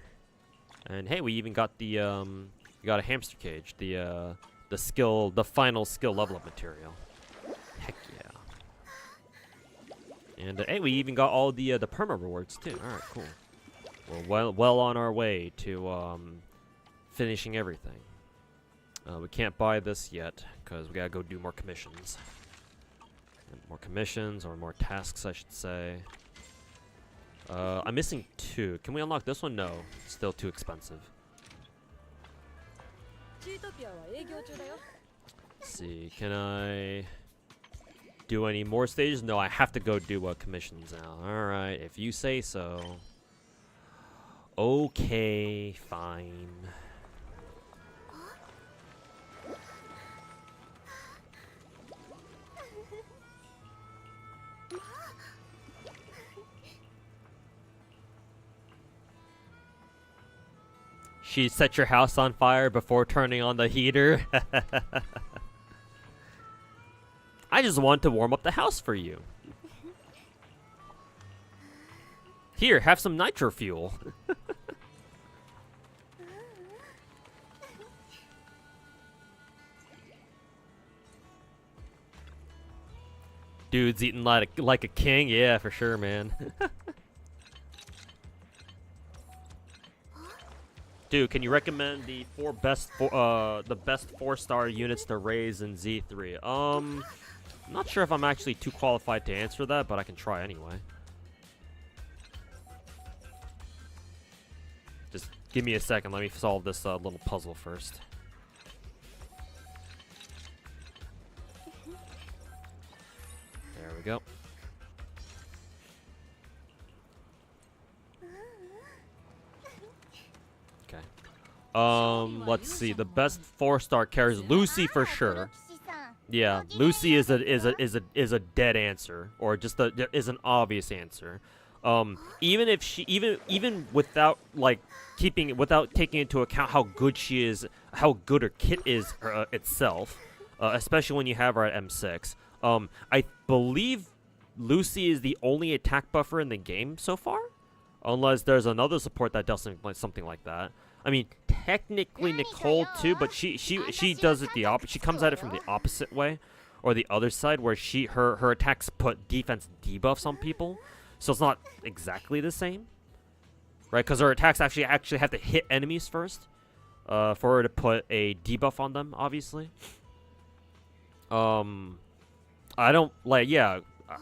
and hey, we even got the we got a hamster cage, the final skill level up material. Heck yeah! And hey, we even got all the perma rewards too. All right, cool. We're well on our way to finishing everything. We can't buy this yet because we gotta go do more commissions. More commissions, or more tasks, I should say. I'm missing 2. Can we unlock this one? No. It's still too expensive. Let's see. Can I do any more stages? No, I have to go do commissions now. Alright, if you say so. Okay, fine. She set your house on fire before turning on the heater. I just want to warm up the house for you. Here, have some nitro fuel. Dude's eating like a king. Yeah, for sure, man. Dude, can you recommend the best 4-star units to raise in Z3? I'm not sure if I'm actually too qualified to answer that, but I can try anyway. Just give me a second. Let me solve this little puzzle first. There we go. Let's see. The best 4-star characters, Lucy for sure. Yeah, Lucy is a dead answer, or just is an obvious answer. Even if she even without without taking into account how good she is, how good her kit is itself, especially when you have her at M6. I believe Lucy is the only attack buffer in the game so far, unless there's another support that does something like that. I mean, technically Nicole too, but she does it the opposite. She comes at it from the opposite way, or the other side, where her attacks put defense debuffs on people, so it's not exactly the same, right? Because her attacks actually have to hit enemies first, for her to put a debuff on them. Obviously, I don't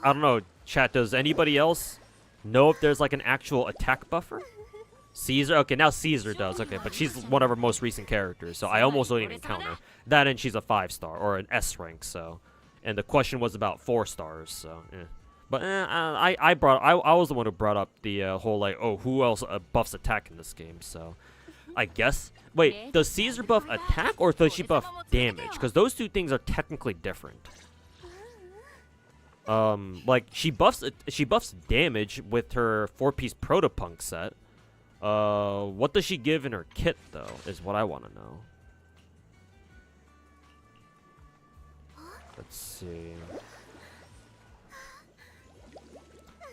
know. Chat, does anybody else know if there's like an actual attack buffer? Caesar? Okay, now Caesar does. Okay, but she's one of our most recent characters, so I almost don't even count her. That, and she's a 5-star, or an S rank, so. And the question was about 4 stars, so, eh. But I was the one who brought up the whole, like, oh, who else buffs attack in this game, so. I guess. Wait, does Caesar buff attack, or does she buff damage? Because those two things are technically different. Like, she buffs damage with her 4-piece Protopunk set. What does she give in her kit, though, is what I want to know. Let's see.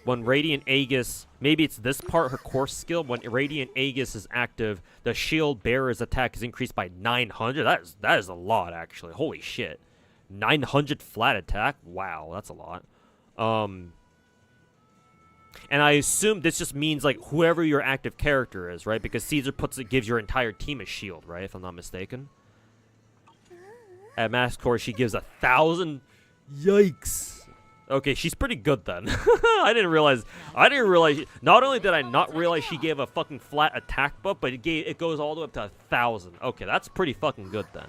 When Radiant Aegis, maybe it's this part, her core skill. When Radiant Aegis is active, the shield bearer's attack is increased by 900. That is a lot, actually. Holy shit. 900 flat attack? Wow, that's a lot. And I assume this just means, like, whoever your active character is, right? Because Caesar gives your entire team a shield, right? If I'm not mistaken. At max core, she gives 1,000. Yikes. Okay, she's pretty good then. I didn't realize. Not only did I not realize she gave a fucking flat attack buff, but it goes all the way up to 1,000. Okay, that's pretty fucking good then.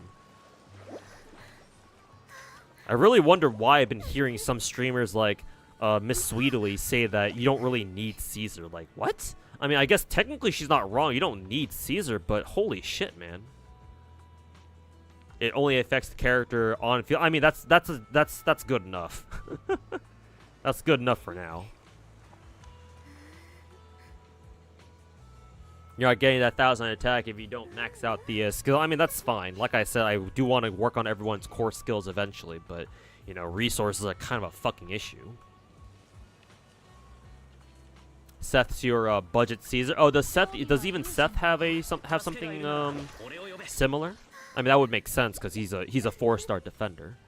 I really wonder why I've been hearing some streamers like Miss Sweetly say that you don't really need Caesar. Like, what? I mean, I guess technically she's not wrong. You don't need Caesar, but holy shit, man. It only affects the character on field. I mean, that's good enough. That's good enough for now. You're not getting that 1,000 attack if you don't max out the skill. I mean, that's fine. Like I said, I do want to work on everyone's core skills eventually, but, you know, resources are kind of a fucking issue. Seth's your budget Caesar. Oh, does even Seth have something similar? I mean, that would make sense because he's a 4-star defender.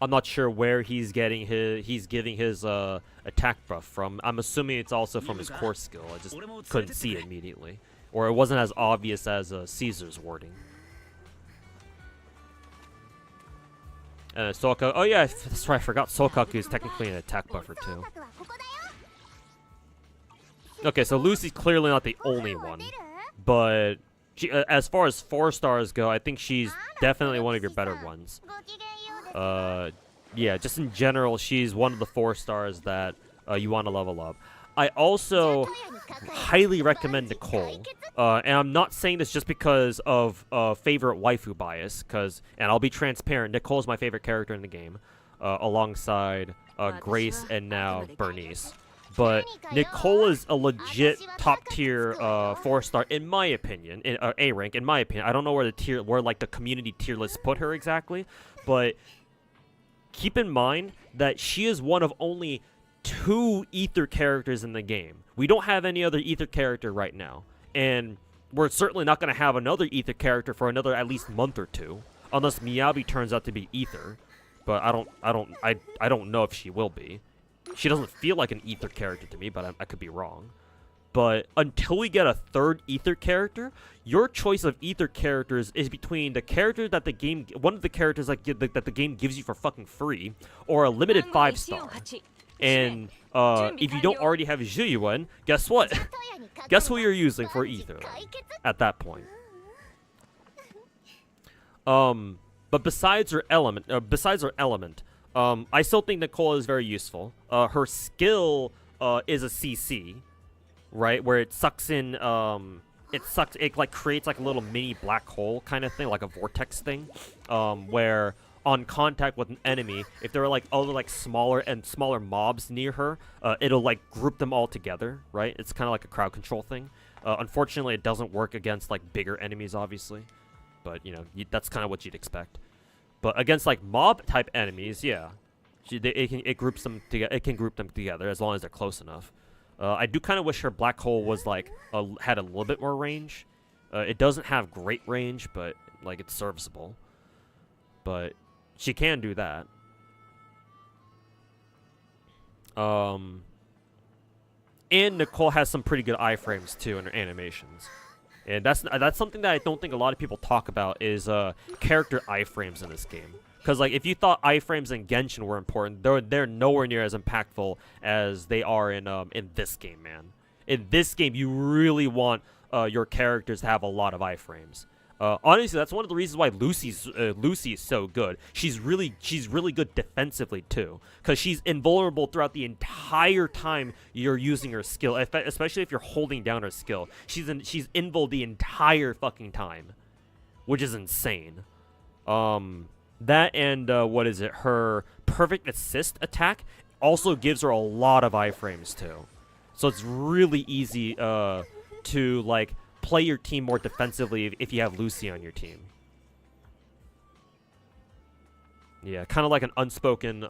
I'm not sure where he's giving his attack buff from. I'm assuming it's also from his core skill. I just couldn't see it immediately, or it wasn't as obvious as Caesar's wording. And Soka. Oh yeah, that's right. I forgot Sokaku is technically an attack buffer too. Okay, so Lucy's clearly not the only one, but she, as far as 4-stars go, I think she's definitely one of your better ones. Yeah, just in general, she's one of the 4-stars that you want to level up. I also highly recommend Nicole, and I'm not saying this just because of favorite waifu bias, and I'll be transparent, Nicole's my favorite character in the game, alongside Grace and now Bernice. But Nicole is a legit top-tier 4-star, in my opinion, in A rank, in my opinion. I don't know where the community tier list put her exactly, but keep in mind that she is one of only 2 ether characters in the game. We don't have any other ether character right now, and we're certainly not going to have another ether character for another at least month or 2, unless Miyabi turns out to be ether. But I don't know if she will be. She doesn't feel like an ether character to me, but I could be wrong. But until we get a 3rd ether character, your choice of ether characters is between the character that the game, one of the characters that the game gives you for fucking free, or a limited 5-star. And if you don't already have Zhuyuan, guess what? Guess who you're using for ether at that point. But besides her element, I still think Nicole is very useful. Her skill is a CC, right? Where it sucks in, it like creates like a little mini black hole kind of thing, like a vortex thing, where on contact with an enemy, if there are like other like smaller mobs near her, it'll like group them all together, right? It's kind of like a crowd control thing. Unfortunately, it doesn't work against like bigger enemies, obviously, but you know that's kind of what you'd expect. But against like mob type enemies, yeah, it groups them together. It can group them together as long as they're close enough. I do kind of wish her black hole was like had a little bit more range. It doesn't have great range, but like it's serviceable. But she can do that. And Nicole has some pretty good iframes too in her animations. And that's something that I don't think a lot of people talk about is character iframes in this game. Because like if you thought iframes in Genshin were important, they're nowhere near as impactful as they are in this game, man. In this game, you really want your characters to have a lot of iframes. Honestly, that's one of the reasons why Lucy is so good. She's really good defensively too, because she's invulnerable throughout the entire time you're using her skill, especially if you're holding down her skill. She's invul the entire fucking time, which is insane. That and what is it? Her perfect assist attack also gives her a lot of iframes too, so it's really easy to like play your team more defensively if you have Lucy on your team. Yeah, kind of like an unspoken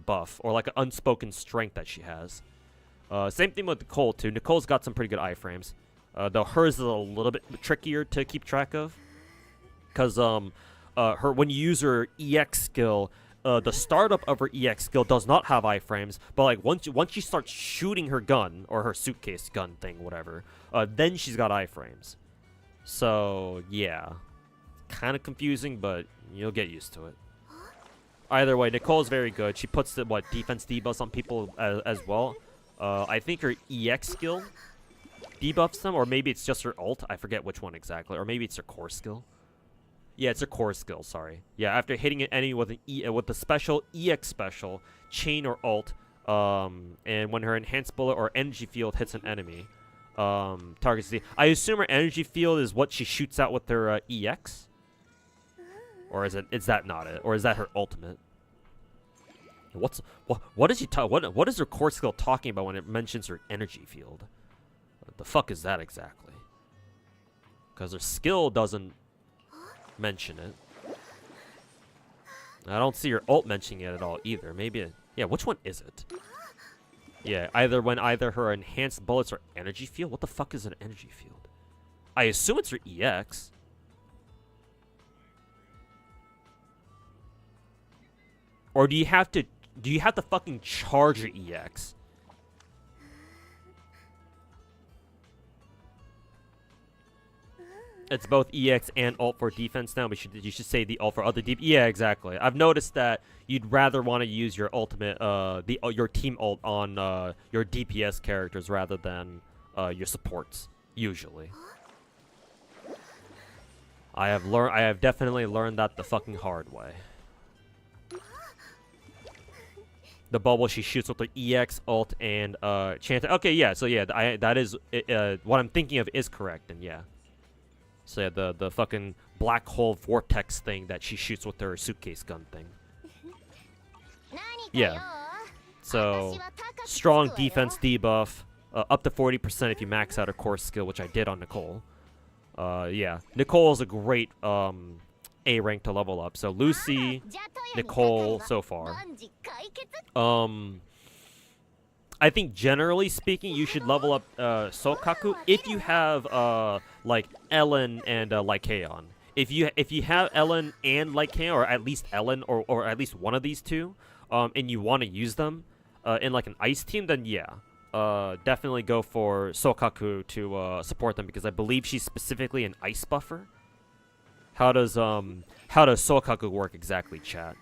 buff, or like an unspoken strength that she has. Same thing with Nicole too. Nicole's got some pretty good iframes, though hers is a little bit trickier to keep track of, because her when you use her EX skill, the startup of her EX skill does not have iframes, but like once she starts shooting her gun or her suitcase gun thing, whatever, then she's got iframes. So yeah, kind of confusing, but you'll get used to it. Either way, Nicole's very good. She puts the defense debuffs on people as well. I think her EX skill debuffs them, or maybe it's just her ult. I forget which one exactly, or maybe it's her core skill. Yeah, it's her core skill, sorry. Yeah, after hitting an enemy with the special EX special, chain or ult, and when her enhanced bullet or energy field hits an enemy, targets the... I assume her energy field is what she shoots out with her EX? Or is that not it? Or is that her ultimate? What is what is her core skill talking about when it mentions her energy field? What the fuck is that exactly? Because her skill doesn't mention it. I don't see her ult mentioning it at all either. Maybe yeah, which one is it? Yeah, either her enhanced bullets or energy field. What the fuck is an energy field? I assume it's her EX. Or do you have to fucking charge your EX? It's both EX and ult for defense now. You should say the ult for other deep. Yeah, exactly. I've noticed that you'd rather want to use your ultimate your team ult on your DPS characters rather than your supports usually. I have definitely learned that the fucking hard way. The bubble she shoots with her EX, ult, and chant. Okay, yeah. So yeah, that is what I'm thinking of is correct, and yeah. So yeah, the fucking black hole vortex thing that she shoots with her suitcase gun thing. Yeah. So strong defense debuff, up to 40% if you max out her core skill, which I did on Nicole. Yeah, Nicole is a great A rank to level up. So Lucy, Nicole so far. I think generally speaking, you should level up Sokaku if you have like Ellen and Lycaon. If you have Ellen and Lycaon, or at least Ellen, or at least one of these two, and you want to use them in like an ice team, then yeah, definitely go for Sokaku to support them, because I believe she's specifically an ice buffer. How does Sokaku work exactly, chat?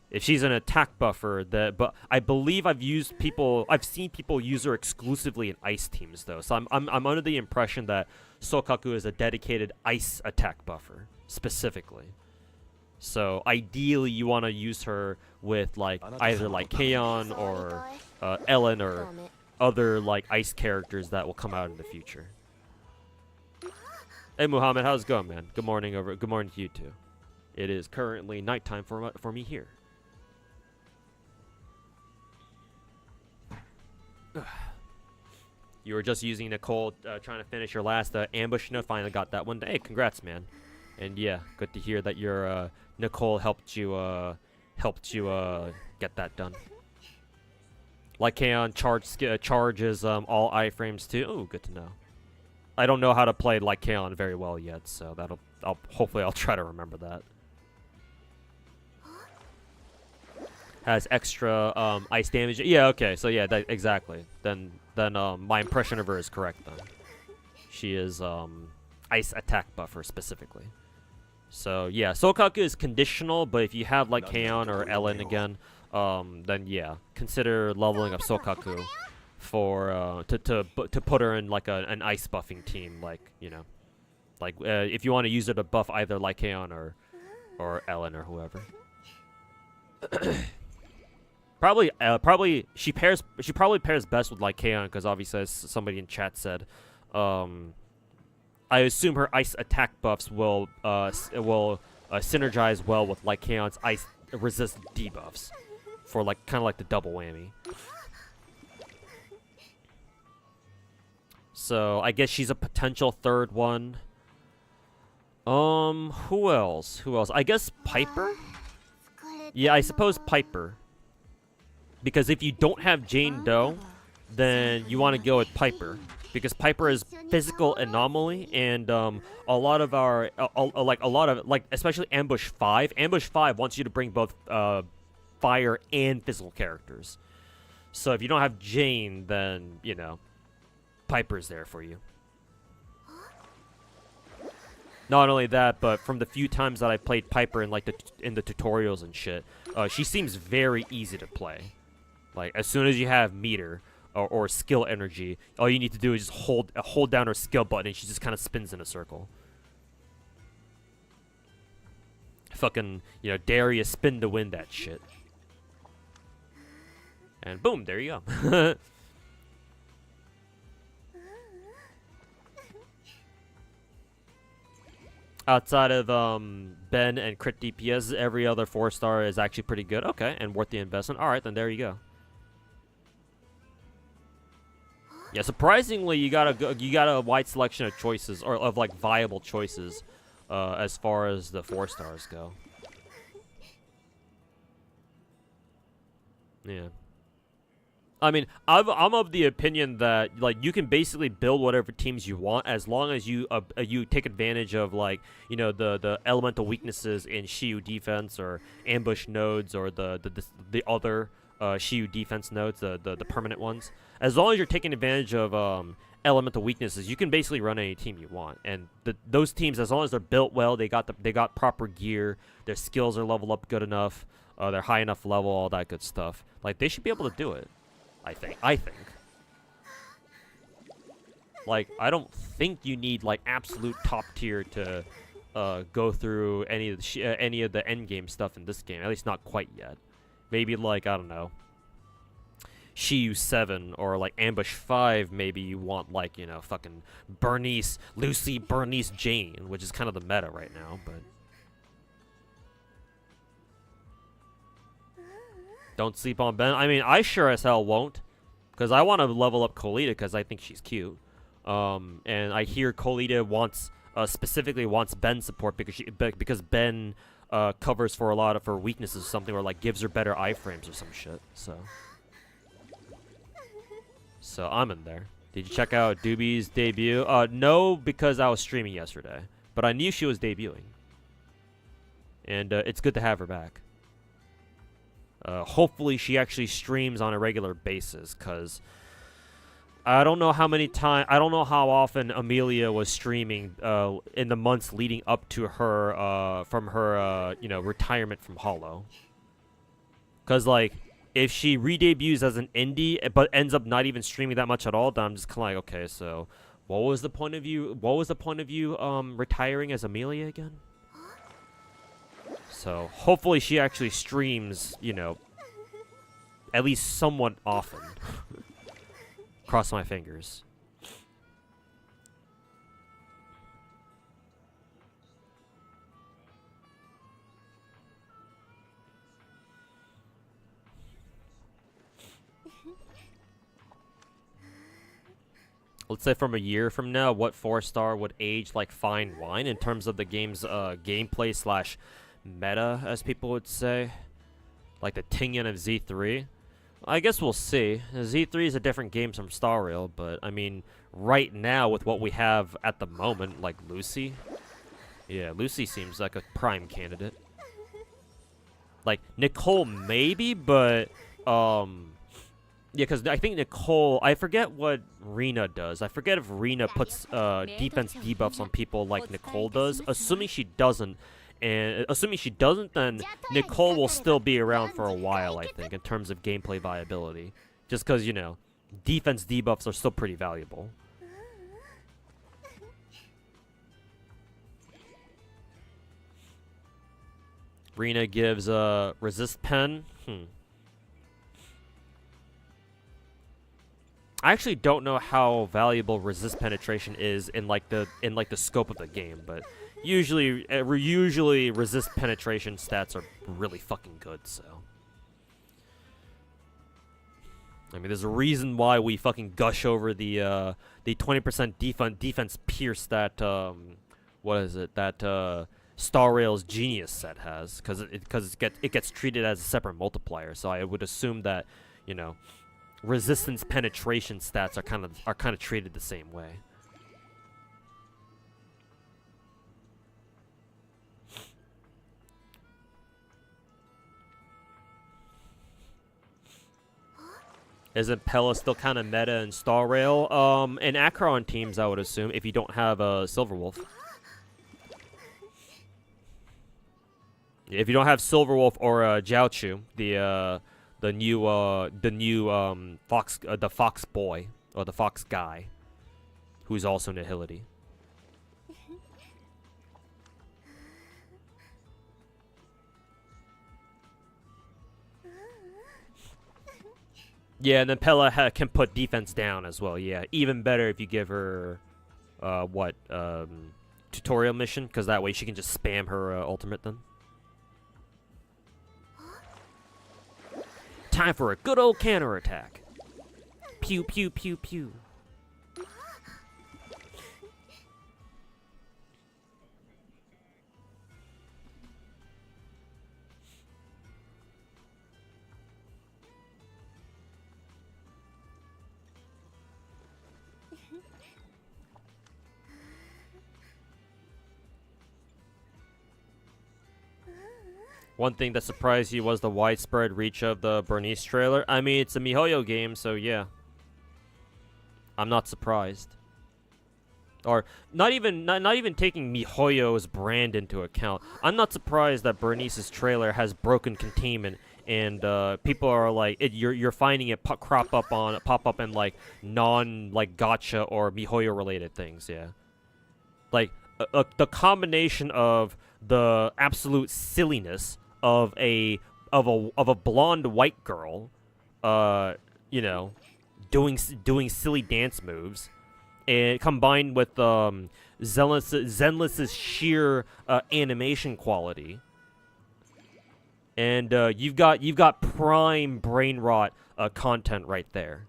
If she's an attack buffer, but I believe I've seen people use her exclusively in ice teams though. So I'm under the impression that Sokaku is a dedicated ice attack buffer specifically. So ideally you want to use her with like either like Kaon or Ellen or other like ice characters that will come out in the future. Hey Muhammad, how's it going, man? Good morning to you too. It is currently nighttime for me here. You were just using Nicole trying to finish your last ambush. No, finally got that one. Hey, congrats, man. And yeah, good to hear that your Nicole helped you get that done. Lycaon charges all iframes too. Ooh, good to know. I don't know how to play Lycaon very well yet, so hopefully I'll try to remember that. Has extra ice damage. Yeah, okay. So yeah, exactly. Then my impression of her is correct then. She is ice attack buffer specifically. So yeah, Sokaku is conditional, but if you have like Kaon or Ellen again, then yeah, consider leveling up Sokaku for to put her in like an ice buffing team, like, you know, like if you want to use her to buff either like Kaon or Ellen or whoever. Probably she probably pairs best with Lycaon, because obviously, as somebody in chat said, I assume her ice attack buffs will synergize well with Lycaon's ice resist debuffs for like kind of like the double whammy. So I guess she's a potential third one. Who else? I guess Piper? Yeah, I suppose Piper. Because if you don't have Jane Doe, then you want to go with Piper. Because Piper is physical anomaly, and a lot of our, especially Ambush 5. Ambush 5 wants you to bring both fire and physical characters. So if you don't have Jane, then, you know, Piper's there for you. Not only that, but from the few times that I played Piper in like in the tutorials and shit, she seems very easy to play. Like, as soon as you have meter or skill energy, all you need to do is just hold down her skill button, and she just kind of spins in a circle. Fucking, you know, Darius spin to win that shit. And boom, there you go. Outside of Ben and crit DPS, every other 4-star is actually pretty good. Okay, and worth the investment. All right, then there you go. Yeah, surprisingly, you got a wide selection of choices, or of like viable choices, as far as the 4-stars go. Yeah. I mean, I'm of the opinion that like you can basically build whatever teams you want as long as you take advantage of like the elemental weaknesses in Shiyu defense or ambush nodes or the other Shiyu defense nodes, the permanent ones. As long as you're taking advantage of elemental weaknesses, you can basically run any team you want. And those teams, as long as they're built well, they got proper gear, their skills are leveled up good enough, they're high enough level, all that good stuff. Like they should be able to do it. I think. Like, I don't think you need like absolute top tier to go through any of the end game stuff in this game. At least not quite yet. Maybe like, I don't know, Shiyu 7 or like Ambush 5. Maybe you want like fucking Lucy Bernice Jane, which is kind of the meta right now. But don't sleep on Ben. I mean, I sure as hell won't. Because I want to level up Colita because I think she's cute. And I hear Colita specifically wants Ben support because Ben covers for a lot of her weaknesses or something, or like gives her better iframes or some shit. So I'm in there. Did you check out Doobie's debut? No, because I was streaming yesterday. But I knew she was debuting. And it's good to have her back. Hopefully she actually streams on a regular basis, because I don't know how often Amelia was streaming in the months leading up to her from her retirement from Hollow. Because like if she re-debuts as an indie but ends up not even streaming that much at all, then I'm just kind of like, okay, so what was the point of you retiring as Amelia again? So hopefully she actually streams, at least somewhat often. Cross my fingers. Let's say from a year from now, what 4-star would age like fine wine in terms of the game's gameplay / meta, as people would say? Like the Tingyun of Z3? I guess we'll see. Z3 is a different game from Star Rail, but I mean, right now with what we have at the moment, like Lucy. Yeah, Lucy seems like a prime candidate. Like Nicole maybe, but yeah, because I think Nicole, I forget what Rena does. I forget if Rena puts defense debuffs on people like Nicole does. Assuming she doesn't, then Nicole will still be around for a while, I think, in terms of gameplay viability. Just because, defense debuffs are still pretty valuable. Rena gives resist pen. I actually don't know how valuable resist penetration is in like the scope of the game, but usually resist penetration stats are really fucking good. So I mean, there's a reason why we fucking gush over the 20% defense pierce that what is it that Star Rail's Genius set has, because it gets treated as a separate multiplier. So I would assume that resistance penetration stats are kind of treated the same way. Isn't Pella still kind of meta in Star Rail? In Acheron teams, I would assume, if you don't have a Silverwolf. If you don't have Silverwolf or Jiaochu, the new fox, the fox boy or the fox guy, who's also Nihility. Yeah, and then Pella can put defense down as well. Yeah, even better if you give her tutorial mission, because that way she can just spam her ultimate then. Time for a good old counterattack. Pew pew pew pew. One thing that surprised you was the widespread reach of the Bernice trailer. I mean, it's a MiHoYo game, so yeah. I'm not surprised. Or not even taking MiHoYo's brand into account. I'm not surprised that Bernice's trailer has broken containment, and people are like, you're finding it pop up in like Gacha or MiHoYo related things. Yeah, like the combination of the absolute silliness of a blonde white girl, you know, doing silly dance moves, and combined with Zenless's sheer animation quality, and you've got prime brain rot content right there.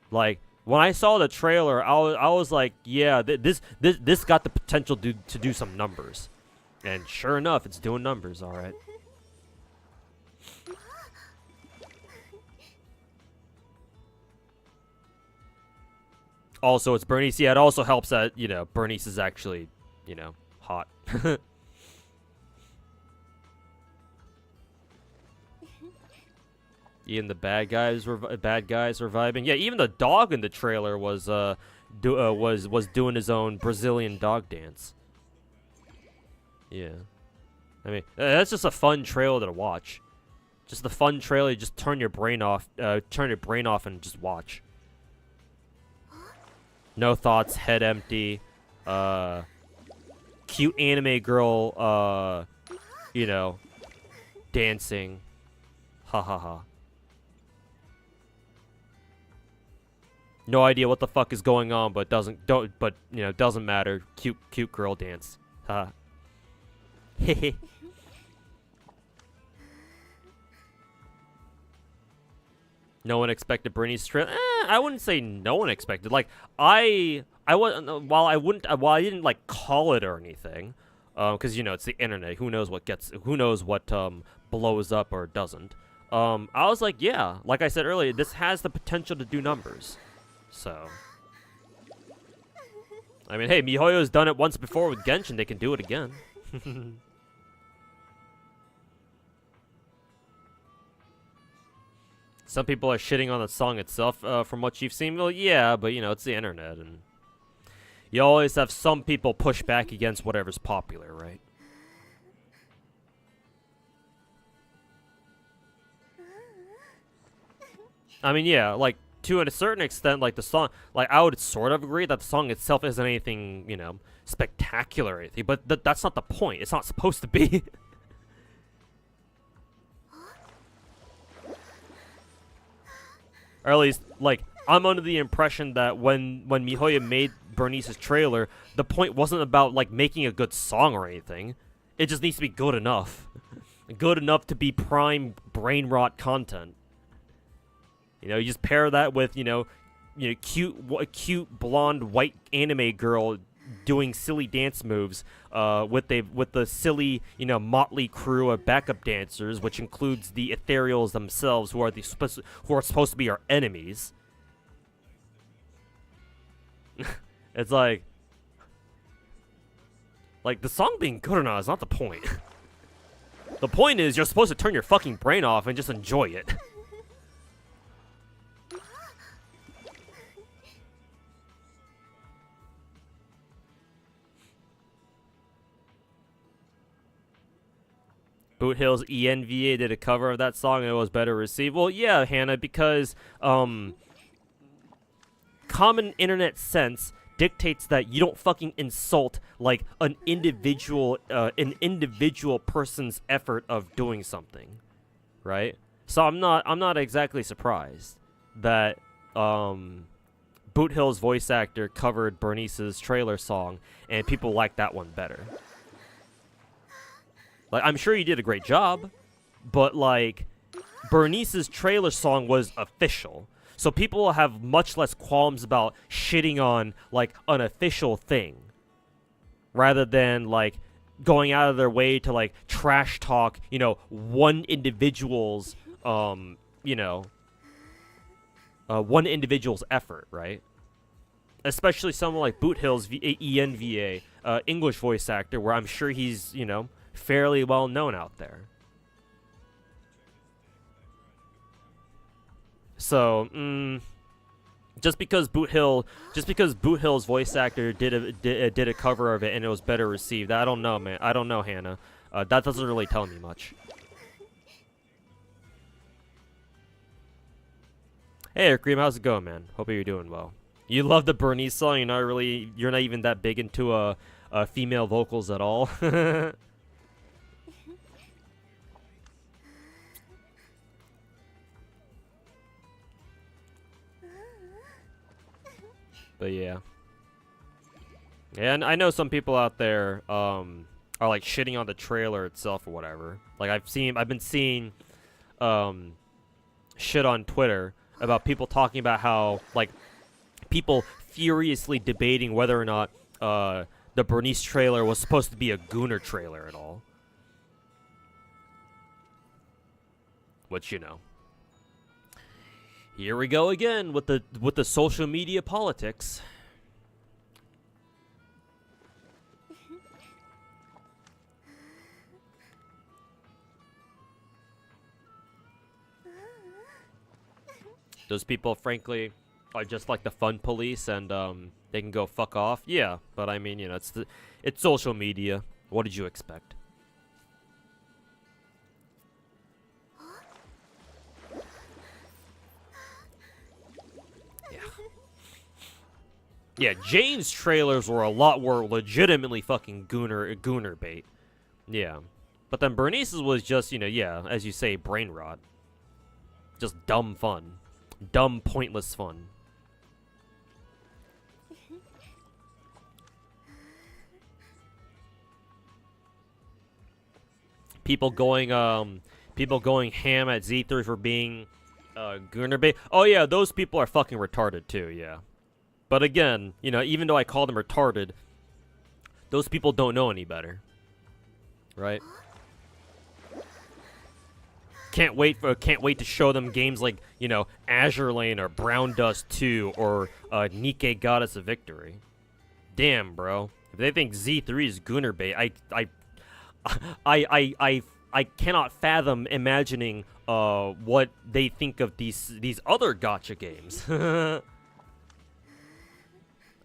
Like when I saw the trailer, I was like, yeah, this got the potential to do some numbers, and sure enough, it's doing numbers, all right. Also, it's Bernice. Yeah, it also helps that, you know, Bernice is actually, you know, hot. Even the bad guys were vibing. Yeah, even the dog in the trailer was doing his own Brazilian dog dance. Yeah, I mean, that's just a fun trailer to watch. Just the fun trailer. You just turn your brain off and just watch. No thoughts, head empty. Cute anime girl, you know, dancing. Ha ha ha. No idea what the fuck is going on, but doesn't matter. Cute girl dance. Ha. Hehe. No one expected Bernie's trailer. I wouldn't say no one expected. Like I while I didn't like call it or anything, because you know it's the internet. Who knows what blows up or doesn't. I was like, yeah, like I said earlier, this has the potential to do numbers. So, I mean, hey, MiHoYo's done it once before with Genshin. They can do it again. Some people are shitting on the song itself, from what you've seen. Well, yeah, but, you know, it's the internet, and you always have some people push back against whatever's popular, right? I mean, yeah, like, to a certain extent, like, the song, like, I would sort of agree that the song itself isn't anything, you know, spectacular or anything, but that's not the point. It's not supposed to be. Or at least, like, I'm under the impression that when MiHoYo made Bernice's trailer, the point wasn't about, like, making a good song or anything. It just needs to be good enough. Good enough to be prime brain rot content. You know, you just pair that with, you know, cute blonde white anime girl doing silly dance moves, with the silly, you know, motley crew of backup dancers, which includes the ethereals themselves, who are supposed to be our enemies. It's like the song being good or not is not the point. The point is you're supposed to turn your fucking brain off and just enjoy it. Boot Hill's ENVA did a cover of that song and it was better received. Well, yeah, Hannah, because common internet sense dictates that you don't fucking insult like an individual person's effort of doing something, right? So I'm not exactly surprised that Boot Hill's voice actor covered Bernice's trailer song, and people liked that one better. Like, I'm sure he did a great job, but like, Bernice's trailer song was official. So people have much less qualms about shitting on, like, an official thing. Rather than, like, going out of their way to, like, trash talk, you know, one individual's, one individual's effort, right? Especially someone like Boot Hill's ENVA, English voice actor, where I'm sure he's, you know, fairly well known out there. So, just because Boot Hill's voice actor did a cover of it and it was better received, I don't know, man. I don't know, Hannah. That doesn't really tell me much. Hey, Cream, how's it going, man? Hope you're doing well. You love the Bernice song. You're not even that big into female vocals at all. But yeah. And I know some people out there are like shitting on the trailer itself or whatever. Like I've been seeing shit on Twitter about people talking about how, like, people furiously debating whether or not the Bernice trailer was supposed to be a Gooner trailer at all. Which, you know. Here we go again with the social media politics. Those people, frankly, are just like the fun police, and they can go fuck off. Yeah, but I mean, you know, it's social media. What did you expect? Yeah, Jane's trailers were a lot more legitimately fucking gooner bait. Yeah. But then Bernice's was just, you know, yeah, as you say, brain rot. Just dumb fun. Dumb, pointless fun. People going ham at Z3 for being gooner bait. Oh yeah, those people are fucking retarded too, yeah. But again, you know, even though I call them retarded, those people don't know any better. Right? Can't wait to show them games like, you know, Azure Lane or Brown Dust 2 or Nikke Goddess of Victory. Damn, bro. If they think Z3 is gooner bait, I cannot fathom imagining what they think of these other gacha games.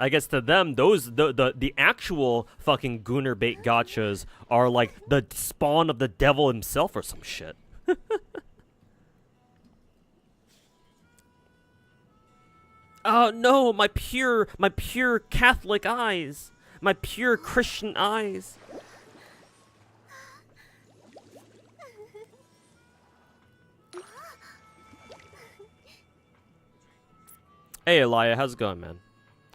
I guess to them, the actual fucking gooner bait gachas are like the spawn of the devil himself or some shit. Oh no, my pure Catholic eyes, my pure Christian eyes. Hey, Elia, how's it going, man?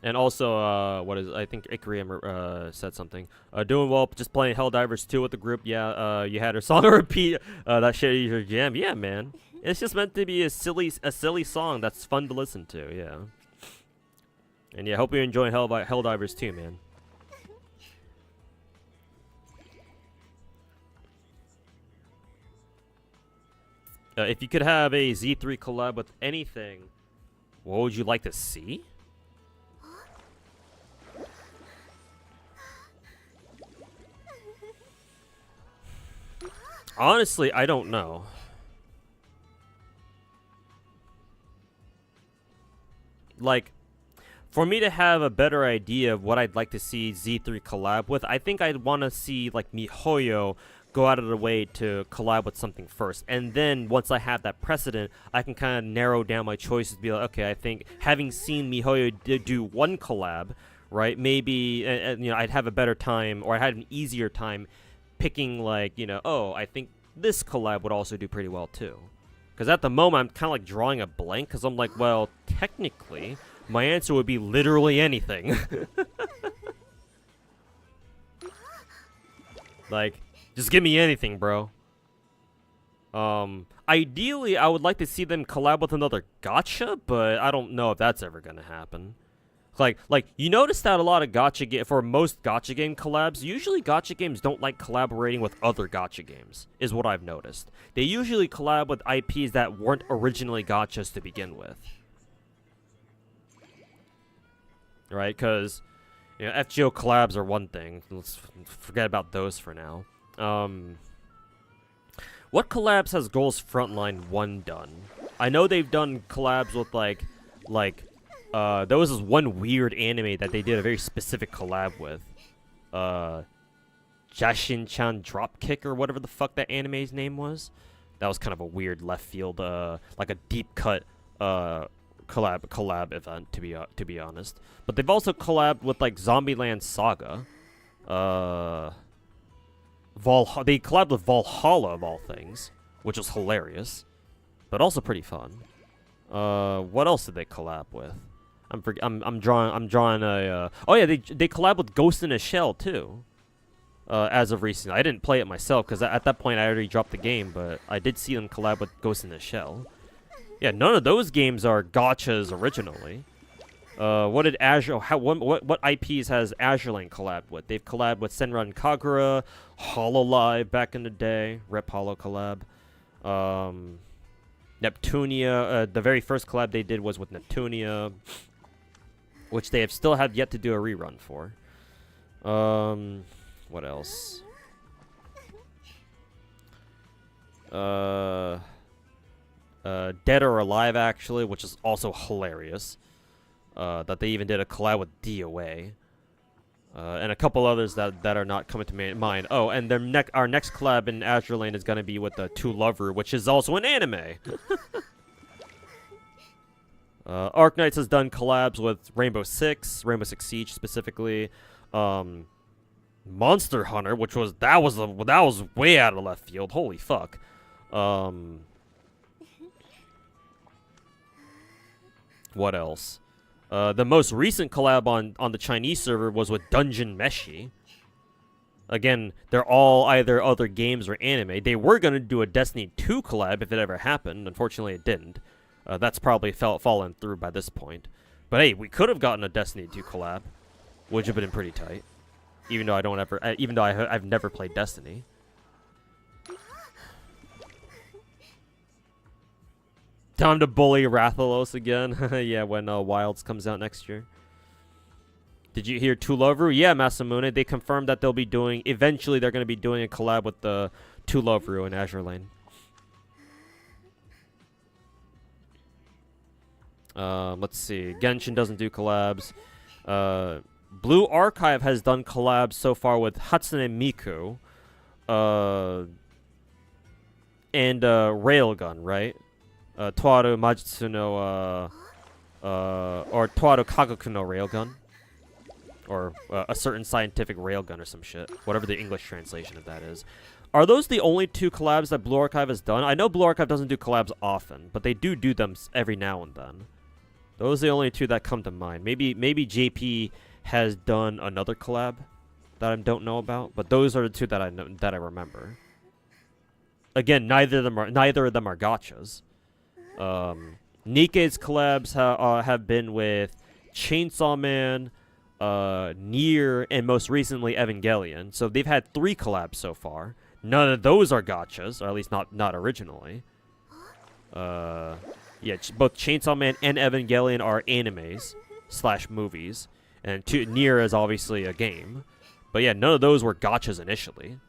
And also, I think Ikriam said something. Doing well, just playing Helldivers 2 with the group. Yeah, you had her song on repeat. That shit is your jam. Yeah, man. It's just meant to be a silly song that's fun to listen to, yeah. And yeah, hope you're enjoying Helldivers 2, man. If you could have a Z3 collab with anything, what would you like to see? Honestly, I don't know. Like, for me to have a better idea of what I'd like to see Z3 collab with, I think I'd want to see, like, MiHoYo go out of the way to collab with something first. And then, once I have that precedent, I can kind of narrow down my choices to be like, okay, I think having seen MiHoYo do one collab, right, maybe, you know, I'd have a better time, or I had an easier time picking, like, you know, oh, I think this collab would also do pretty well too. Because at the moment, I'm kind of like drawing a blank. Because I'm like, well, technically, my answer would be literally anything. Like, just give me anything, bro. Ideally, I would like to see them collab with another gacha, but I don't know if that's ever gonna happen. Like you notice that a lot of gacha for most gacha game collabs, usually gacha games don't like collaborating with other gacha games, is what I've noticed. They usually collab with IPs that weren't originally gachas to begin with. Right? Because, you know, FGO collabs are one thing. Let's forget about those for now. What collabs has Girls Frontline 1 done? I know they've done collabs with, there was this one weird anime that they did a very specific collab with. Jashin-chan Dropkick or whatever the fuck that anime's name was. That was kind of a weird left field, like a deep cut, collab event, to be honest. But they've also collabed with, like, Zombieland Saga. They collabed with Valhalla of all things, which was hilarious, but also pretty fun. What else did they collab with? I'm drawing a. Oh yeah, they collab with Ghost in a Shell too. As of recently, I didn't play it myself because at that point I already dropped the game, but I did see them collab with Ghost in a Shell. Yeah, none of those games are gachas originally. What did Azure? What IPs has Azure Lane collabed with? They've collabed with Senran Kagura, Hololive back in the day, Rep Holo collab. Neptunia. The very first collab they did was with Neptunia, which they have still have yet to do a rerun for. What else? Dead or Alive, actually, which is also hilarious. That they even did a collab with DOA. And a couple others that are not coming to mind. Oh, and our next collab in Azure Lane is going to be with the Two Lover, which is also an anime. Arknights has done collabs with Rainbow Six Siege specifically. Monster Hunter, which was that was way out of left field. Holy fuck. What else? The most recent collab on the Chinese server was with Dungeon Meshi. Again, they're all either other games or anime. They were going to do a Destiny 2 collab if it ever happened. Unfortunately, it didn't. That's probably fallen through by this point. But hey, we could have gotten a Destiny 2 collab, which would have been pretty tight. Even though I've never played Destiny. Time to bully Rathalos again. Yeah, when Wilds comes out next year. Did you hear Tuloveru? Yeah, Masamune. They confirmed that eventually they're going to be doing a collab with the Tuloveru in Azure Lane. Let's see. Genshin doesn't do collabs. Blue Archive has done collabs so far with Hatsune Miku. And Railgun, right? Toaru Majutsu no, or Toaru Kagaku no Railgun. Or a certain scientific railgun or some shit. Whatever the English translation of that is. Are those the only two collabs that Blue Archive has done? I know Blue Archive doesn't do collabs often, but they do them every now and then. Those are the only two that come to mind. Maybe JP has done another collab that I don't know about, but those are the two that I remember. Again, neither of them are gachas. Nikkei's collabs have been with Chainsaw Man, Nier, and most recently Evangelion. So they've had 3 collabs so far. None of those are gachas, or at least not originally. Yeah, both Chainsaw Man and Evangelion are animes / movies, and Nier is obviously a game. But yeah, none of those were gachas initially.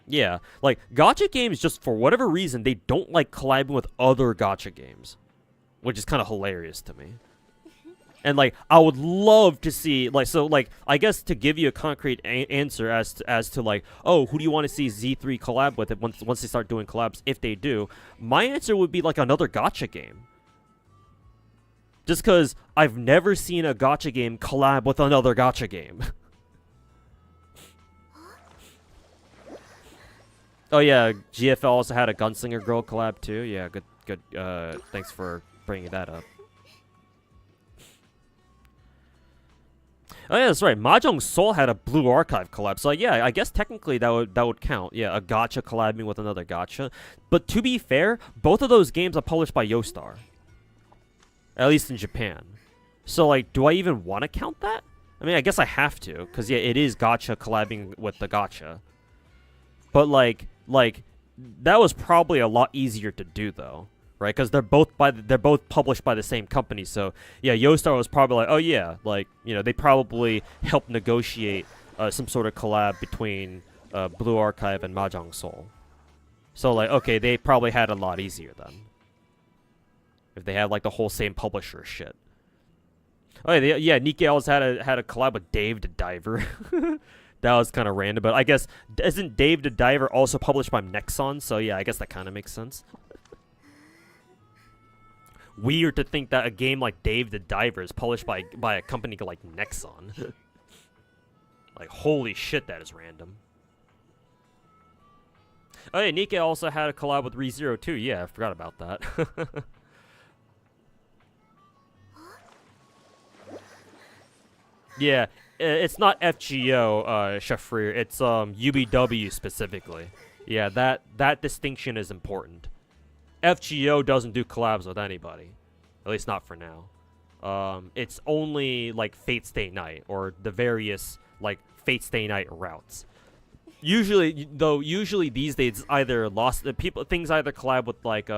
Yeah, like, gacha games, just for whatever reason, they don't like collabing with other gacha games. Which is kind of hilarious to me. And, like, I would love to see, like, so, like, I guess to give you a concrete answer as to, like, oh, who do you want to see Z3 collab with it once they start doing collabs, if they do, my answer would be, like, another gacha game. Just because I've never seen a gacha game collab with another gacha game. Oh yeah, GFL also had a Gunslinger Girl collab too. Yeah, good. Thanks for bringing that up. Oh yeah, that's right. Mahjong Soul had a Blue Archive collab, so yeah, I guess technically that would count. Yeah, a gacha collabing with another gacha. But to be fair, both of those games are published by Yostar, at least in Japan. So like, do I even want to count that? I mean, I guess I have to, cause yeah, it is gacha collabing with the gacha. But like that was probably a lot easier to do though, right? Because they're both published by the same company. So yeah, Yostar was probably like, oh yeah, like they probably helped negotiate some sort of collab between Blue Archive and Mahjong Soul. So like, okay, they probably had a lot easier then, if they had like the whole same publisher shit. Oh yeah, Nikkei also had a collab with Dave the Diver. That was kind of random, but I guess isn't Dave the Diver also published by Nexon? So yeah, I guess that kind of makes sense. Weird to think that a game like Dave the Diver is published by a company like Nexon. Like holy shit, that is random. Oh yeah, Nikkei also had a collab with ReZero too. Yeah, I forgot about that. Yeah, it's not FGO, Shafrir. It's UBW specifically. Yeah, that distinction is important. FGO doesn't do collabs with anybody, at least not for now. It's only like Fate Stay Night or the various like Fate Stay Night routes. Usually these days it's either things either collab with like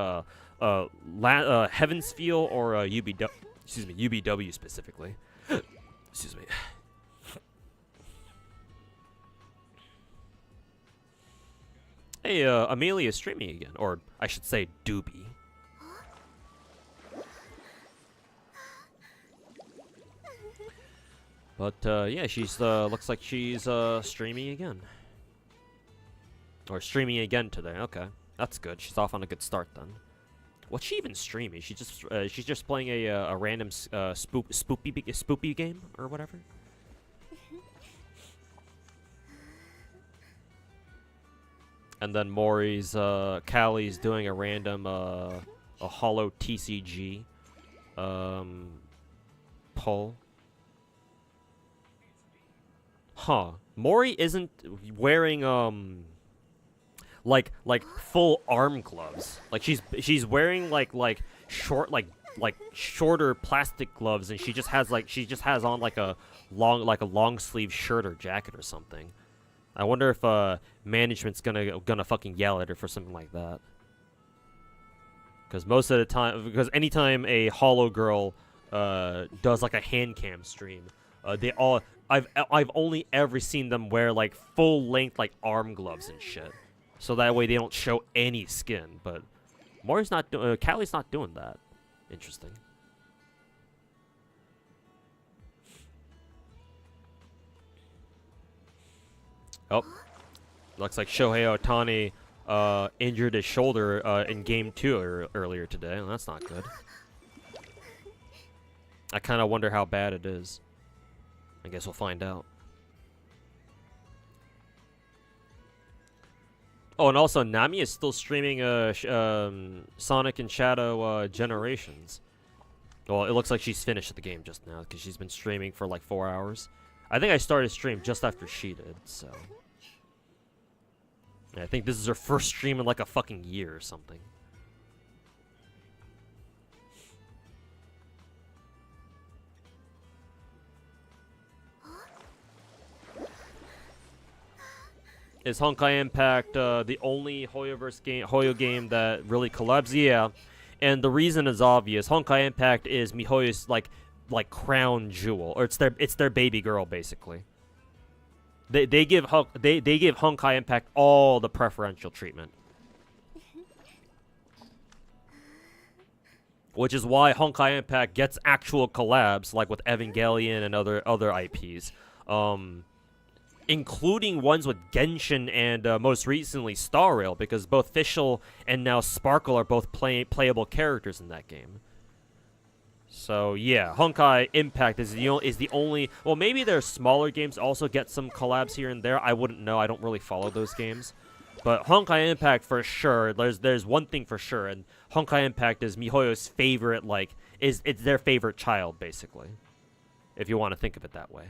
Heaven's Feel or UBW. Excuse me, UBW specifically. Excuse me. Hey, Amelia's streaming again, or I should say, Doobie. But yeah, she's looks like she's streaming again, or streaming again today. Okay, that's good. She's off on a good start then. What's she even streaming? She's just playing a random spoopy game or whatever. And then Mori's Callie's doing a random a hollow TCG pull. Huh. Mori isn't wearing like full arm gloves. Like she's wearing like shorter plastic gloves, and she just has on like a long sleeve shirt or jacket or something. I wonder if management's gonna fucking yell at her for something like that. Because anytime a Hollow Girl does like a hand cam stream, I've only ever seen them wear like full length like arm gloves and shit, so that way they don't show any skin. But Mori's not doing. Callie's not doing that. Interesting. Oh, looks like Shohei Ohtani injured his shoulder in Game 2 earlier today. Well, that's not good. I kind of wonder how bad it is. I guess we'll find out. Oh, and also Nami is still streaming Sonic and Shadow Generations. Well, it looks like she's finished the game just now because she's been streaming for like 4 hours. I think I started stream just after she did, so. Yeah, I think this is her first stream in like a fucking year or something. Is Honkai Impact the only Hoyo game that really collabs? Yeah, and the reason is obvious. Honkai Impact is MiHoYo's like crown jewel, or it's their baby girl basically. They give Honkai Impact all the preferential treatment, which is why Honkai Impact gets actual collabs like with Evangelion and other IPs, including ones with Genshin and most recently Star Rail, because both Fischl and now Sparkle are both playable characters in that game. So yeah, Honkai Impact is the only. Well, maybe their smaller games also get some collabs here and there. I wouldn't know. I don't really follow those games. But Honkai Impact for sure. There's one thing for sure, and Honkai Impact is MiHoYo's favorite. Like, it's their favorite child, basically, if you want to think of it that way.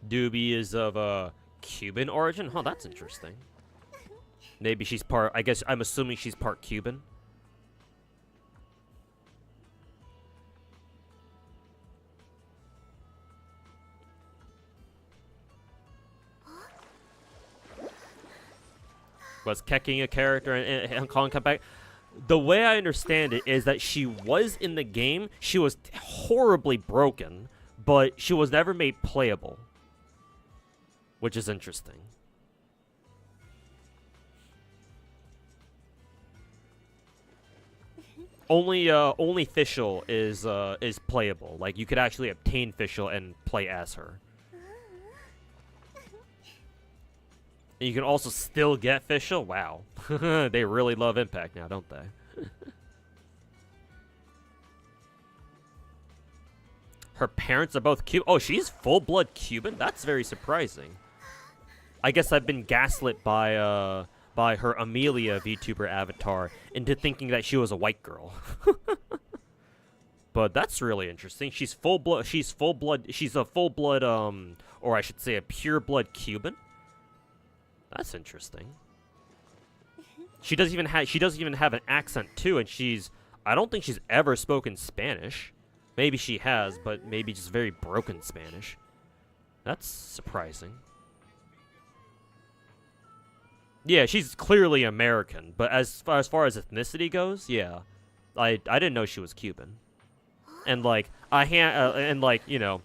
Doobie is of Cuban origin. Huh, that's interesting. Maybe she's part. I guess I'm assuming she's part Cuban. Was Keking a character in Hong Kong comeback? The way I understand it is that she was in the game. She was horribly broken, but she was never made playable, which is interesting. Only Fischl is playable. Like, you could actually obtain Fischl and play as her. And you can also still get Fischl? Wow. They really love Impact now, don't they? Her parents are both Cuban. Oh, she's full-blood Cuban? That's very surprising. I guess I've been gaslit by her Amelia VTuber avatar into thinking that she was a white girl. But that's really interesting. She's a full-blood, or I should say a pure-blood Cuban? That's interesting. She doesn't even have an accent too, and I don't think she's ever spoken Spanish. Maybe she has, but maybe just very broken Spanish. That's surprising. Yeah, she's clearly American, but as far as ethnicity goes, yeah. I didn't know she was Cuban. And like you know,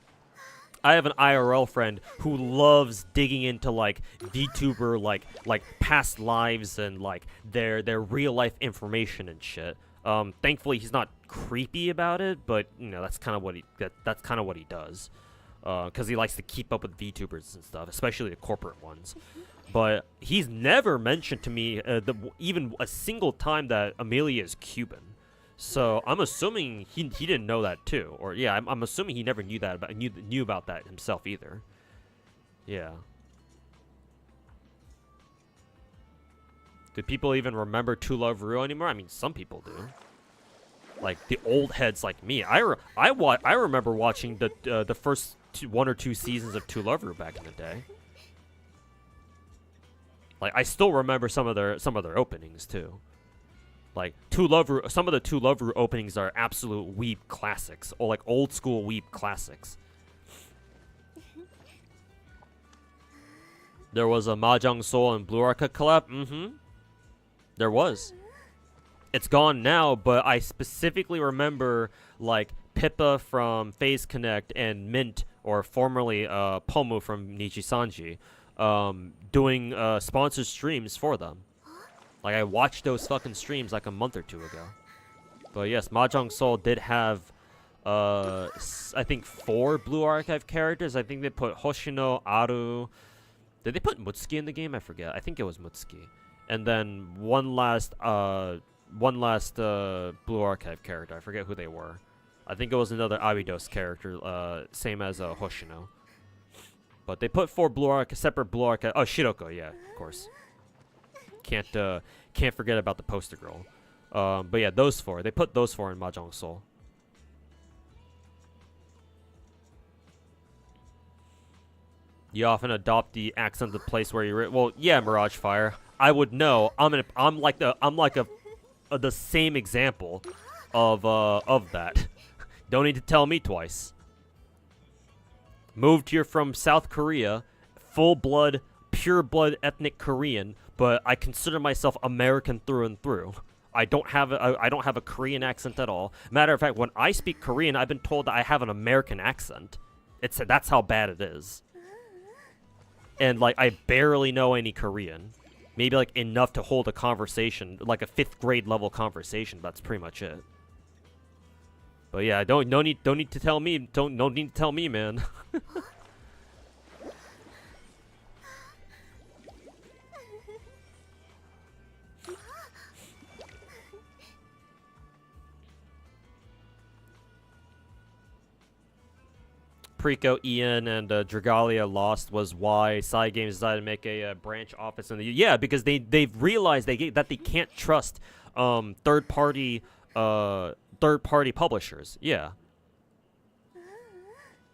I have an IRL friend who loves digging into like VTuber like past lives and like their real life information and shit. Thankfully he's not creepy about it, but you know, that's kind of what he does. Cuz he likes to keep up with VTubers and stuff, especially the corporate ones. But he's never mentioned to me even a single time that Amelia is Cuban. So I'm assuming he didn't know that too, or yeah, I'm assuming he never knew that knew about that himself either. Yeah. Do people even remember To Love Ru anymore? I mean, some people do. Like the old heads like me. I remember watching the first one or two seasons of To Love Ru back in the day. Like I still remember some of their openings too. Like some of the To Love Ru openings are absolute weeb classics, or like old school weeb classics. There was a Mahjong Soul and Blue Arca collab. There was. It's gone now, but I specifically remember like Pippa from FaZe Connect and Mint, or formerly Pomu from Nichisanji, doing sponsored streams for them. Like, I watched those fucking streams like a month or two ago. But yes, Mahjong Soul did have, I think 4 Blue Archive characters. I think they put Hoshino, Aru. Did they put Mutsuki in the game? I forget. I think it was Mutsuki. And then one last Blue Archive character. I forget who they were. I think it was another Abidos character, same as Hoshino. But they put 4 separate Blue Archive. Oh, Shiroko, yeah, of course. Can't forget about the poster girl. But yeah, those 4. They put those 4 in Mahjong Soul. You often adopt the accent of the place where you're. Well, yeah, Mirage Fire. I would know. I'm like the same example of that. Don't need to tell me twice. Moved here from South Korea, full-blood, pure-blood ethnic Korean, but I consider myself American through and through. I don't have a Korean accent at all. Matter of fact, when I speak Korean, I've been told that I have an American accent. That's how bad it is. And like I barely know any Korean. Maybe like enough to hold a conversation, like a 5th grade level conversation. That's pretty much it. But yeah, don't need to tell me. No need to tell me, man. Preco, Ian, and Dragalia lost was why Cygames decided to make a branch office in the because they've realized that they can't trust third party publishers.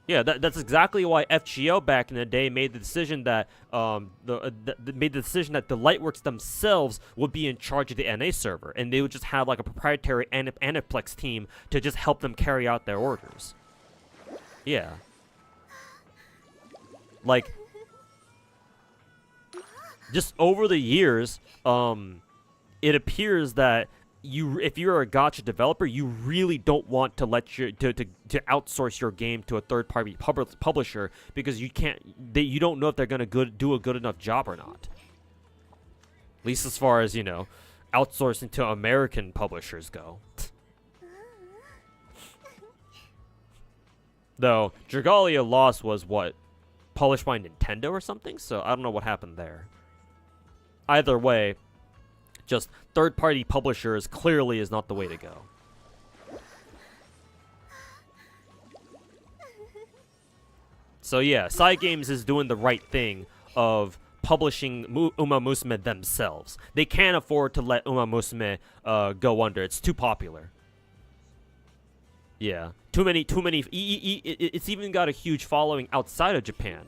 That's exactly why FGO back in the day made the decision that the Lightworks themselves would be in charge of the NA server, and they would just have like a proprietary Aniplex team to just help them carry out their orders. Yeah. Like, just over the years, it appears that if you're a gacha developer, you really don't want to let to outsource your game to a third-party publisher because you don't know if they're gonna do a good enough job or not. At least as far as outsourcing to American publishers go. Though Dragalia Lost was published by Nintendo or something, so I don't know what happened there. Either way, just third-party publishers clearly is not the way to go. So yeah, Cygames is doing the right thing of publishing Uma Musume themselves. They can't afford to let Uma Musume go under. It's too popular. Yeah, too many. It's even got a huge following outside of Japan.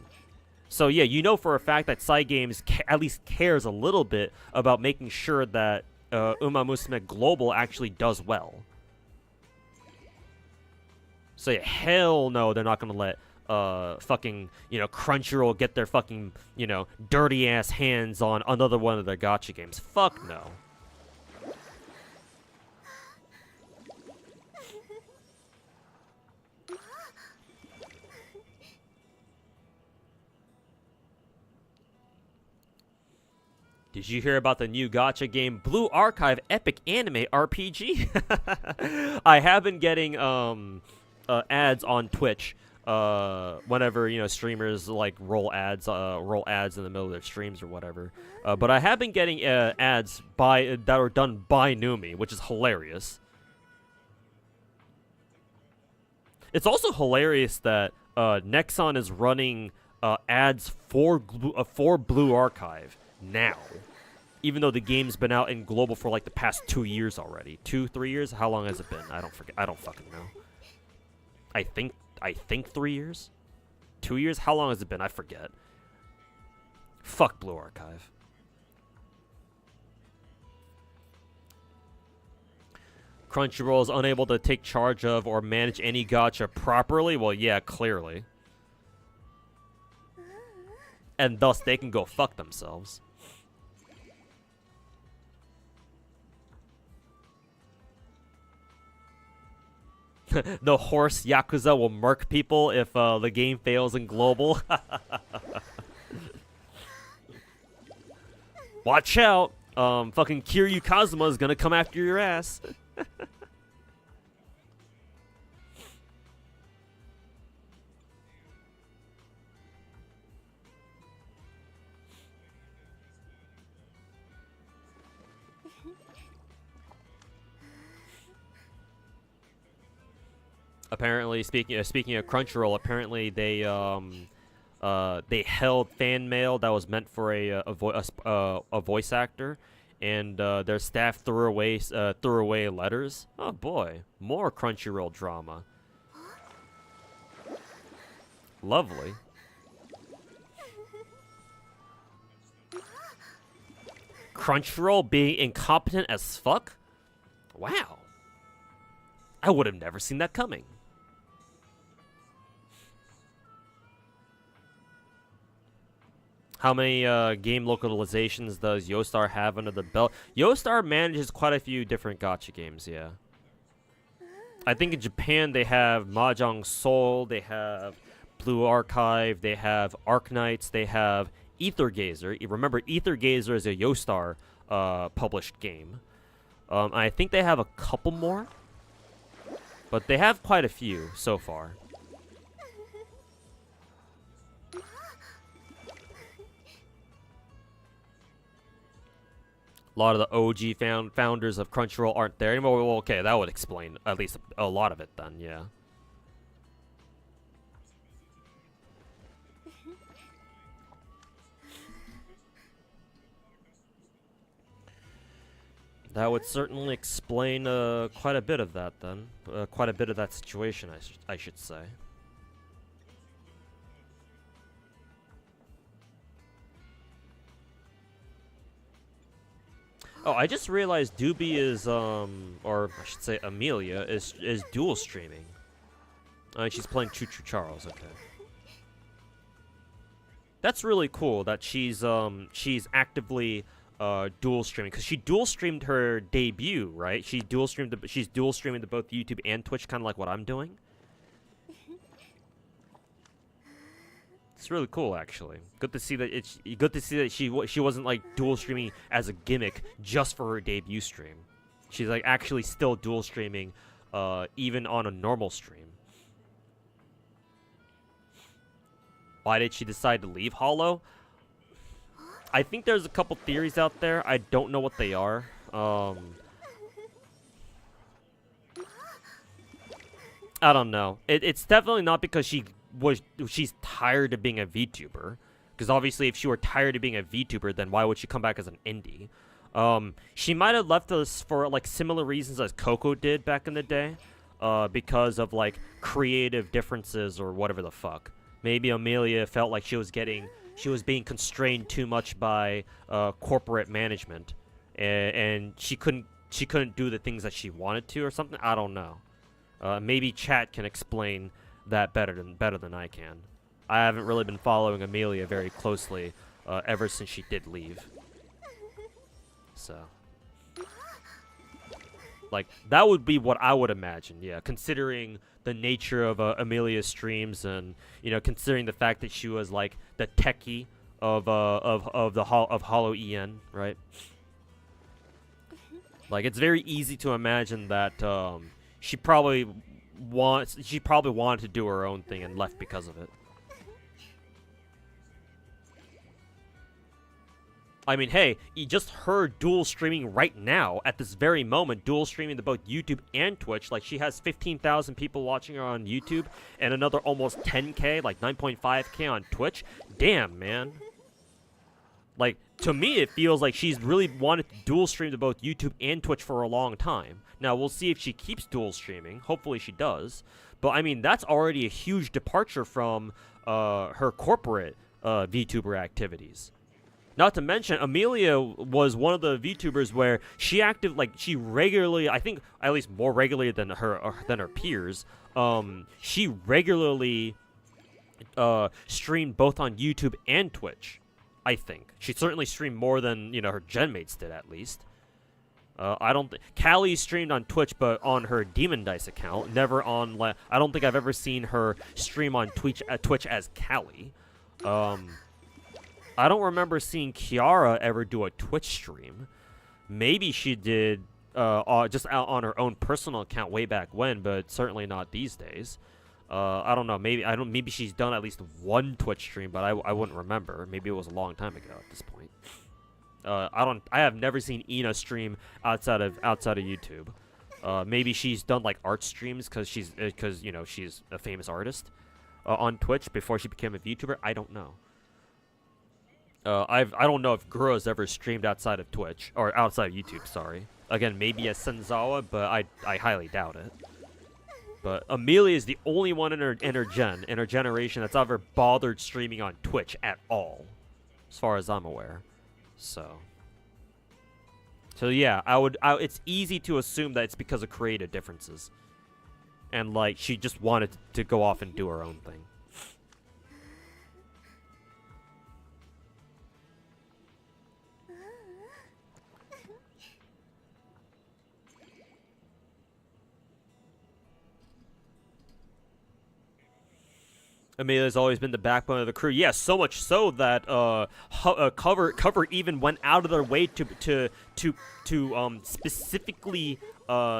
So yeah, for a fact that Cygames at least cares a little bit about making sure that Uma Musume Global actually does well. So yeah, hell no, they're not gonna let fucking Crunchyroll get their fucking dirty ass hands on another one of their gacha games. Fuck no. Did you hear about the new gacha game Blue Archive Epic Anime RPG? I have been getting ads on Twitch whenever streamers like roll ads in the middle of their streams or whatever. But I have been getting ads that are done by Numi, which is hilarious. It's also hilarious that Nexon is running ads for Blue Archive now, even though the game's been out in global for like the past 2 years already. 3 years? How long has it been? I don't fucking know. I think 3 years? 2 years? How long has it been? I forget. Fuck Blue Archive. Crunchyroll is unable to take charge of or manage any gacha properly? Well, yeah, clearly. And thus, they can go fuck themselves. The horse Yakuza will murk people if the game fails in global. Watch out! Fucking Kiryu Kazuma is gonna come after your ass. Apparently, speaking of Crunchyroll, apparently they held fan mail that was meant for a voice actor, and their staff threw away letters. Oh boy, more Crunchyroll drama. Lovely. Crunchyroll being incompetent as fuck? Wow. I would have never seen that coming. How many game localizations does Yostar have under the belt? Yostar manages quite a few different gacha games, yeah. I think in Japan they have Mahjong Soul, they have Blue Archive, they have Arknights, they have Ether Gazer. Remember, Ether Gazer is a Yostar published game. I think they have a couple more, but they have quite a few so far. A lot of the OG founders of Crunchyroll aren't there anymore. Well, okay, that would explain at least a lot of it then, yeah. That would certainly explain quite a bit of that then. Quite a bit of that situation, I should say. Oh, I just realized Doobie is, or I should say Amelia, is dual streaming. She's playing Choo Choo Charles, okay. That's really cool that she's actively dual streaming, because she dual streamed her debut, right? She's dual streaming to both YouTube and Twitch, kind of like what I'm doing. It's really cool, actually. Good to see that she wasn't like dual streaming as a gimmick just for her debut stream. She's like actually still dual streaming, even on a normal stream. Why did she decide to leave Hollow? I think there's a couple theories out there. I don't know what they are. I don't know. It's definitely not because she's tired of being a VTuber. Because obviously if she were tired of being a VTuber, then why would she come back as an indie? She might have left us for like similar reasons as Coco did back in the day. Because of like creative differences or whatever the fuck. Maybe Amelia felt like she was being constrained too much by corporate management, and she couldn't do the things that she wanted to or something. I don't know. Maybe chat can explain that better than I can. I haven't really been following Amelia very closely ever since she did leave. So, like, that would be what I would imagine. Yeah, considering the nature of Amelia's streams, and considering the fact that she was like the techie of Hollow EN, right? Like, it's very easy to imagine that she probably wanted to do her own thing and left because of it. I mean, hey, you just heard dual streaming right now, at this very moment, dual streaming to both YouTube and Twitch. Like, she has 15,000 people watching her on YouTube and another almost 10K, like 9.5K on Twitch. Damn, man. Like, to me, it feels like she's really wanted to dual stream to both YouTube and Twitch for a long time. Now, we'll see if she keeps dual streaming. Hopefully she does. But, I mean, that's already a huge departure from her corporate VTuber activities. Not to mention, Amelia was one of the VTubers where she she regularly, I think at least more regularly than her peers, she regularly streamed both on YouTube and Twitch. I think she certainly streamed more than her genmates did, at least. I don't think Callie streamed on Twitch, but on her Demon Dice account, never on. I don't think I've ever seen her stream on Twitch as Callie. I don't remember seeing Kiara ever do a Twitch stream. Maybe she did just out on her own personal account way back when, but certainly not these days. I don't know. Maybe she's done at least one Twitch stream, but I wouldn't remember. Maybe it was a long time ago at this point. I have never seen Ina stream outside of YouTube. Maybe she's done like art streams because she's a famous artist on Twitch before she became a VTuber. I don't know. I don't know if Guro's ever streamed outside of Twitch or outside of YouTube. Sorry. Again, maybe as Senzawa, but I highly doubt it. But Amelia is the only one in her generation that's ever bothered streaming on Twitch at all, as far as I'm aware. So yeah, it's easy to assume that it's because of creative differences, and like she just wanted to go off and do her own thing. Amelia's always been the backbone of the crew. Yeah, so much so that Cover even went out of their way to specifically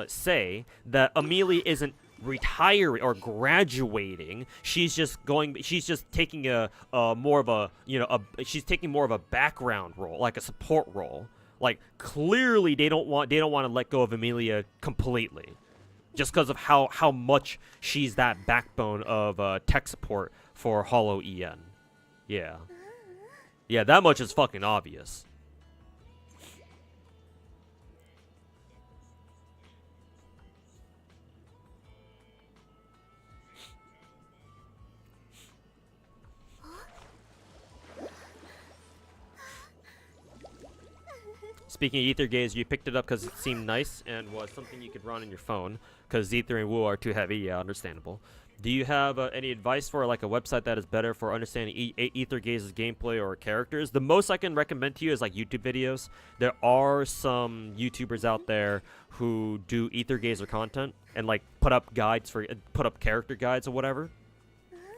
say that Amelia isn't retiring or graduating. She's just taking more of a background role, like a support role. Like, clearly they don't want to let go of Amelia completely. Just because of how much she's that backbone of tech support for Hollow EN. Yeah. Yeah, that much is fucking obvious. Speaking of Ether Gaze, you picked it up because it seemed nice and was something you could run on your phone. Because Ether and Woo are too heavy. Yeah, understandable. Do you have any advice for like a website that is better for understanding Ether Gaze's gameplay or characters? The most I can recommend to you is like YouTube videos. There are some YouTubers out there who do Ether Gazer content and like put up character guides or whatever.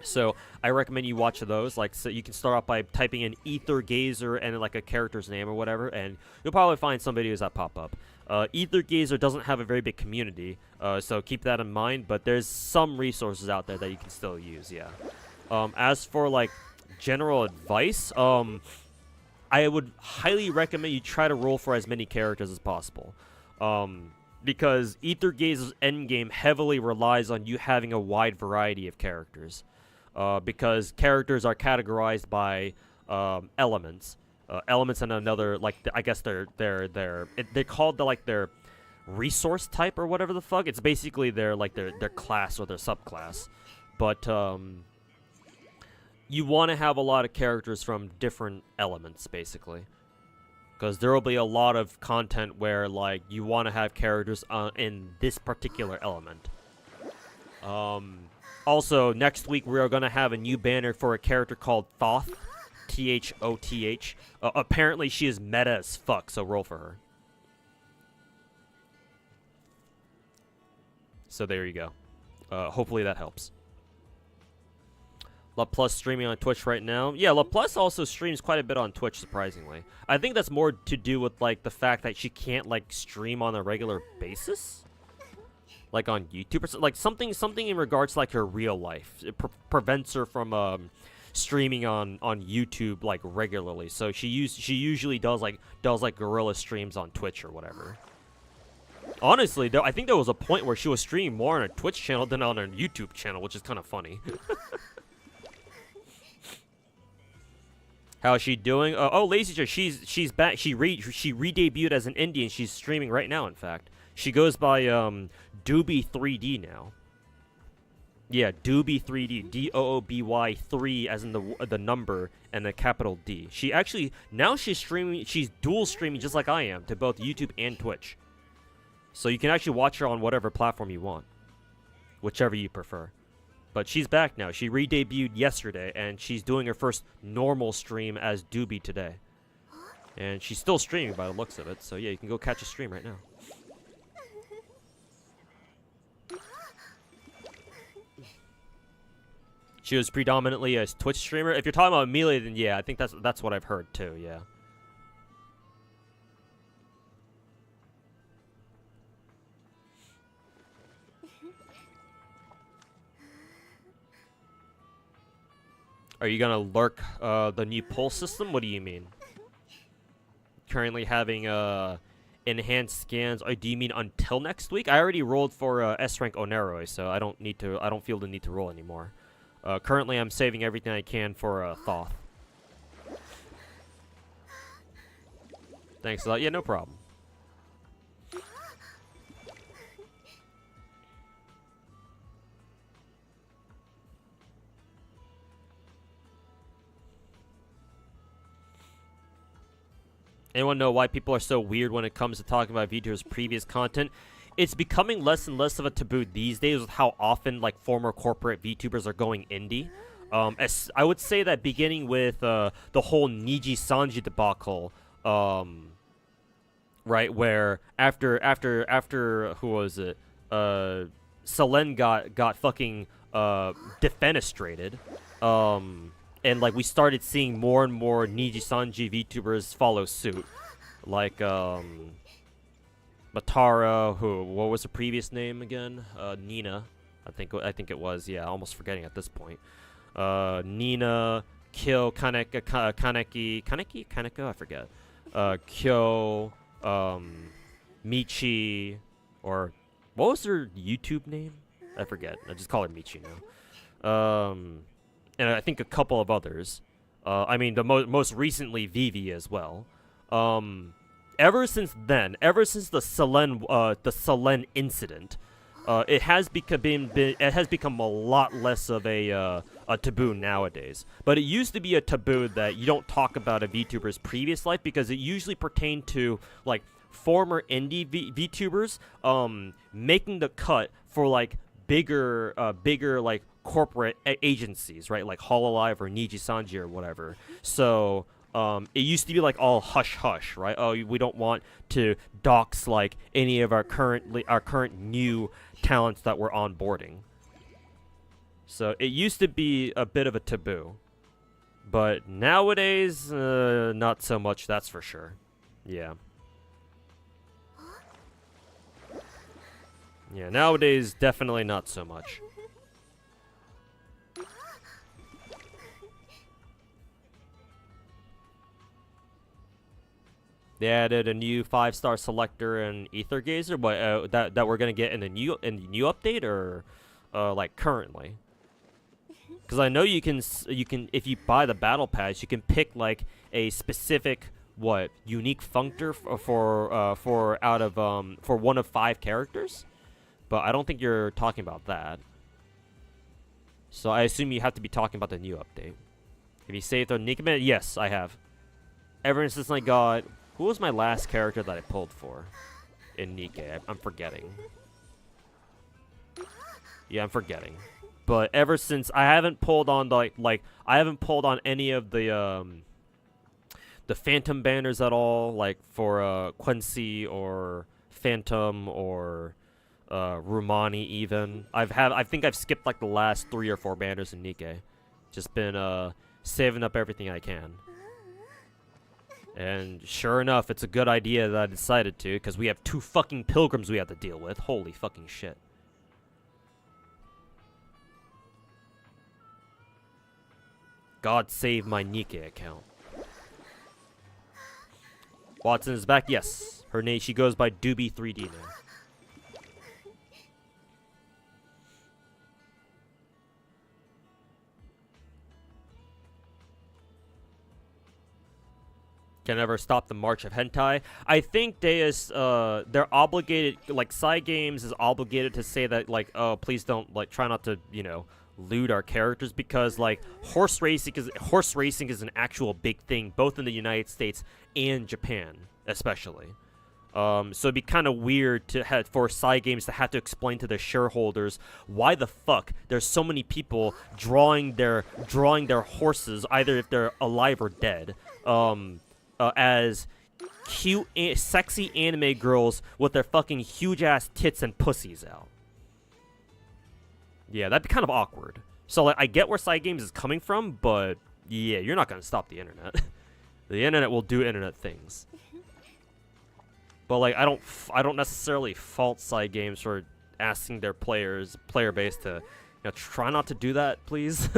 So I recommend you watch those. Like, so you can start off by typing in Ether Gazer and like a character's name or whatever, and you'll probably find some videos that pop up. Ether Gazer doesn't have a very big community, so keep that in mind. But there's some resources out there that you can still use. Yeah. As for like general advice, I would highly recommend you try to roll for as many characters as possible. Because Ether Gazer's endgame heavily relies on you having a wide variety of characters. Because characters are categorized by elements. Elements and another, like, I guess they're called their resource type or whatever the fuck. It's basically their class or their subclass. But you want to have a lot of characters from different elements, basically. Because there will be a lot of content where, like, you want to have characters in this particular element. Also, next week we are going to have a new banner for a character called Thoth. Thoth. Apparently she is meta as fuck, so roll for her. So there you go. Hopefully that helps. La Plus streaming on Twitch right now. Yeah, La Plus also streams quite a bit on Twitch, surprisingly. I think that's more to do with, like, the fact that she can't, like, stream on a regular basis. Like on YouTube, or like something in regards to like her real life. It prevents her from streaming on YouTube like regularly. So she usually does guerrilla streams on Twitch or whatever. Honestly, though, I think there was a point where she was streaming more on her Twitch channel than on her YouTube channel, which is kind of funny. How is she doing? Oh, Lazy Chair, she's back. She re-debuted as an indie, and she's streaming right now. In fact, she goes by Doobie 3D now. Yeah, Doobie 3D, Dooby 3 as in the number and the capital D. She actually now she's streaming. She's dual streaming just like I am to both YouTube and Twitch. So you can actually watch her on whatever platform you want, whichever you prefer. But she's back now. She re-debuted yesterday, and she's doing her first normal stream as Doobie today. And she's still streaming by the looks of it. So yeah, you can go catch a stream right now. She was predominantly a Twitch streamer. If you're talking about Amelia, then yeah, I think that's what I've heard too. Yeah. Are you gonna lurk the new pull system? What do you mean? Currently having enhanced scans. Do you mean until next week? I already rolled for S rank Oneroi, so I don't feel the need to roll anymore. Currently, I'm saving everything I can for Thoth. Thanks a lot. Yeah, no problem. Anyone know why people are so weird when it comes to talking about VTuber's previous content? It's becoming less and less of a taboo these days with how often like former corporate VTubers are going indie. As I would say that beginning with the whole Niji Sanji debacle, right, where after who was it? Selen got fucking defenestrated. And like we started seeing more and more Niji Sanji VTubers follow suit, like Matara, what was her previous name again? Nina, I think it was. Yeah, almost forgetting at this point. Nina, Kyo, Kaneko, I forget. Kyo, Michi, or what was her YouTube name? I forget. I just call her Michi now. And I think a couple of others. I mean, the most recently Vivi as well. Ever since then, ever since the Selen incident, it has become a lot less of a taboo nowadays. But it used to be a taboo that you don't talk about a VTuber's previous life because it usually pertained to like former indie VTubers making the cut for like bigger like corporate agencies, right? Like Hololive or Niji Sanji or whatever. So it used to be like all hush hush, right? Oh, we don't want to dox like any of our current new talents that we're onboarding. So it used to be a bit of a taboo, but nowadays not so much. That's for sure. Yeah. Yeah, nowadays definitely not so much. They added a new 5-star selector and ether gazer, but that we're gonna get in the new update, or like currently. Because I know you can if you buy the battle pass, you can pick like a specific unique functor for one of 5 characters, but I don't think you're talking about that. So I assume you have to be talking about the new update. Have you saved the Nikame? Yes, I have. Ever since I got... Who was my last character that I pulled for in Nikke? I'm forgetting. Yeah, I'm forgetting. But ever since, I haven't pulled on I haven't pulled on any of the Phantom banners at all, like for Quincy or Phantom or Rumani even. I think I've skipped like the last 3 or 4 banners in Nikke. Just been saving up everything I can. And sure enough, it's a good idea that I decided to, because we have 2 fucking pilgrims we have to deal with. Holy fucking shit. God save my Nikke account. Watson is back? Yes. Her name, she goes by Doobie 3D now. Can never stop the march of hentai. I think they're obligated, like Cygames is obligated to say that, like, oh, please don't, like, try not to, you know, lewd our characters, because like horse racing is an actual big thing both in the United States and Japan especially. So it'd be kind of weird for Cygames to have to explain to their shareholders why the fuck there's so many people drawing their horses, either if they're alive or dead, as cute, sexy anime girls with their fucking huge ass tits and pussies out. Yeah, that'd be kind of awkward. So like, I get where Cygames is coming from, but yeah, you're not gonna stop the internet. The internet will do internet things. But like, I don't necessarily fault Cygames for asking their player base to, you know, try not to do that, please.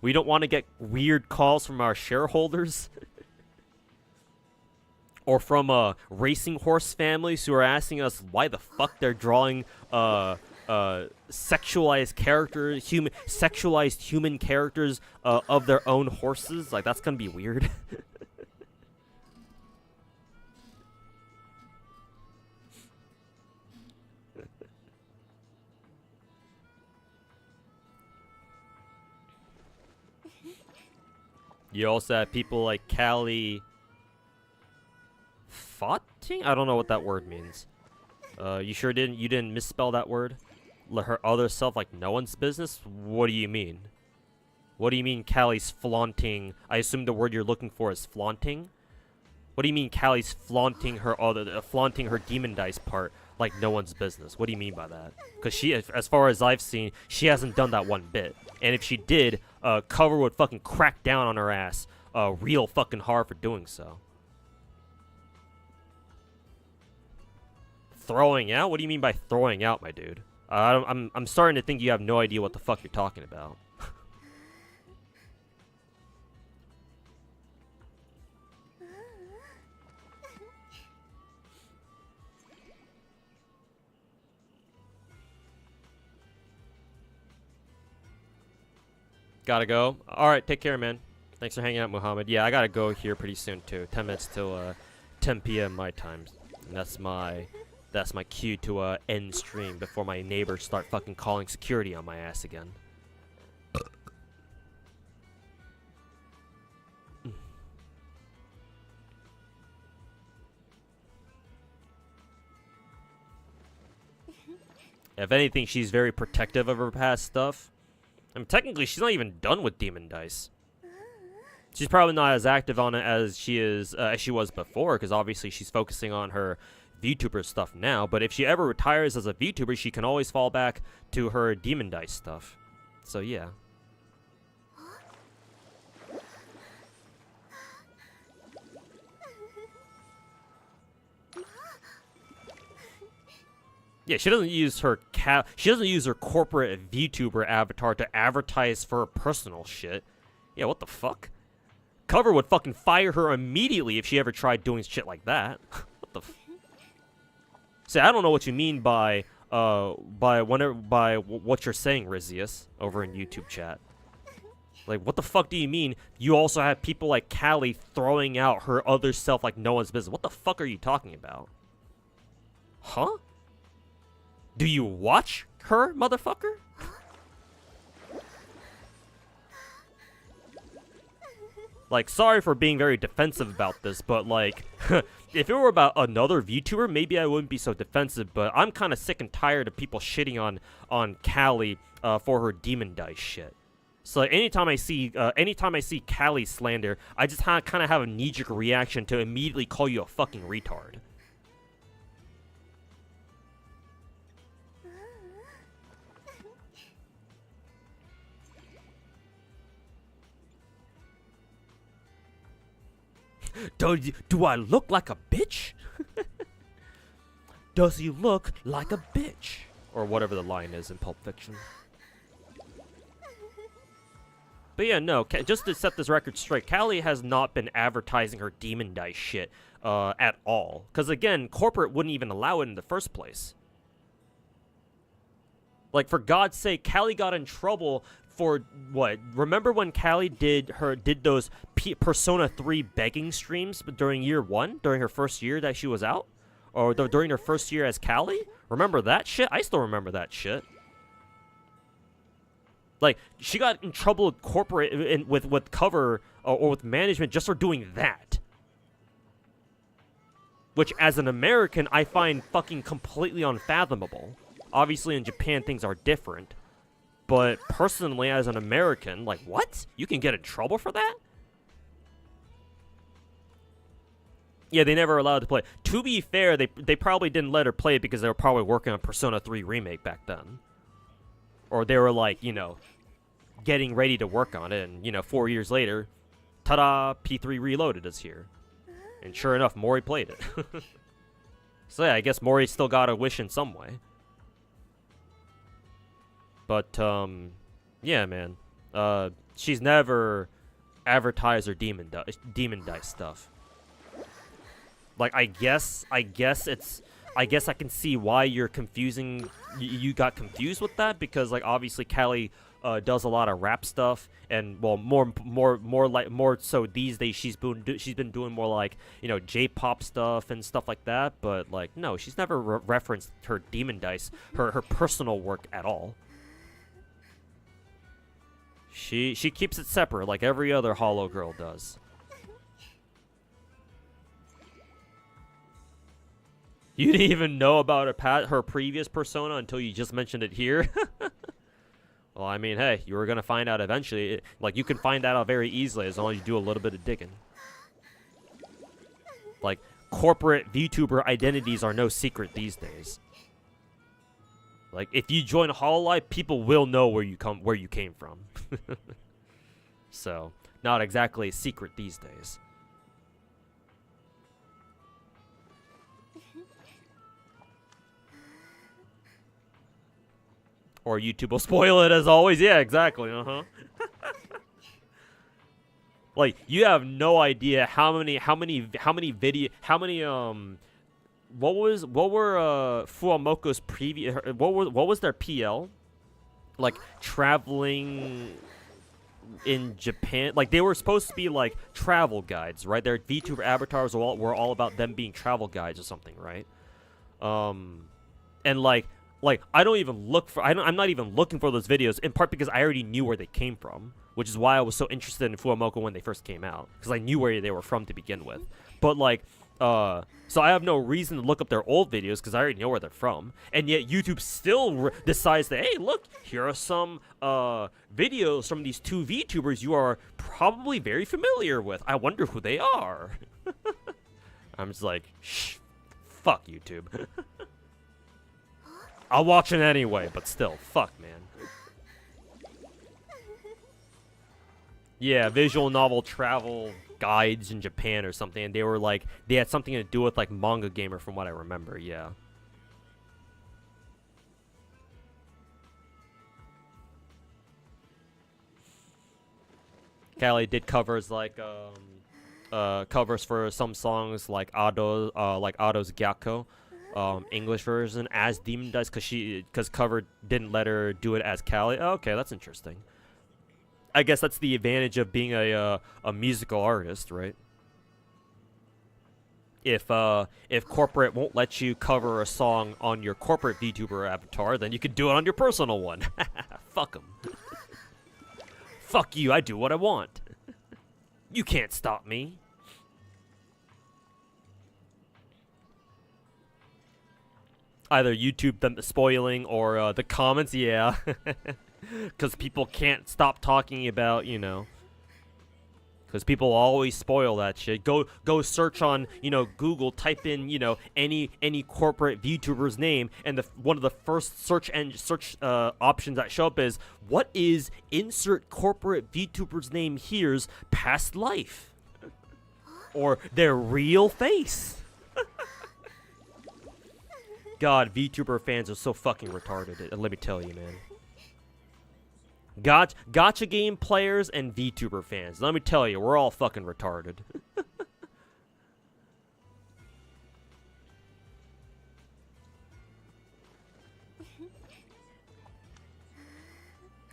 We don't want to get weird calls from our shareholders. Or from racing horse families who are asking us why the fuck they're drawing sexualized human characters of their own horses. Like, that's gonna be weird. You also have people like Callie Fotting? I don't know what that word means. You sure didn't misspell that word? Her other self, like no one's business? What do you mean? What do you mean Callie's flaunting? I assume the word you're looking for is flaunting? What do you mean Callie's flaunting her demon dice part like no one's business? What do you mean by that? Because she, as far as I've seen, she hasn't done that one bit. And if she did, Cover would fucking crack down on her ass real fucking hard for doing so. Throwing out? What do you mean by throwing out, my dude? I'm starting to think you have no idea what the fuck you're talking about. Gotta go. Alright, take care, man. Thanks for hanging out, Muhammad. Yeah, I gotta go here pretty soon, too. 10 minutes till 10 p.m. my time. And that's my That's my cue to end stream before my neighbors start fucking calling security on my ass again. If anything, she's very protective of her past stuff. I mean, technically, she's not even done with Demon Dice. She's probably not as active on it as she was before, because obviously she's focusing on her VTuber stuff now. But if she ever retires as a VTuber, she can always fall back to her Demon Dice stuff. So yeah. Yeah, she doesn't use her corporate VTuber avatar to advertise for her personal shit. Yeah, what the fuck? Cover would fucking fire her immediately if she ever tried doing shit like that. What the See, I don't know what you mean by what you're saying, Rizius, over in YouTube chat. Like, what the fuck do you mean you also have people like Callie throwing out her other self like no one's business? What the fuck are you talking about? Huh? Do you watch her, motherfucker? Like, sorry for being very defensive about this, but like, if it were about another VTuber, maybe I wouldn't be so defensive, but I'm kind of sick and tired of people shitting on Callie for her Demon Dice shit. So like, anytime I see Callie slander, I just kind of have a knee-jerk reaction to immediately call you a fucking retard. Do I look like a bitch? Does he look like a bitch? Or whatever the line is in Pulp Fiction. But yeah, no, just to set this record straight, Callie has not been advertising her Demon Dice shit at all. Because again, corporate wouldn't even allow it in the first place. Like, for God's sake, Callie got in trouble for what? Remember when Callie did those Persona 3 begging streams during year 1, during her first year that she was out, or during her first year as Callie? Remember that shit? I still remember that shit. Like, she got in trouble with corporate with cover or with management just for doing that. Which, as an American, I find fucking completely unfathomable. Obviously, in Japan, things are different. But personally, as an American, like, what? You can get in trouble for that? Yeah, they never allowed to play. To be fair, they probably didn't let her play it because they were probably working on Persona 3 Remake back then. Or they were, like, you know, getting ready to work on it. And, you know, 4 years later, ta-da, P3 Reloaded is here. And sure enough, Mori played it. So yeah, I guess Mori still got a wish in some way. But, yeah, man. She's never advertised her Demon Dice stuff. Like, I guess I can see why you're confusing. You got confused with that because, like, obviously Callie does a lot of rap stuff, and well, more so these days she's been doing more like, you know, J-pop stuff and stuff like that. But like, no, she's never referenced her Demon Dice, her personal work at all. She keeps it separate like every other Hollow girl does. You didn't even know about her previous persona until you just mentioned it here? Well, I mean, hey, you were going to find out eventually. Like, you can find that out very easily as long as you do a little bit of digging. Like, corporate VTuber identities are no secret these days. Like, if you join Hololive, people will know where you came from. So, not exactly a secret these days. Or YouTube will spoil it as always. Yeah, exactly. Like, you have no idea how many what were Fuamoko's previous, what was their PL? Like, traveling in Japan. Like, they were supposed to be like travel guides, right? Their VTuber avatars were all about them being travel guides or something, right? And like I don't even look for I'm not even looking for those videos, in part because I already knew where they came from, which is why I was so interested in Fuwamoka when they first came out, because I knew where they were from to begin with. But like so I have no reason to look up their old videos because I already know where they're from, and yet YouTube still decides that, hey, look, here are some videos from these two VTubers you are probably very familiar with. I wonder who they are. I'm just like, shh, fuck YouTube. I'll watch it anyway, but still, fuck, man. Yeah, visual novel travel guides in Japan or something, and they were like, they had something to do with like Manga Gamer from what I remember, yeah. Callie did covers like covers for some songs like Ado's Gyakko, English version as Demon Dice, because Cover didn't let her do it as Callie. Oh, okay, that's interesting. I guess that's the advantage of being a musical artist, right? If corporate won't let you cover a song on your corporate VTuber avatar, then you can do it on your personal one. Fuck 'em. Fuck you, I do what I want. You can't stop me. Either YouTube them spoiling or the comments, yeah. Because people can't stop talking about, you know. Because people always spoil that shit. Go search on, you know, Google, type in, you know, any corporate VTuber's name, and one of the first search options that show up is, what is insert corporate VTuber's name here's past life? Or their real face. God, VTuber fans are so fucking retarded, let me tell you, man. Gacha game players and VTuber fans, let me tell you, we're all fucking retarded.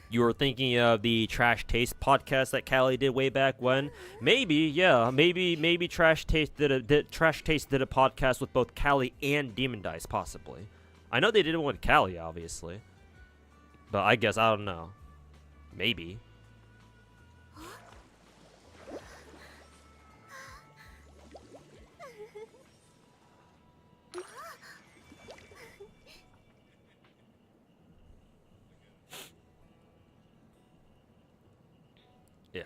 You were thinking of the Trash Taste podcast that Callie did way back when? Maybe, yeah. Maybe Trash Taste did a podcast with both Callie and Demon Dice, possibly. I know they did one with Callie, obviously. But I guess, I don't know. Maybe. Yeah.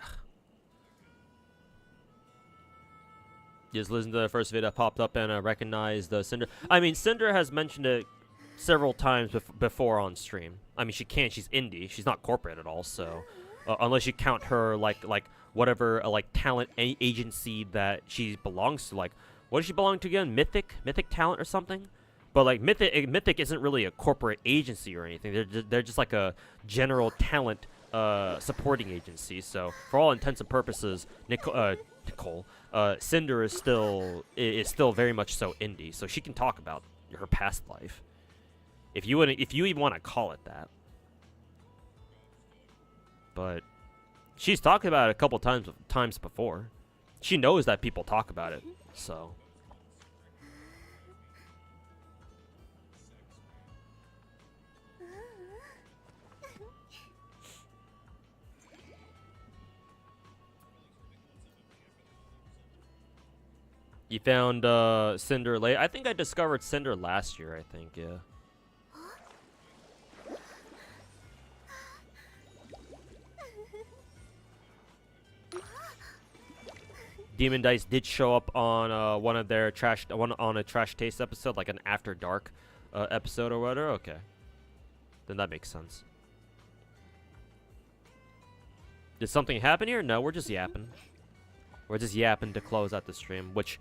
Just listen to the first video that popped up and recognized Cinder. I mean, Cinder has mentioned it several times before on stream. I mean, she's indie. She's not corporate at all, so unless you count her like whatever like talent agency that she belongs to. Like, what does she belong to again? Mythic Talent or something? But like Mythic isn't really a corporate agency or anything. They're just like a general talent supporting agency. So for all intents and purposes, Cinder is still very much so indie. So she can talk about her past life, if you even want to call it that. But she's talked about it a couple times before. She knows that people talk about it. So. You found Cinder late. I think I discovered Cinder last year, I think, yeah. Demon Dice did show up on one of their on a Trash Taste episode, like an After Dark episode or whatever. Okay, then that makes sense. Did something happen here? No, we're just yapping. We're just yapping to close out the stream. Which,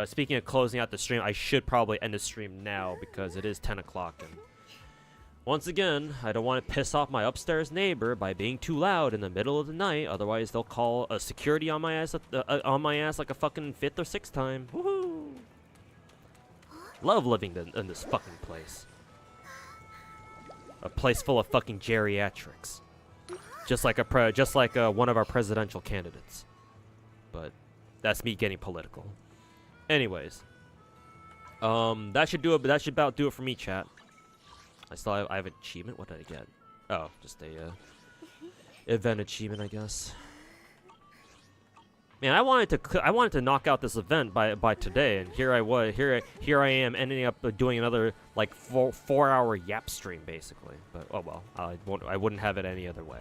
speaking of closing out the stream, I should probably end the stream now because it is 10 o'clock. And once again, I don't want to piss off my upstairs neighbor by being too loud in the middle of the night. Otherwise, they'll call security on my ass like a fucking 5th or 6th time. Woohoo! Love living in this fucking place. A place full of fucking geriatrics, just like one of our presidential candidates. But that's me getting political. Anyways, That should do it. But that should about do it for me, chat. I have an achievement. What did I get? Oh, just a event achievement, I guess. Man, I wanted to knock out this event by today, and here I am ending up doing another like 4-hour yap stream basically. But oh well, I wouldn't have it any other way.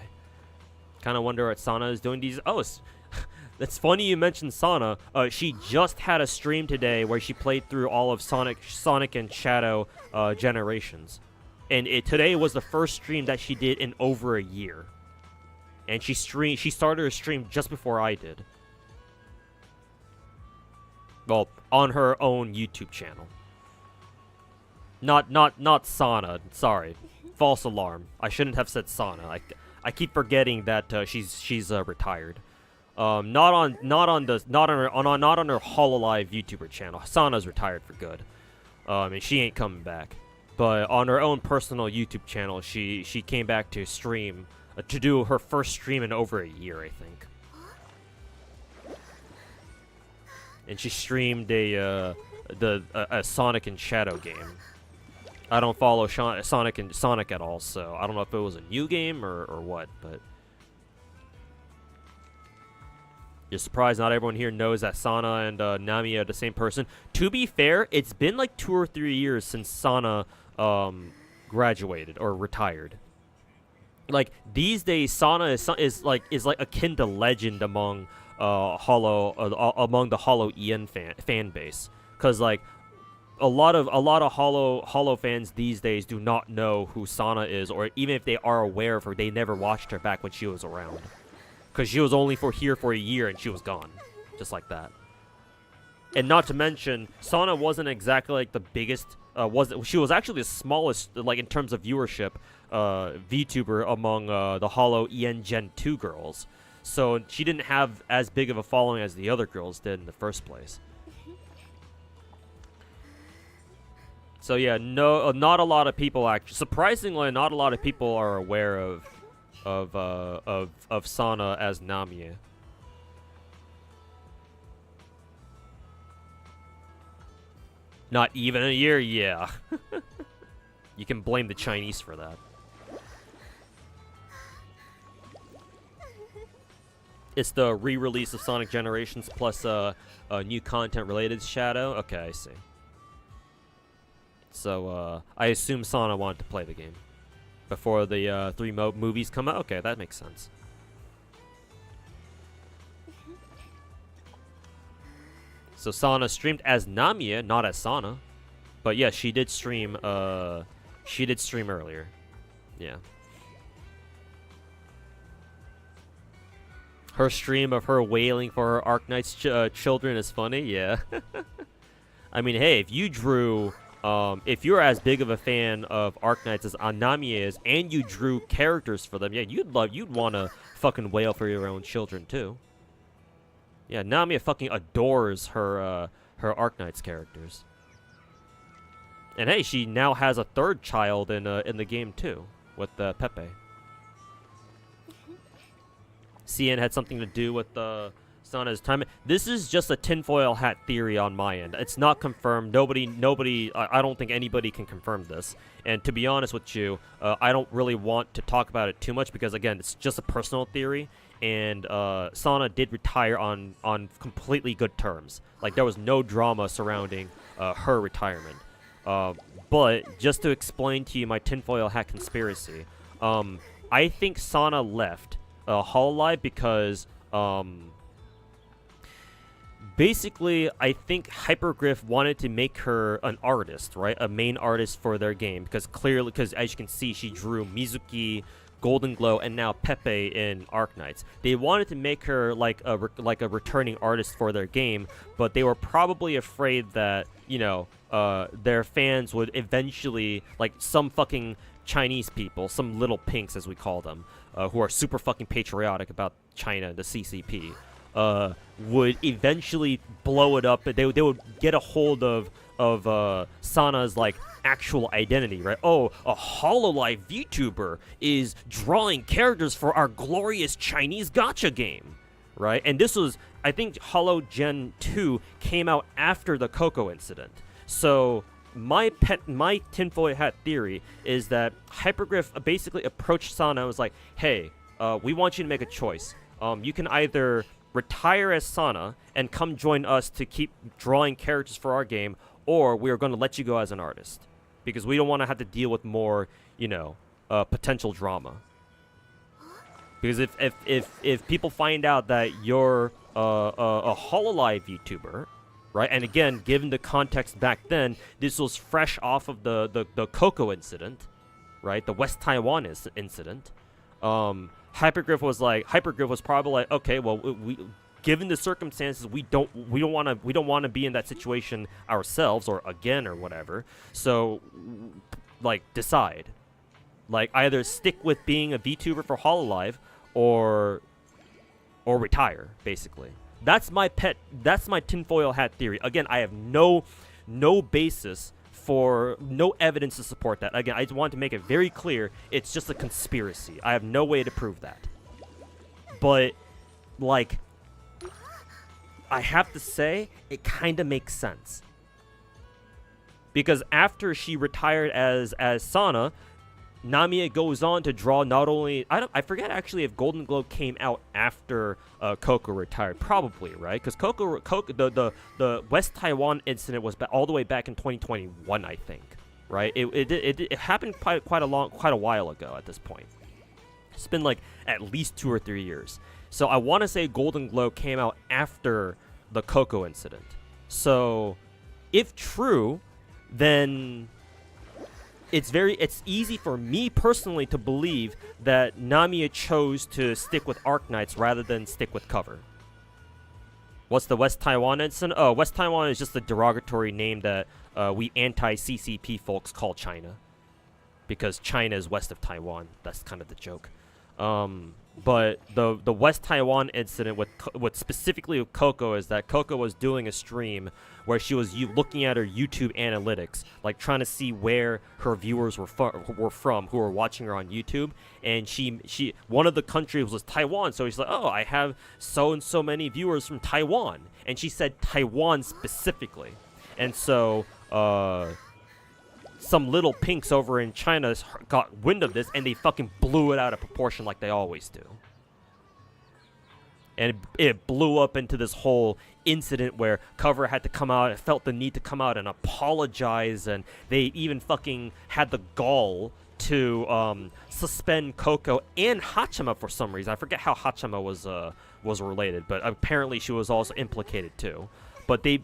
Kind of wonder what Sana is doing these. Oh, that's funny you mentioned Sana. She just had a stream today where she played through all of Sonic and Shadow Generations, and today was the first stream that she did in over a year. And she started her stream just before I did. Well, on her own YouTube channel. Not Sana. Sorry, false alarm. I shouldn't have said Sana. I keep forgetting that she's retired. Not on her Hololive YouTuber channel. Sana's retired for good. And she ain't coming back. But on her own personal YouTube channel, she came back to stream to do her first stream in over a year, I think. And she streamed a Sonic and Shadow game. I don't follow Sonic at all, so I don't know if it was a new game or what, but you're surprised not everyone here knows that Sana and Nami are the same person. To be fair, it's been like 2 or 3 years since Sana graduated or retired. Like these days, Sana is like akin to legend among among the Hollow Ian fan base, because like a lot of Hollow fans these days do not know who Sana is, or even if they are aware of her, they never watched her back when she was around, because she was only here for a year and she was gone, just like that. And not to mention, Sana wasn't exactly like the biggest. She was actually the smallest, like in terms of viewership, VTuber among the Hollow EN Gen 2 girls. So she didn't have as big of a following as the other girls did in the first place. So yeah, no, not a lot of people actually. Surprisingly, not a lot of people are aware of Sana as Nami. Not even a year, yeah. You can blame the Chinese for that. It's the re-release of Sonic Generations plus new content related to Shadow. Okay, I see. So I assume Sana wanted to play the game before the 3 movies come out. Okay, that makes sense. So Sana streamed as Nami, not as Sana. But yeah, she did stream earlier. Yeah. Her stream of her wailing for her Arknights children is funny, yeah. I mean, hey, if you drew, if you're as big of a fan of Arknights as Nami is, and you drew characters for them, yeah, you'd want to fucking wail for your own children too. Yeah, Nami fucking adores her Arknights characters. And hey, she now has a 3rd child in the game too, with Pepe. CN had something to do with Sana's time. This is just a tinfoil hat theory on my end. It's not confirmed. Nobody. I don't think anybody can confirm this. And to be honest with you, I don't really want to talk about it too much because again, it's just a personal theory. And Sana did retire on completely good terms. Like there was no drama surrounding her retirement. But just to explain to you my tinfoil hat conspiracy, I think Sana left Hololive because basically I think Hypergriff wanted to make her an artist, right? A main artist for their game, because as you can see, she drew Mizuki, Golden Glow, and now Pepe in Arknights. They wanted to make her like a returning artist for their game, but they were probably afraid that, you know, their fans would eventually, like some fucking Chinese people, some little pinks as we call them, who are super fucking patriotic about China, the CCP, would eventually blow it up. They would get a hold of Sana's like actual identity, right? Oh, a Hololive VTuber is drawing characters for our glorious Chinese gacha game, right? And this was, I think, Hollow Gen 2 came out after the Coco incident. So my tinfoil hat theory is that Hypergriff basically approached Sana and was like, hey, we want you to make a choice. You can either retire as Sana and come join us to keep drawing characters for our game, or we are going to let you go as an artist because we don't want to have to deal with more, potential drama. Because if people find out that you're a Hololive VTuber, right? And again, given the context back then, this was fresh off of the Coco incident, right? The West Taiwan incident. Hypergriff was probably like, okay, well, we given the circumstances, we don't want to be in that situation ourselves or again or whatever. So, like, decide, like, either stick with being a VTuber for Hololive or retire, basically. That's my tinfoil hat theory. Again, I have no basis for no evidence to support that. Again, I just want to make it very clear, it's just a conspiracy. I have no way to prove that. But, like, I have to say, it kind of makes sense. Because after she retired as Sana, Namiya goes on to draw not only... I forget actually if Golden Globe came out after Coco retired. Probably, right? Because the West Taiwan incident was all the way back in 2021, I think. Right? It happened quite a while ago at this point. It's been like at least 2 or 3 years. So I want to say Golden Globe came out after the Coco incident. So if true, then... It's easy for me personally to believe that Namiya chose to stick with Arknights rather than stick with cover. What's the West Taiwan incident? Oh, West Taiwan is just a derogatory name that we anti-CCP folks call China. Because China is west of Taiwan. That's kind of the joke. But the West Taiwan incident with specifically with Coco is that Coco was doing a stream where she was looking at her YouTube analytics, like trying to see where her viewers were from, who were watching her on YouTube, and she one of the countries was Taiwan, so she's like, oh, I have so and so many viewers from Taiwan, and she said Taiwan specifically, and so some little pinks over in China got wind of this, and they fucking blew it out of proportion like they always do. And it blew up into this whole incident where Cover had to come out, it felt the need to come out and apologize, and they even fucking had the gall to suspend Coco and Hachima for some reason. I forget how Hachima was related, but apparently she was also implicated too. But they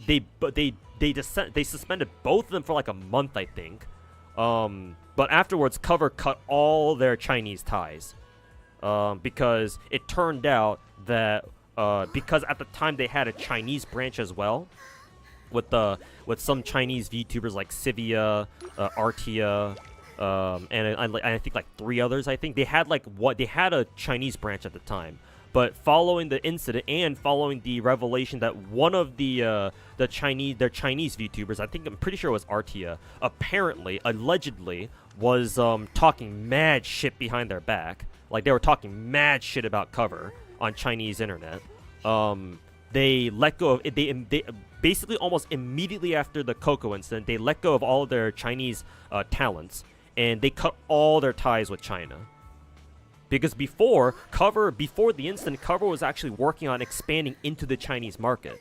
suspended both of them for like a month, I think. But afterwards, Cover cut all their Chinese ties, because it turned out that because at the time they had a Chinese branch as well, with some Chinese VTubers like Sivia, Artia, and I think like 3 others. I think they had a Chinese branch at the time. But following the incident and following the revelation that one of their Chinese VTubers, I'm pretty sure it was Artia, allegedly was talking mad shit behind their back. Like, they were talking mad shit about Cover on Chinese internet. They let go of it. They basically almost immediately after the Coco incident, they let go of all of their Chinese talents, and they cut all their ties with China. Because before the incident, Cover was actually working on expanding into the Chinese market.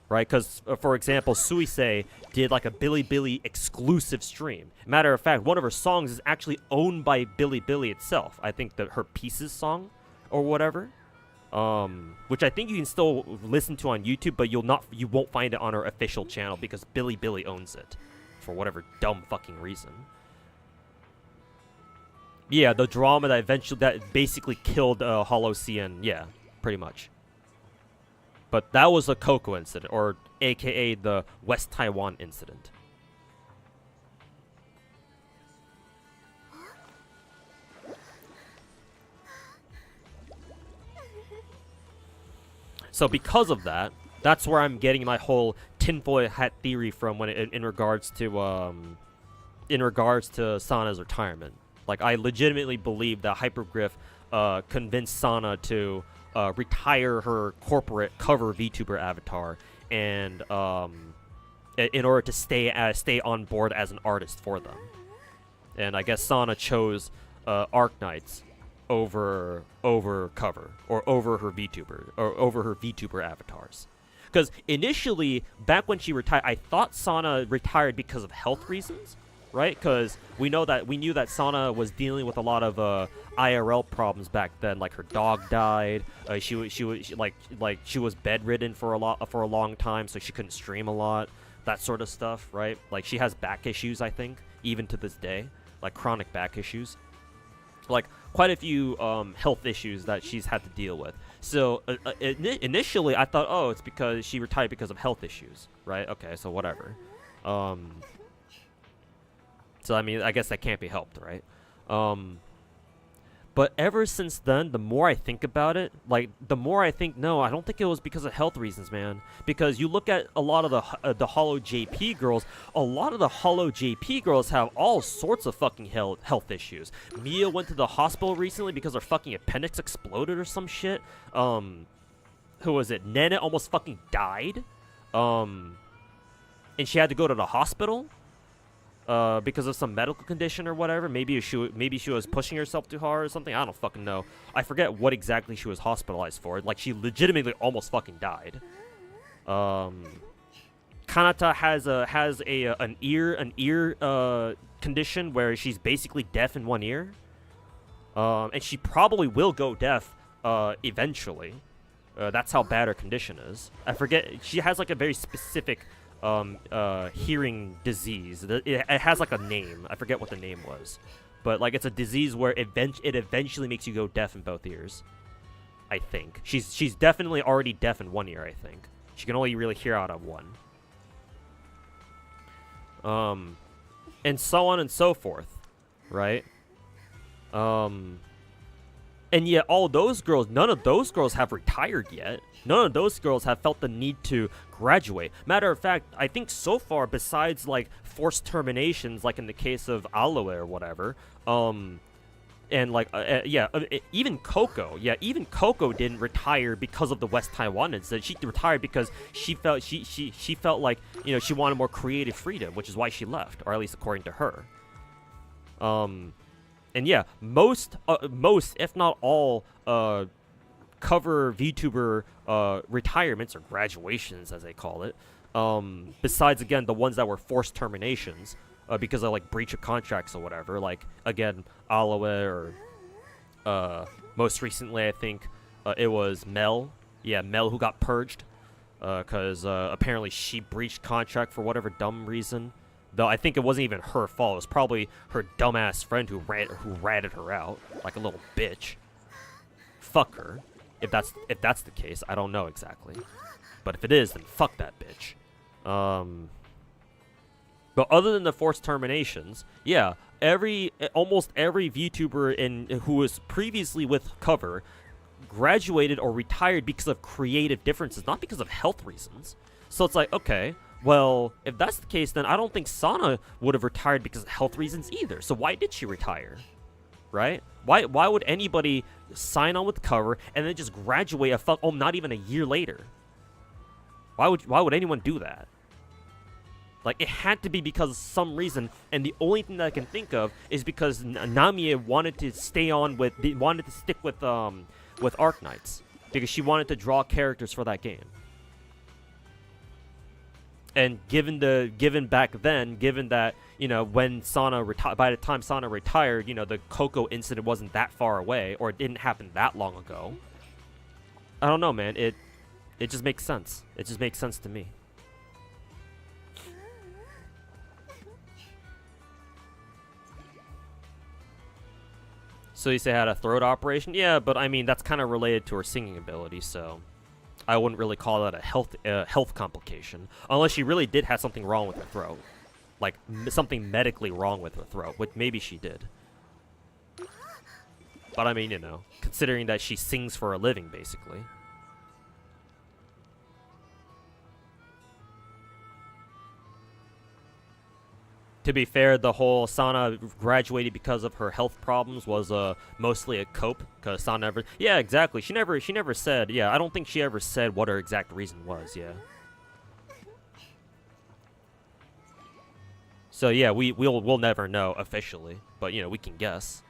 Right? Because, for example, Suisei did like a Bilibili exclusive stream. Matter of fact, one of her songs is actually owned by Bilibili itself. I think her Pieces song or whatever. Which I think you can still listen to on YouTube, but you won't find it on her official channel because Bilibili owns it. For whatever dumb fucking reason. Yeah, the drama that basically killed Hollow CN. Yeah, pretty much. But that was a Coco incident, or aka the West Taiwan incident. So because of that, that's where I'm getting my whole tinfoil hat theory from when in regards to Sana's retirement. Like, I legitimately believe that Hypergriff convinced Sana to retire her corporate cover VTuber avatar and in order to stay on board as an artist for them. And I guess Sana chose Arknights over cover, or over her VTuber avatars. Because initially, back when she retired, I thought Sana retired because of health reasons, right? Because we knew that Sana was dealing with a lot of IRL problems back then. Like her dog died. She was bedridden for a long time, so she couldn't stream a lot. That sort of stuff, right? Like she has back issues, I think, even to this day, like chronic back issues. Like quite a few health issues that she's had to deal with. So initially, I thought, oh, it's because she retired because of health issues, right? Okay, so whatever. So I mean, I guess that can't be helped, right? But ever since then, the more I think about it, like the more I think, no, I don't think it was because of health reasons, man. Because you look at a lot of the Hollow JP girls, a lot of the Hollow JP girls have all sorts of fucking health issues. Mia went to the hospital recently because her fucking appendix exploded or some shit. Who was it? Nana almost fucking died. And she had to go to the hospital. Because of some medical condition or whatever. Maybe she was pushing herself too hard or something. I don't fucking know. I forget what exactly she was hospitalized for. Like, she legitimately almost fucking died. Kanata has an ear condition where she's basically deaf in one ear. And she probably will go deaf eventually. That's how bad her condition is. I forget. She has like a very specific hearing disease. It has like a name. I forget what the name was, but like it's a disease where it eventually makes you go deaf in both ears. I think she's definitely already deaf in one ear. I think she can only really hear out of one. And so on and so forth, right? And yet all those girls, none of those girls have retired yet. None of those girls have felt the need to graduate. Matter of fact, I think so far, besides like forced terminations, like in the case of Aloe or whatever, and like even Coco, even Coco didn't retire because of the West Taiwan incident. She retired because she felt she felt like, you know, she wanted more creative freedom, which is why she left, or at least according to her. And yeah, most, if not all, cover VTuber retirements or graduations, as they call it. Besides, again, the ones that were forced terminations because of like breach of contracts or whatever. Like again, Aloe, or most recently, I think it was Mel. Yeah, Mel, who got purged because apparently she breached contract for whatever dumb reason. Though I think it wasn't even her fault. It was probably her dumbass friend who ratted her out like a little bitch. Fuck her. If that's the case, I don't know exactly. But if it is, then fuck that bitch. But other than the forced terminations, yeah, almost every VTuber who was previously with cover graduated or retired because of creative differences, not because of health reasons. So it's like, okay, well, if that's the case, then I don't think Sana would have retired because of health reasons either. So why did she retire? Right? Why would anybody sign on with cover and then just graduate not even a year later? Why would anyone do that? Like, it had to be because of some reason, and the only thing that I can think of is because Namie wanted to stick with Arknights because she wanted to draw characters for that game. And given that, you know, when by the time Sana retired, you know, the Coco incident wasn't that far away, or it didn't happen that long ago. I don't know, man. It just makes sense. It just makes sense to me. So you say had a throat operation? Yeah, but I mean, that's kind of related to her singing ability, so I wouldn't really call that a health complication, unless she really did have something wrong with her throat, like something medically wrong with her throat, which maybe she did. But I mean, you know, considering that she sings for a living, basically. To be fair, the whole Sana graduated because of her health problems was mostly a cope, because Sana never... Yeah, exactly. She never said... Yeah, I don't think she ever said what her exact reason was, yeah. So yeah, we'll never know officially, but you know, we can guess.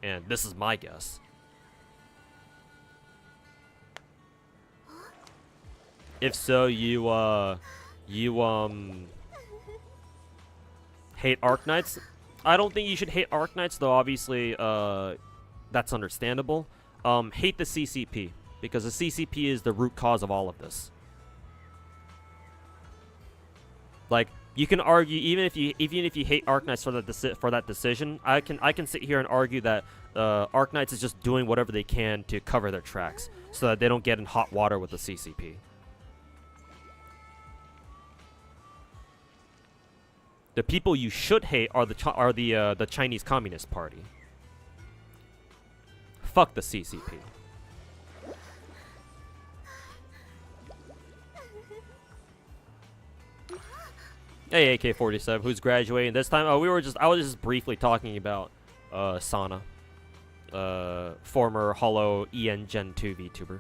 And this is my guess. If so, you hate Arknights? I don't think you should hate Arknights, though obviously that's understandable. Hate the CCP, because the CCP is the root cause of all of this. Like, you can argue even if you hate Arknights for that decision, I can sit here and argue that Arknights is just doing whatever they can to cover their tracks so that they don't get in hot water with the CCP. The people you should hate are the Chinese Communist Party. Fuck the CCP. Hey, AK-47, who's graduating this time? Oh, I was just briefly talking about Sana, former Hollow EN Gen 2 VTuber.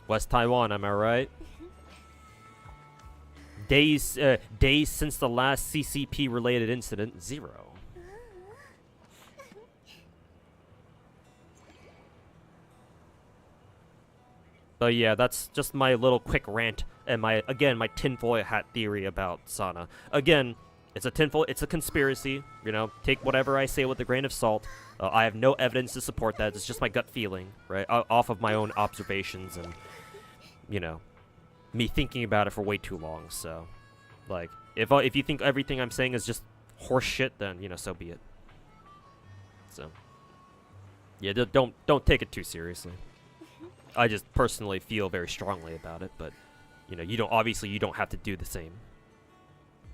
West Taiwan, am I right? Days since the last CCP-related incident, 0. But yeah, that's just my little quick rant and my tinfoil hat theory about Sana. Again, it's a conspiracy. You know, take whatever I say with a grain of salt. I have no evidence to support that. It's just my gut feeling, right? Off of my own observations and, you know, me thinking about it for way too long. So, like, if you think everything I'm saying is just horse shit, then, you know, so be it. So, yeah, don't take it too seriously. I just personally feel very strongly about it, but, you know, you don't have to do the same.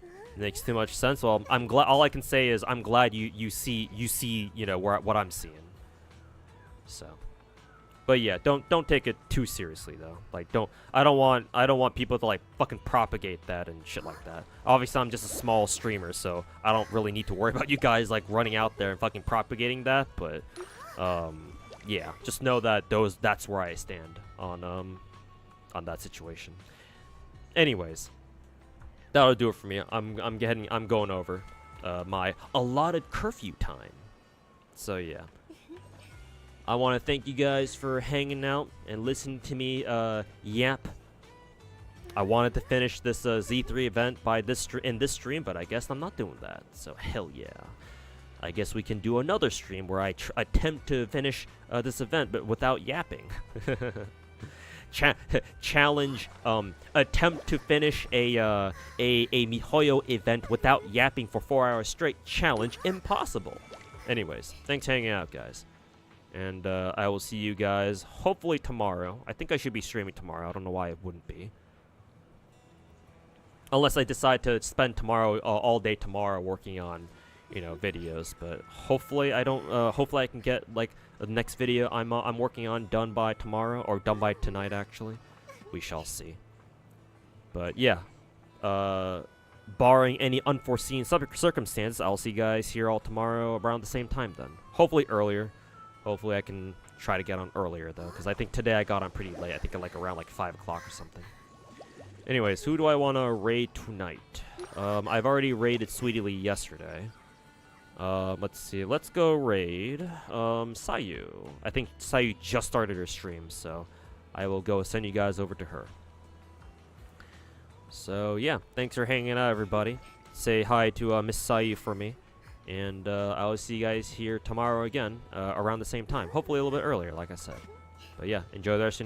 It makes too much sense. Well, I'm glad. All I can say is I'm glad you see, you know, what I'm seeing. So, but yeah, don't take it too seriously though. Like, I don't want people to like fucking propagate that and shit like that. Obviously, I'm just a small streamer, so I don't really need to worry about you guys like running out there and fucking propagating that. But, yeah, just know that that's where I stand on that situation. Anyways, that'll do it for me. I'm going over my allotted curfew time. So yeah, I want to thank you guys for hanging out and listening to me yap. I wanted to finish this Z3 event by in this stream, but I guess I'm not doing that. So hell yeah. I guess we can do another stream where I attempt to finish this event, but without yapping. Challenge, attempt to finish a MiHoYo event without yapping for 4 hours straight. Challenge impossible. Anyways, thanks for hanging out, guys. And I will see you guys hopefully tomorrow. I think I should be streaming tomorrow. I don't know why it wouldn't be. Unless I decide to spend tomorrow, all day tomorrow working on, you know, videos, but hopefully I don't. Hopefully I can get like the next video I'm working on done by tomorrow, or done by tonight. Actually, we shall see. But yeah, barring any unforeseen circumstances, I'll see you guys here all tomorrow around the same time. Then hopefully earlier. Hopefully I can try to get on earlier though, because I think today I got on pretty late. I think at like around like 5 o'clock or something. Anyways, who do I want to raid tonight? I've already raided Sweetie Lee yesterday. Let's see. Let's go raid Sayu. I think Sayu just started her stream, so I will go send you guys over to her. So yeah, thanks for hanging out, everybody. Say hi to Miss Sayu for me, and I will see you guys here tomorrow again around the same time. Hopefully a little bit earlier, like I said. But yeah, enjoy the rest of your